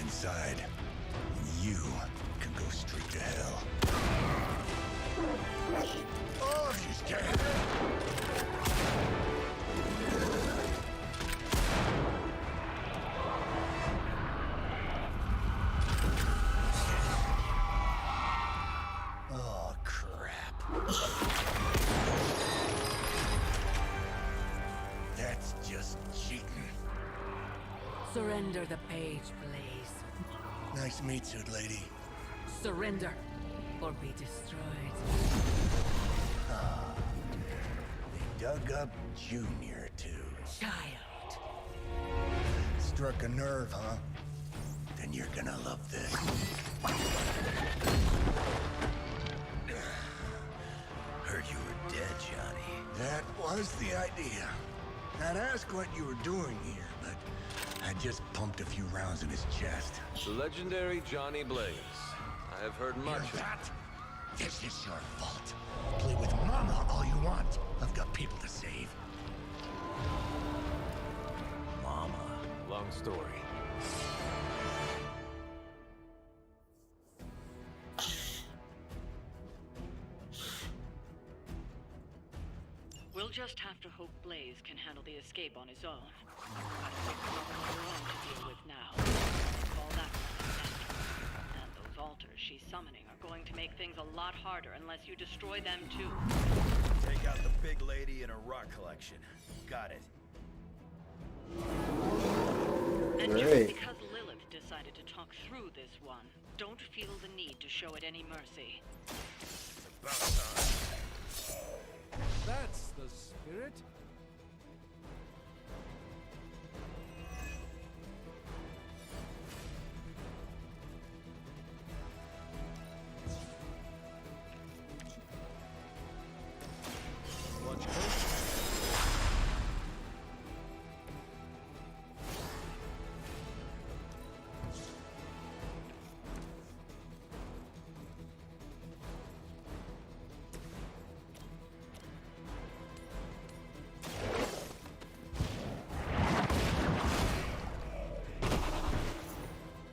Inside, you can go straight to hell. Oh, she's scared. Oh, crap. That's just cheating. Surrender the page, Blaze. Nice meat suit, lady. Surrender, or be destroyed. Ah, they dug up Junior, too. Child. struck a nerve, huh? Then you're gonna love this. Heard you were dead, Johnny. That was the idea. I'd ask what you were doing here, but I just pumped a few rounds in his chest. The legendary Johnny Blaze. I have heard much. Hear that? This is your fault. Play with Mama all you want. I've got people to save. Mama. Long story. We'll just have to hope Blaze can handle the escape on his own. Got a big problem of her own to deal with now. All that and those altars she's summoning are going to make things a lot harder unless you destroy them too. Take out the big lady and her rock collection. Got it. And just because Lilith decided to talk through this one, don't feel the need to show it any mercy. It's about time. That's the spirit. Watch close.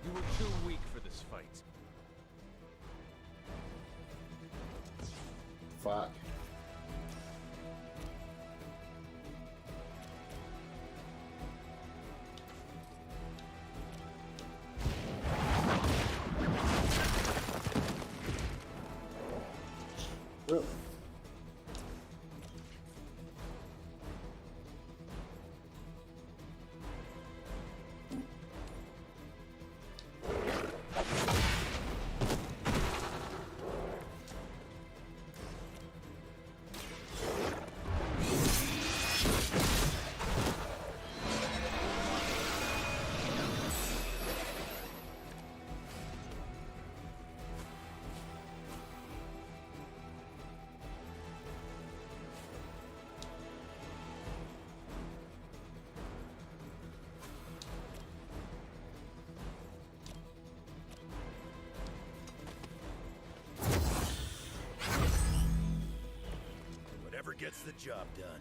You were too weak for this fight. Fuck. Really? Whatever gets the job done.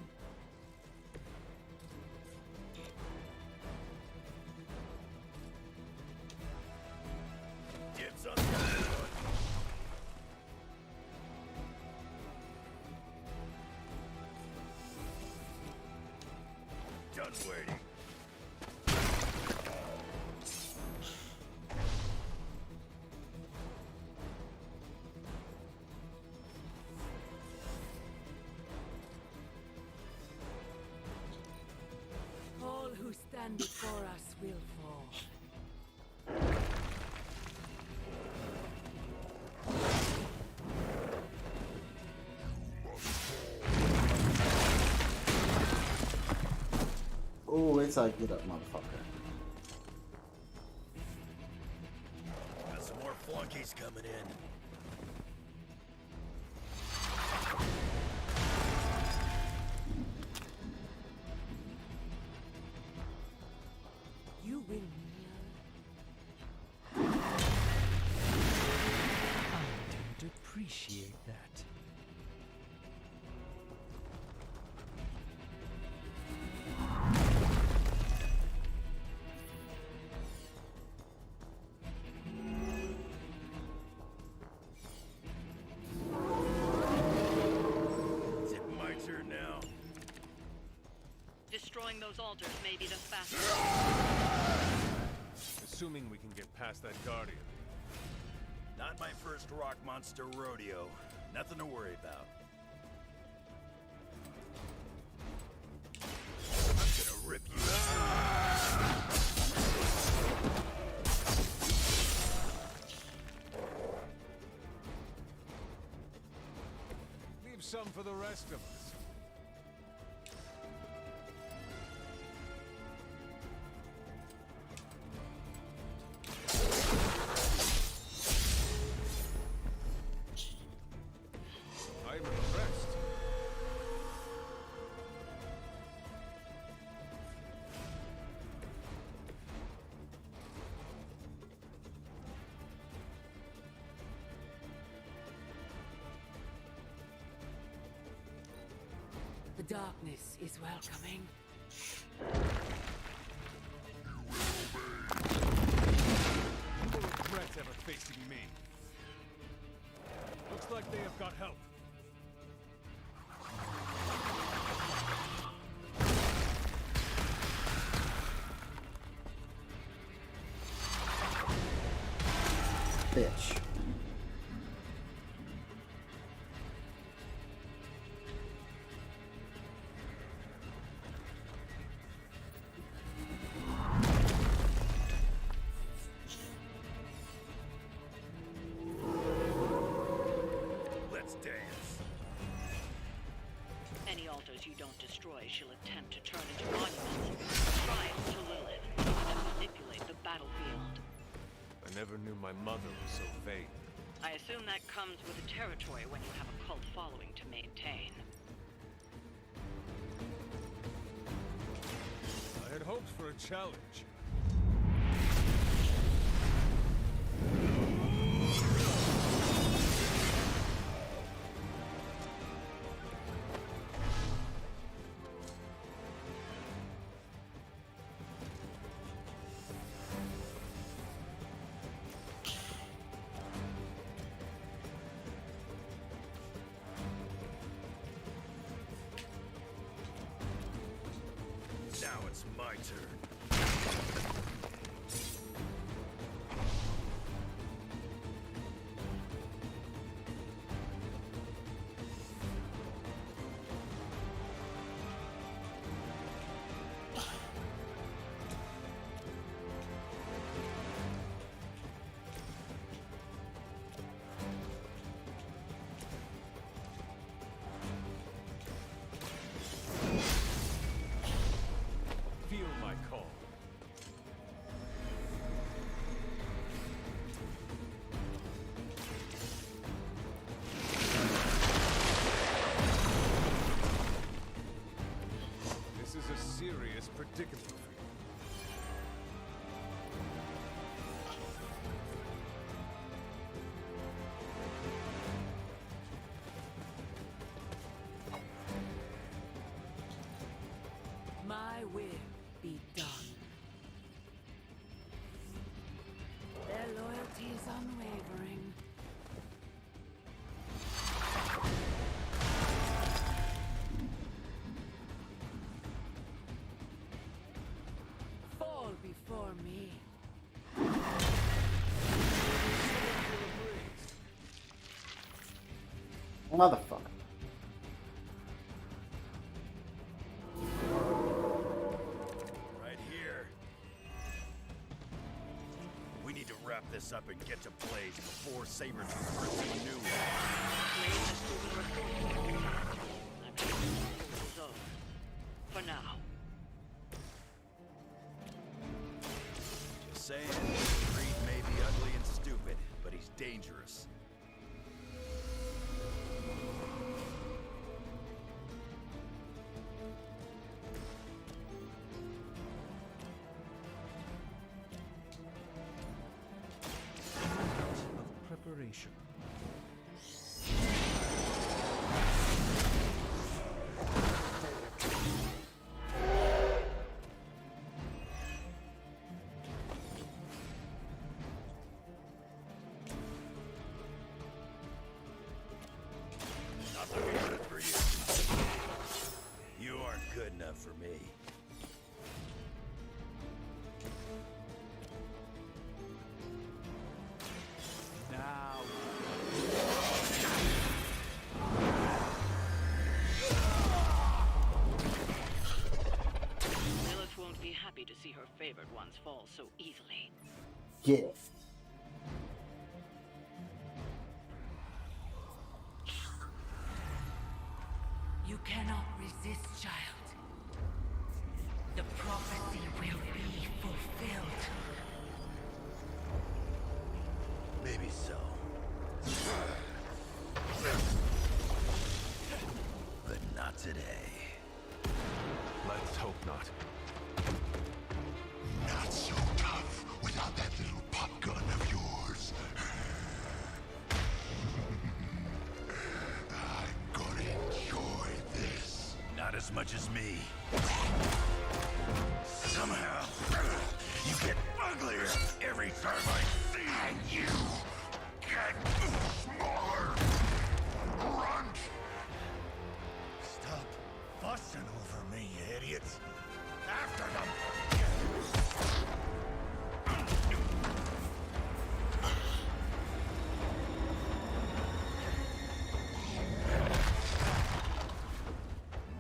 Dibs on the other one. Done waiting. All who stand before us will fall. Oh, wait till I get up, motherfucker. Got some more flunkies coming in. You will I don't appreciate that. Is it my turn now? Destroying those altars may be the fastest. Assuming we can get past that guardian. Not my first rock monster rodeo. Nothing to worry about. I'm gonna rip you. Leave some for the rest of us. The darkness is welcoming. No regrets ever facing me. Looks like they have got help. Bitch. Let's dance. Any altars you don't destroy, she'll attempt to turn into monuments, shrines to Lilith, and manipulate the battlefield. I never knew my mother was so vain. I assume that comes with the territory when you have a cult following to maintain. I had hoped for a challenge. Now it's my turn. Feel my call. This is a serious predicament for you. My will be done. Their loyalty is unwavering. Fall before me. Motherfucker. Right here. We need to wrap this up and get to Blaze before Sabretooth hurts him a new one. I'm sure it's over. For now. Just saying, Creed may be ugly and stupid, but he's dangerous. Of preparation. Not looking good for you. You aren't good enough for me. Now. Lilith won't be happy to see her favored ones fall so easily. Yeah. You cannot resist, child. The prophecy will be fulfilled. Maybe so. But not today. Let's hope not. Not so tough without that little pop gun of yours. I'm gonna enjoy this. Not as much as me. Somehow, you get uglier every time I see you. And you get smaller. Grunt! Stop fussing over me, you idiots. After them!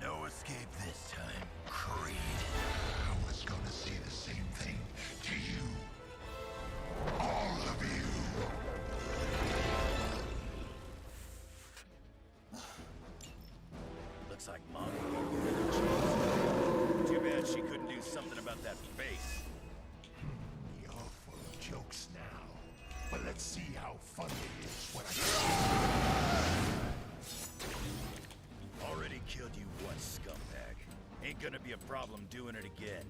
No escape this time, Creed. I was gonna say the same thing to you. All of you. Looks like Mom. Too bad she couldn't do something about that face. You're full of jokes now. But let's see how funny it is when I... Already killed you once, scumbag. Ain't gonna be a problem doing it again.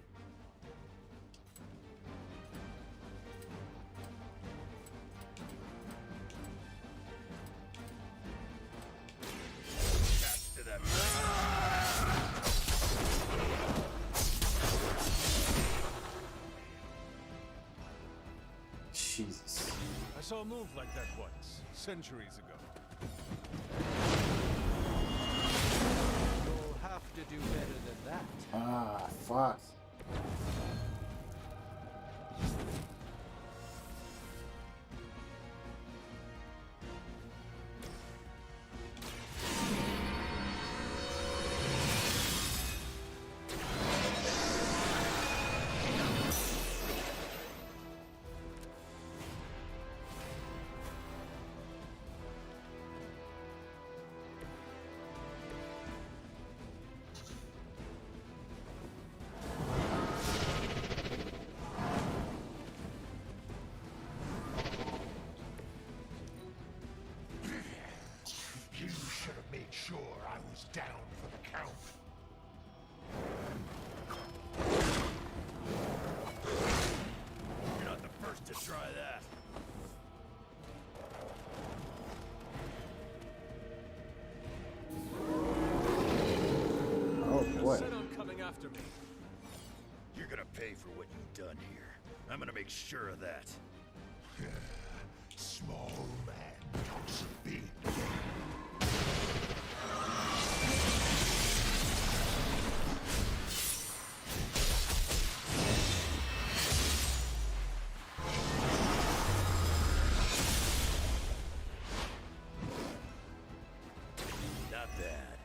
Back to that. Jesus. I saw a move like that once, centuries ago. You'll have to do better than that. Ah, fuck. You should have made sure I was down for the count. You're not the first to try that. Oh boy. Set on coming after me. You're gonna pay for what you've done here. I'm gonna make sure of that. Small man talks big. Not bad.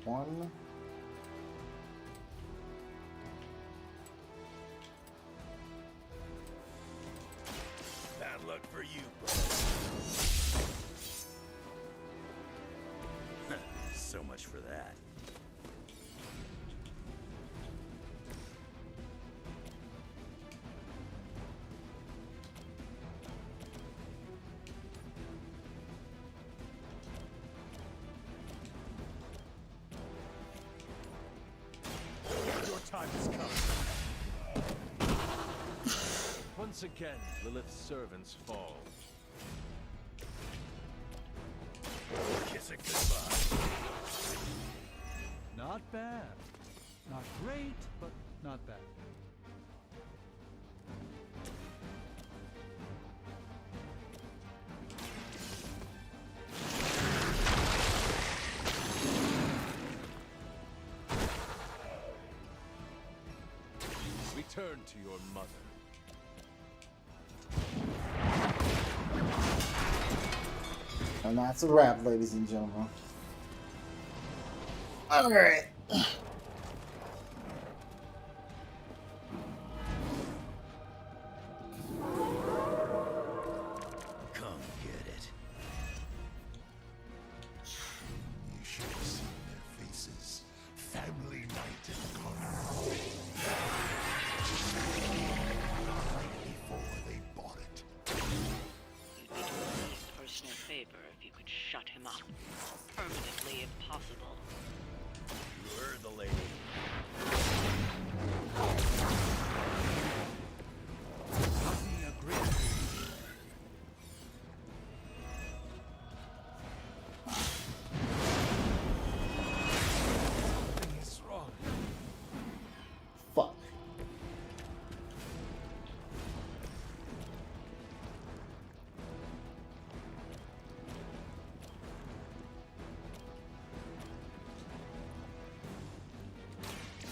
One. Bad luck for you, bud. So much for that. Your time has come. Once again, Lilith's servants fall. Kiss it goodbye. Not bad. Not great, but not bad. Return to your mother. And that's a wrap, ladies and gentlemen. Alright. Come get it. You should have seen their faces. Family night in the corner. Right before they bought it. You'd be doing me a personal favor if you could shut him up. Permanently, if possible. You heard the lady. Something is wrong. Fuck.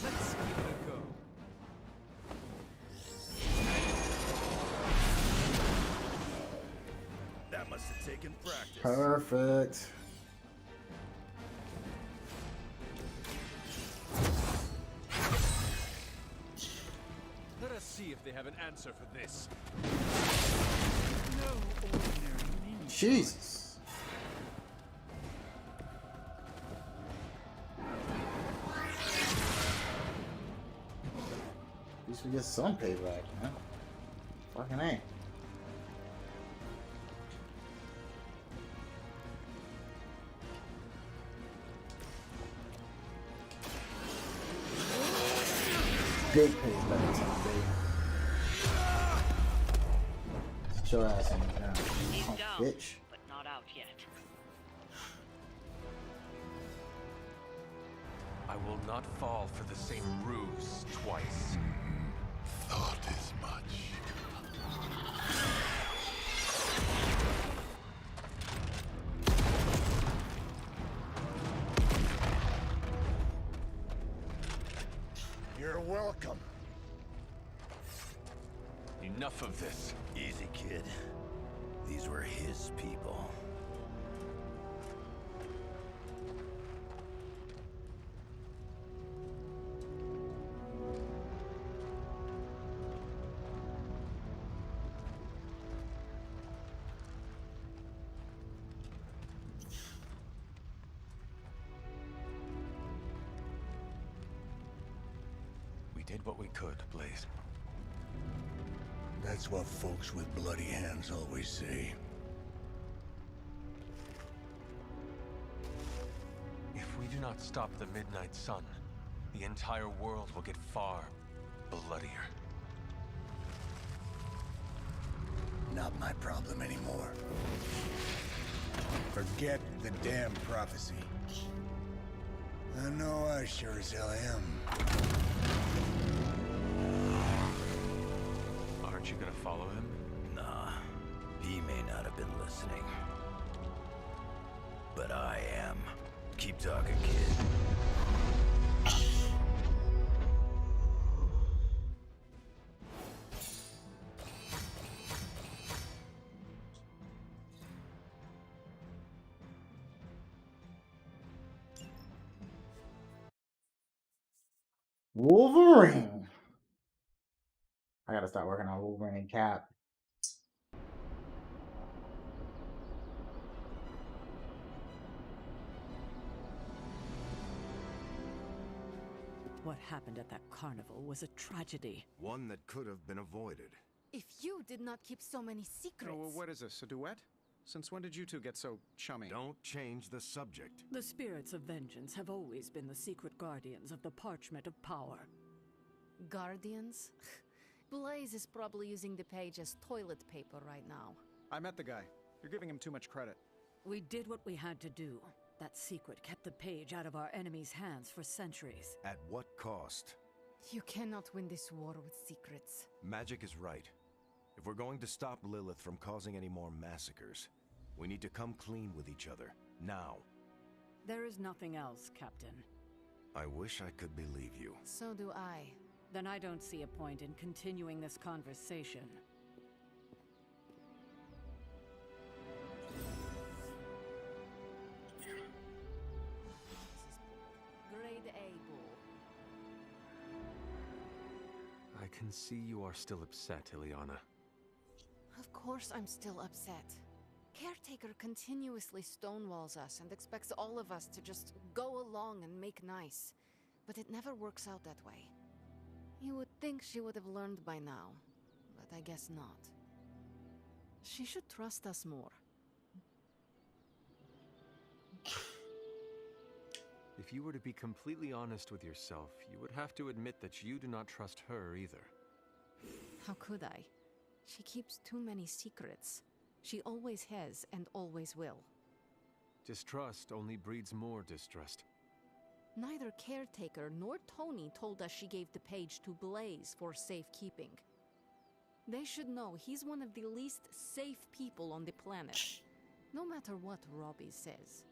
Let's give it a go. That must have taken practice. Perfect. Let us see if they have an answer for this. No ordinary minion. Jesus. At least we get some payback, man. Fucking A. Big payback time, baby. Sit your ass on the ground. He's Oh, down, bitch. but not out yet. I will not fall for the same ruse twice. Thought as much. You're welcome. Enough of this. Easy, kid. These were his people. We did what we could, Blaze. That's what folks with bloody hands always say. If we do not stop the Midnight Sun, the entire world will get far bloodier. Not my problem anymore. Forget the damn prophecy. I know I sure as hell am. Aren't you gonna follow him? Nah, he may not have been listening. But I am. Keep talking, kid. Wolverine. I gotta start working on Wolverine and Cap. What happened at that carnival was a tragedy. One that could have been avoided. If you did not keep so many secrets. Oh, well, what is this, a duet? Since when did you two get so chummy? Don't change the subject. The spirits of vengeance have always been the secret guardians of the parchment of power. Guardians? Blaze is probably using the page as toilet paper right now. I met the guy. You're giving him too much credit. We did what we had to do. That secret kept the page out of our enemies' hands for centuries. At what cost? You cannot win this war with secrets. Magic is right. If we're going to stop Lilith from causing any more massacres, we need to come clean with each other, now. There is nothing else, Captain. I wish I could believe you. So do I. Then I don't see a point in continuing this conversation. Grade A, bull. I can see you are still upset, Ileana. Of course I'm still upset. Caretaker continuously stonewalls us and expects all of us to just go along and make nice. But it never works out that way. You would think she would have learned by now, but I guess not. She should trust us more. If you were to be completely honest with yourself, you would have to admit that you do not trust her either. How could I? She keeps too many secrets. She always has and always will. Distrust only breeds more distrust. Neither Caretaker nor Tony told us she gave the page to Blaze for safekeeping. They should know he's one of the least safe people on the planet, no matter what Robbie says.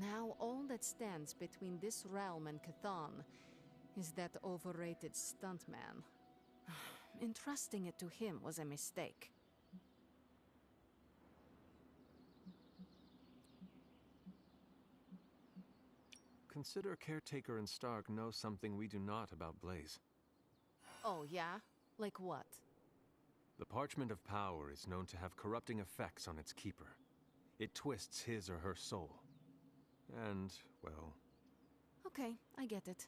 Now all that stands between this realm and Cathan is that overrated stuntman. Entrusting it to him was a mistake. Consider Caretaker and Stark know something we do not about Blaze. Oh, yeah? Like what? The Parchment of Power is known to have corrupting effects on its keeper. It twists his or her soul. And, well... Okay, I get it.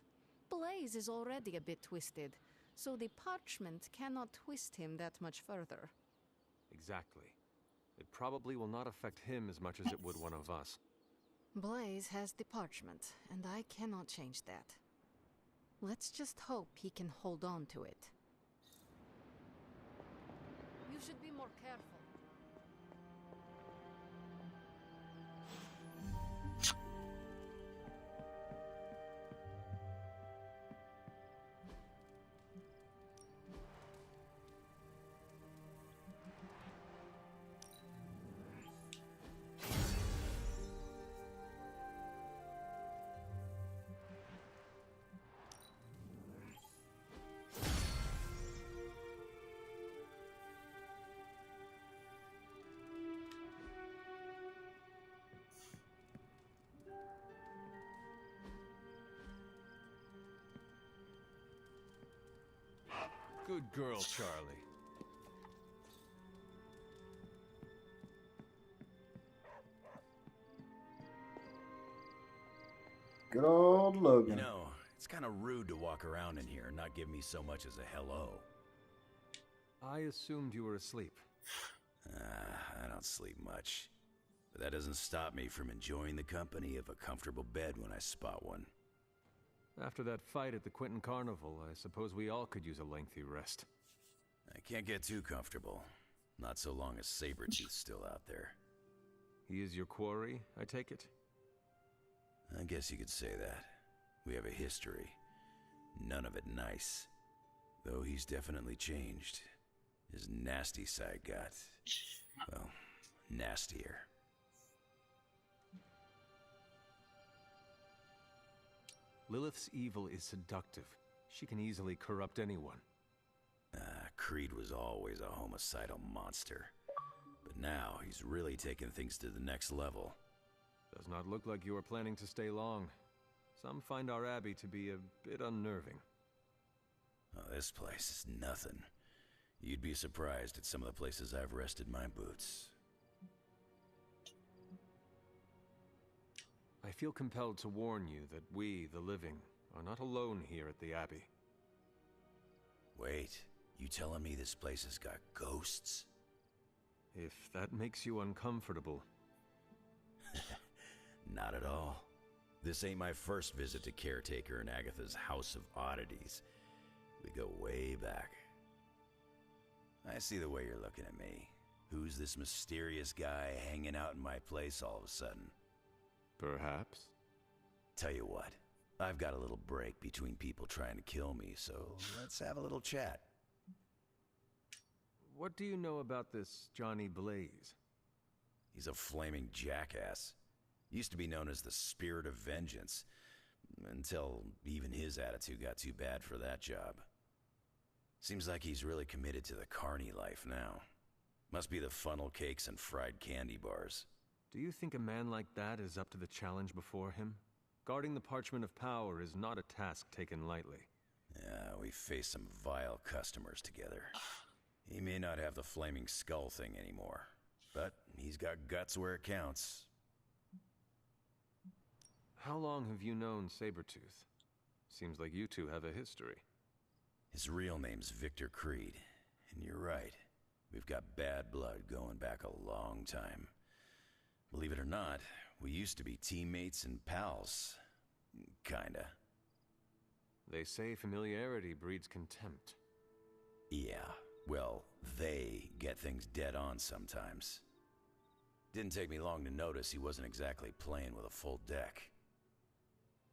Blaze is already a bit twisted, so the parchment cannot twist him that much further. Exactly. It probably will not affect him as much as it would one of us. Blaze has the parchment, and I cannot change that. Let's just hope he can hold on to it. You should be more careful. Good girl, Charlie. Good old Logan. You know, it's kind of rude to walk around in here and not give me so much as a hello. I assumed you were asleep. I don't sleep much. But that doesn't stop me from enjoying the company of a comfortable bed when I spot one. After that fight at the Quentin Carnival, I suppose we all could use a lengthy rest. I can't get too comfortable. Not so long as Sabretooth's still out there. He is your quarry, I take it? I guess you could say that. We have a history. None of it nice. Though he's definitely changed. His nasty side got, well, nastier. Lilith's evil is seductive. She can easily corrupt anyone. Creed was always a homicidal monster. But now he's really taken things to the next level. Does not look like you are planning to stay long. Some find our abbey to be a bit unnerving. Oh, this place is nothing. You'd be surprised at some of the places I've rested my boots. I feel compelled to warn you that we, the living, are not alone here at the abbey. Wait, you telling me this place has got ghosts? If that makes you uncomfortable. Not at all. This ain't my first visit to Caretaker and Agatha's House of Oddities. We go way back. I see the way you're looking at me. Who's this mysterious guy hanging out in my place all of a sudden? Perhaps. Tell you what, I've got a little break between people trying to kill me, so let's have a little chat. What do you know about this Johnny Blaze? He's a flaming jackass. Used to be known as the Spirit of Vengeance, until even his attitude got too bad for that job. Seems like he's really committed to the carny life now. Must be the funnel cakes and fried candy bars. Do you think a man like that is up to the challenge before him? Guarding the Parchment of Power is not a task taken lightly. Yeah, we faced some vile customers together. He may not have the flaming skull thing anymore, but he's got guts where it counts. How long have you known Sabretooth? Seems like you two have a history. His real name's Victor Creed, and you're right. We've got bad blood going back a long time. Believe it or not, we used to be teammates and pals. Kinda. They say familiarity breeds contempt. Yeah, well, they get things dead on sometimes. Didn't take me long to notice he wasn't exactly playing with a full deck.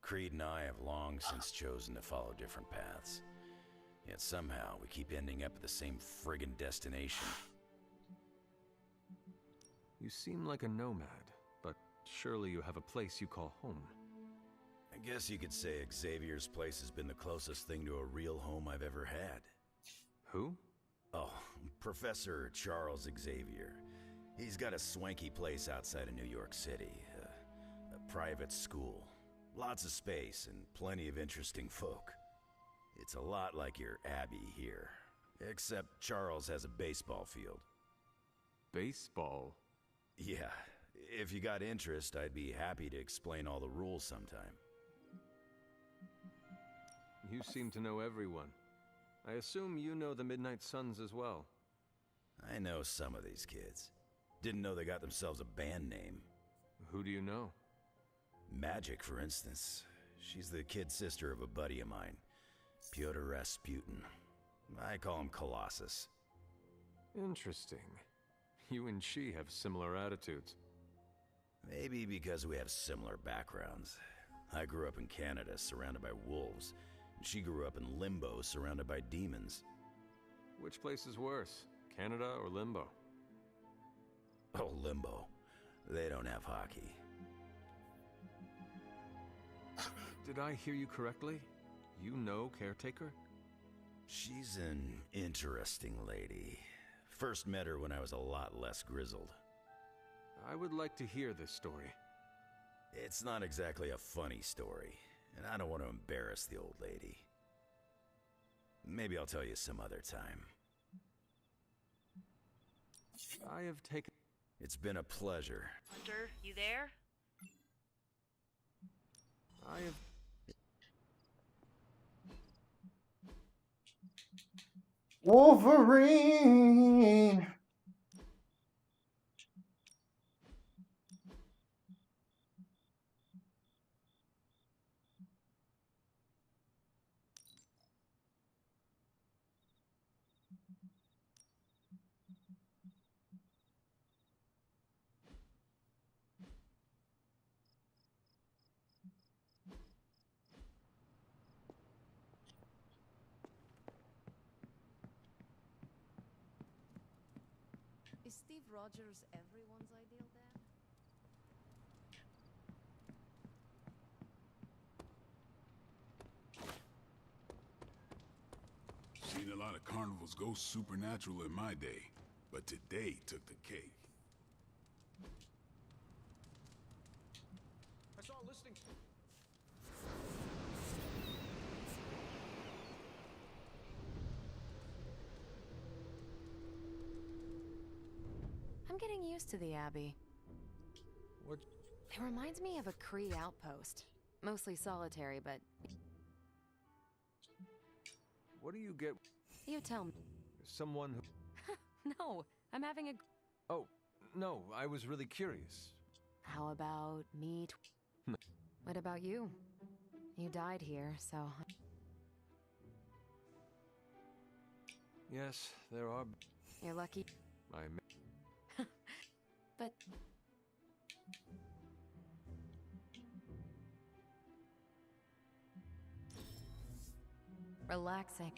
Creed and I have long since chosen to follow different paths. Yet somehow we keep ending up at the same friggin' destination. You seem like a nomad, but surely you have a place you call home. I guess you could say Xavier's place has been the closest thing to a real home I've ever had. Who? Oh, Professor Charles Xavier. He's got a swanky place outside of New York City. A private school. Lots of space and plenty of interesting folk. It's a lot like your Abbey here. Except Charles has a baseball field. Baseball? Yeah. If you got interest, I'd be happy to explain all the rules sometime. You seem to know everyone. I assume you know the Midnight Suns as well. I know some of these kids. Didn't know they got themselves a band name. Who do you know? Magic, for instance. She's the kid sister of a buddy of mine, Pyotr Rasputin. I call him Colossus. Interesting. You and she have similar attitudes. Maybe because we have similar backgrounds. I grew up in Canada, surrounded by wolves. She grew up in Limbo, surrounded by demons. Which place is worse, Canada or Limbo? Oh, Limbo. They don't have hockey. Did I hear you correctly? You know Caretaker? She's an interesting lady. First met her when I was a lot less grizzled. I would like to hear this story. It's not exactly a funny story, and I don't want to embarrass the old lady. Maybe I'll tell you some other time. I have taken... It's been a pleasure. Hunter, you there? I have... Wolverine! Is Steve Rogers everyone's ideal dad? Seen a lot of carnivals go supernatural in my day, but today took the cake. I saw a listing. I'm getting used to the Abbey. What? It reminds me of a Kree outpost. Mostly solitary, but... What do you get? You tell me. Someone who... No, I'm having a... Oh, no, I was really curious. How about me? What about you? You died here, so... Yes, there are... You're lucky. But... Relaxing.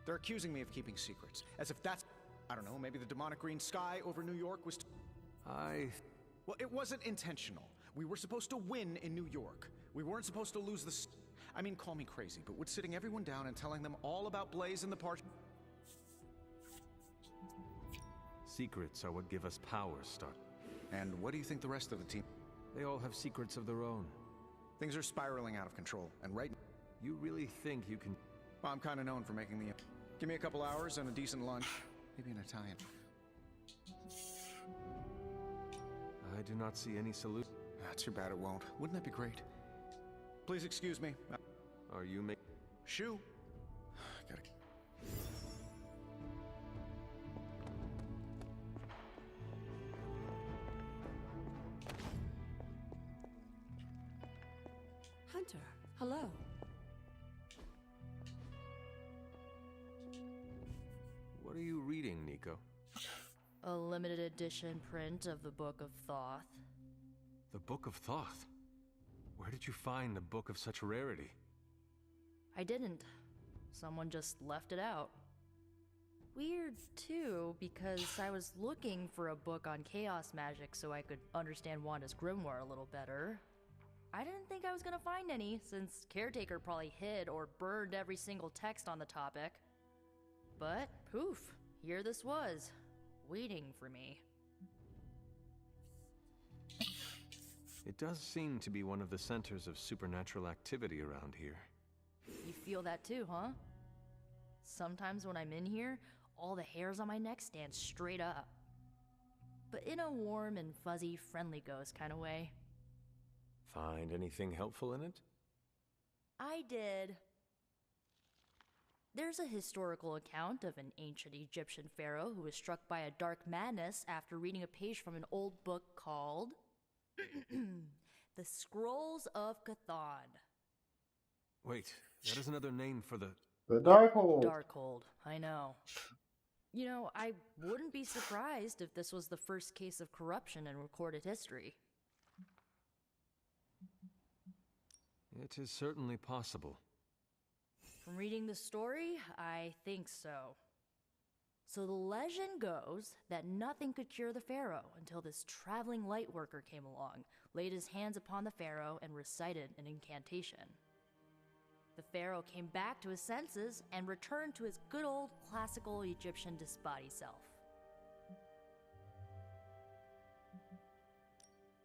They're accusing me of keeping secrets. As if that's... I don't know, maybe the demonic green sky over New York was... Well, it wasn't intentional. We were supposed to win in New York. We weren't supposed to lose the... I mean, call me crazy, but would sitting everyone down and telling them all about Blaze and the part... Secrets are what give us power, Stark. And what do you think the rest of the team... They all have secrets of their own. Things are spiraling out of control, and right... You really think you can... Well, I'm kind of known for making the... Give me a couple hours and a decent lunch. Maybe an Italian. I do not see any solution. Too bad it won't. Wouldn't that be great? Please excuse me. Are you making... Shoo! Gotta... Hello. What are you reading, Nico? A limited edition print of the Book of Thoth. The Book of Thoth? Where did you find a book of such rarity? I didn't. Someone just left it out. Weird, too, because I was looking for a book on chaos magic so I could understand Wanda's grimoire a little better. I didn't think I was gonna find any, since Caretaker probably hid or burned every single text on the topic. But, poof, here this was, waiting for me. It does seem to be one of the centers of supernatural activity around here. You feel that too, huh? Sometimes when I'm in here, all the hairs on my neck stand straight up. But in a warm and fuzzy, friendly ghost kind of way. Find anything helpful in it? I did. There's a historical account of an ancient Egyptian pharaoh who was struck by a dark madness after reading a page from an old book called The Scrolls of Cthon. Wait, that is another name for the Darkhold. Darkhold, I know. You know, I wouldn't be surprised if this was the first case of corruption in recorded history. It is certainly possible. From reading the story, I think so. So the legend goes that nothing could cure the pharaoh until this traveling light worker came along, laid his hands upon the pharaoh, and recited an incantation. The pharaoh came back to his senses and returned to his good old classical Egyptian disembodied self.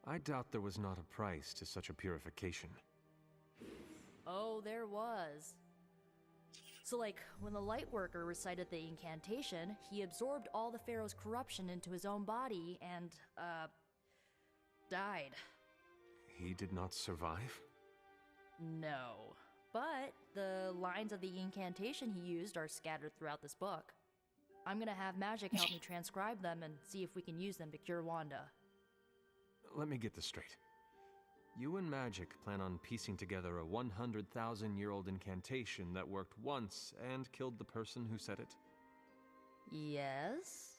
I doubt there was not a price to such a purification. Oh, there was. So when the light worker recited the incantation, he absorbed all the pharaoh's corruption into his own body and, died. He did not survive? No. But the lines of the incantation he used are scattered throughout this book. I'm gonna have Magic help me transcribe them and see if we can use them to cure Wanda. Let me get this straight. You and Magic plan on piecing together a 100,000-year-old incantation that worked once and killed the person who said it? Yes?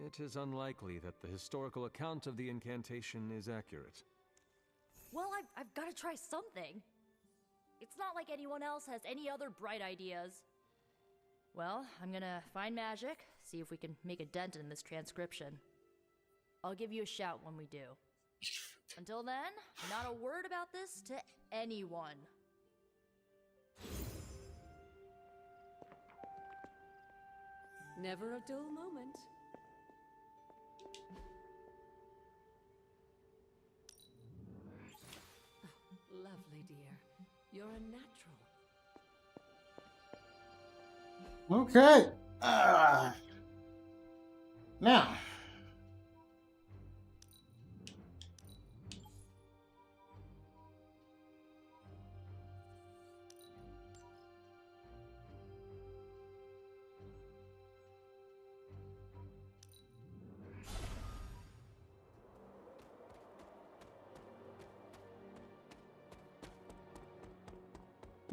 It is unlikely that the historical account of the incantation is accurate. Well, I've got to try something. It's not like anyone else has any other bright ideas. Well, I'm gonna find Magic, see if we can make a dent in this transcription. I'll give you a shout when we do. Until then, not a word about this to anyone. Never a dull moment. Oh, lovely, dear. You're a natural. Okay. Now.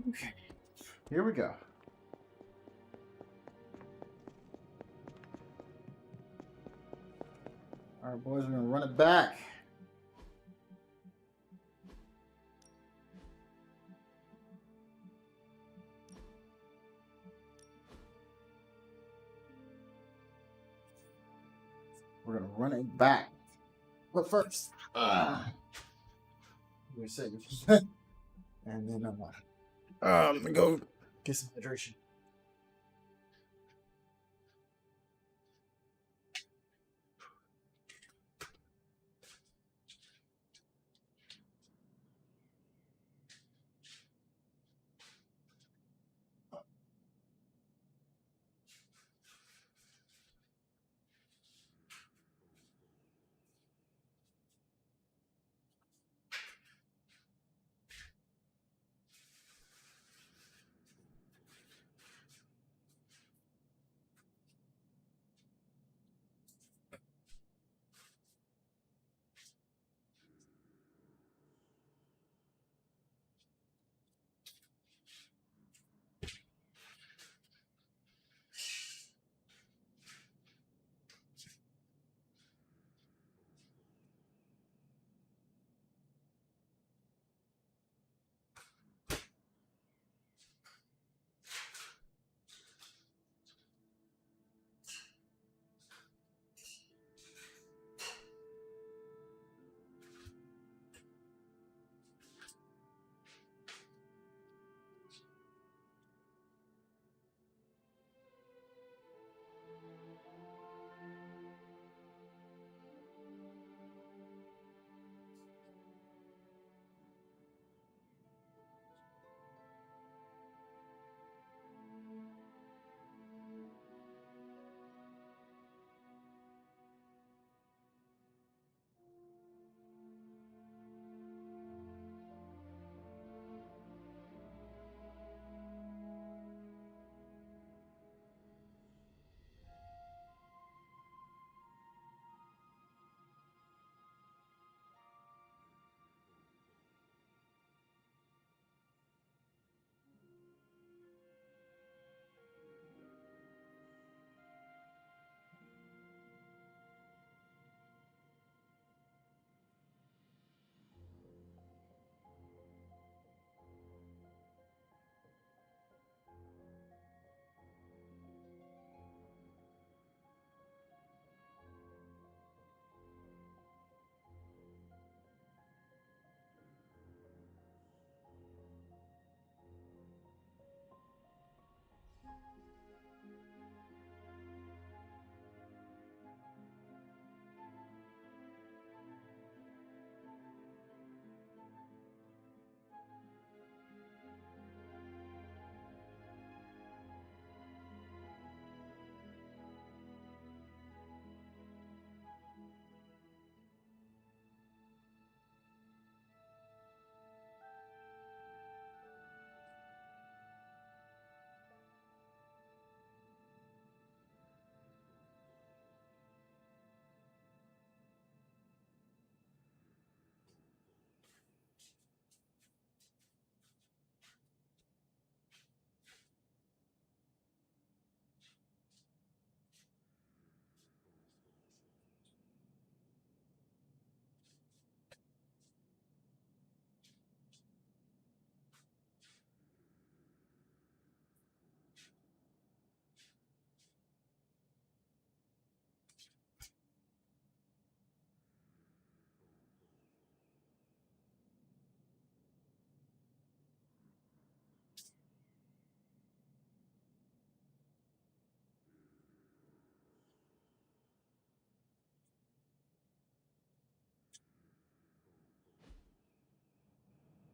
Okay. Here we go. All right, boys, we're gonna run it back. We're gonna run it back. But first, we're safe. And then I'm gonna go get some hydration.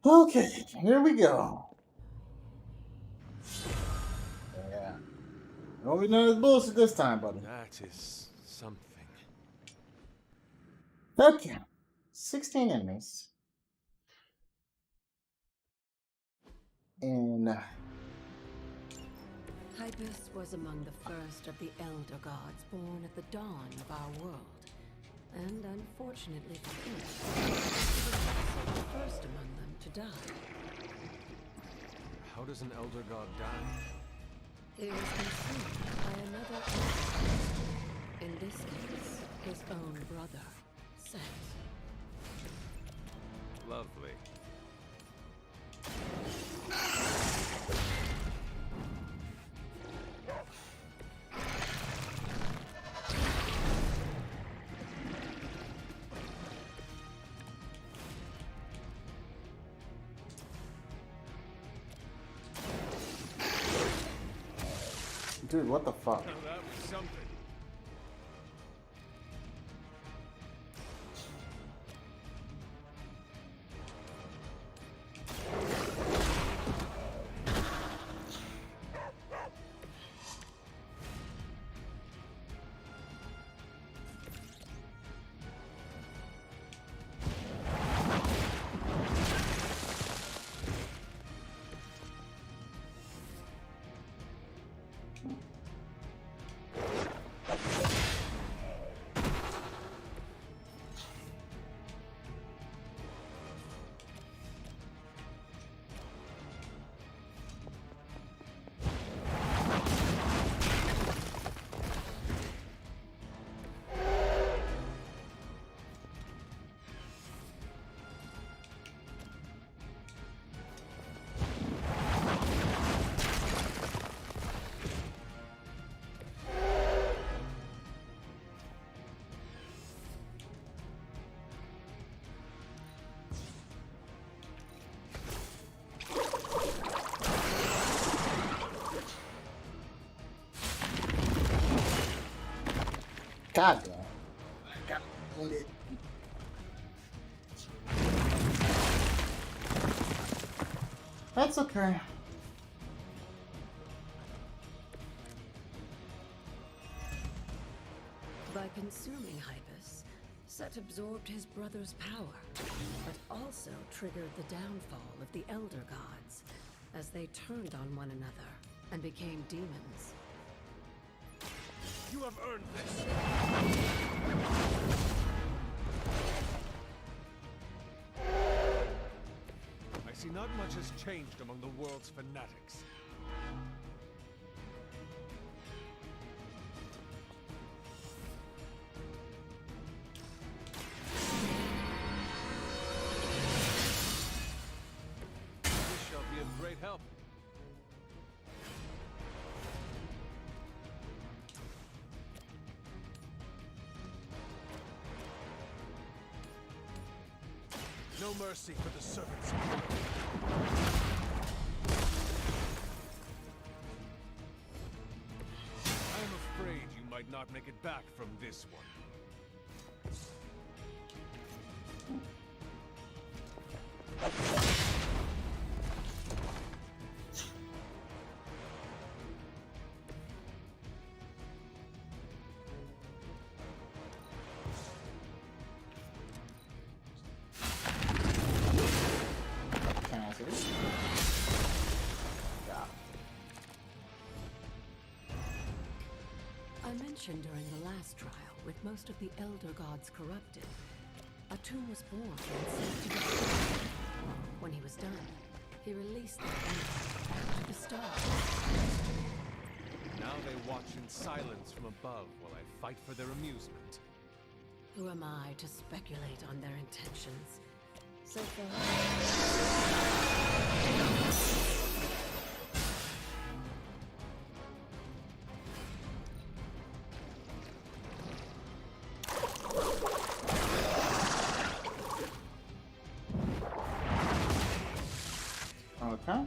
Okay, here we go. Yeah. Don't be none of this bullshit this time, buddy. That is something. Okay. 16 enemies. And Hypus was among the first of the Elder Gods born at the dawn of our world. And unfortunately for him, he was also the first among them to die. How does an Elder God die? He was consumed by another elder. In this case, his own brother, Set. Lovely. dude, what the fuck? Now that was something. God damn. God damn it. That's okay. By consuming Hypus, Set absorbed his brother's power, but also triggered the downfall of the Elder Gods, as they turned on one another and became demons. You have earned this. I see not much has changed among the world's fanatics. This shall be of great help. No mercy for the servants of God. I am afraid you might not make it back from this one. Can I see this? Yeah. I mentioned during the last trial, with most of the Elder Gods corrupted, a tomb was born and sent to the stars. When he was done, he released the energy back to the stars. Now they watch in silence from above while I fight for their amusement. Who am I to speculate on their intentions? So far, Okay.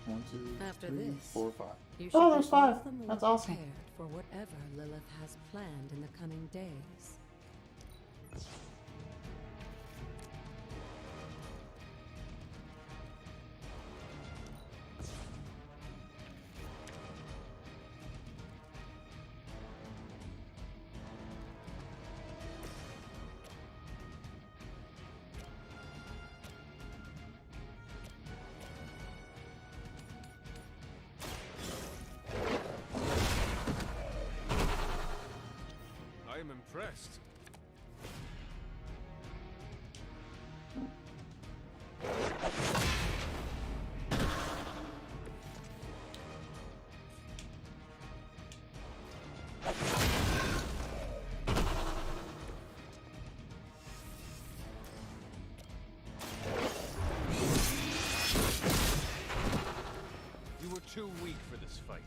1, 2, After 3, this, 4, 5. you should Oh, be there's all 5. the more That's awesome. prepared for whatever Lilith has planned in the coming days. I am impressed. You were too weak for this fight.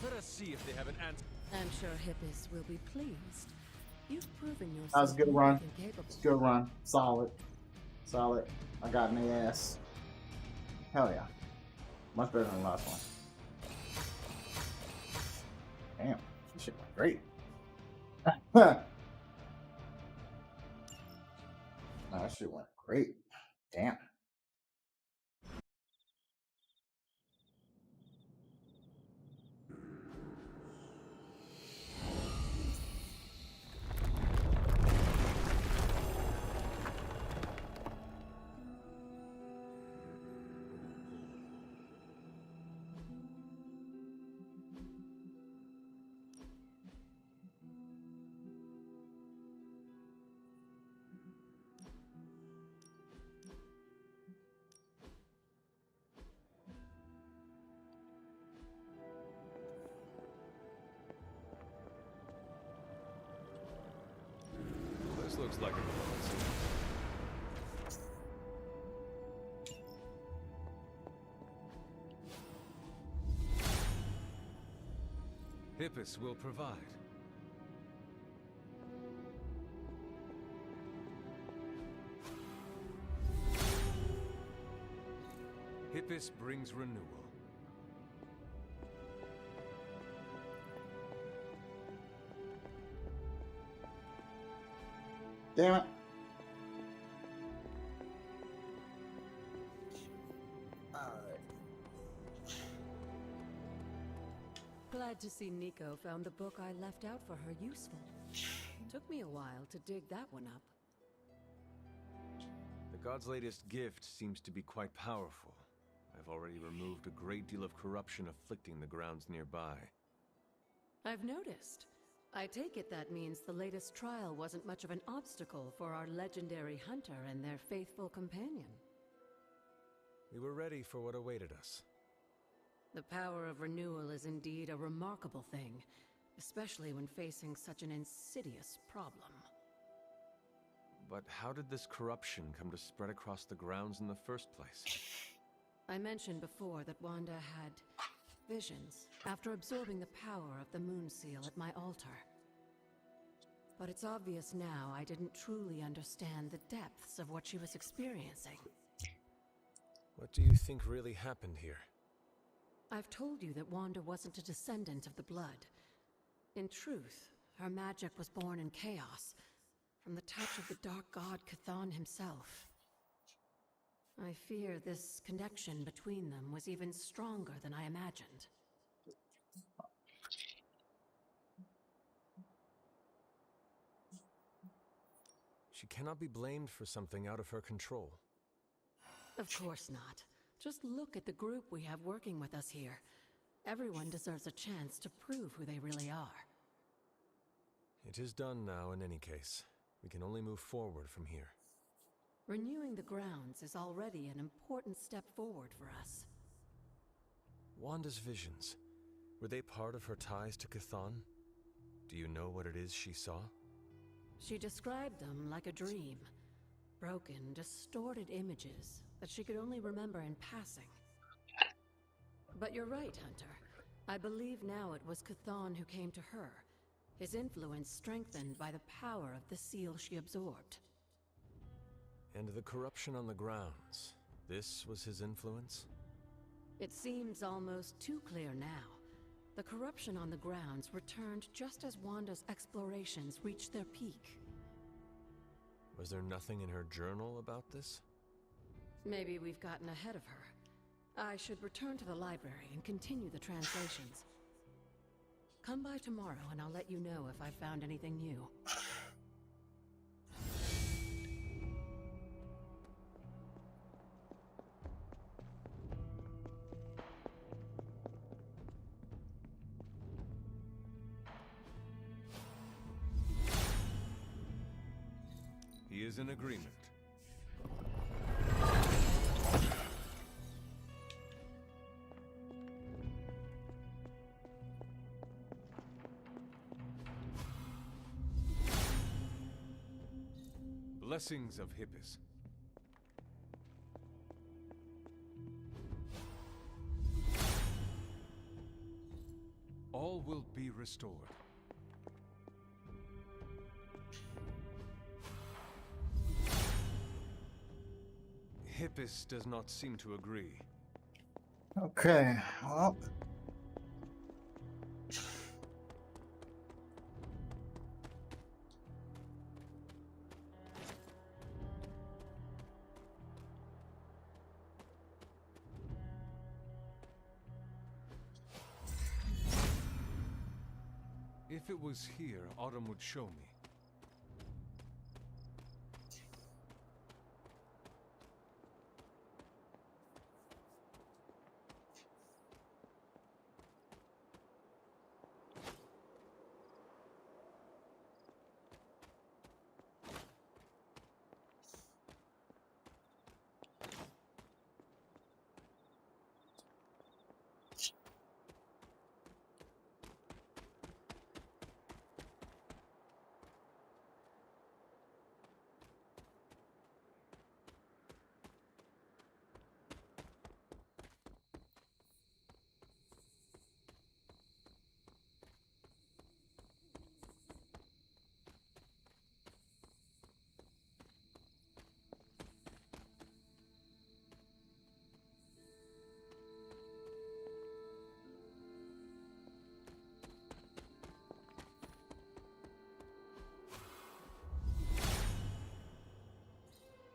Let us see if they have an answer. I'm sure Hippis will be pleased. You've proven yourself That was a good more run. than capable. It's a good run. Solid. Solid. I got in the ass. Hell yeah. Much better than the last one. Damn. This shit went great. Nah, that shit went great. Damn. This looks like a Hippis will provide. Hippis brings renewal. Damn it. Glad to see Nico found the book I left out for her useful. Took me a while to dig that one up. The god's latest gift seems to be quite powerful. I've already removed a great deal of corruption afflicting the grounds nearby. I've noticed. I take it that means the latest trial wasn't much of an obstacle for our legendary hunter and their faithful companion. We were ready for what awaited us. The power of renewal is indeed a remarkable thing, especially when facing such an insidious problem. But how did this corruption come to spread across the grounds in the first place? I mentioned before that Wanda had visions after absorbing the power of the moon seal at my altar. But it's obvious now I didn't truly understand the depths of what she was experiencing. What do you think really happened here? I've told you that Wanda wasn't a descendant of the blood. In truth, her magic was born in chaos, from the touch of the dark god Chthon himself. I fear this connection between them was even stronger than I imagined. She cannot be blamed for something out of her control. Of course not. Just look at the group we have working with us here. Everyone deserves a chance to prove who they really are. It is done now in any case. We can only move forward from here. Renewing the grounds is already an important step forward for us. Wanda's visions, were they part of her ties to Chthon? Do you know what it is she saw? She described them like a dream. Broken, distorted images that she could only remember in passing. But you're right, Hunter. I believe now it was Chthon who came to her, his influence strengthened by the power of the seal she absorbed. And the corruption on the grounds, this was his influence? It seems almost too clear now. The corruption on the grounds returned just as Wanda's explorations reached their peak. Was there nothing in her journal about this? Maybe we've gotten ahead of her. I should return to the library and continue the translations. Come by tomorrow and I'll let you know if I've found anything new. He is in agreement. Blessings of Hippus. All will be restored. Hippus does not seem to agree. Okay, well. If it was here, Autumn would show me.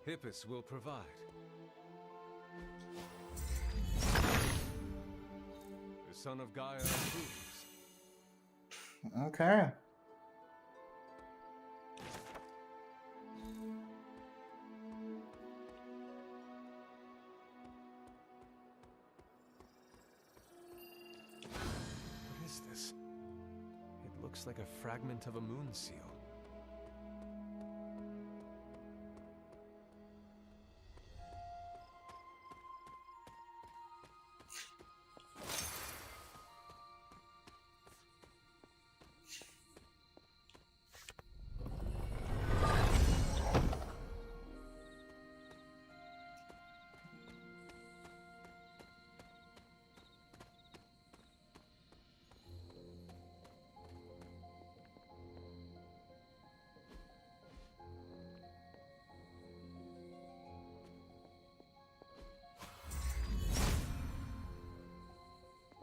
Hippus will provide. The son of Gaia approves. Okay. What is this? It looks like a fragment of a moon seal.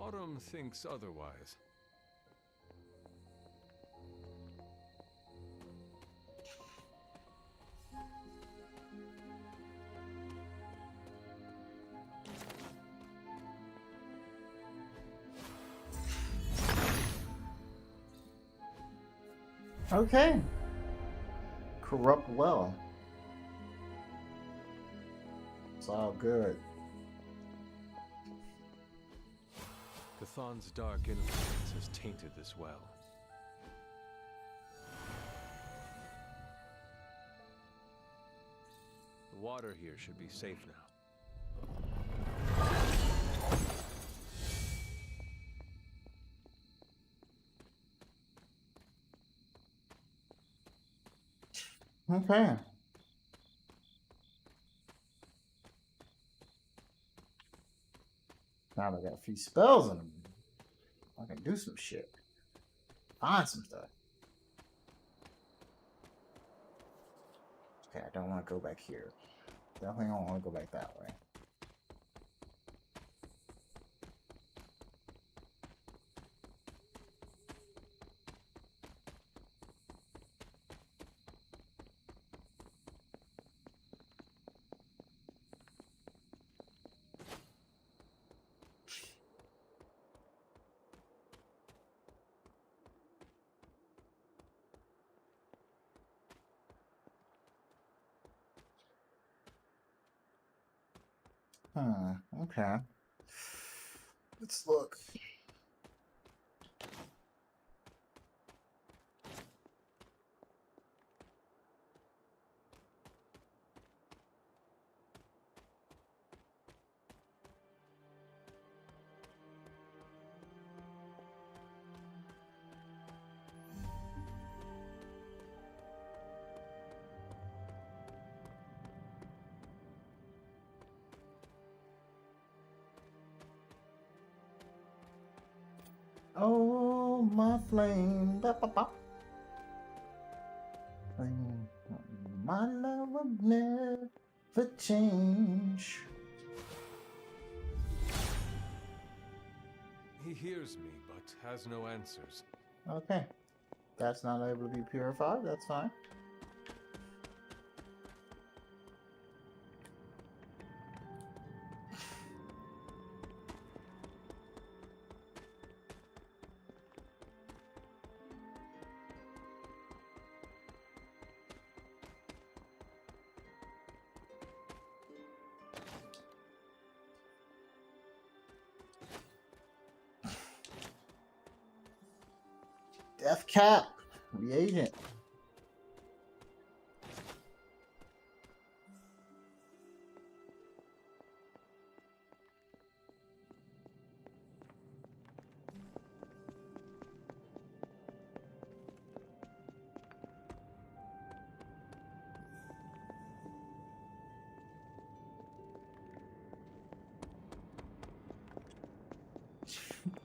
Autumn thinks otherwise. Okay. Corrupt well. It's all good. Chthon's dark influence has tainted this well. The water here should be safe now. Okay. Now I got a few spells in them. I can do some shit. Find some stuff. Okay, I don't want to go back here. Definitely don't want to go back that way. Okay. Let's look. Oh, my flame. Ba, ba, ba. My love will never change. He hears me, but has no answers. Okay. That's not able to be purified. That's fine. Death cap. Reagent.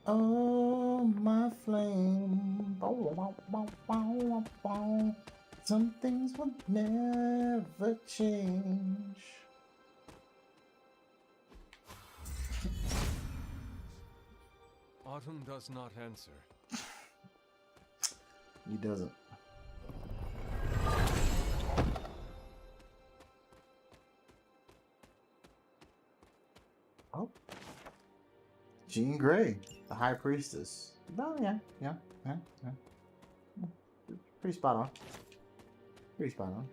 Oh, my flame. Bow, bow, bow, bow, bow. Some things will never change. Autumn does not answer. He doesn't. Oh. Jean Grey, the High Priestess. Oh, yeah. Pretty spot on. Pretty spot on.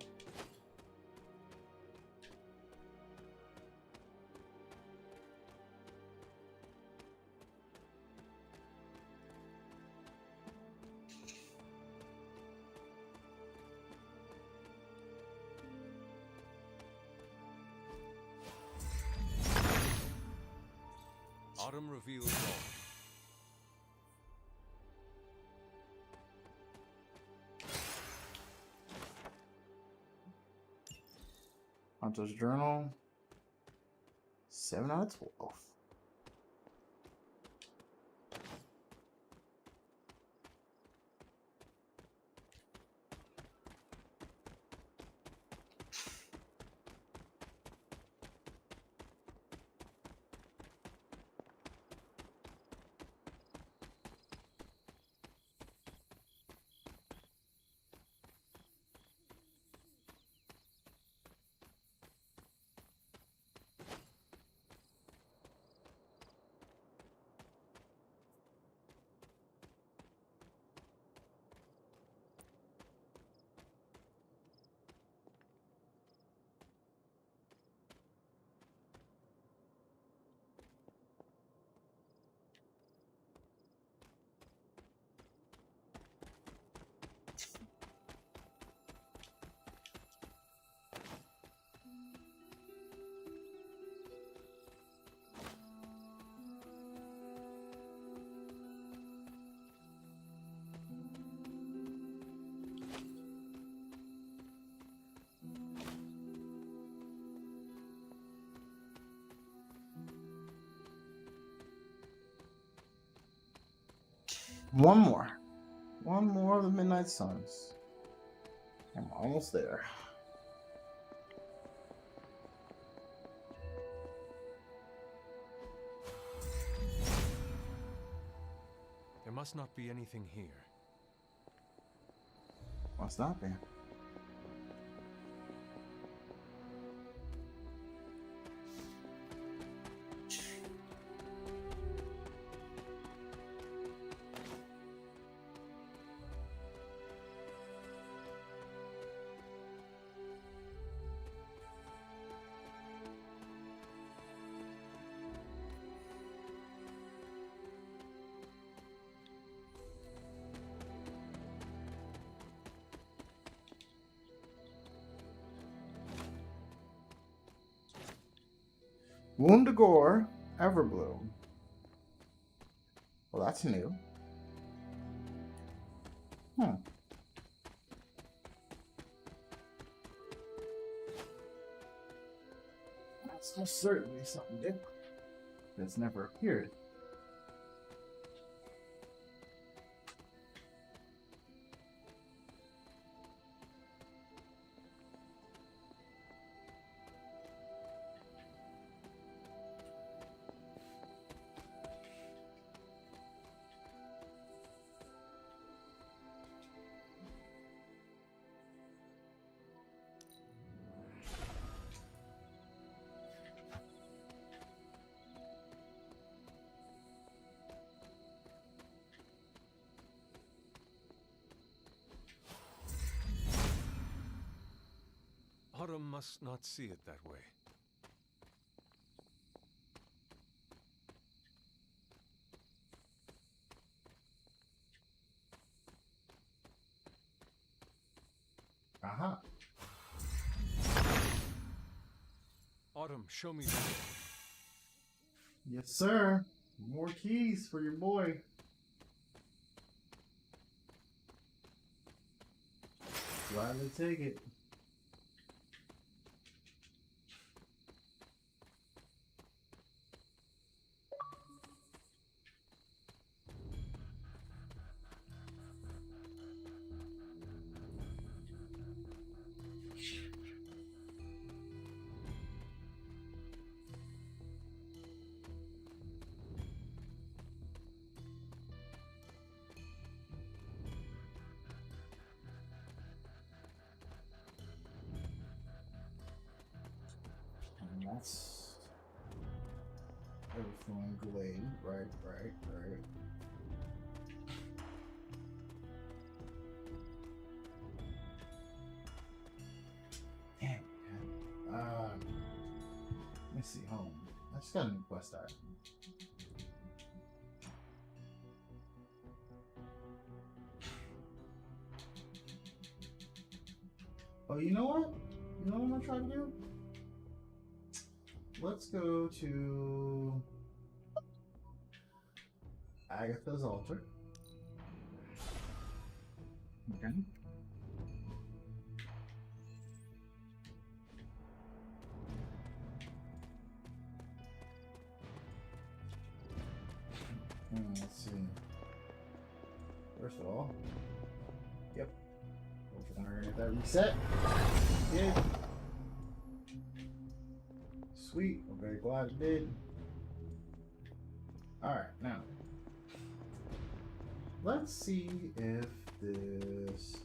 Autumn reveals all. Hunter's Journal. 7 out of 12. One more. One more of the Midnight Suns. I'm almost there. must not be anything here. Must not be. Woundagore Everbloom. Well, that's new. That's most certainly something different that's never appeared. Autumn must not see it that way. Uh-huh. Autumn, show me that. Yes, sir. More keys for your boy. Gladly take it. And that's everything glade. Right. Damn, man. Let me see. Home. I just got a new quest item. Oh, you know what? You know what I'm gonna try to do? Let's go to Agatha's altar. Okay. Let's see. First of all, yep. Hopefully I'm gonna get that reset. Yeah. Sweet. I'm very glad it did. Alright, now. Let's see if this...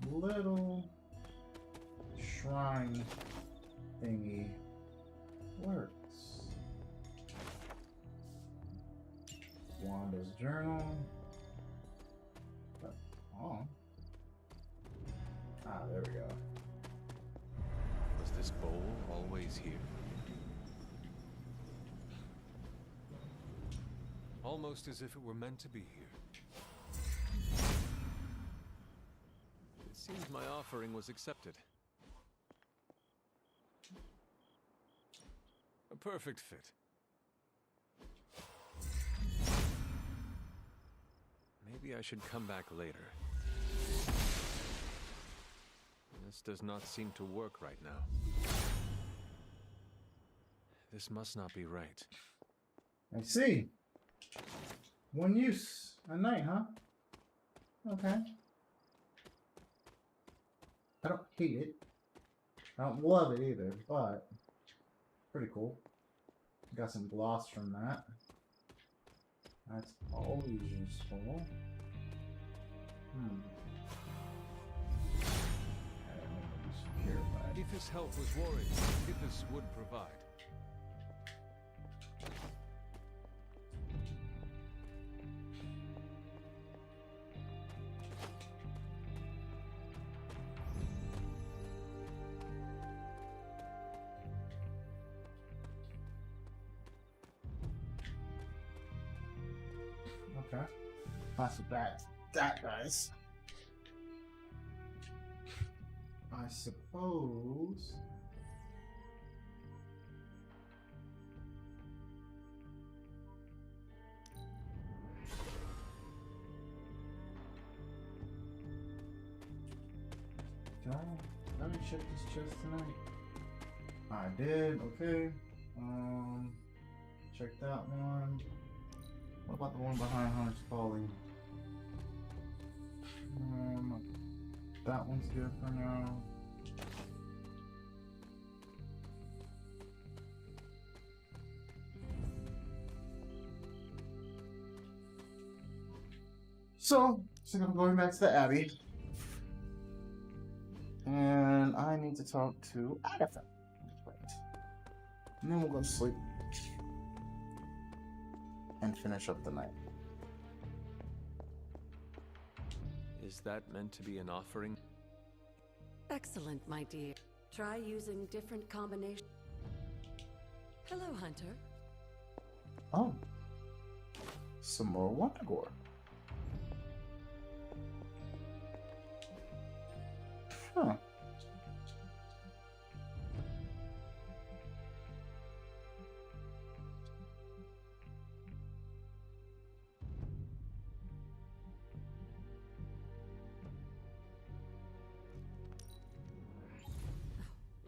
little shrine thingy works. Wanda's journal. Oh. Ah, there we go. Was this bowl always here? Almost as if it were meant to be here. It seems my offering was accepted. A perfect fit. Maybe I should come back later. This does not seem to work right now. This must not be right. I see. One use a night, huh? Okay. I don't hate it. I don't love it either, but pretty cool. Got some gloss from that. That's always useful. If his health was worried, Ippis would provide. Okay. That's bad. That, guys. I suppose. Did I check this chest tonight? I did. Okay. Check that one. What about the one behind Hunter's Folly? That one's good for now. So I'm going back to the Abbey. And I need to talk to Agatha. And then we'll go to sleep. And finish up the night. Is that meant to be an offering? Excellent, my dear. Try using different combinations. Hello, Hunter. Oh. Some more Wonder Gore. Huh.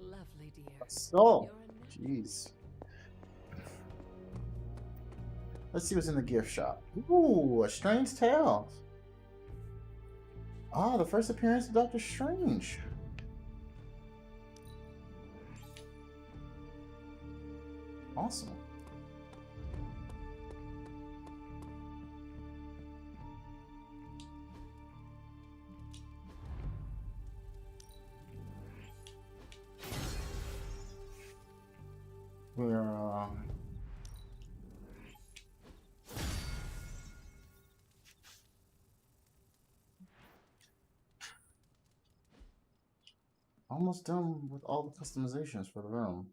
Lovely, dear. So, jeez. Let's see what's in the gift shop. Ooh, a Strange Tale. Ah, the first appearance of Doctor Strange. Awesome. We're almost done with all the customizations for the room.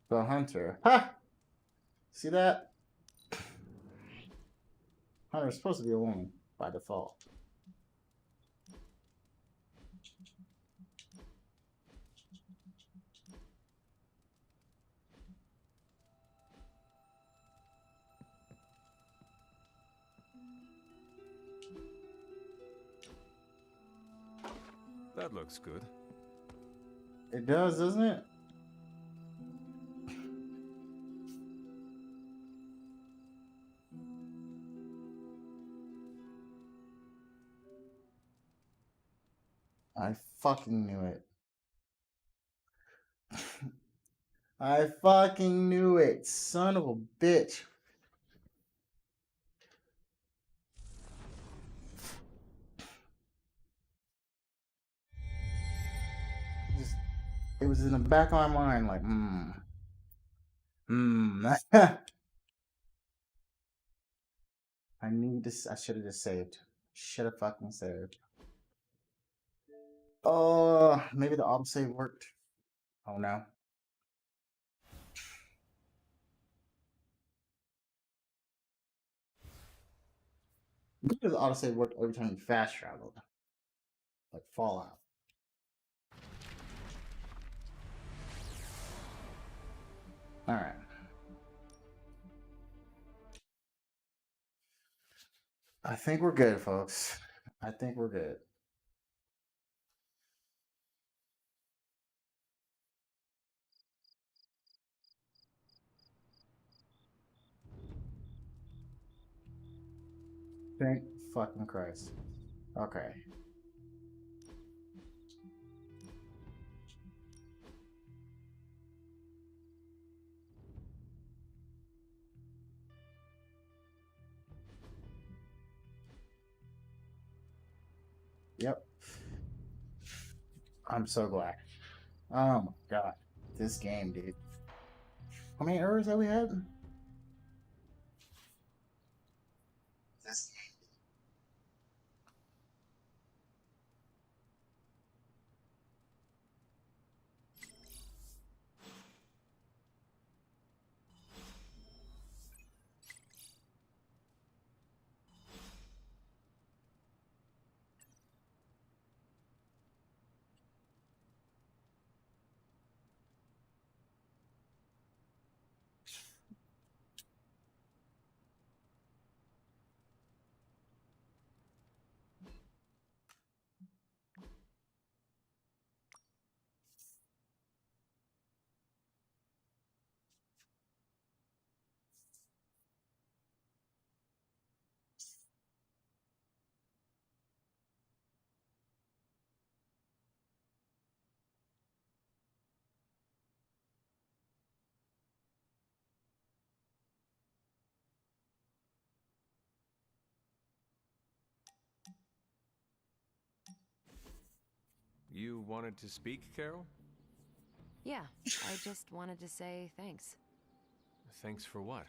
The Hunter. Ha! See that? Hunter's supposed to be a woman by default. That looks good. It does, doesn't it? I fucking knew it. I fucking knew it. Son of a bitch. Just, it was in the back of my mind, like, I should have just saved. Should have fucking saved. Oh, maybe the autosave worked. Oh no. Maybe the autosave worked every time you fast traveled. Like Fallout. All right. I think we're good, folks. I think we're good. Thank fucking Christ. Okay. Yep. I'm so glad. Oh my god. This game, dude. How many errors have we had? This You wanted to speak, Carol? Yeah, I just wanted to say thanks. Thanks for what?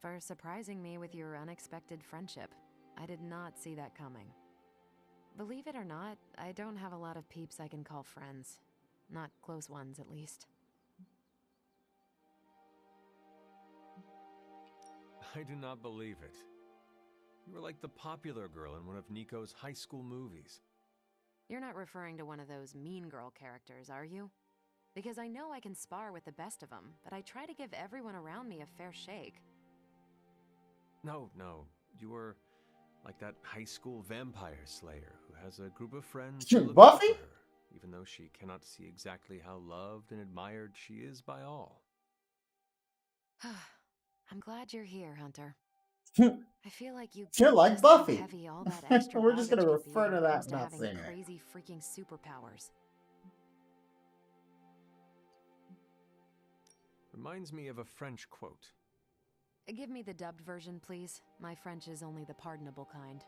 For surprising me with your unexpected friendship. I did not see that coming. Believe it or not, I don't have a lot of peeps I can call friends. Not close ones, at least. I do not believe it. You were like the popular girl in one of Nico's high school movies. You're not referring to one of those mean girl characters, are you? Because I know I can spar with the best of them, but I try to give everyone around me a fair shake. No. You were like that high school vampire slayer who has a group of friends who look out Buffy? for her, even though she cannot see exactly how loved and admired she is by all. I'm glad you're here, Hunter. I feel like you You're get like just Buffy. how heavy all that extra We're just gonna baggage can be refer when to it that comes to without having saying it. crazy freaking superpowers. Reminds me of a French quote. Give me the dubbed version, please. My French is only the pardonable kind.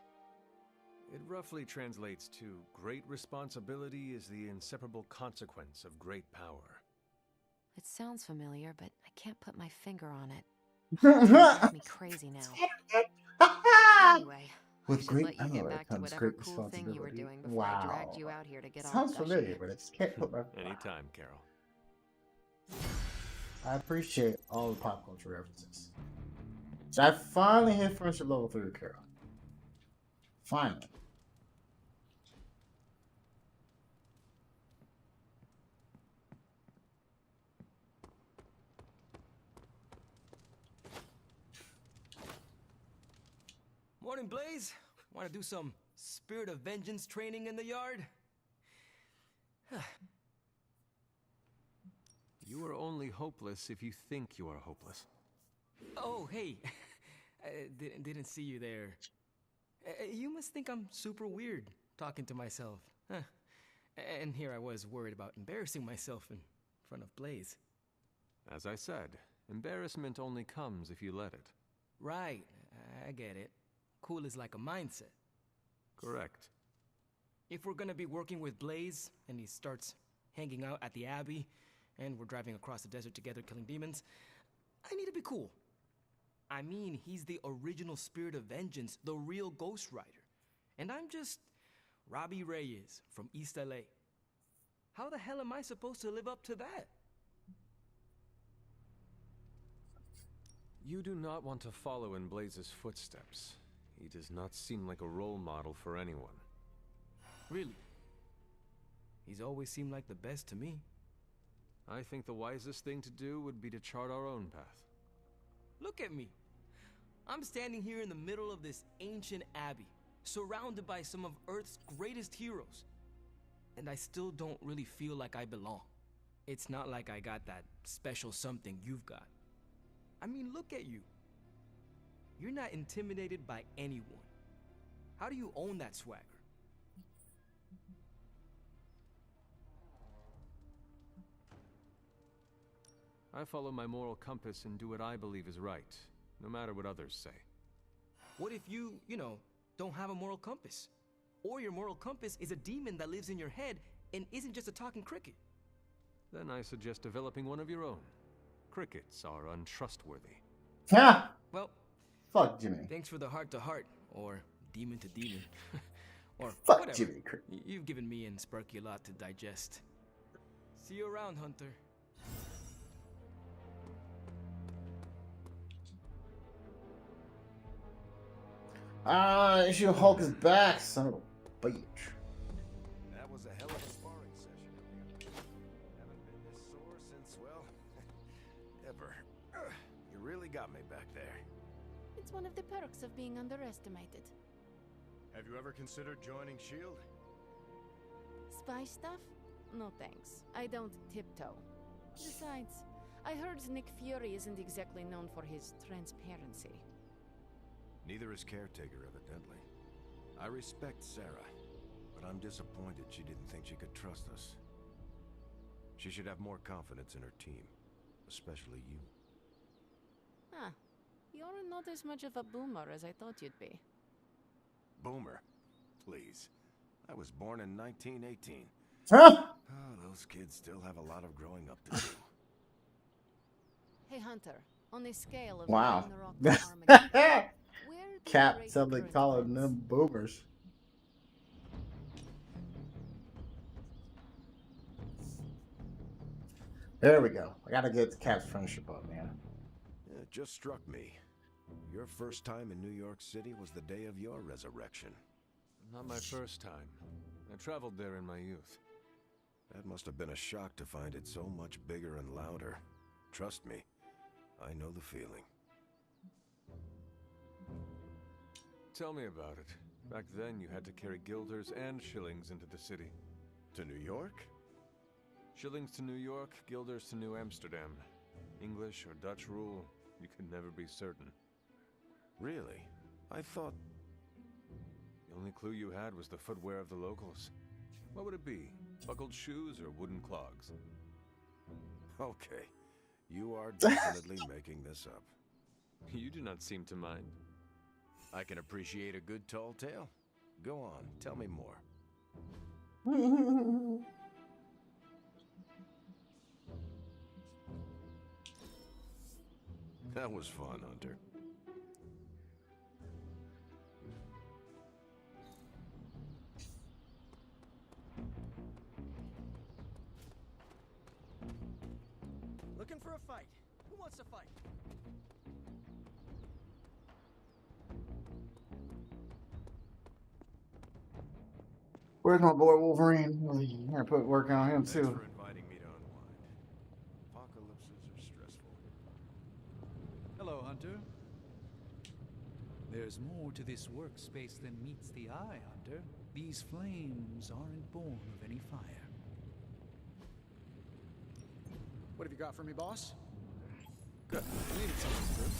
It roughly translates to, "Great responsibility is the inseparable consequence of great power." It sounds familiar, but I can't put my finger on it. It's gonna drive me crazy now. Anyway, I With should great let you get power back to comes whatever great cool thing you were responsibility. doing before I dragged you Wow. out here to get all Sounds gushy. familiar, but I just can't put my. Anytime, Carol. I appreciate all the pop culture references. So I finally hit friendship level 3 with Carol. Finally. Morning, Blaze. Want to do some Spirit of Vengeance training in the yard? You are only hopeless if you think you are hopeless. Oh, hey. Didn't see you there. You must think I'm super weird talking to myself. Huh. And here I was worried about embarrassing myself in front of Blaze. As I said, embarrassment only comes if you let it. Right, I get it. Cool is like a mindset. Correct. If we're gonna be working with Blaze, and he starts hanging out at the Abbey, and we're driving across the desert together killing demons, I need to be cool. I mean, he's the original Spirit of Vengeance, the real Ghost Rider. And I'm just Robbie Reyes from East LA. How the hell am I supposed to live up to that? You do not want to follow in Blaze's footsteps. He does not seem like a role model for anyone. Really? He's always seemed like the best to me. I think the wisest thing to do would be to chart our own path. Look at me. I'm standing here in the middle of this ancient abbey, surrounded by some of Earth's greatest heroes. And I still don't really feel like I belong. It's not like I got that special something you've got. I mean, look at you. You're not intimidated by anyone. How do you own that swagger? I follow my moral compass and do what I believe is right, no matter what others say. What if you don't have a moral compass? Or your moral compass is a demon that lives in your head and isn't just a talking cricket? Then I suggest developing one of your own. Crickets are untrustworthy. Ah! Well, fuck Jimmy. Thanks for the heart-to-heart, or demon-to-demon. Or fuck whatever. Jimmy. You've given me and Sparky a lot to digest. See you around, Hunter. Issue Hulk is back, son of a bitch. That was a hell of a sparring session. Haven't been this sore since, well, ever. You really got me back there. It's one of the perks of being underestimated. Have you ever considered joining ChiLL? Spy stuff? No thanks. I don't tiptoe. Besides, I heard Nick Fury isn't exactly known for his transparency. Neither is Caretaker, evidently. I respect Sarah, but I'm disappointed she didn't think she could trust us. She should have more confidence in her team, especially you. Huh. You're not as much of a boomer as I thought you'd be. Boomer? Please. I was born in 1918. Huh? Oh, those kids still have a lot of growing up to do. Hey Hunter, on a scale of Wow. Ragnarok to Armageddon, where do you Cap rate something current calling events? them boomers. There we go. I gotta get the Cap's friendship up, man. It just struck me. Your first time in New York City was the day of your resurrection. Not my first time. I traveled there in my youth. That must have been a shock to find it so much bigger and louder. Trust me, I know the feeling. Tell me about it. Back then, you had to carry guilders and shillings into the city. To New York? Shillings to New York, guilders to New Amsterdam. English or Dutch rule, you could never be certain. Really? I thought... The only clue you had was the footwear of the locals. What would it be? Buckled shoes or wooden clogs? Okay, you are definitely making this up. You do not seem to mind. I can appreciate a good tall tale. Go on, tell me more. That was fun, Hunter. Looking for a fight. Who wants to fight? Where's my boy Wolverine? I'm gonna put work on him Thanks too. for inviting me to unwind. Apocalypses are stressful. Hello, Hunter. There's more to this workspace than meets the eye, Hunter. These flames aren't born of any fire. What have you got for me, boss? Good. I needed something good.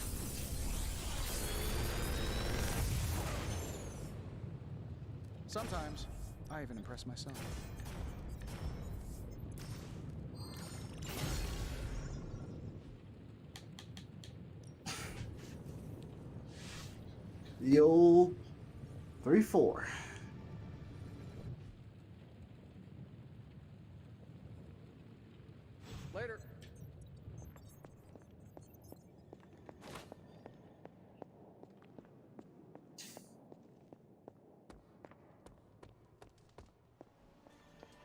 Sometimes, I even impress myself. The old 3-4. Later.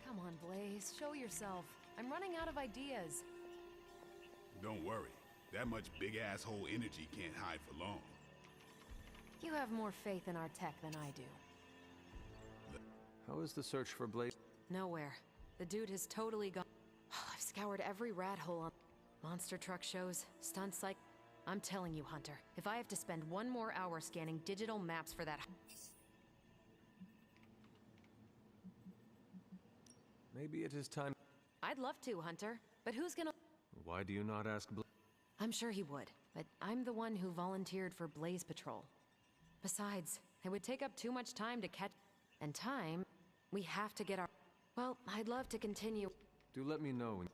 Come on, Blaze, show yourself. I'm running out of ideas. Don't worry. That much big asshole energy can't hide for long. You have more faith in our tech than I do. How is the search for Blaze? Nowhere. The dude has totally gone. Oh, I've scoured every rat hole on monster truck shows, stunts like... I'm telling you, Hunter, if I have to spend one more hour scanning digital maps for that... Maybe it is time. I'd love to, Hunter, but who's gonna... Why do you not ask I'm sure he would, but I'm the one who volunteered for Blaze Patrol. Besides, it would take up too much time to catch... And time, we have to get our... Well, I'd love to continue... Do let me know when...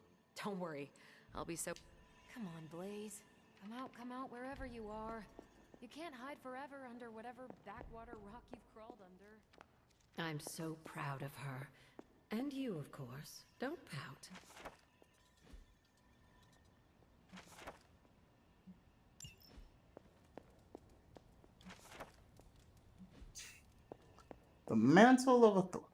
Don't worry, I'll be so... Come on, Blaze. Come out wherever you are. You can't hide forever under whatever backwater rock you've crawled under. I'm so proud of her. And you, of course. Don't pout. The mantle of authority.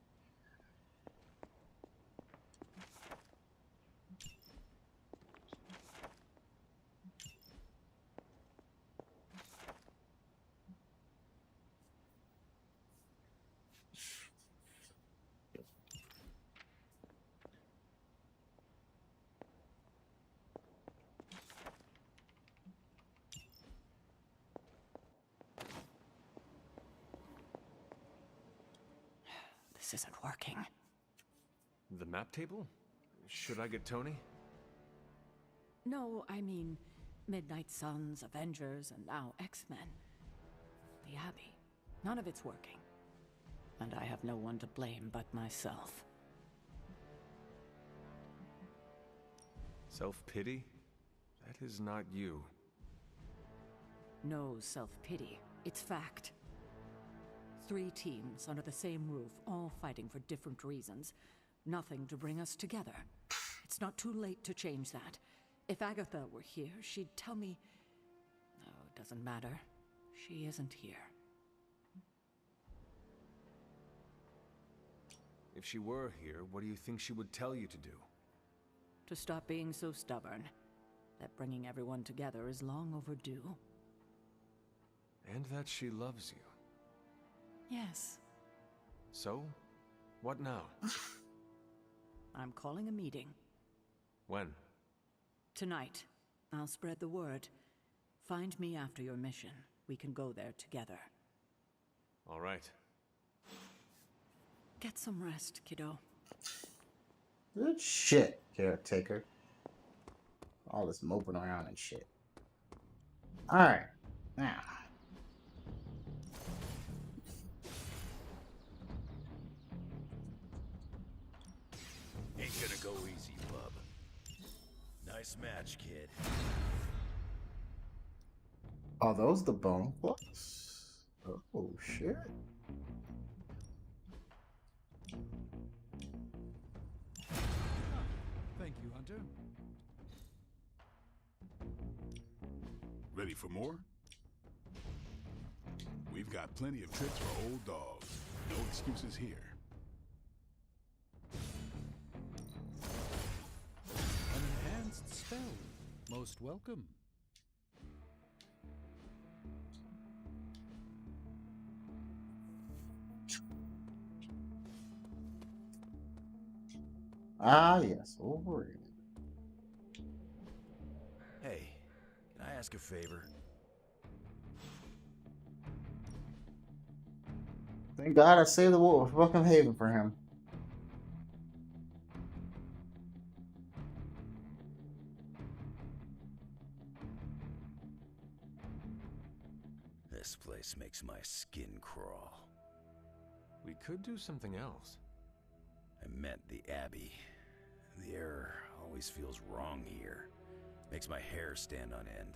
This isn't working. The map table? Should I get Tony? No, I mean Midnight Suns, Avengers, and now X-Men. The Abbey. None of it's working. And I have no one to blame but myself. Self-pity? That is not you. No self-pity. It's fact. 3 teams under the same roof, all fighting for different reasons. Nothing to bring us together. It's not too late to change that. If Agatha were here, she'd tell me... No, it doesn't matter. She isn't here. If she were here, what do you think she would tell you to do? To stop being so stubborn. That bringing everyone together is long overdue. And that she loves you. Yes. So? What now? I'm calling a meeting. When? Tonight. I'll spread the word. Find me after your mission. We can go there together. All right. Get some rest, kiddo. Good shit, caretaker. All this moping around and shit. Alright. Now. Ain't gonna go easy, bub. Nice match, kid. Are those the bone clocks? Oh, shit. Thank you, Hunter. Ready for more? We've got plenty of tricks for old dogs. No excuses here. An enhanced spell. Most welcome. Ah, yes, overrated. Hey, can I ask a favor? Thank God I saved the wolf. Welcome Haven for him. This place makes my skin crawl. We could do something else. I meant the Abbey. The air always feels wrong here. Makes my hair stand on end.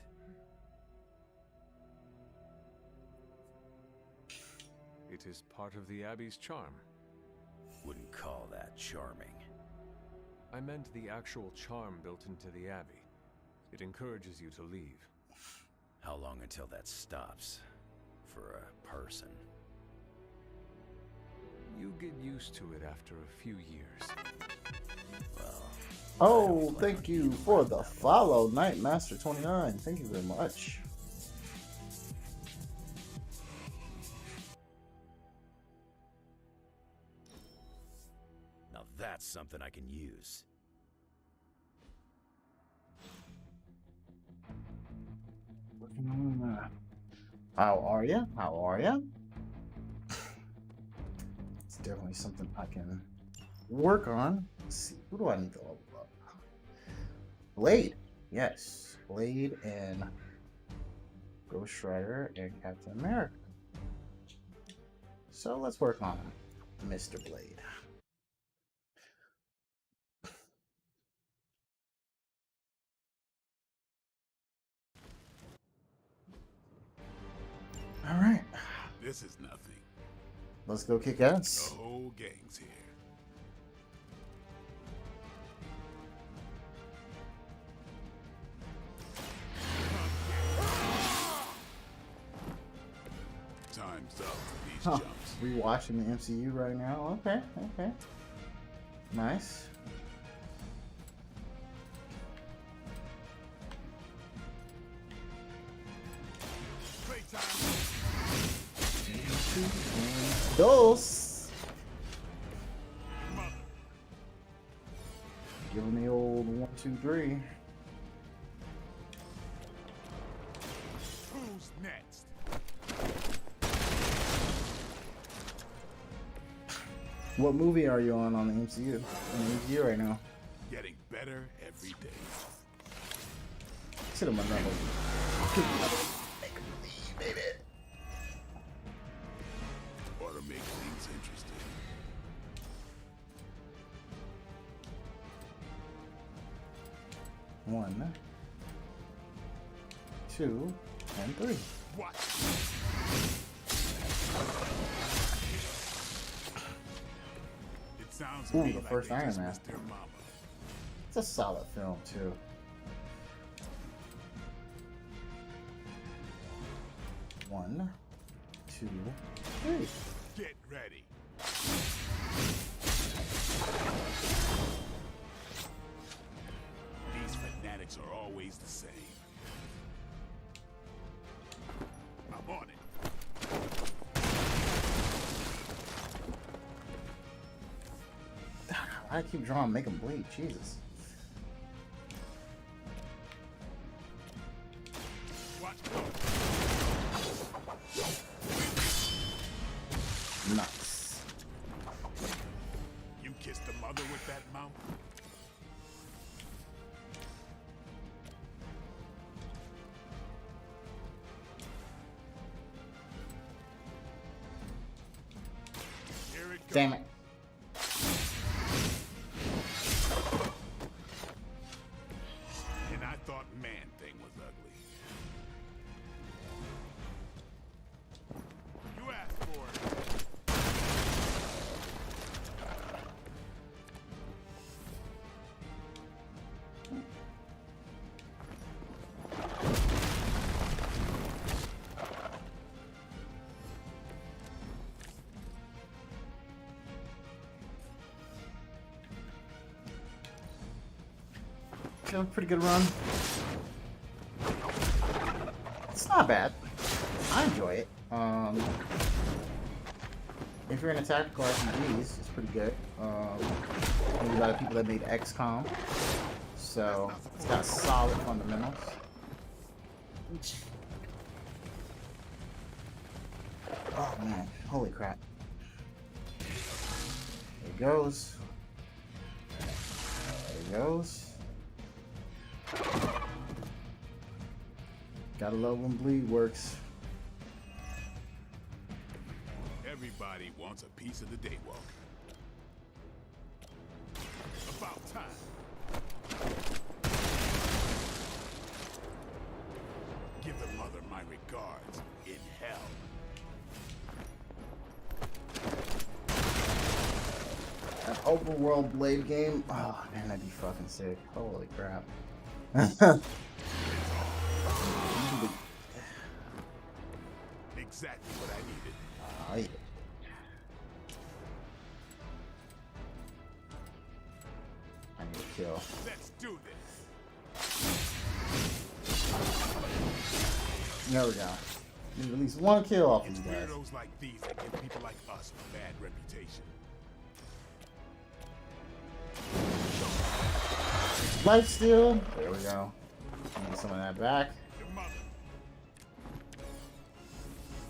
It is part of the Abbey's charm. Wouldn't call that charming. I meant the actual charm built into the Abbey. It encourages you to leave. How long until that stops? For a person? You get used to it after a few years. Well... Oh, thank you for the follow, Nightmaster29. Thank you very much. Now that's something I can use. How are ya? How are ya? It's definitely something I can work on. Let's see. Who do I need to level up? Blade. Yes. Blade and Ghost Rider and Captain America. So let's work on Mr. Blade. All right. This is nothing. Let's go kick ass. The whole gang's here. Time's up for these Huh. jumps. Rewatching the MCU right now. Okay, okay. Nice. Dos. Give him the old 1, 2, 3. Who's next? What movie are you on the MCU? In the MCU right now? Getting better every day. Sit him another. Make him believe, baby. Or to make things interesting. One, 2, and 3. What? It sounds to Ooh, me the like first they Iron just Man. missed their mama. It's a solid film too. One, 2, 3. Get ready. These fanatics are always the same. I'm on it. I keep drawing, make him bleed. Jesus. Watch go. Nice. You kissed the mother with that mouth? Here it goes. Damn it. And I thought Man-Thing was ugly. You asked for it. Okay, pretty good run. It's not bad. I enjoy it. If you're into tactical RPGs, it's pretty good. There's a lot of people that made XCOM, so it's got solid fundamentals. Oh man, holy crap! There he goes. There he goes. Gotta love when bleed works. Everybody wants a piece of the Daywalker. About time. Give the mother my regards in hell. An open world Blade game? Oh man, that'd be fucking sick. Holy crap. Exactly what I needed. Oh, yeah. I need to kill. Let's do this. There we go. Need at least one kill off It's these guys. weirdos like these that give people like us a bad reputation. Life steal. There we go. Need some of that back. Your mother.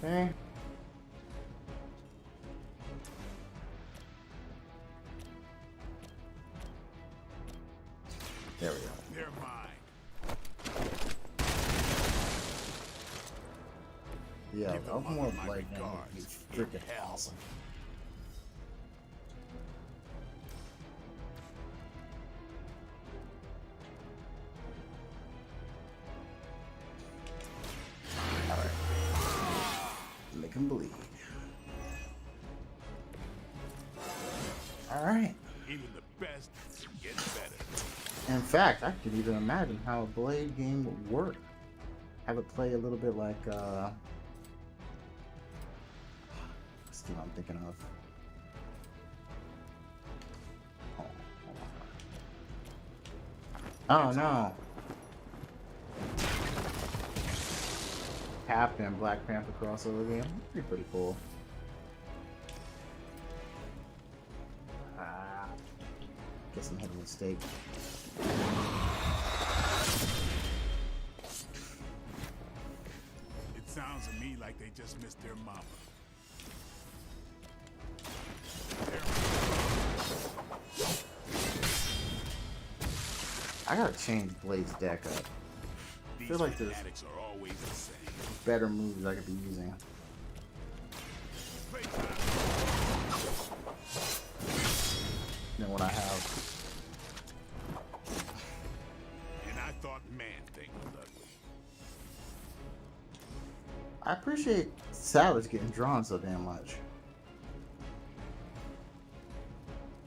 Okay. There we go. They're mine. Yeah, Give the open mother world my Blade game would be regards. freaking awesome. Alright. Make him bleed. Alright. Even the best get better. In fact, I could even imagine how a Blade game would work. Have it play a little bit like, what's the one I'm thinking of? Oh no. Captain Black Panther crossover game. That'd be pretty cool. Guess I'm hitting a mistake. It sounds to me like they just missed their mama. I gotta change Blade's deck up. I feel like there's Are always the same. better moves I could be using than what I have. And I thought Man-Thing was ugly. I appreciate Savage getting drawn so damn much.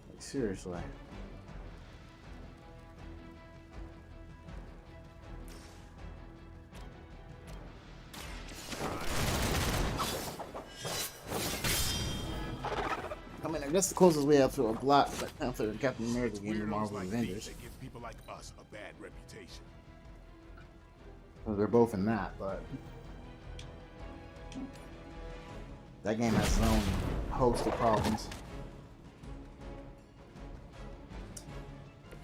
Like, seriously. I mean, I guess the closest we have to a Black Panther and Captain America game in Marvel Avengers. They give people like us a bad reputation. Well, they're both in that, but that game has its own host of problems.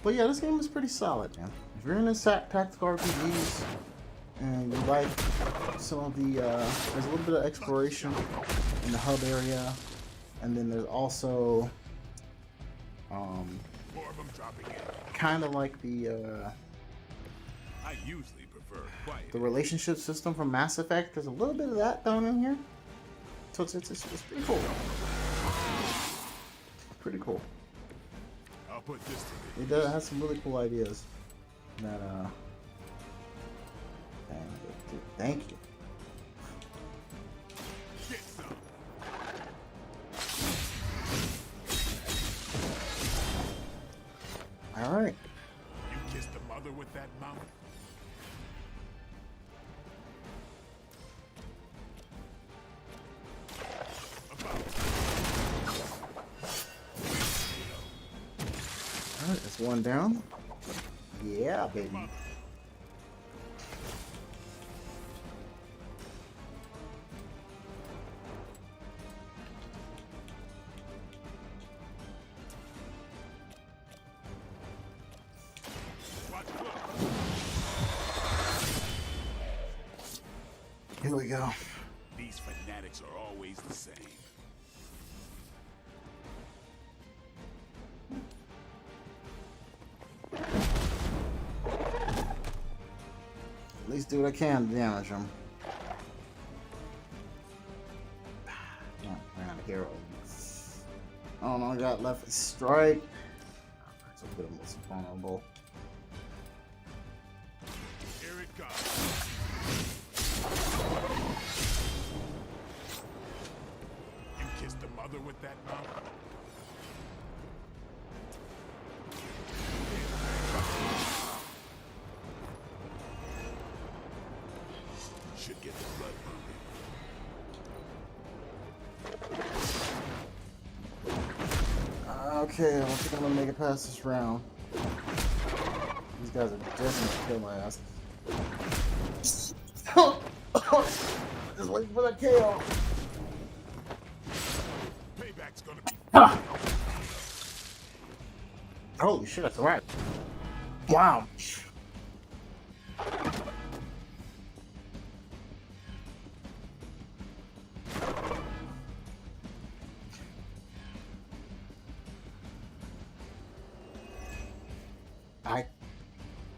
But yeah, this game is pretty solid, man. If you're into tactical RPGs and you like some of the, there's a little bit of exploration in the hub area, and then there's also, kind of like the, I usually prefer quiet. the relationship system from Mass Effect. There's a little bit of that thrown in here, so it's pretty cool. Pretty cool. I'll put this to It does have some really cool ideas. That thank you. Get some. All right. You kissed the mother with that mouth. All right, that's one down. Yeah, baby. Here we go. These fanatics are always the same. At least do what I can to damage them. Ran out of heroes. All I got left is strike. It's a bit of most vulnerable. Here it comes. You kissed the mother with that mouth. Should get the blood moving. Okay, I don't think I'm gonna make it past this round. These guys are destined to kill my ass. Just waiting for that KO. Payback's gonna be. Holy shit, that's right. Wow.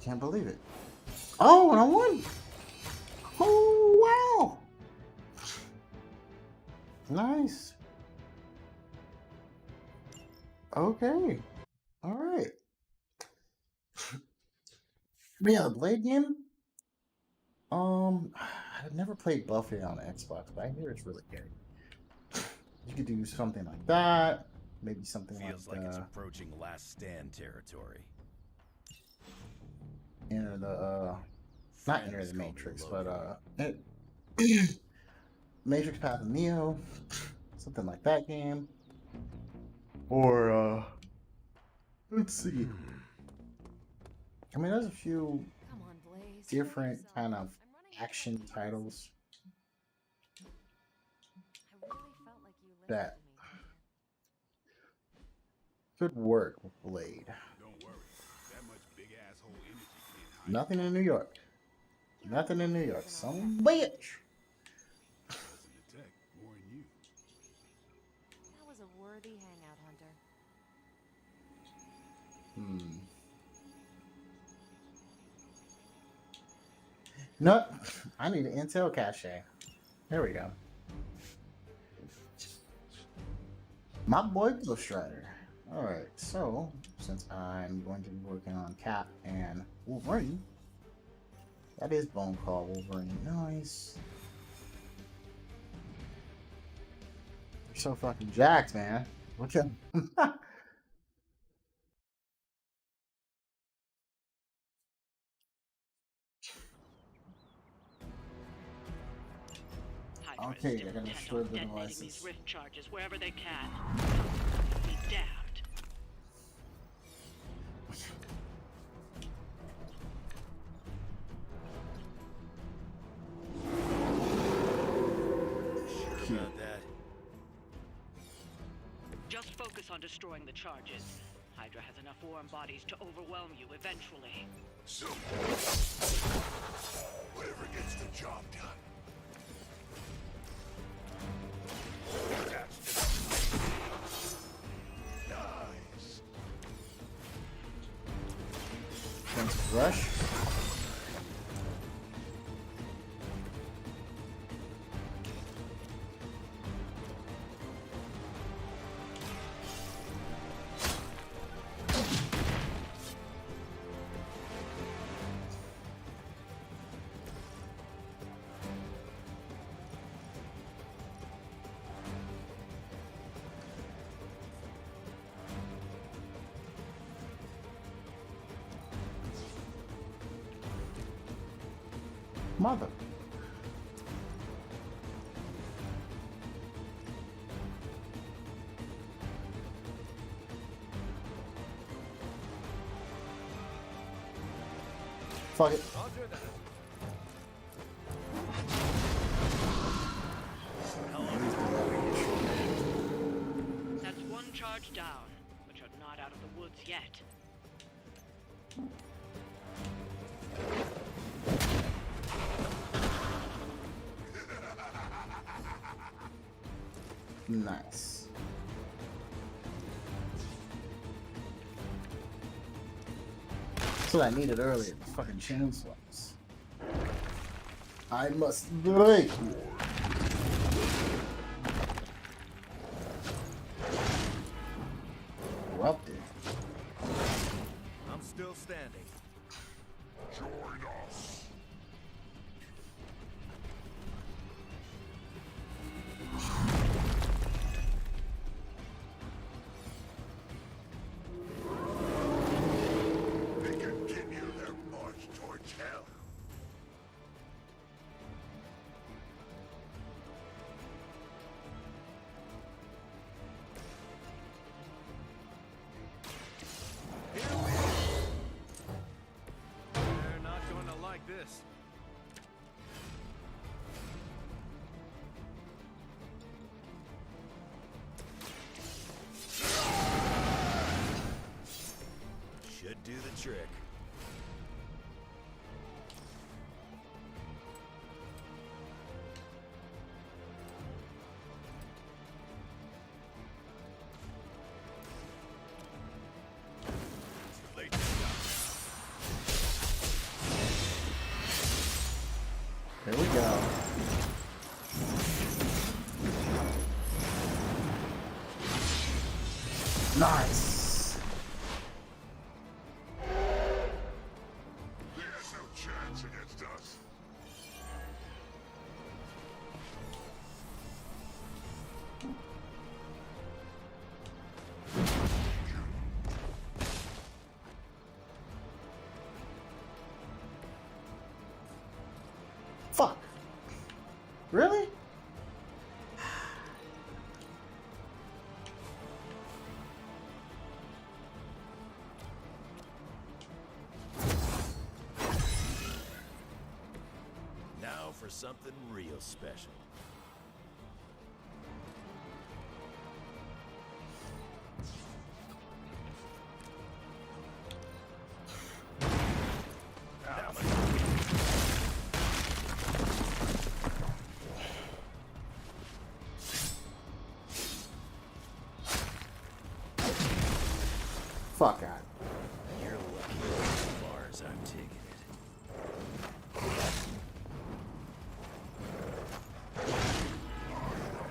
can't believe it. Oh, and I won. Oh, wow. Nice. Okay. All right. But yeah, the Blade game. I've never played Buffy on Xbox, but I hear it's really good. You could do something like that. Maybe something Feels like it's approaching last stand territory. enter the not enter the Matrix, but Matrix Path of Neo, something like that game. Or let's see. I mean, there's a few different kind of action titles that could work with Blade. Nothing in New York. Nothing in New York. Some bitch. That was a worthy hangout, Hunter. No, I need an Intel cache. There we go. My boy Ghost Rider. Alright, so since I'm going to be working on Cap and Wolverine, that is Bone Call Wolverine. Nice. You're so fucking jacked, man. Look at okay, they're gonna destroy the devices. These rift charges wherever they can. Be damned. Sure about that? Just focus on destroying the charges. Hydra has enough warm bodies to overwhelm you eventually. So, whatever gets the job done. Nice. Thanks, Rush. Mother. Fuck it. That's one charge down, but you're not out of the woods yet. Nice. That's what I needed earlier. Fucking chainsaws. I must break. Corrupted. I'm still standing. Join us. They continue their march towards hell. They're not going to like this. Should do the trick. Too late to stop. Here we go. Nice. There's no chance against us. Fuck. Really? Now for something real special. Fuck out. You're lucky as far as I'm taking it.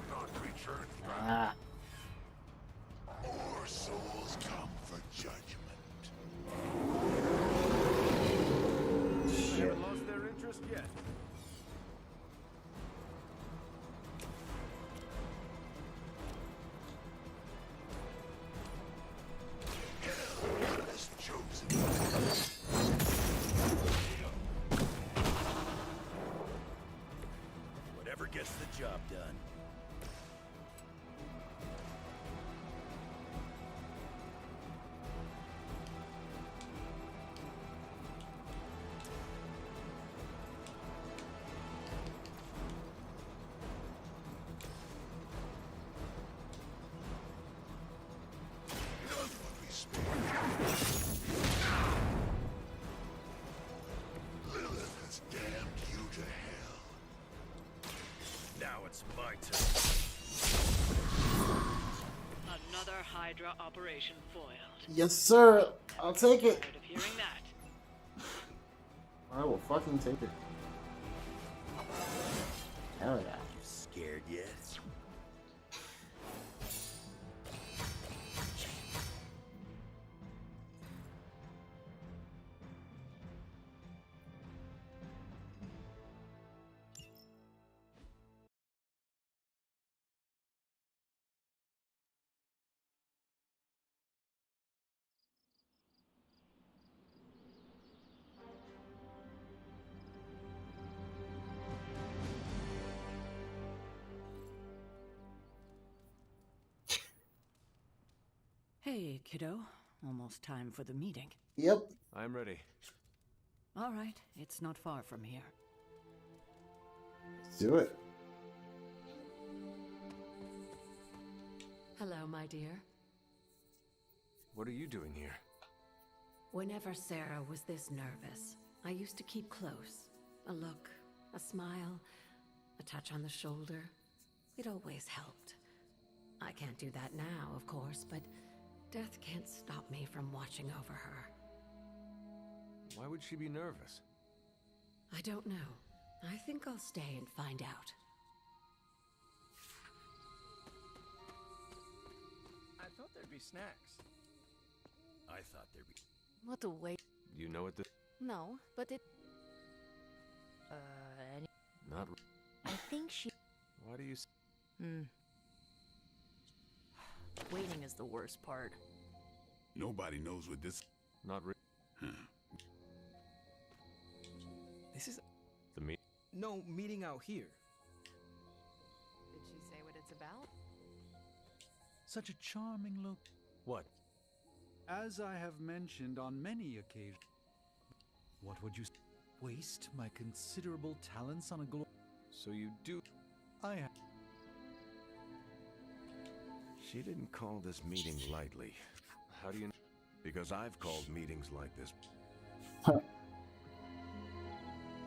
Not return back. Ah. Our souls come for judgment. They haven't lost their interest yet. Has chosen. Whatever gets the job done. None will be spared. Lilith has damned you to hell. Now it's my turn. Another Hydra operation foiled. Yes, sir. I'll take it. Tired of hearing that. I will fucking take it. Hell yeah. You scared yet? Hey, kiddo. Almost time for the meeting. Yep. I'm ready. All right, it's not far from here. Let's do it. Hello, my dear. What are you doing here? Whenever Sarah was this nervous, I used to keep close. A look, a smile, a touch on the shoulder. It always helped. I can't do that now, of course, but death can't stop me from watching over her. Why would she be nervous? I don't know. I think I'll stay and find out. I thought there'd be snacks. I thought there'd be. What a waste. You know what this? No, but it. Not. I think she. Why do you? Waiting is the worst part. Nobody knows what this. Not really. This is The meat. no meeting out here. Did she say what it's about? Such a charming look. What? As I have mentioned on many occasions, what would you waste my considerable talents on a So you do. I have. She didn't call this meeting lightly. How do you? Because I've called meetings like this.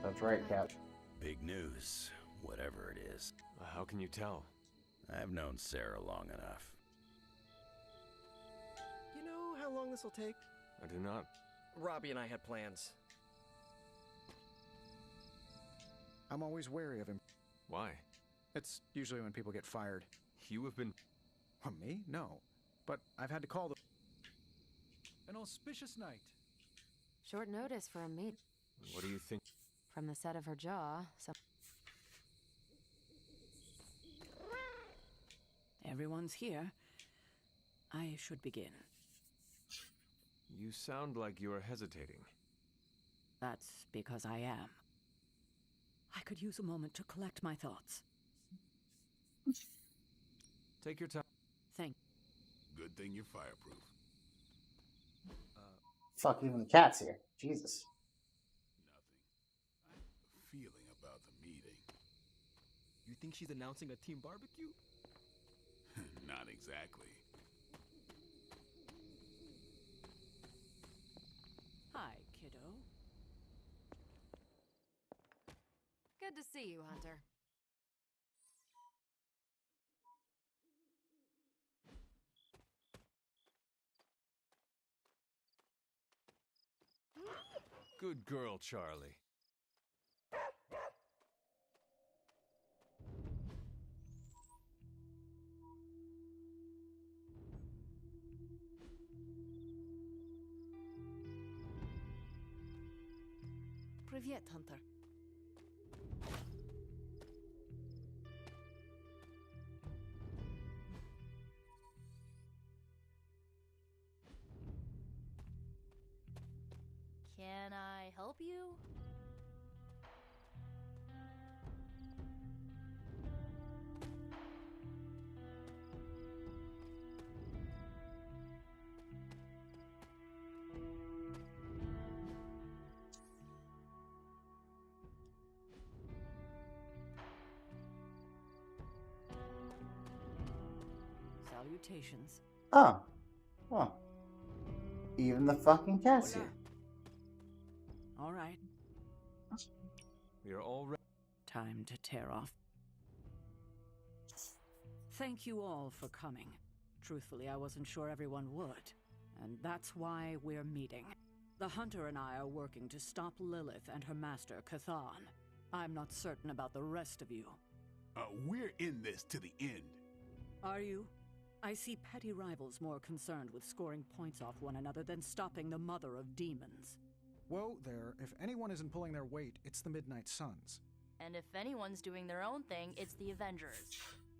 That's right, Cap. Big news, whatever it is. How can you tell? I've known Sarah long enough. You know how long this will take? I do not. Robbie and I had plans. I'm always wary of him. Why? It's usually when people get fired. You have been... Me? No. But I've had to call the... An auspicious night. Short notice for a meet. What do you think? From the set of her jaw, some... Everyone's here. I should begin. You sound like you are hesitating. That's because I am. I could use a moment to collect my thoughts. Take your time. Thank Good thing you're fireproof. Fuck, even the cat's here. Jesus. Feeling about the meeting. You think she's announcing a team barbecue? Not exactly. Hi, kiddo. Good to see you, Hunter. Good girl, Charlie. Привет, Hunter. Can I help you? Salutations. Oh. Well. Even the fucking cat's here. All right. We are all ready. Time to tear off. Thank you all for coming. Truthfully, I wasn't sure everyone would. And that's why we're meeting. The Hunter and I are working to stop Lilith and her master, Cathan. I'm not certain about the rest of you. We're in this to the end. Are you? I see petty rivals more concerned with scoring points off one another than stopping the mother of demons. Whoa there, if anyone isn't pulling their weight, it's the Midnight Suns. And if anyone's doing their own thing, it's the Avengers.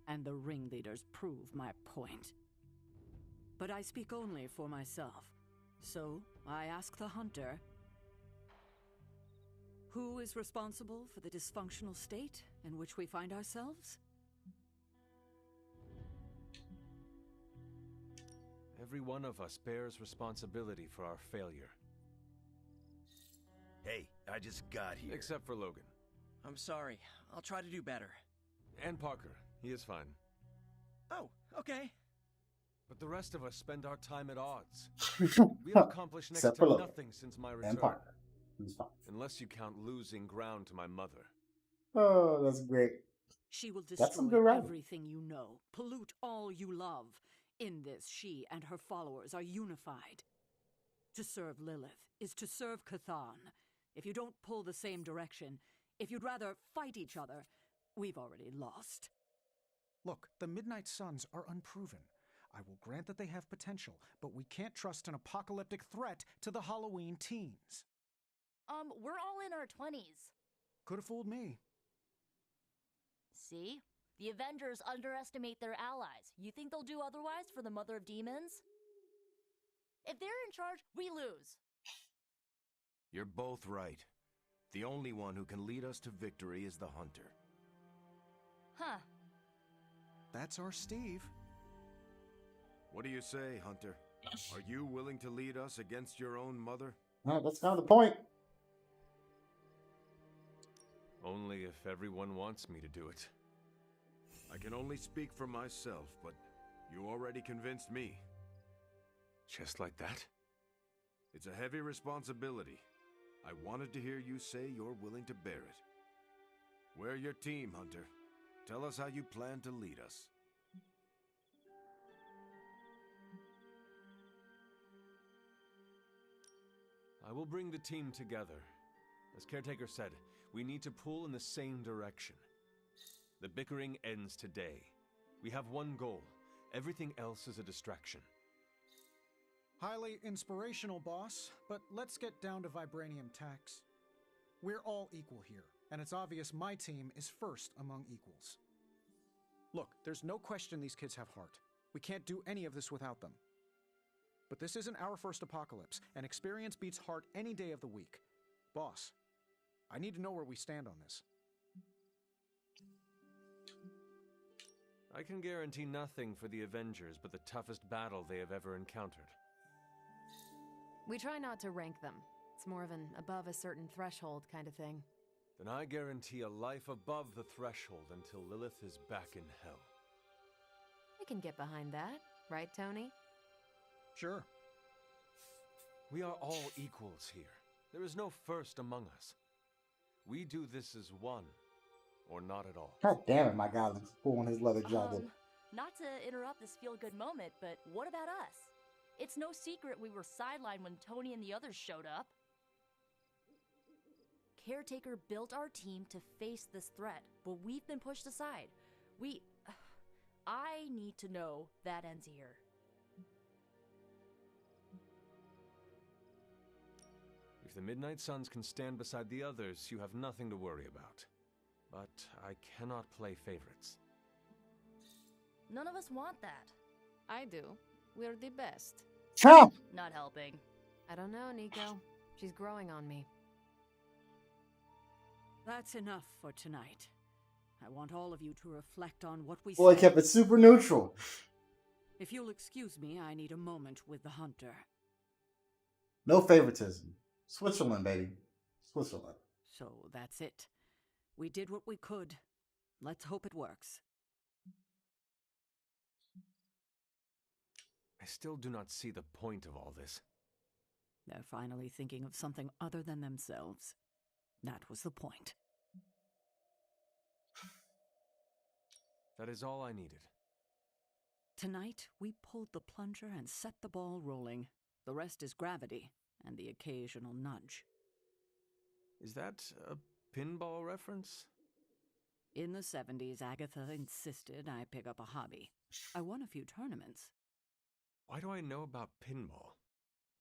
And the ringleaders prove my point. But I speak only for myself. So, I ask the Hunter, who is responsible for the dysfunctional state in which we find ourselves? Every one of us bears responsibility for our failure. Hey, I just got here. Except for Logan. I'm sorry. I'll try to do better. And Parker. He is fine. Oh, okay. But the rest of us spend our time at odds. We have accomplished next to nothing since my return. And Parker. He's fine. Unless you count losing ground to my mother. Oh, that's great. She will That's some destroy good writing. everything you know, pollute all you love. In this, she and her followers are unified. To serve Lilith is to serve Cathan. If you don't pull the same direction, if you'd rather fight each other, we've already lost. Look, the Midnight Suns are unproven. I will grant that they have potential, but we can't trust an apocalyptic threat to the Halloween teens. We're all in our 20s. Could have fooled me. See? The Avengers underestimate their allies. You think they'll do otherwise for the Mother of Demons? If they're in charge, we lose. You're both right. The only one who can lead us to victory is the Hunter. Huh. That's our Steve. What do you say, Hunter? Are you willing to lead us against your own mother? Well, that's kind of the point. Only if everyone wants me to do it. I can only speak for myself, but you already convinced me. Just like that? It's a heavy responsibility. I wanted to hear you say you're willing to bear it. We're your team, Hunter. Tell us how you plan to lead us. I will bring the team together. As Caretaker said, We need to pull in the same direction. The bickering ends today. We have one goal. Everything else is a distraction. Highly inspirational, boss, but let's get down to vibranium tax. We're all equal here, and it's obvious my team is first among equals. Look, there's no question these kids have heart. We can't do any of this without them. But this isn't our first apocalypse, and experience beats heart any day of the week. Boss, I need to know where we stand on this. I can guarantee nothing for the Avengers but the toughest battle they have ever encountered. We try not to rank them. It's more of an above a certain threshold kind of thing. Then I guarantee a life above the threshold until Lilith is back in hell. I can get behind that, right, Tony? Sure. We are all equals here. There is no first among us. We do this as one, or not at all. God damn it, my guy looks pulling his leather jacket. Not to interrupt this feel-good moment, but what about us? It's no secret we were sidelined when Tony and the others showed up. Caretaker built our team to face this threat, but we've been pushed aside. I need to know that ends here. If the Midnight Suns can stand beside the others, you have nothing to worry about. But I cannot play favorites. None of us want that. I do. We're the best. Not helping. I don't know, Nico. She's growing on me. That's enough for tonight. I want all of you to reflect on what we Boy said. kept it super neutral. If you'll excuse me, I need a moment with the hunter. No favoritism. Switzerland, baby. Switzerland. So that's it. We did what we could. Let's hope it works. I still do not see the point of all this. They're finally thinking of something other than themselves. That was the point. That is all I needed. Tonight, we pulled the plunger and set the ball rolling. The rest is gravity and the occasional nudge. Is that a pinball reference? In the 70s, Agatha insisted I pick up a hobby. I won a few tournaments. Why do I know about pinball?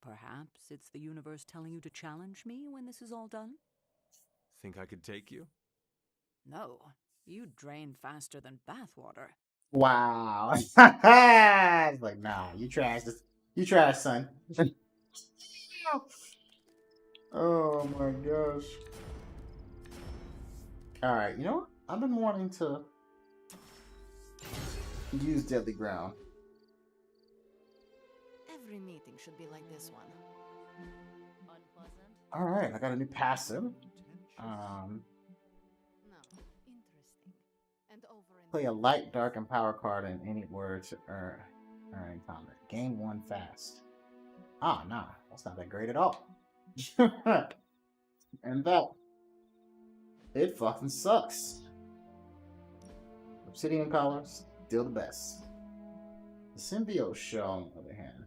Perhaps it's the universe telling you to challenge me when this is all done? Think I could take you? No, you drain faster than bathwater. Wow. It's like, nah, you trash this. You trash, son. Oh my gosh. Alright, you know what? I've been wanting to use Deadly Ground. Every meeting should be like this one. Unpleasant. Alright, I got a new passive. No, interesting. And over in Play a light, dark, and power card in any word to earn combat. Game one fast. Ah, nah, that's not that great at all. And that, it fucking sucks. Obsidian colors, still the best. The symbiote shell, on the other hand.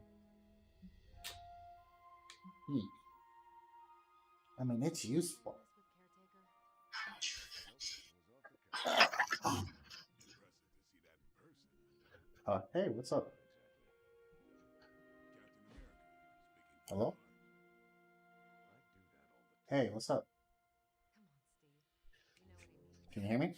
I mean, it's useful. Hey, what's up? Hello? Hey, what's up? Can you hear me?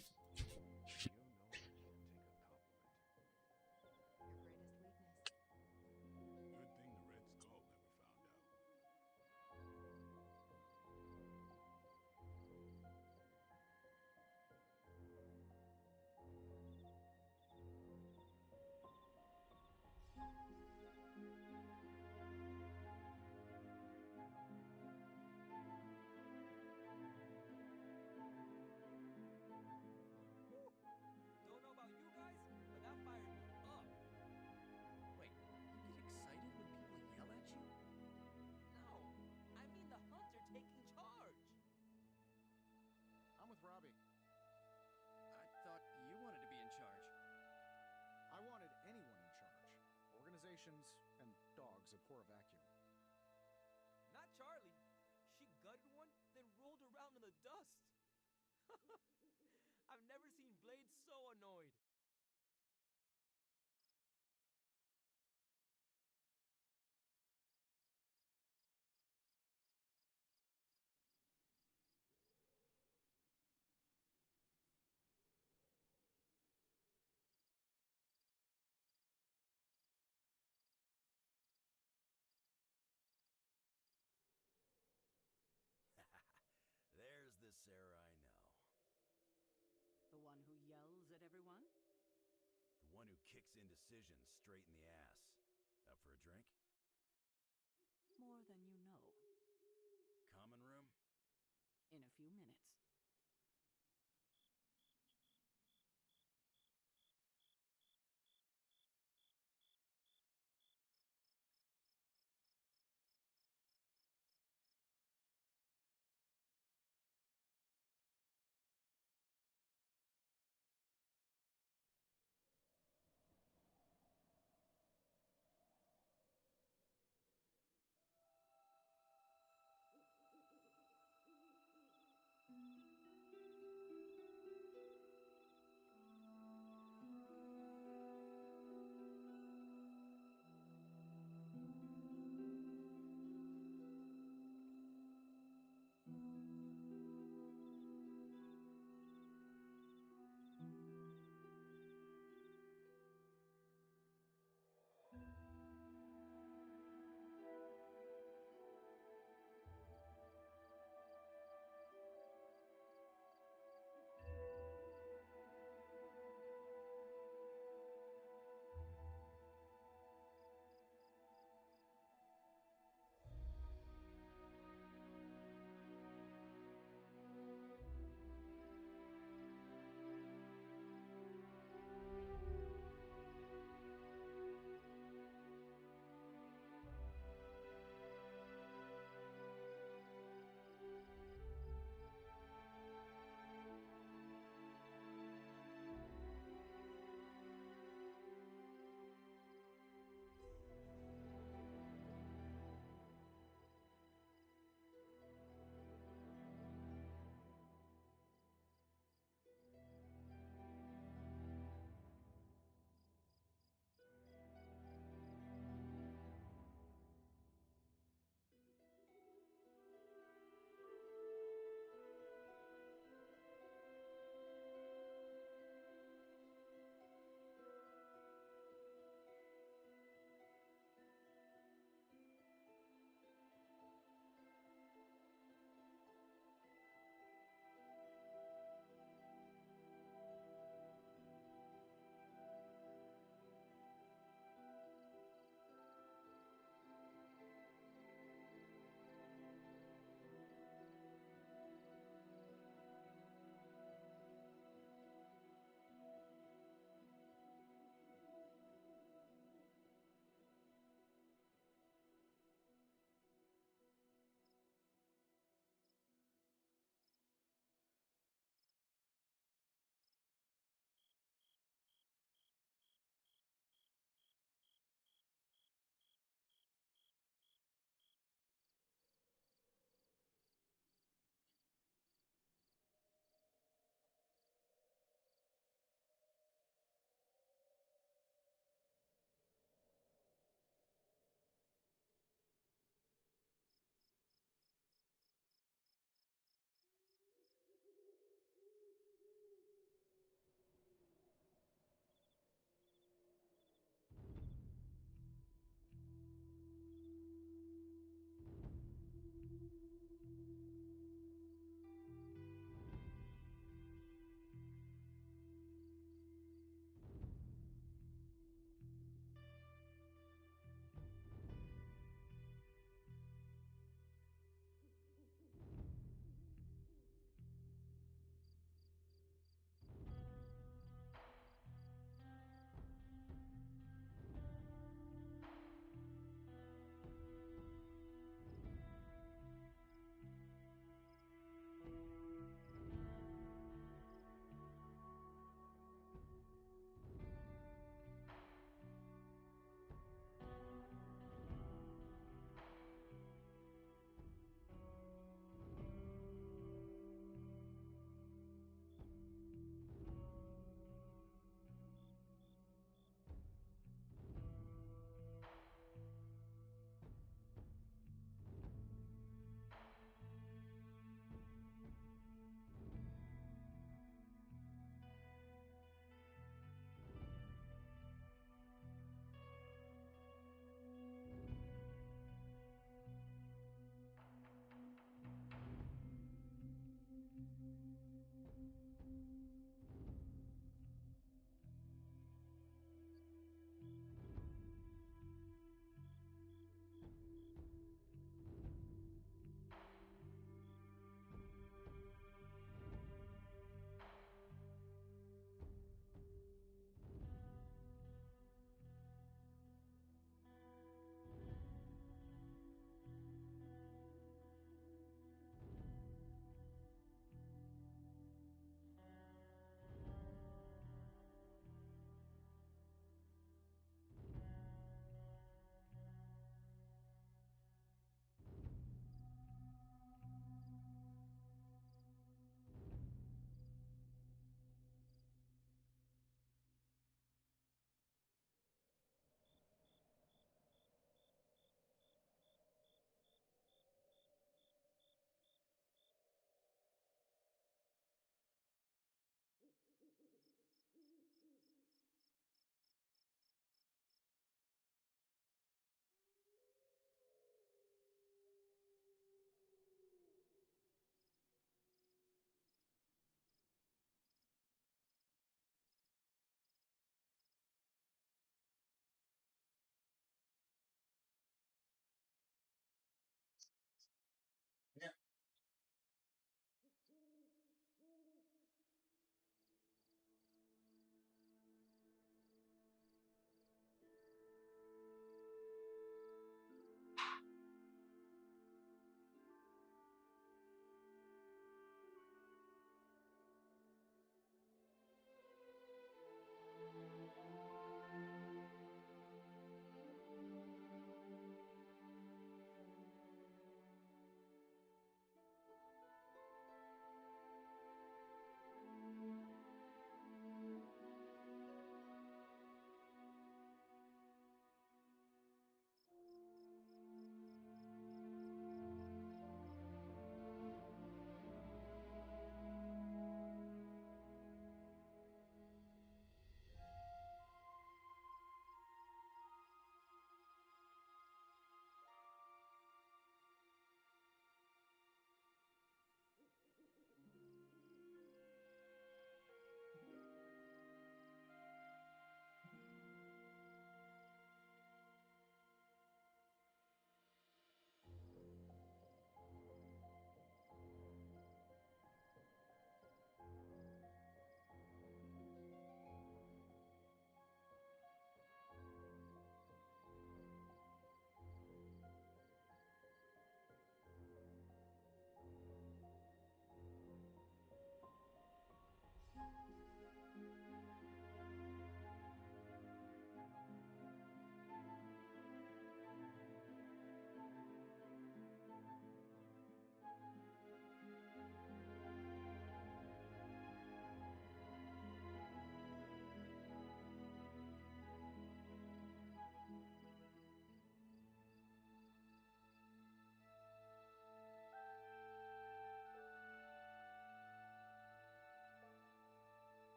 Don't know about you guys, but that fired me up. Wait, you get excited when people yell at you? No, I mean the hunter taking charge. I'm with Robbie. I thought you wanted to be in charge. I wanted anyone in charge. Organizations and dogs abhor a vacuum. Not Charlie. She gutted one, then rolled around in the dust. I've never seen Blade so annoyed. There's the Sarah I know. The one who yells at everyone? The one who kicks indecisions straight in the ass. Up for a drink? More than you know. Common room? In a few minutes.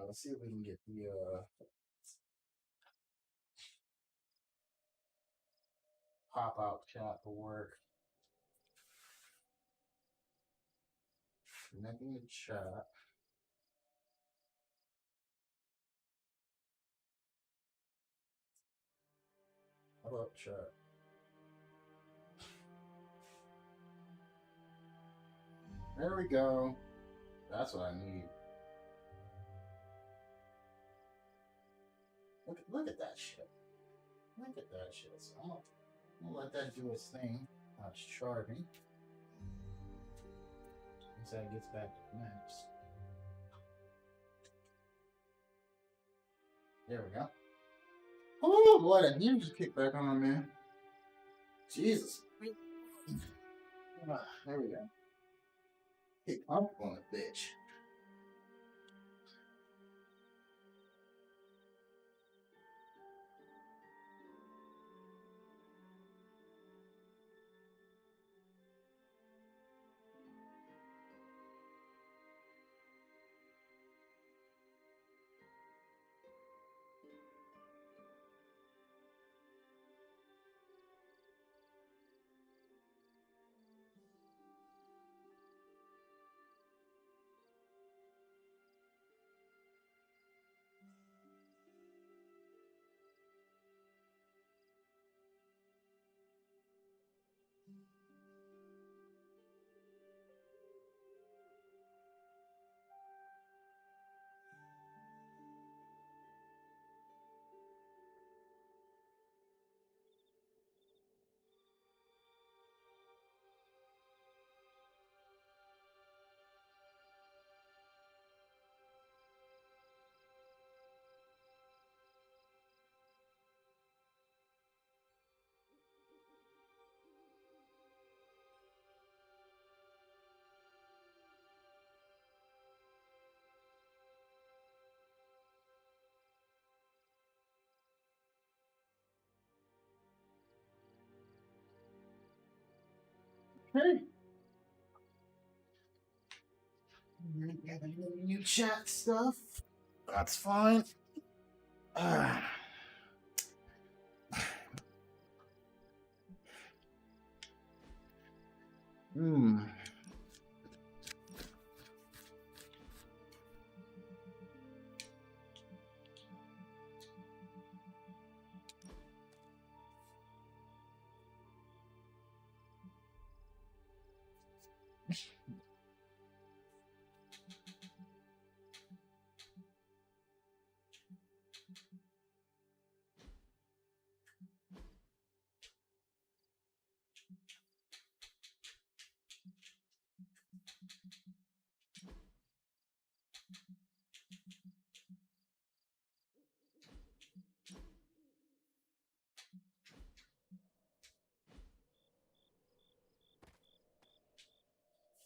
Let's see if we can get the pop out chat to work. Nothing in chat. How about chat? There we go. That's what I need. Look at that shit. Look at that shit. So I'm gonna let that do its thing. It's charging. Once that gets back to the max. There we go. Oh boy, that heat just kicked back on, man. Jesus. There we go. Hey, I'm on a bitch. Hey. New chat stuff. That's fine. Hmm.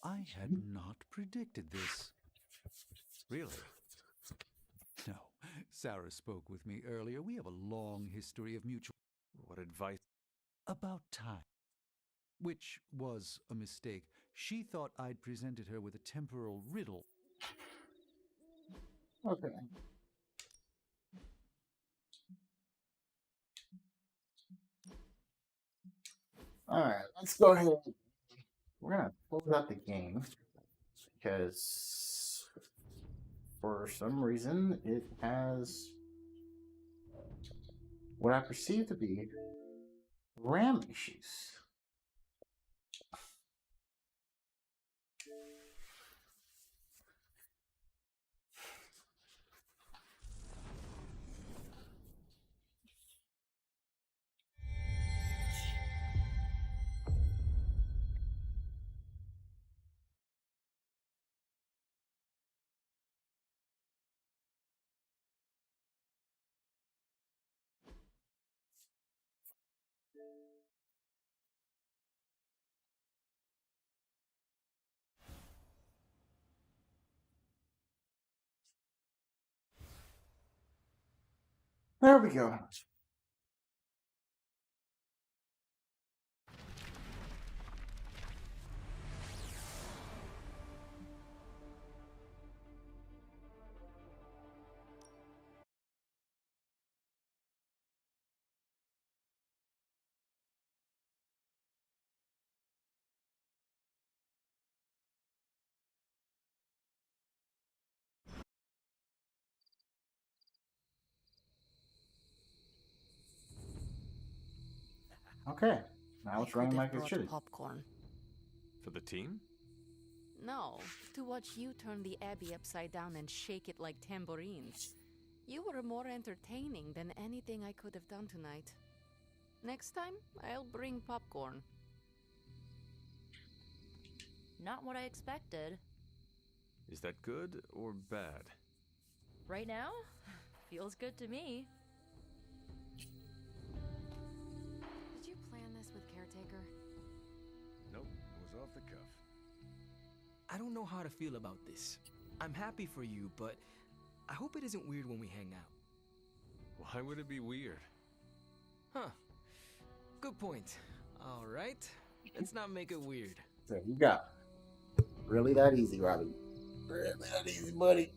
I had not predicted this. Really? No. Sarah spoke with me earlier. We have a long history of mutual... What advice? About time. Which was a mistake. She thought I'd presented her with a temporal riddle. Okay. Alright, let's go ahead. We're gonna close out the game because for some reason it has what I perceive to be RAM issues. There we go. Okay, now it's running like it should. Popcorn. For the team? No, to watch you turn the Abbey upside down and shake it like tambourines. You were more entertaining than anything I could have done tonight. Next time, I'll bring popcorn. Not what I expected. Is that good or bad? Right now? Feels good to me. Did you plan this with Caretaker? Nope, it was off the cuff. I don't know how to feel about this. I'm happy for you, but I hope it isn't weird when we hang out. Why would it be weird? Huh. Good point. All right. Let's not make it weird. There you go. Really that easy, Robbie. Really that easy, buddy.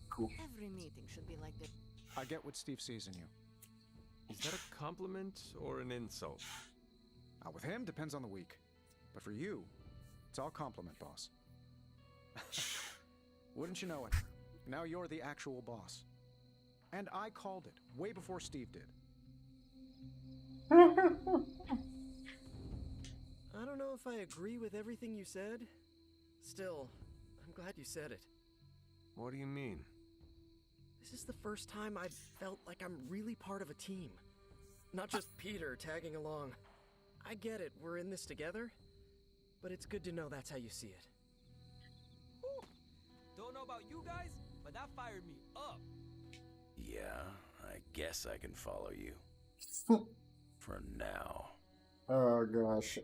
Cool. Every meeting should be like this. I get what Steve sees in you. Is that a compliment or an insult? With him, depends on the week. But for you, it's all compliment, boss. Wouldn't you know it? Now you're the actual boss. And I called it way before Steve did. I don't know if I agree with everything you said. Still, I'm glad you said it. What do you mean? This is the first time I've felt like I'm really part of a team. Not just Peter tagging along. I get it, we're in this together. But it's good to know that's how you see it. Don't know about you guys, but that fired me up. Yeah, I guess I can follow you. For now. Oh, gosh.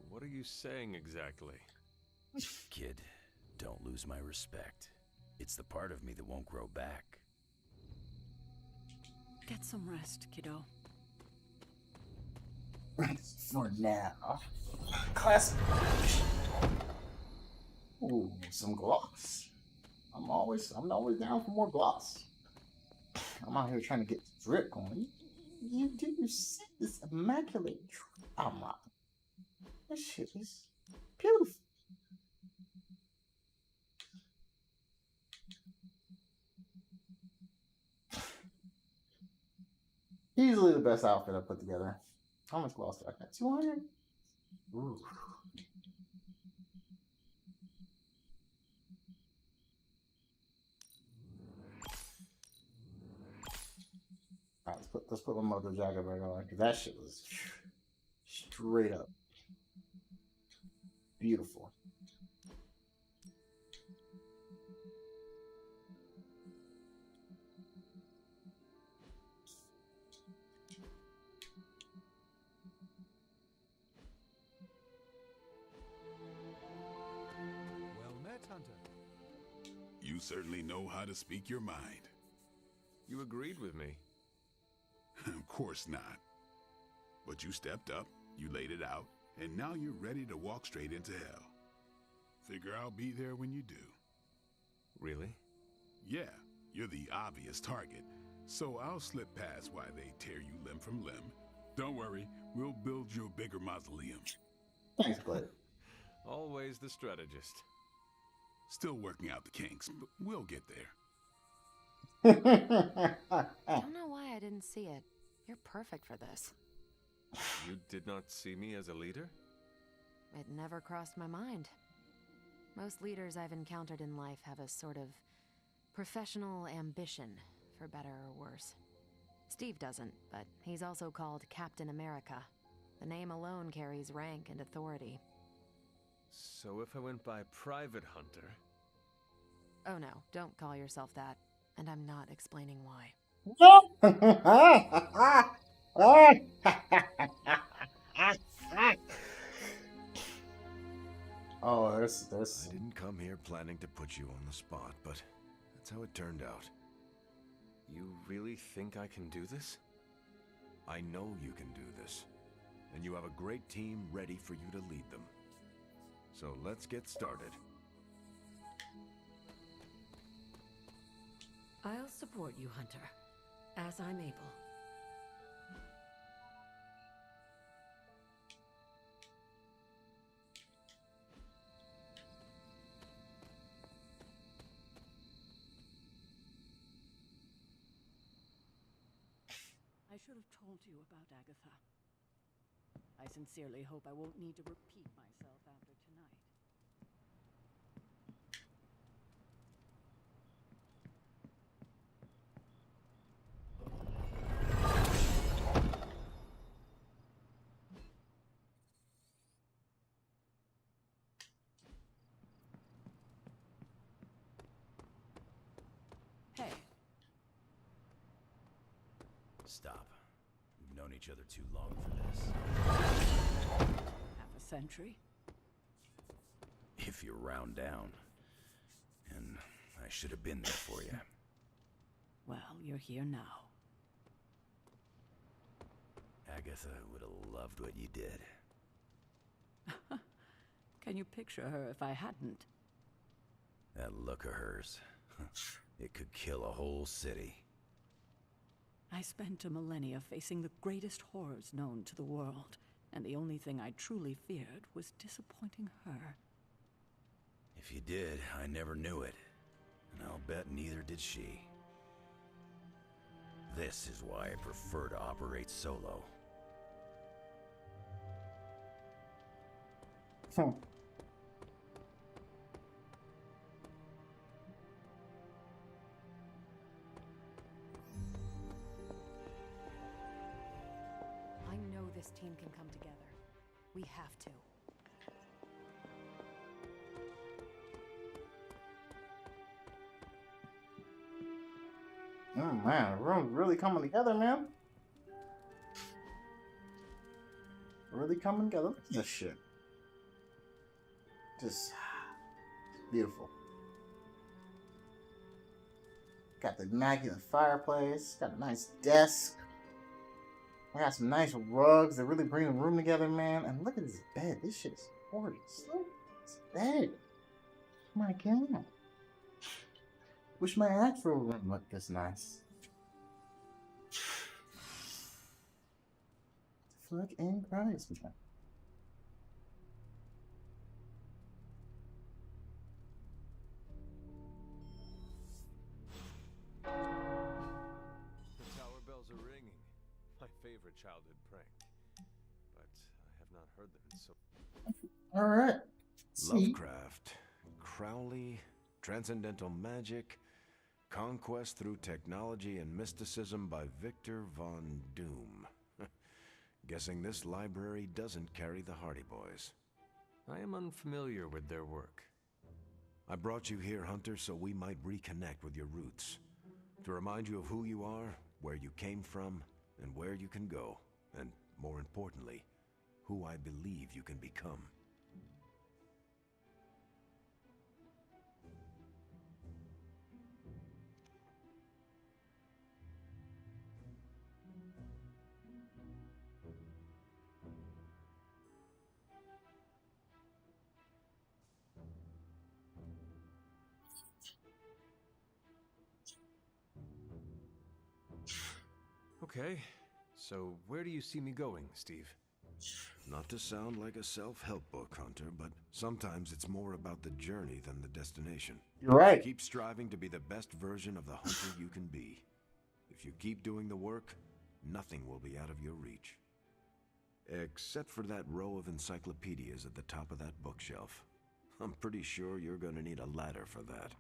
What are you saying exactly? Kid, don't lose my respect. It's the part of me that won't grow back. Get some rest, kiddo. For now. Classic. Ooh, some gloss. I'm always down for more gloss. I'm out here trying to get drip going. You see this immaculate drip. Oh my. This shit is beautiful. Easily the best outfit I put together. How much gloss do I got? 200? Ooh. Alright, let's put my motor jacket back on, because that shit was straight up beautiful. Well met, Hunter. You certainly know how to speak your mind. You agreed with me. Of course not. But you stepped up, you laid it out, and now you're ready to walk straight into hell. Figure I'll be there when you do. Really? Yeah, you're the obvious target, so I'll slip past why they tear you limb from limb. Don't worry, we'll build you a bigger mausoleum. Thanks, bud. Always the strategist. Still working out the kinks, but we'll get there. I don't know why I didn't see it. You're perfect for this. You did not see me as a leader? It never crossed my mind. Most leaders I've encountered in life have a sort of professional ambition, for better or worse. Steve doesn't, but he's also called Captain America. The name alone carries rank and authority. So if I went by Private Hunter... Oh no, don't call yourself that. And I'm not explaining why. Oh, there's. I didn't come here planning to put you on the spot, but that's how it turned out. You really think I can do this? I know you can do this, and you have a great team ready for you to lead them. So let's get started. I'll support you, Hunter, as I'm able. I should have told you about Agatha. I sincerely hope I won't need to repeat myself after tonight. Hey. Stop. We've known each other too long for this. Half a century? If you round down. And I should have been there for you. Well, you're here now. Agatha would have loved what you did. Can you picture her if I hadn't? That look of hers. It could kill a whole city. I spent a millennia facing the greatest horrors known to the world, and the only thing I truly feared was disappointing her. If you did, I never knew it. And I'll bet neither did she. This is why I prefer to operate solo. I know this team can come together. We have to. Oh man, everyone's really coming together, man. Really coming together. Look at this shit. Just beautiful. Got the immaculate fireplace. Got a nice desk. I got some nice rugs that really bring the room together, man. And look at this bed. This shit is gorgeous. Look at this bed. Oh my god. Wish my actual room looked this nice. Fuck in Christ, man. The tower bells are ringing. My favorite childhood prank. But I have not heard them in so... Alright. Lovecraft, Crowley, transcendental magic, conquest through technology and mysticism by Victor Von Doom. Guessing this library doesn't carry the Hardy Boys. I am unfamiliar with their work. I brought you here, Hunter, so we might reconnect with your roots. To remind you of who you are, where you came from, and where you can go. And, more importantly, who I believe you can become. Okay, so where do you see me going, Steve? Not to sound like a self-help book, Hunter, but sometimes it's more about the journey than the destination. You're right. Keep striving to be the best version of the Hunter you can be. If you keep doing the work, nothing will be out of your reach. Except for that row of encyclopedias at the top of that bookshelf. I'm pretty sure you're gonna need a ladder for that.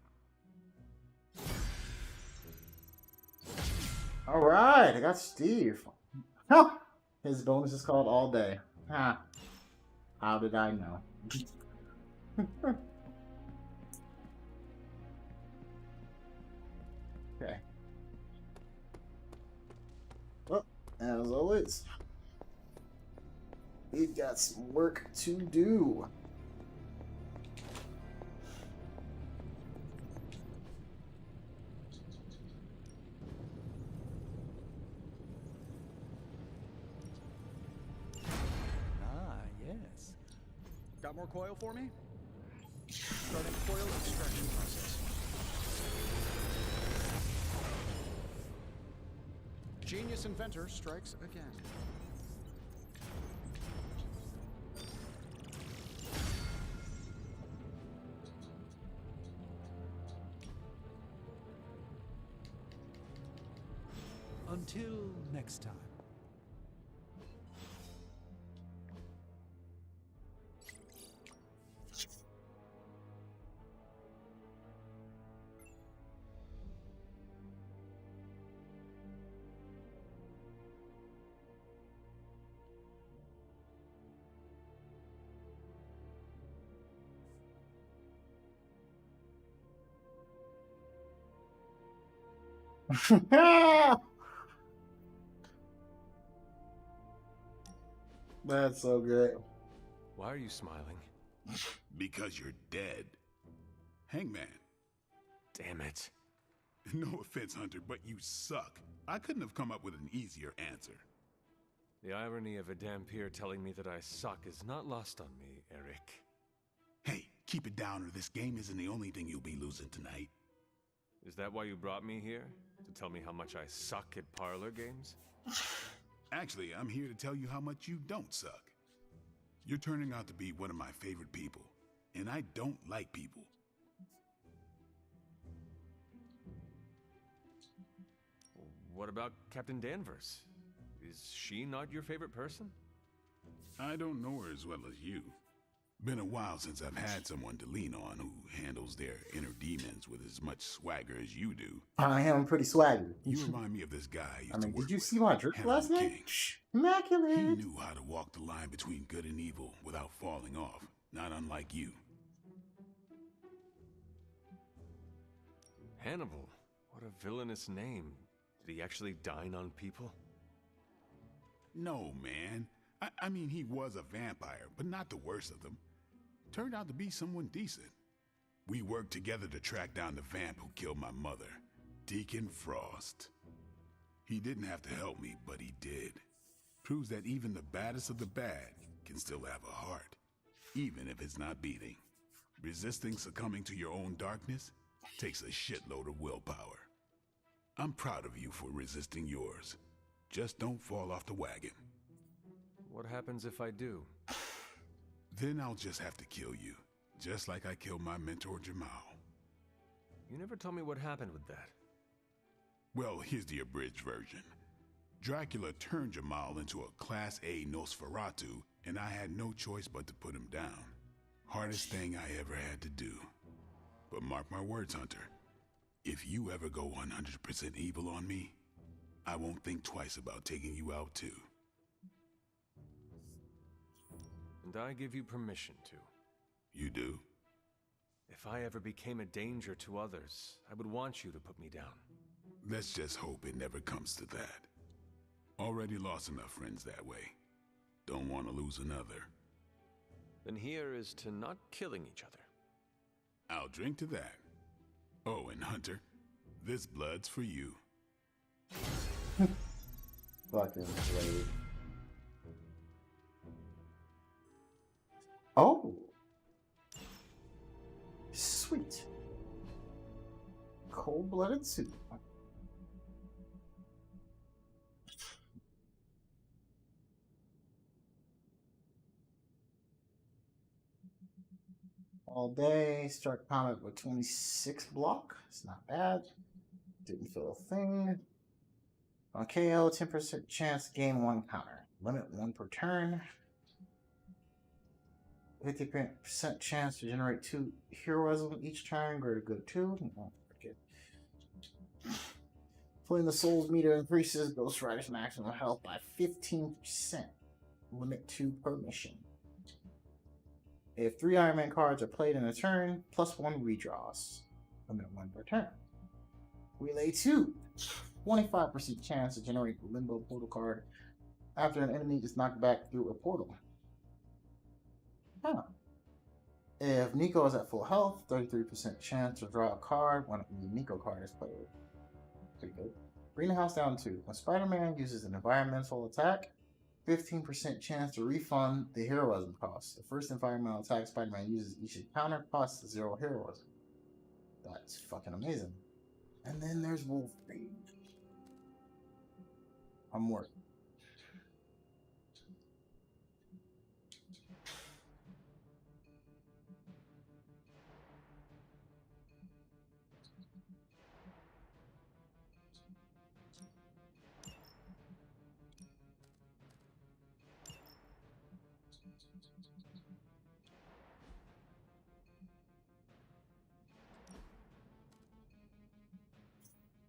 Alright, I got Steve. Huh. His bonus is called All Day. Huh. How did I know? Okay. Well, as always, we've got some work to do. Got more coil for me? Starting coil extraction process. Genius inventor strikes again. Until next time. That's so good. Why are you smiling? Because you're dead. Hangman. Damn it. No offense, Hunter, but you suck. I couldn't have come up with an easier answer. The irony of a Dampier telling me that I suck is not lost on me, Eric. Hey, keep it down or this game isn't the only thing you'll be losing tonight. Is that why you brought me here? To tell me how much I suck at parlor games? Actually, I'm here to tell you how much you don't suck. You're turning out to be one of my favorite people, and I don't like people. What about Captain Danvers? Is she not your favorite person? I don't know her as well as you. Been a while since I've had someone to lean on who handles their inner demons with as much swagger as you do. I am pretty swaggy. You remind me of this guy. I mean, did you see my drip last night? Immaculate. He knew how to walk the line between good and evil without falling off, not unlike you. Hannibal. What a villainous name. Did he actually dine on people? No, man. I mean, he was a vampire, but not the worst of them. Turned out to be someone decent. We worked together to track down the vamp who killed my mother, Deacon Frost. He didn't have to help me, but he did. Proves that even the baddest of the bad can still have a heart, even if it's not beating. Resisting succumbing to your own darkness takes a shitload of willpower. I'm proud of you for resisting yours. Just don't fall off the wagon. What happens if I do? Then I'll just have to kill you, just like I killed my mentor Jamal. You never told me what happened with that. Well, here's the abridged version. Dracula turned Jamal into a Class A Nosferatu, and I had no choice but to put him down. Hardest thing I ever had to do. But mark my words, Hunter. If you ever go 100% evil on me, I won't think twice about taking you out too. And I give you permission to. You do? If I ever became a danger to others, I would want you to put me down. Let's just hope it never comes to that. Already lost enough friends that way. Don't want to lose another. Then here is to not killing each other. I'll drink to that. Oh, and Hunter, this blood's for you. Fucking slave. Oh. Sweet. Cold-blooded soup. All day, start combat with 26 block. It's not bad. Didn't feel a thing. On KO, 10% chance to gain 1 counter. Limit 1 per turn. 50% chance to generate 2 heroism each turn. Greater good 2. Oh, forget. Putting the soul's meter increases Ghost Rider's maximum health by 15%. Limit 2 per mission. If 3 Iron Man cards are played in a turn, plus 1 redraws. Limit 1 per turn. Relay 2. 25% chance to generate a Limbo Portal card after an enemy is knocked back through a portal. Huh. If Nico is at full health, 33% chance to draw a card when a Nico card is played. Pretty good. Bring the house down 2. When Spider-Man uses an environmental attack, 15% chance to refund the heroism cost. The first environmental attack Spider-Man uses each encounter costs 0 heroism. That's fucking amazing. And then there's Wolverine. I'm working.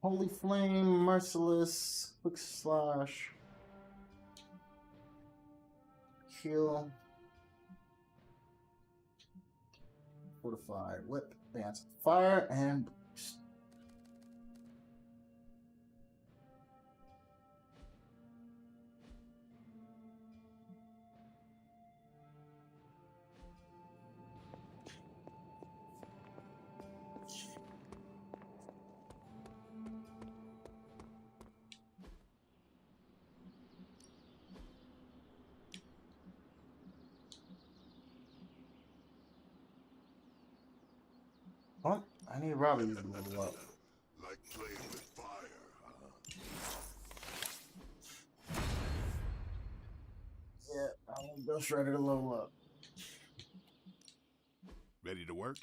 Holy Flame, Merciless, Quick Slash, Heal, Fortify, Whip, Dance, Fire, and Boost. What? I need Robbie to level up. Like playing with fire, huh? Yeah, I want Ghost Rider to level up. Ready to work?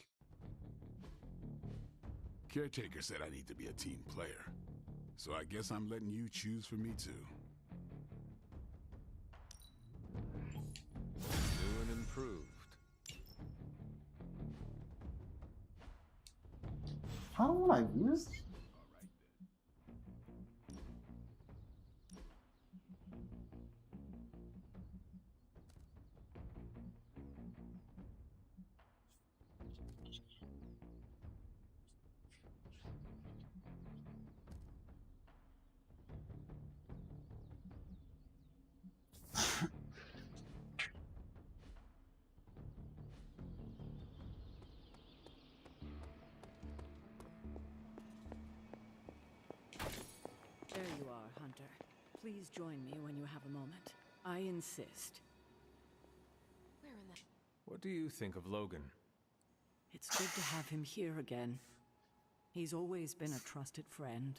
Caretaker said I need to be a team player. So I guess I'm letting you choose for me too. New and improved. How do I use it? There you are, Hunter. Please join me when you have a moment. I insist. Where in the... What do you think of Logan? It's good to have him here again. He's always been a trusted friend.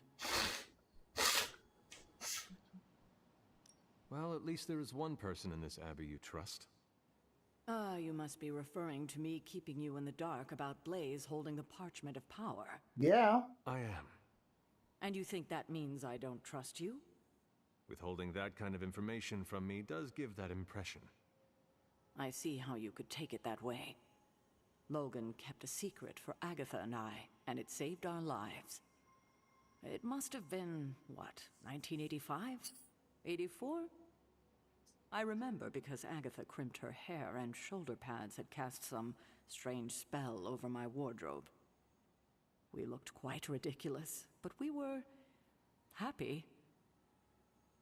Well, at least there is one person in this abbey you trust. Ah, you must be referring to me keeping you in the dark about Blaze holding the parchment of power. Yeah. I am. And you think that means I don't trust you? Withholding that kind of information from me does give that impression. I see how you could take it that way. Logan kept a secret for Agatha and I, and it saved our lives. It must have been, what, 1985? 84? I remember because Agatha crimped her hair and shoulder pads had cast some strange spell over my wardrobe. We looked quite ridiculous, but we were happy.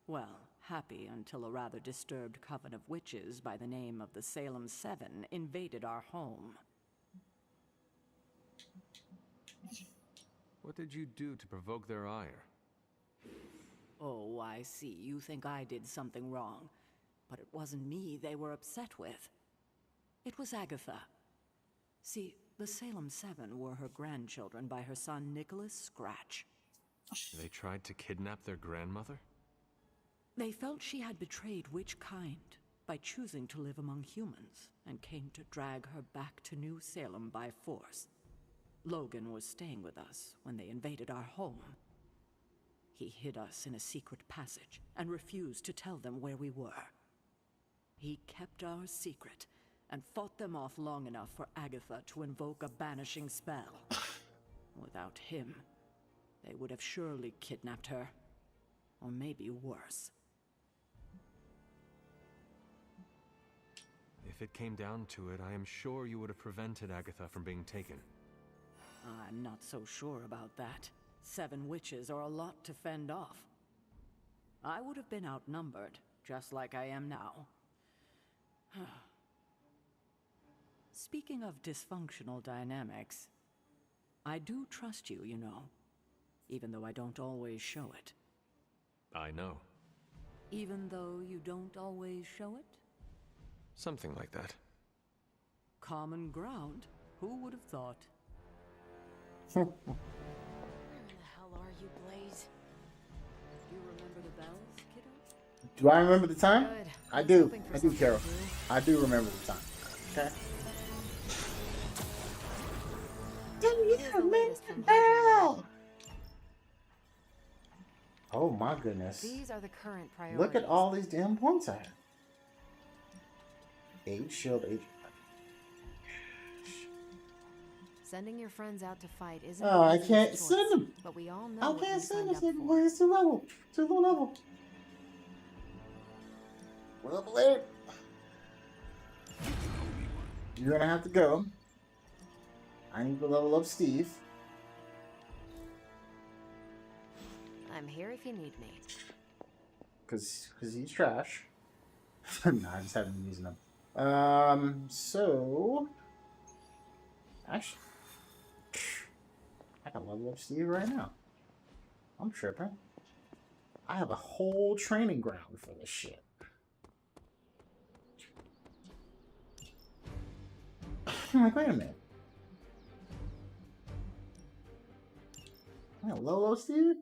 Well, happy until a rather disturbed coven of witches by the name of the Salem Seven invaded our home. What did you do to provoke their ire? Oh, I see. You think I did something wrong. But it wasn't me they were upset with. It was Agatha. See, the Salem Seven were her grandchildren by her son Nicholas Scratch. They tried to kidnap their grandmother? They felt she had betrayed which kind by choosing to live among humans, and came to drag her back to New Salem by force. Logan was staying with us when they invaded our home. He hid us in a secret passage and refused to tell them where we were. He kept our secret and fought them off long enough for Agatha to invoke a banishing spell. Without him, they would have surely kidnapped her. Or maybe worse. If it came down to it, I am sure you would have prevented Agatha from being taken. I'm not so sure about that. 7 witches are a lot to fend off. I would have been outnumbered, just like I am now. Speaking of dysfunctional dynamics, I do trust you, you know, even though I don't always show it. I know. Even though you don't always show it? Something like that. Common ground. Who would have thought? Where in the hell are you, Blaze? Do you remember the bells, kiddo? Do I remember the time? Good. I do. Hoping for I do, something Carol. to do. I do remember the time. Okay. Here's the latest from Hydra. Oh my goodness. These are the current priorities. Look at all these damn points I have. Age, shield, age. Sending your friends out to fight isn't Oh, I the can't easiest send choice, them. but we all know I what can't you send signed this up nigga. for. It's too level. Too low level. Well, later. You're gonna have to go. I need to level up Steve. I'm here if you need me. Cause he's trash. Nah, I just haven't been using him. So actually, I can level up Steve right now. I'm tripping. I have a whole training ground for this shit. I'm like, wait a minute. I got level up Steve?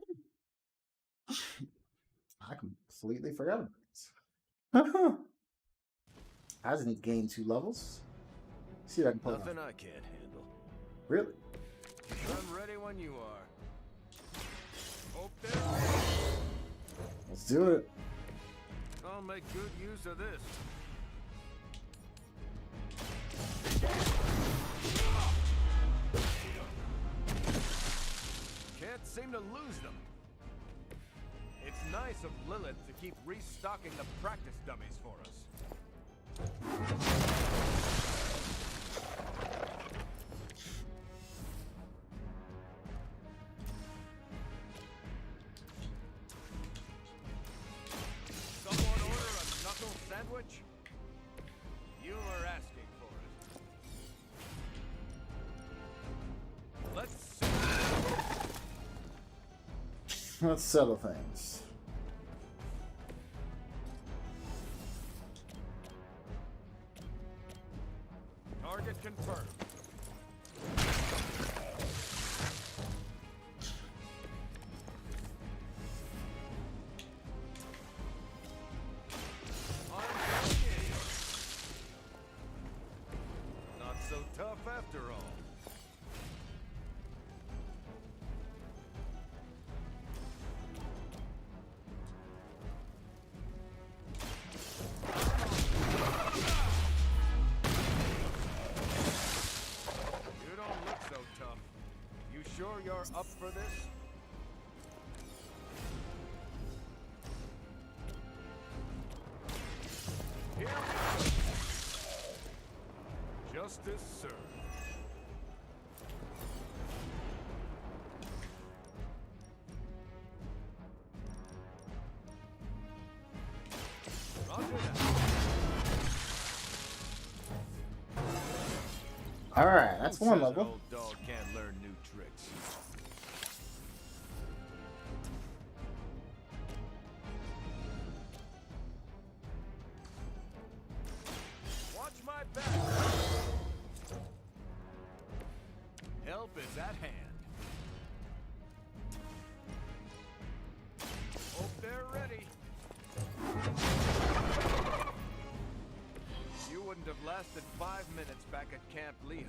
I completely forgot about this. I just need to gain 2 levels. See if I can pull it Nothing off. I can't handle. Really? I'm ready when you are. Hope there. Let's do it. I'll make good use of this. Can't seem to lose them. It's nice of Lilith to keep restocking the practice dummies for us. Someone order a knuckle sandwich? You are asking for it. Let's Let's settle things. target confirmed. Not so tough after all. You don't look so tough. You sure you're up for this? Here we go. Justice served. Roger that. All right, that's Who one says level. An old dog can't learn new tricks. Watch my back. Help is at hand. Hope they're ready. You wouldn't have lasted 5 minutes back at Camp Lehigh.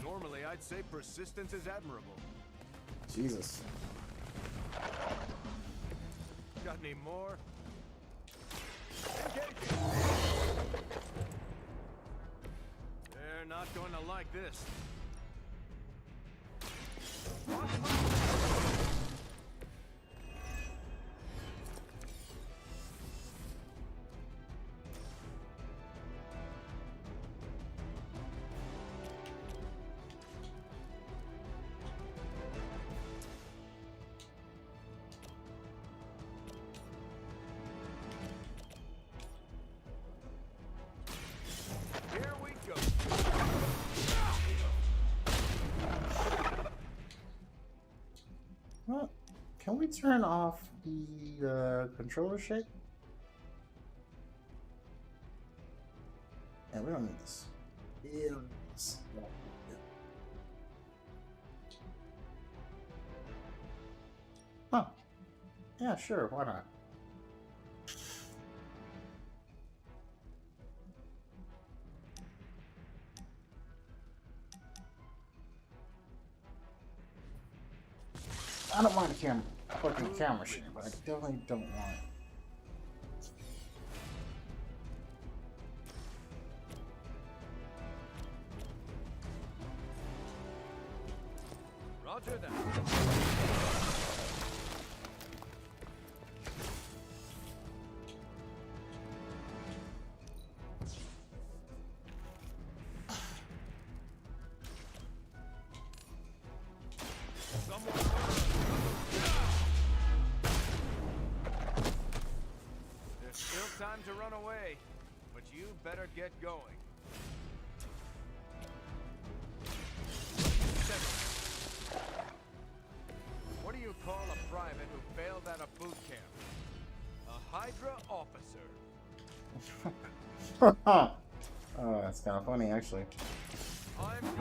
Normally, I'd say persistence is admirable. Jesus. Got any more? Engaging. They're not going to like this. Can we turn off the controller shake? Yeah, we don't need this. We don't need this. No. Huh. Yeah, sure. Why not? I don't mind the fucking camera shit, but I definitely don't want it. Roger that. There's still time to run away, but you better get going. What do you call a private who failed at a boot camp? A Hydra officer. Oh, that's kind of funny, actually. I'm going.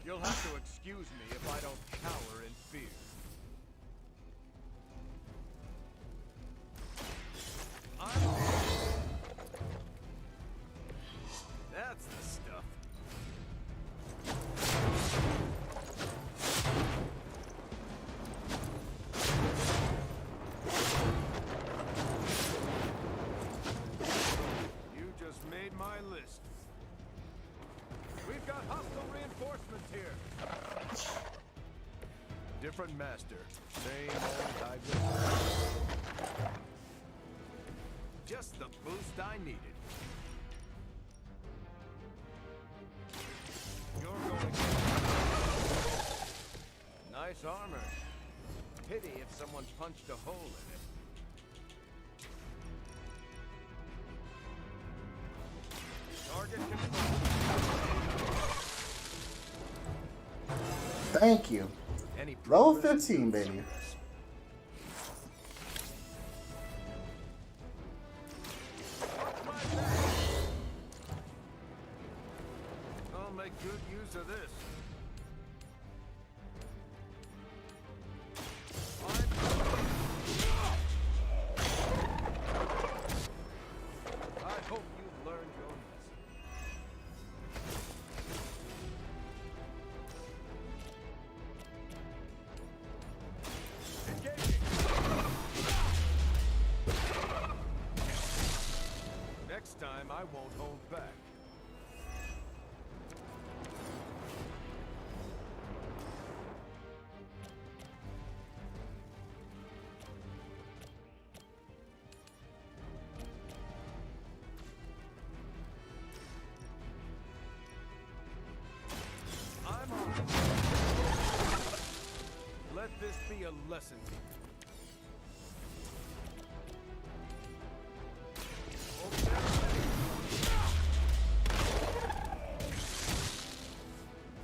You'll have to excuse me if I don't cower in fear. That's the stuff. You just made my list. We've got hostile reinforcements here. Different master, same old Hydra. Just the boost I needed. You're going. Nice armor. Pity if someone punched a hole in it. Target control. Thank you. Level 15, baby. I'll make good use of this. I hope you've learned your lesson. Engaging. Next time I won't hold back. I'm on. Let this be a lesson.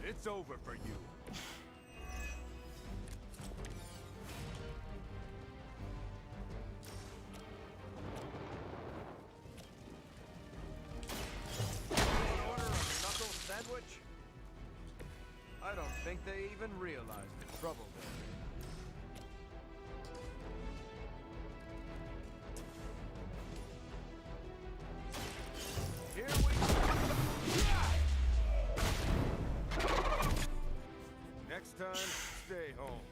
It's over for you. Order a knuckle sandwich? I don't think they even realize the trouble they're in. Here we go. Next time, stay home.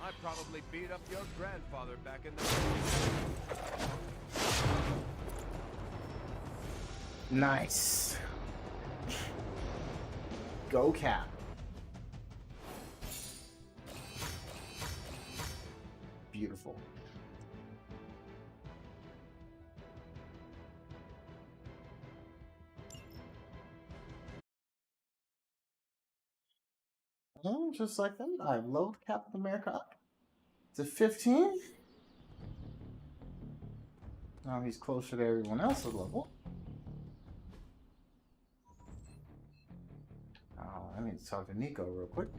I probably beat up your grandfather back in the Nice. Go Cap. Beautiful. And just like that, I load Captain America up to 15. Now he's closer to everyone else's level. Oh, I need to talk to Nico real quick.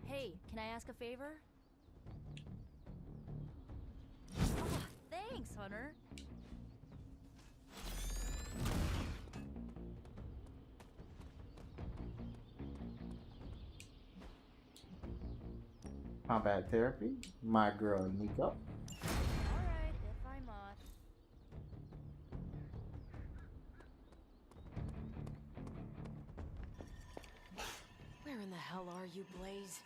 Hey, can I ask a favor? Oh, thanks, Hunter. Combat therapy, my girl Nico. Alright, if I must. Where in the hell are you, Blaze?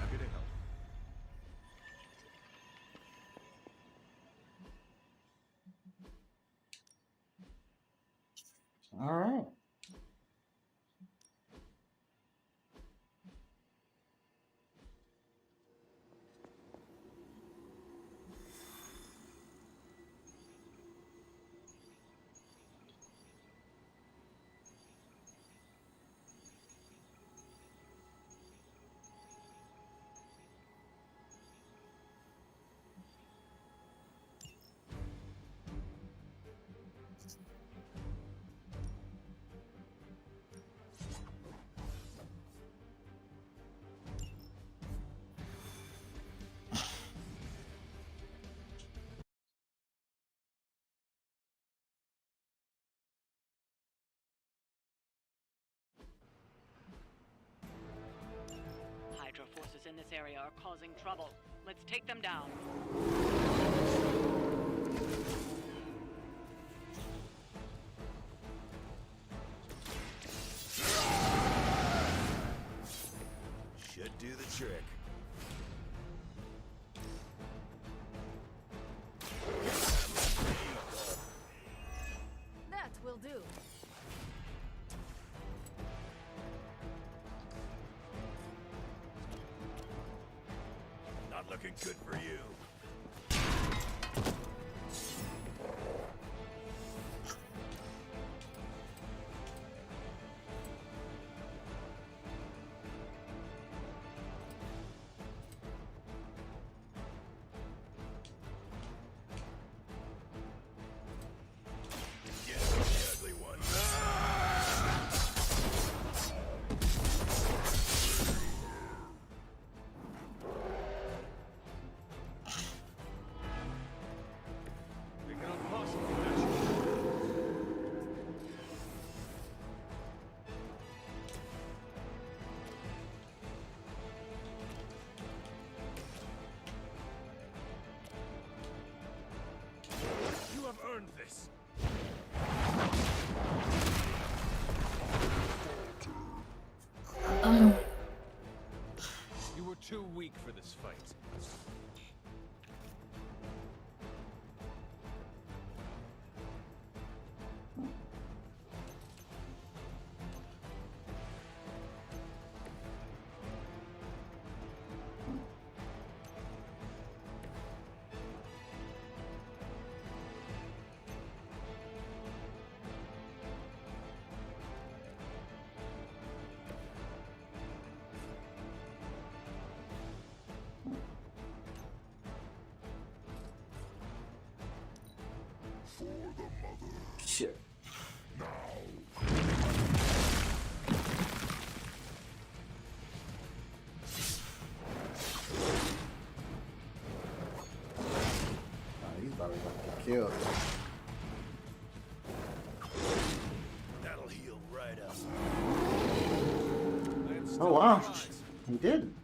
Happy to help. All right. Hydra forces in this area are causing trouble. Let's take them down. Should do the trick. That will do. Not looking good for you. Get the ugly one. We cannot possibly match you. You have earned this. You were too weak for this fight. For the mother. Shit. He's about to get killed. That'll heal right up. Oh wow, he did.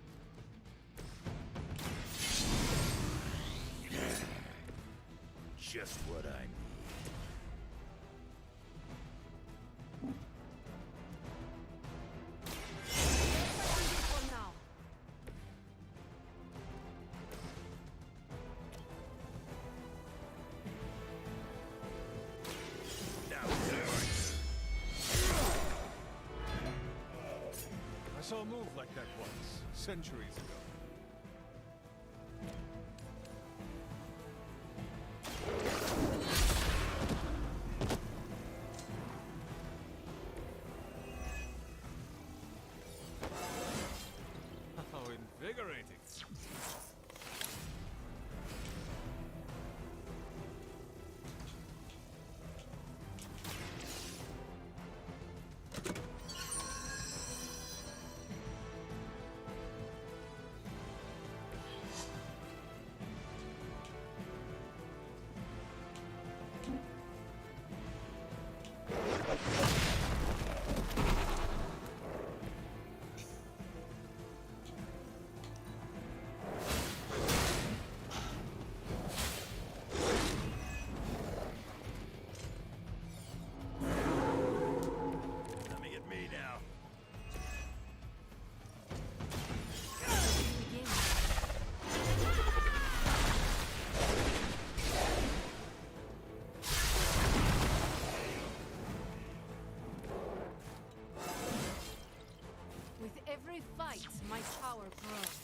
Just what I need. For now. I saw a move like that once, centuries ago. every fight, my power grows.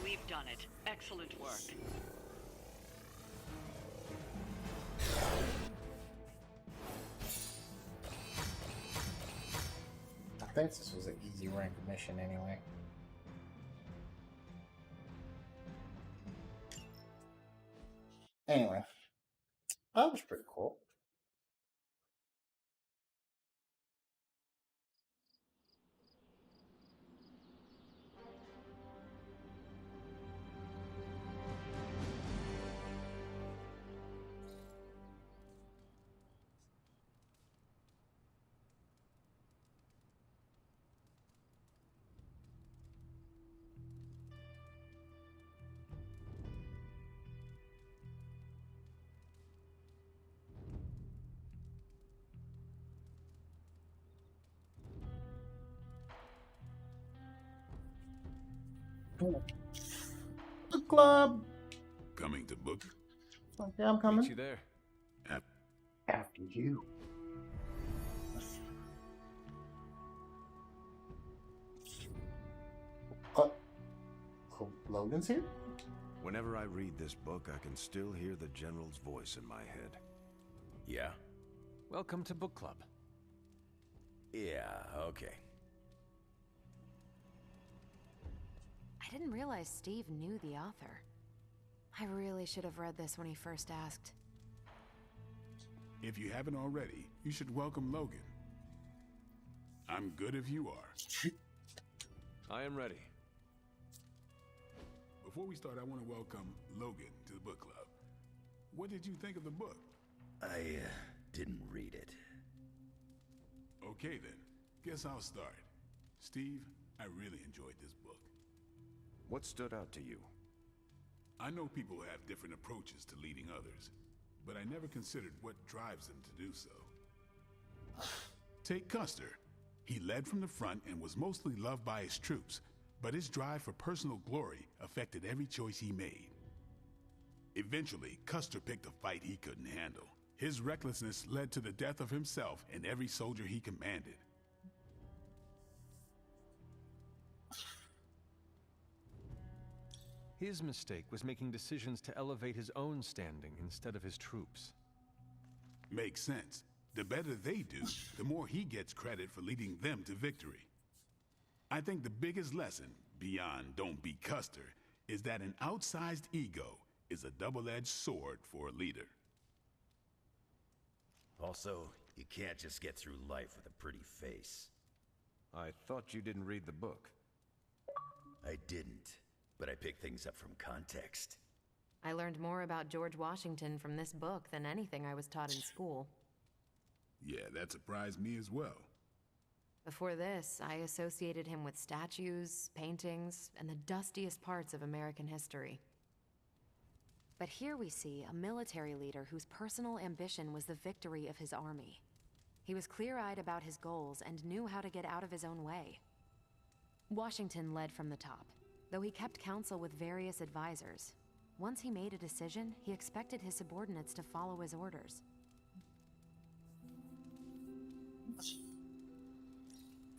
We've done it. Excellent work. I think this was an easy rank mission anyway. Anyway, that was pretty cool. Book club. Coming to book. Okay, I'm coming. Meet you there. After you. Logan's here? Whenever I read this book, I can still hear the General's voice in my head. Yeah? Welcome to book club. Yeah, okay. I didn't realize Steve knew the author. I really should have read this when he first asked. If you haven't already, you should welcome Logan. I'm good if you are. I am ready. Before we start, I want to welcome Logan to the book club. What did you think of the book? I didn't read it. Okay then, guess I'll start. Steve, I really enjoyed this book. What stood out to you? I know people have different approaches to leading others, but I never considered what drives them to do so. Take Custer. He led from the front and was mostly loved by his troops, but his drive for personal glory affected every choice he made. Eventually, Custer picked a fight he couldn't handle. His recklessness led to the death of himself and every soldier he commanded. His mistake was making decisions to elevate his own standing instead of his troops. Makes sense. The better they do, the more he gets credit for leading them to victory. I think the biggest lesson, beyond don't be Custer, is that an outsized ego is a double-edged sword for a leader. Also, you can't just get through life with a pretty face. I thought you didn't read the book. I didn't, but I picked things up from context. I learned more about George Washington from this book than anything I was taught in school. Yeah, that surprised me as well. Before this, I associated him with statues, paintings, and the dustiest parts of American history. But here we see a military leader whose personal ambition was the victory of his army. He was clear-eyed about his goals and knew how to get out of his own way. Washington led from the top, though he kept counsel with various advisors. Once he made a decision, he expected his subordinates to follow his orders.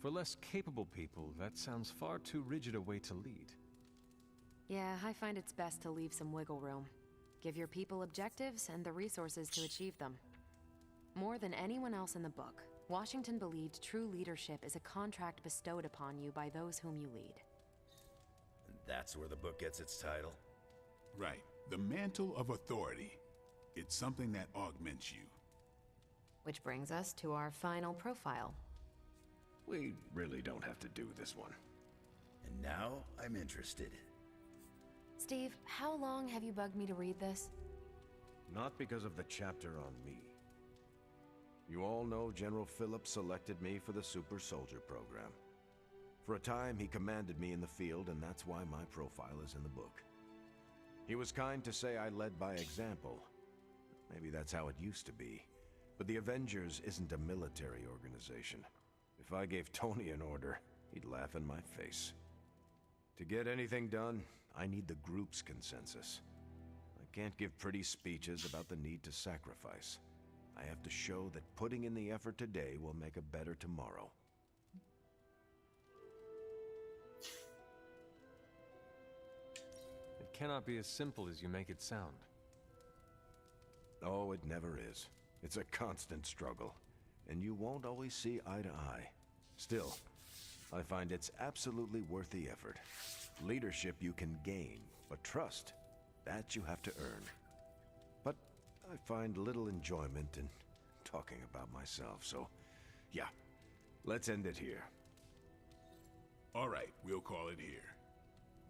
For less capable people, that sounds far too rigid a way to lead. Yeah, I find it's best to leave some wiggle room. Give your people objectives and the resources to achieve them. More than anyone else in the book, Washington believed true leadership is a contract bestowed upon you by those whom you lead. And that's where the book gets its title? Right. The mantle of authority. It's something that augments you. Which brings us to our final profile. We really don't have to do this one. And now I'm interested. Steve, how long have you bugged me to read this? Not because of the chapter on me. You all know General Phillips selected me for the Super Soldier program. For a time, he commanded me in the field, and that's why my profile is in the book. He was kind to say I led by example. Maybe that's how it used to be. But the Avengers isn't a military organization. If I gave Tony an order, he'd laugh in my face. To get anything done, I need the group's consensus. I can't give pretty speeches about the need to sacrifice. I have to show that putting in the effort today will make a better tomorrow. It cannot be as simple as you make it sound. Oh, it never is. It's a constant struggle, and you won't always see eye to eye. Still, I find it's absolutely worth the effort. Leadership you can gain, but trust, that you have to earn. But I find little enjoyment in talking about myself, so yeah, let's end it here. All right, we'll call it here.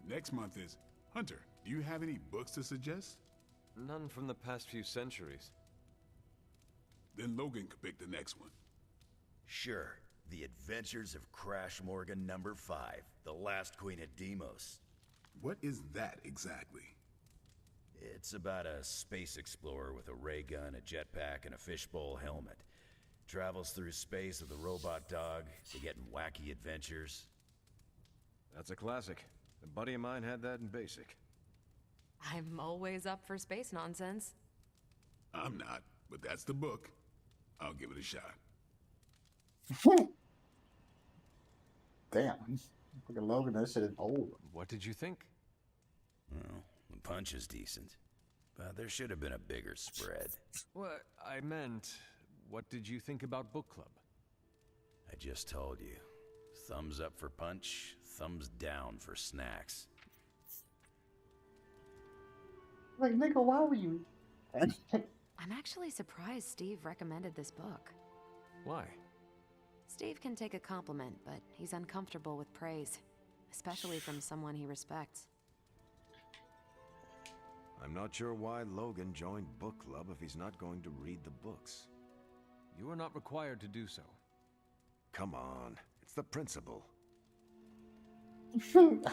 Next month is Hunter. Do you have any books to suggest? None from the past few centuries. Then Logan could pick the next one. Sure. The Adventures of Crash Morgan #5, The Last Queen of Deimos. What is that exactly? It's about a space explorer with a ray gun, a jetpack, and a fishbowl helmet. Travels through space with a robot dog to get in wacky adventures. That's a classic. A buddy of mine had that in basic. I'm always up for space nonsense. I'm not, but that's the book. I'll give it a shot. Damn. Look at Logan, that shit is old. What did you think? Well, the punch is decent, but there should have been a bigger spread. What I meant, what did you think about book club? I just told you. Thumbs up for punch, thumbs down for snacks. Like, nigga, why were you? I'm actually surprised Steve recommended this book. Why? Steve can take a compliment, but he's uncomfortable with praise, especially from someone he respects. I'm not sure why Logan joined book club if he's not going to read the books. You are not required to do so. Come on, it's the principle.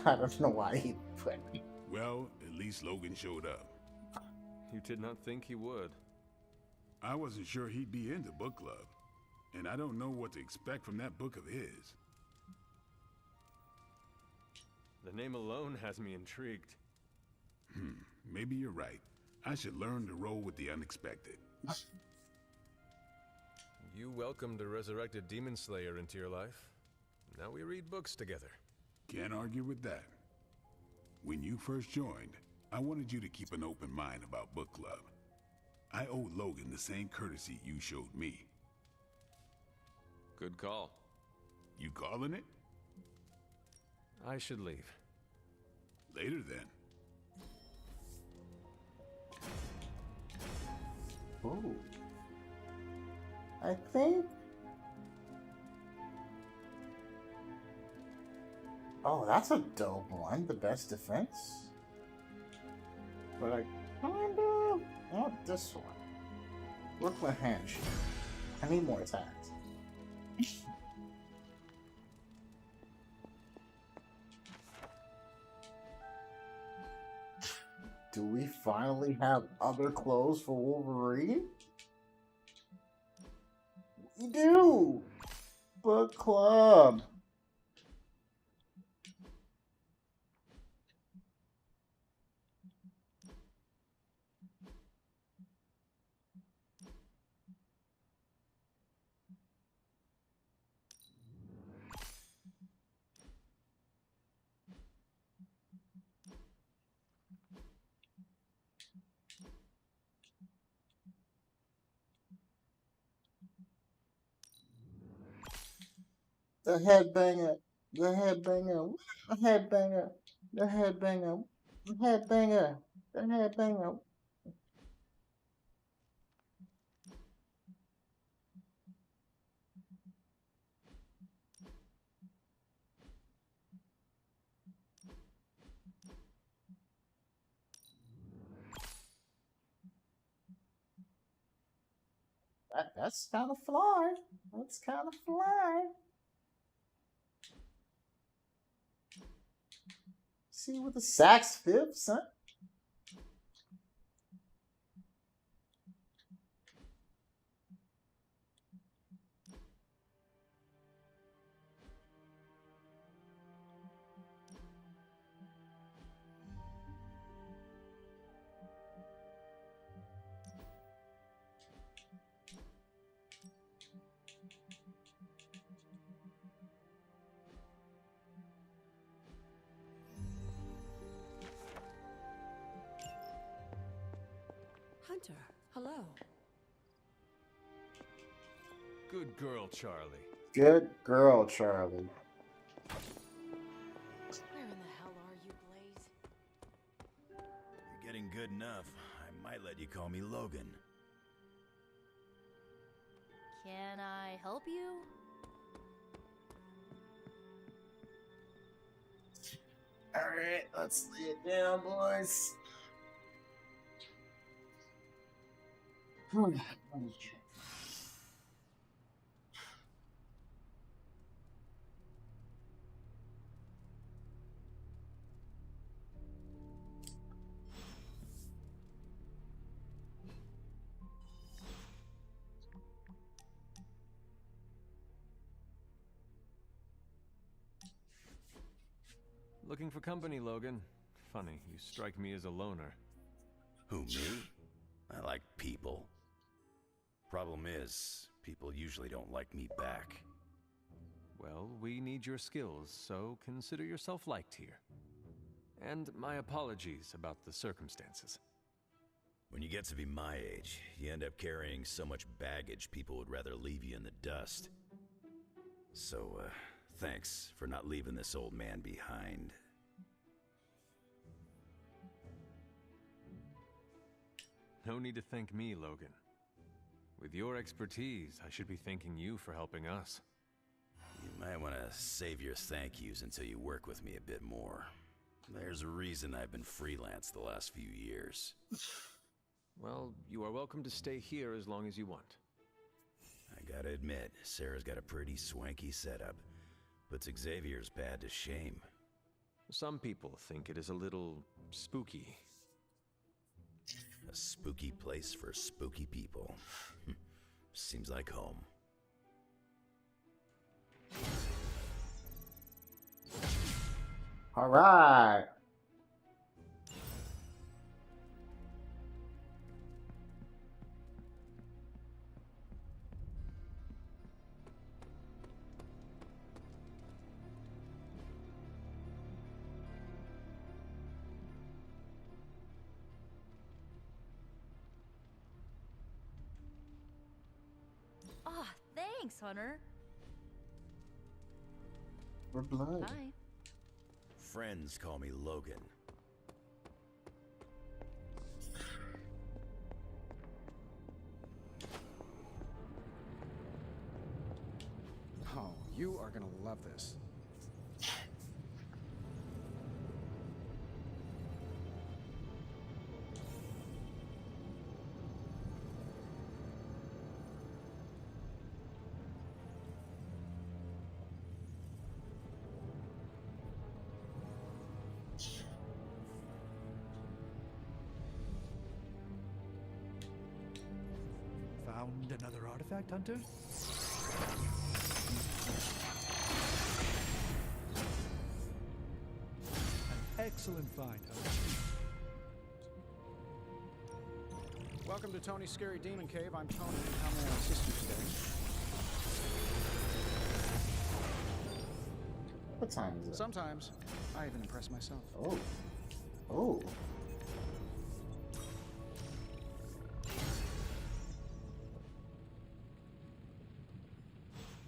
I don't know why he put me. Well, at least Logan showed up. You did not think he would. I wasn't sure he'd be into book club, and I don't know what to expect from that book of his. The name alone has me intrigued. Maybe you're right. I should learn to roll with the unexpected. You welcomed a resurrected demon slayer into your life. Now we read books together. Can't argue with that. When you first joined, I wanted you to keep an open mind about book club. I owe Logan the same courtesy you showed me. Good call. You calling it? I should leave. Later then. Ooh. I think. Oh, that's a dope one. The best defense. But I kinda want this one. Brooklyn Handshake. I need more attacks. Do we finally have other clothes for Wolverine? We do! Book club! The headbanger, the headbanger, the headbanger, the headbanger, the headbanger, the headbanger. That's kind of fly. That's kind of fly. See with the sax fifth, son. Hunter, hello. Good girl, Charlie. Good girl, Charlie. Where in the hell are you, Blaze? You're getting good enough. I might let you call me Logan. Can I help you? Alright, let's lay it down, boys. Looking for company, Logan. Funny, you strike me as a loner. Who, me? I like people. Problem is, people usually don't like me back. Well, we need your skills, so consider yourself liked here. And my apologies about the circumstances. When you get to be my age, you end up carrying so much baggage people would rather leave you in the dust. So, thanks for not leaving this old man behind. No need to thank me, Logan. With your expertise, I should be thanking you for helping us. You might want to save your thank yous until you work with me a bit more. There's a reason I've been freelance the last few years. Well, you are welcome to stay here as long as you want. I gotta admit, Sarah's got a pretty swanky setup. Puts Xavier's bad to shame. Some people think it is a little spooky. A spooky place for spooky people. Seems like home. All right. Ah, thanks, Hunter. We're blood. Bye. Friends call me Logan. Oh, you are gonna love this. Found another artifact, Hunter? An excellent find, Hunter. Welcome to Tony's Scary Demon Cave. I'm Tony. How may I assist you today? What time is it? Sometimes I even impress myself. Oh. Oh.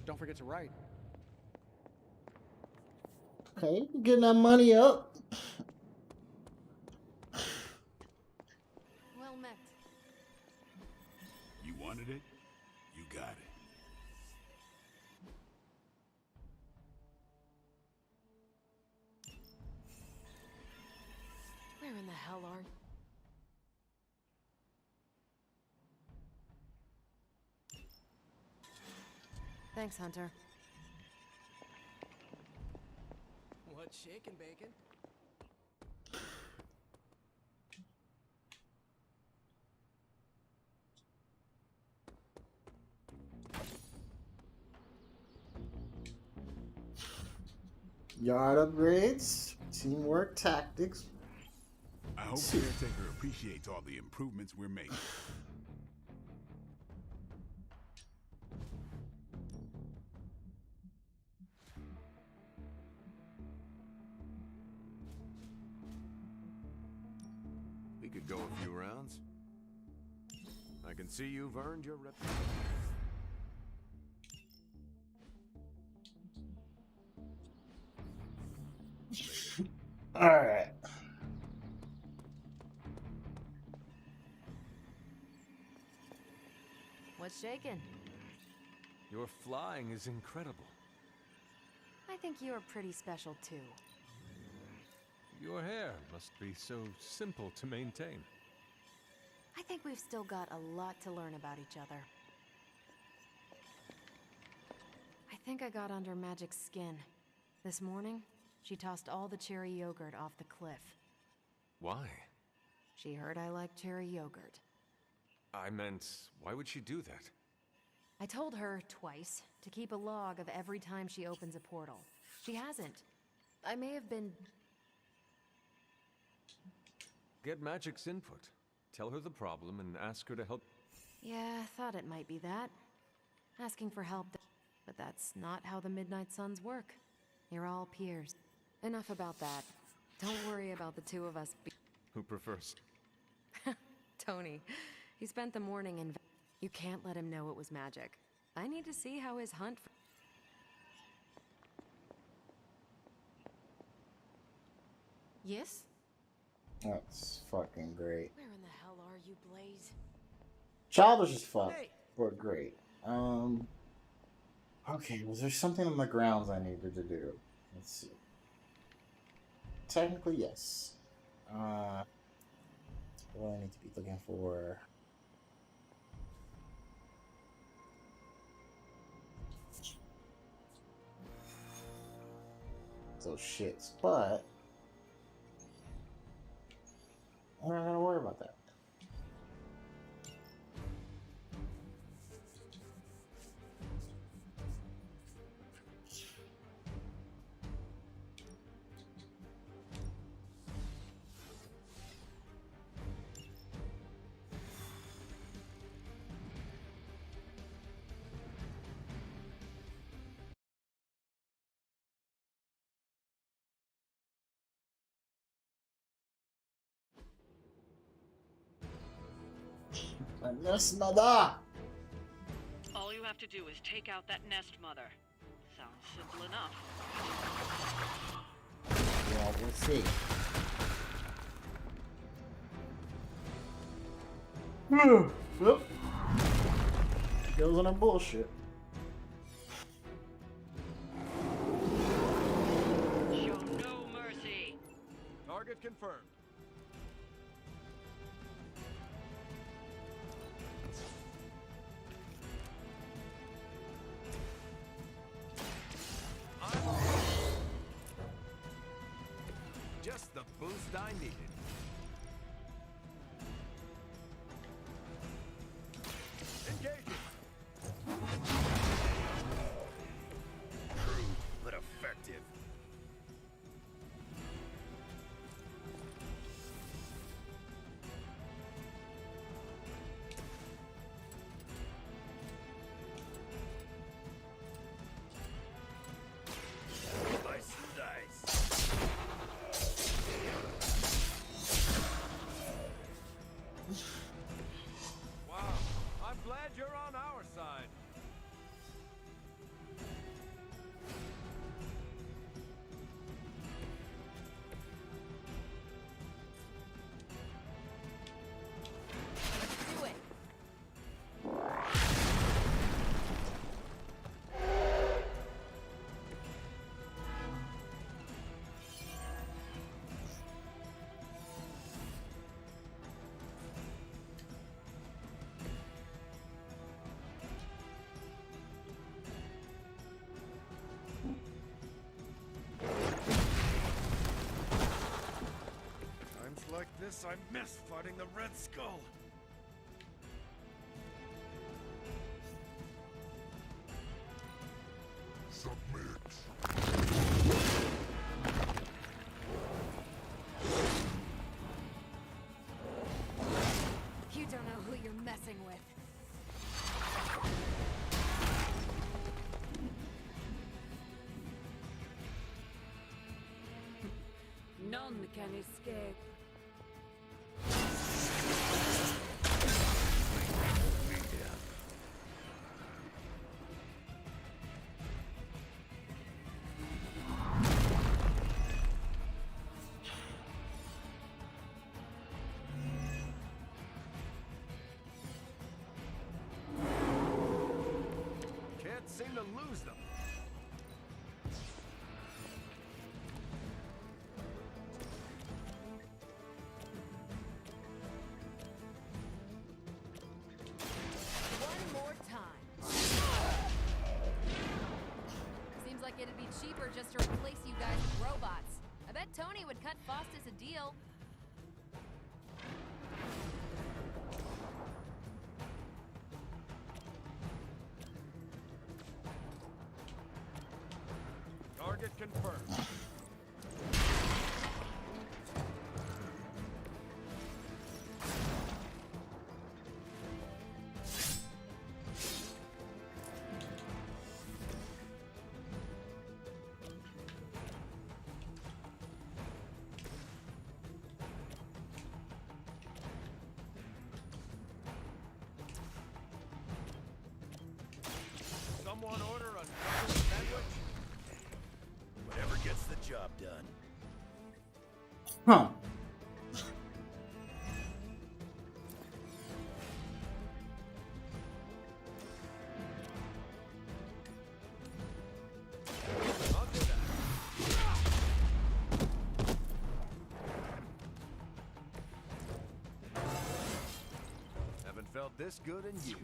Don't forget to write. Okay, getting that money up. Well met. You wanted it? You got it. Where in the hell are you? Thanks, Hunter. What's shaking, Bacon? Yard upgrades, teamwork, tactics. I hope Caretaker appreciates all the improvements we're making. We could go a few rounds. I can see you've earned your reputation. Alright. What's shaking? Your flying is incredible. I think you're pretty special too. Your hair must be so simple to maintain. I think we've still got a lot to learn about each other. I think I got under Magic's skin. This morning, she tossed all the cherry yogurt off the cliff. Why? She heard I like cherry yogurt. I meant, why would she do that? I told her twice to keep a log of every time she opens a portal. She hasn't. I may have been... Get Magic's input. Tell her the problem and ask her to help. Yeah, thought it might be that. Asking for help, but that's not how the Midnight Suns work. You're all peers. Enough about that. Don't worry about the two of us. Who prefers? Tony. He spent the morning in... You can't let him know it was Magic. I need to see how his hunt... Yes? That's fucking great. Where in the hell are you, Blaze? Childish as fuck, but great. Okay, was there something on the grounds I needed to do? Let's see. Technically, yes. What do I need to be looking for? Those shits, but I'm not gonna worry about that. Nest mother! All you have to do is take out that nest mother. Sounds simple enough. Yeah, we'll see. Yep. Goes on a bullshit. Show no mercy. Target confirmed. Just the boost I needed. Engaging. Crude, but effective. Slice and dice. Wow, I'm glad you're on our side. Do it. Times like this, I miss fighting the Red Skull. You don't know who you're messing with. None can escape. gonna lose them. One more time. Seems like it'd be cheaper just to replace you guys with robots. I bet Tony would cut Faustus a deal. Target confirmed. Someone order a knuckle sandwich? Whatever gets the job done. Huh. I'll do that. Haven't felt this good in years.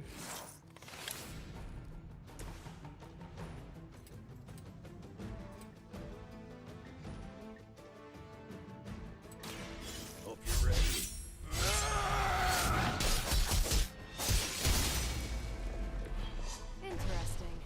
Hope you're ready. Interesting.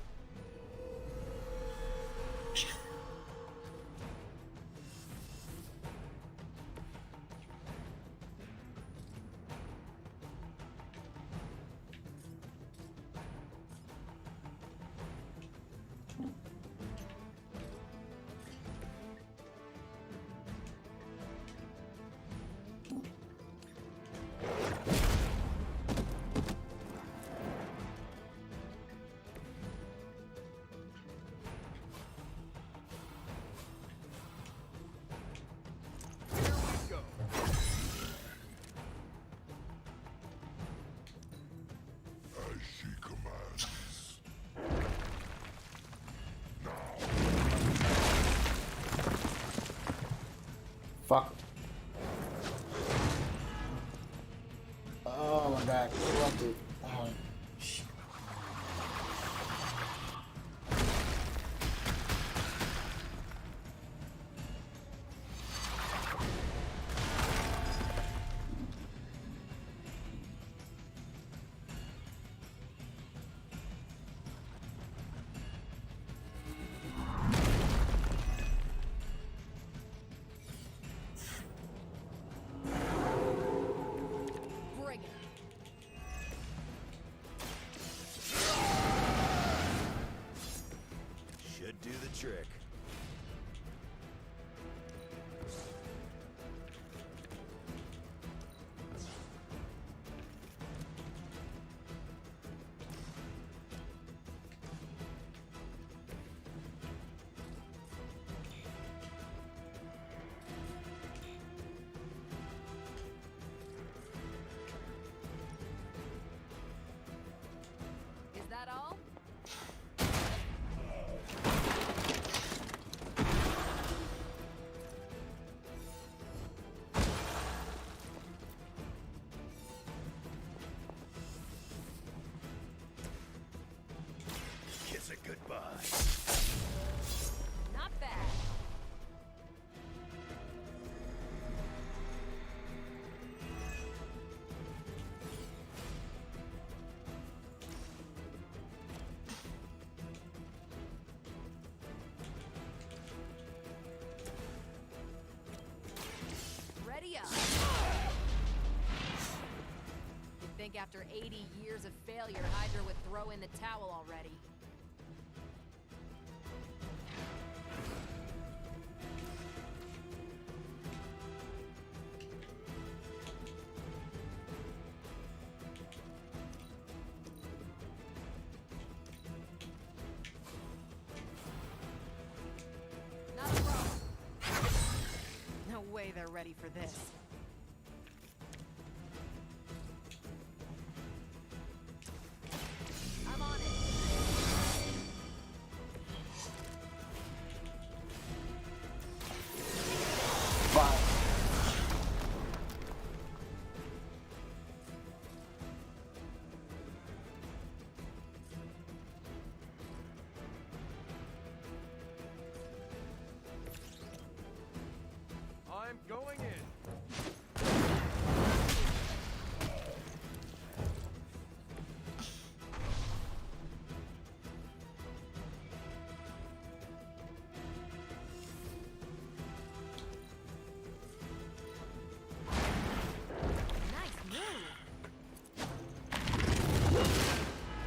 Here we go. As she commands. Fuck. Oh my god. Interrupted. Oh, shit. Bring it. Should do the trick. Is that all? Kiss it goodbye. Not bad. Ready up. You'd think after 80 years of failure, Hydra would throw in the towel already. Not a problem. No way they're ready for this. I'm on it. I'm going in. Nice move.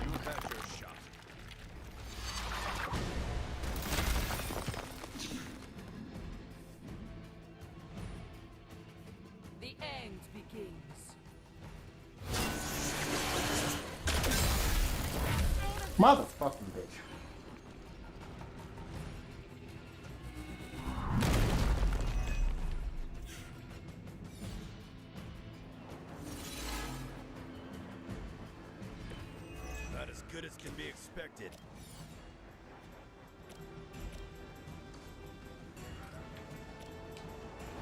You had your shot. The end begins. Motherfucking bitch. Not as good as can be expected.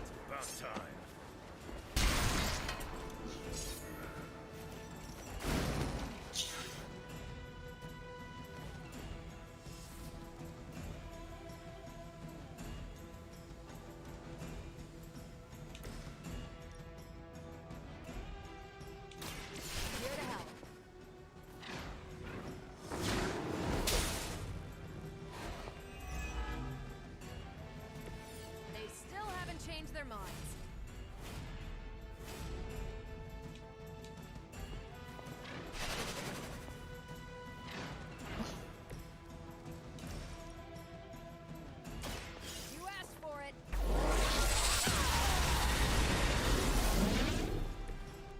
It's about time. Here to help. They still haven't changed their minds. You asked for it.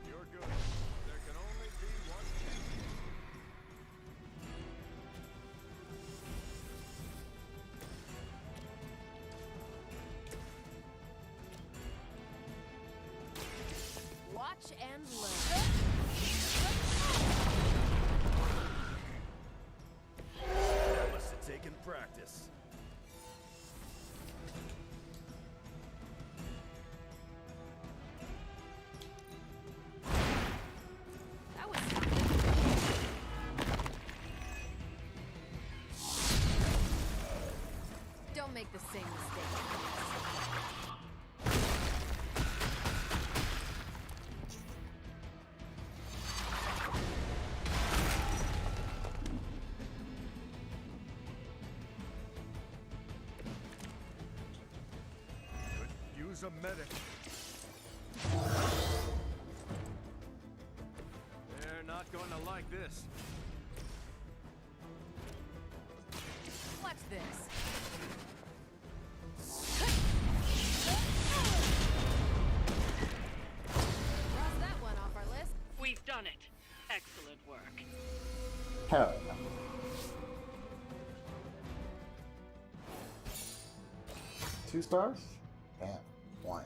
You're good. There can only be one champion. Watch and learn. That must have taken practice. That was something. Don't make the same mistake. Could use a medic. They're not going to like this. Watch this. Cross that one off our list. We've done it. Excellent work. Hell no. Two stars? Damn. One.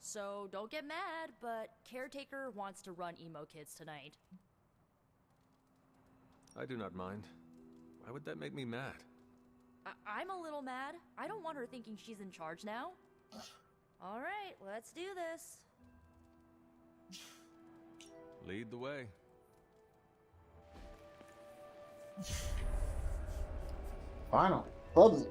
So don't get mad, but Caretaker wants to run emo kids tonight. I do not mind. Why would that make me mad? I'm a little mad. I don't want her thinking she's in charge now. All right, let's do this. Lead the way. Final. Bubsy.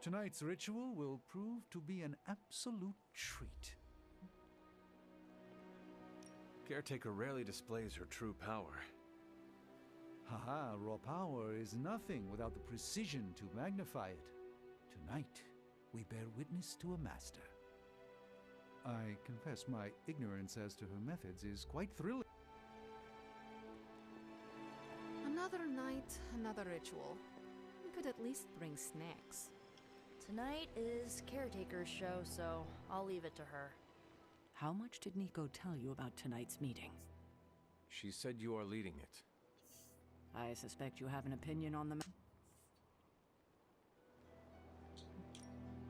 Tonight's ritual will prove to be an absolute treat. Caretaker rarely displays her true power. Haha, raw power is nothing without the precision to magnify it. Tonight, we bear witness to a master. I confess my ignorance as to her methods is quite thrilling. Another night, another ritual. We could at least bring snacks. Tonight is Caretaker's show, so I'll leave it to her. How much did Nico tell you about tonight's meeting? She said you are leading it. I suspect you have an opinion on the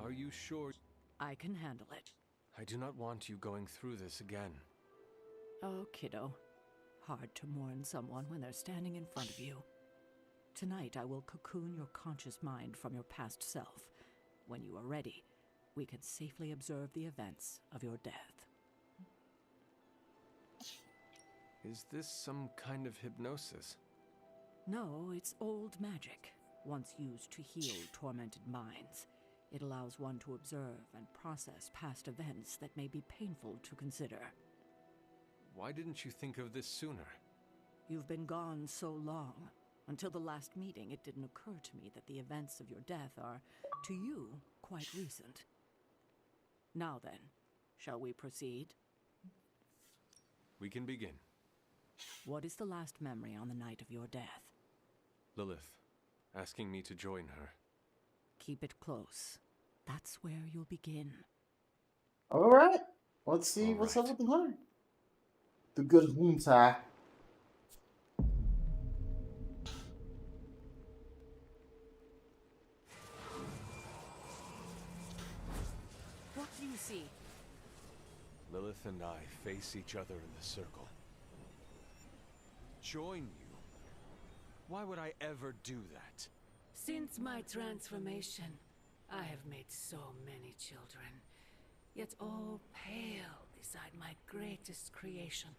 Are you sure? I can handle it. I do not want you going through this again. Oh, kiddo. Hard to mourn someone when they're standing in front of you. Tonight, I will cocoon your conscious mind from your past self. When you are ready, we can safely observe the events of your death. Is this some kind of hypnosis? No, it's old magic, once used to heal tormented minds. It allows one to observe and process past events that may be painful to consider. Why didn't you think of this sooner? You've been gone so long. Until the last meeting, it didn't occur to me that the events of your death are, to you, quite recent. Now then, shall we proceed? We can begin. What is the last memory on the night of your death? Lilith, asking me to join her. Keep it close. That's where you'll begin. All right. Let's see what's up with the hunter. The good hunter. What do you see? Lilith and I face each other in the circle. Join you? Why would I ever do that? Since my transformation, I have made so many children, yet all pale beside my greatest creation.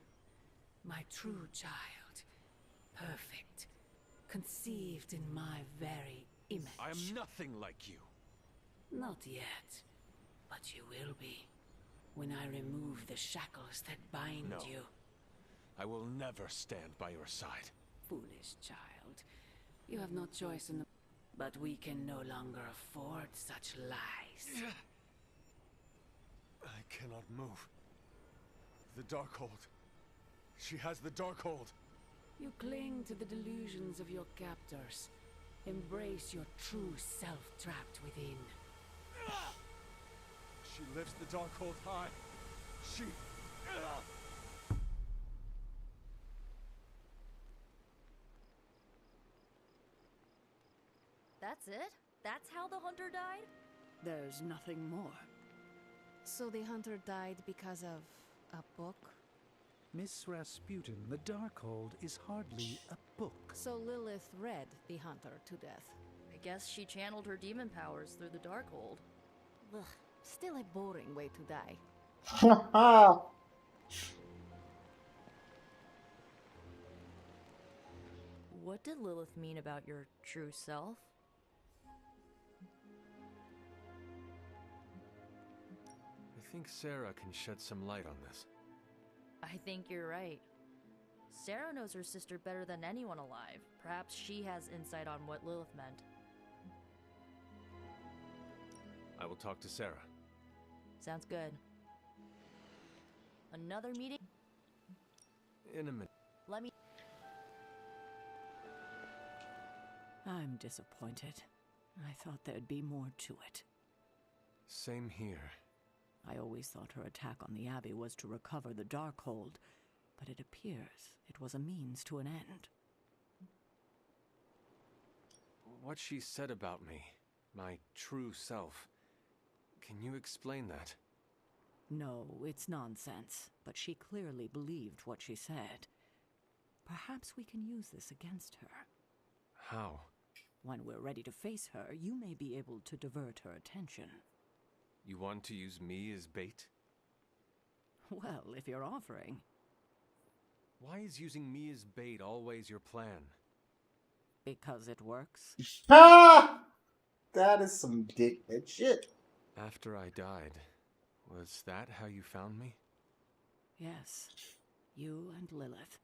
My true child, perfect, conceived in my very image. I am nothing like you. Not yet, but you will be, when I remove the shackles that bind No. you. I will never stand by your side. Foolish child, you have no choice in the... But we can no longer afford such lies. I cannot move. The Darkhold. She has the Darkhold. You cling to the delusions of your captors. Embrace your true self trapped within. She lifts the Darkhold high. She... That's it? That's how the hunter died? There's nothing more. So the hunter died because of a book? Miss Rasputin, the Darkhold is hardly a book. So Lilith read the hunter to death. I guess she channeled her demon powers through the Darkhold. Ugh, still a boring way to die. What did Lilith mean about your true self? I think Sarah can shed some light on this. I think you're right. Sarah knows her sister better than anyone alive. Perhaps she has insight on what Lilith meant. I will talk to Sarah. Sounds good. Another meeting? In a minute. Let me... I'm disappointed. I thought there'd be more to it. Same here. I always thought her attack on the Abbey was to recover the Darkhold, but it appears it was a means to an end. What she said about me, my true self, can you explain that? No, it's nonsense, but she clearly believed what she said. Perhaps we can use this against her. How? When we're ready to face her, you may be able to divert her attention. You want to use me as bait? Well, if you're offering. Why is using me as bait always your plan? Because it works. Ah! That is some dickhead shit. After I died, was that how you found me? Yes, you and Lilith,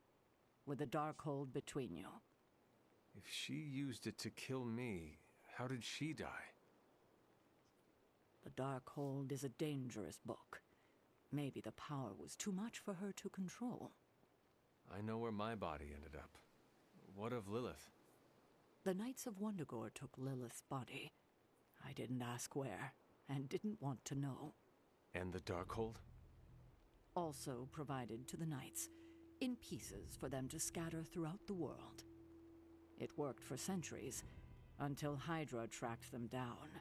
with the Darkhold between you. If she used it to kill me, how did she die? The Darkhold is a dangerous book. Maybe the power was too much for her to control. I know where my body ended up. What of Lilith? The Knights of Wundagore took Lilith's body. I didn't ask where, and didn't want to know. And the Darkhold? Also provided to the Knights, in pieces for them to scatter throughout the world. It worked for centuries, until Hydra tracked them down.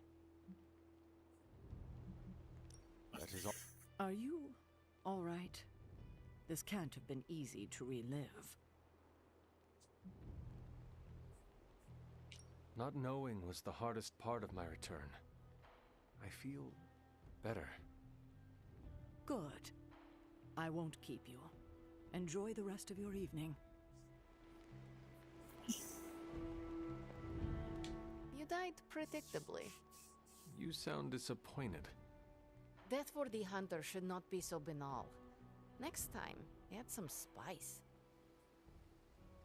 Are you all right? This can't have been easy to relive. Not knowing was the hardest part of my return. I feel better. Good. I won't keep you. Enjoy the rest of your evening. You died predictably. You sound disappointed. Death for the hunter should not be so banal. Next time, add some spice.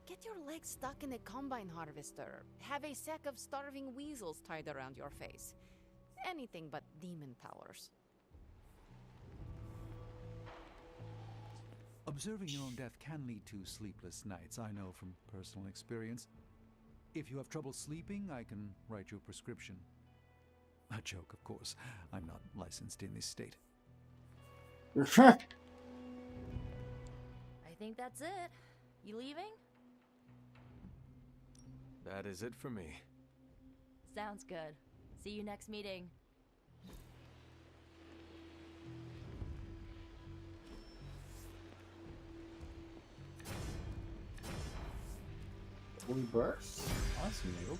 Get your legs stuck in a combine harvester. Have a sack of starving weasels tied around your face. Anything but demon powers. Observing your own death can lead to sleepless nights, I know from personal experience. If you have trouble sleeping, I can write you a prescription. A joke, of course. I'm not licensed in this state. I think that's it. You leaving? That is it for me. Sounds good. See you next meeting. We burst? That's new.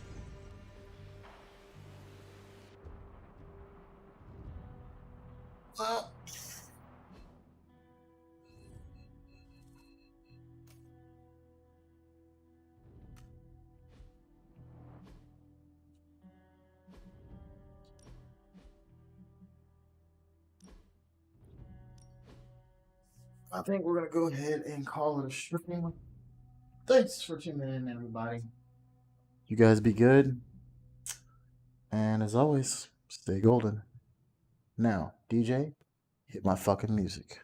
I think we're gonna go ahead and call it a stream. Thanks for tuning in, everybody. You guys be good. And as always, stay golden. Now, DJ, hit my fucking music.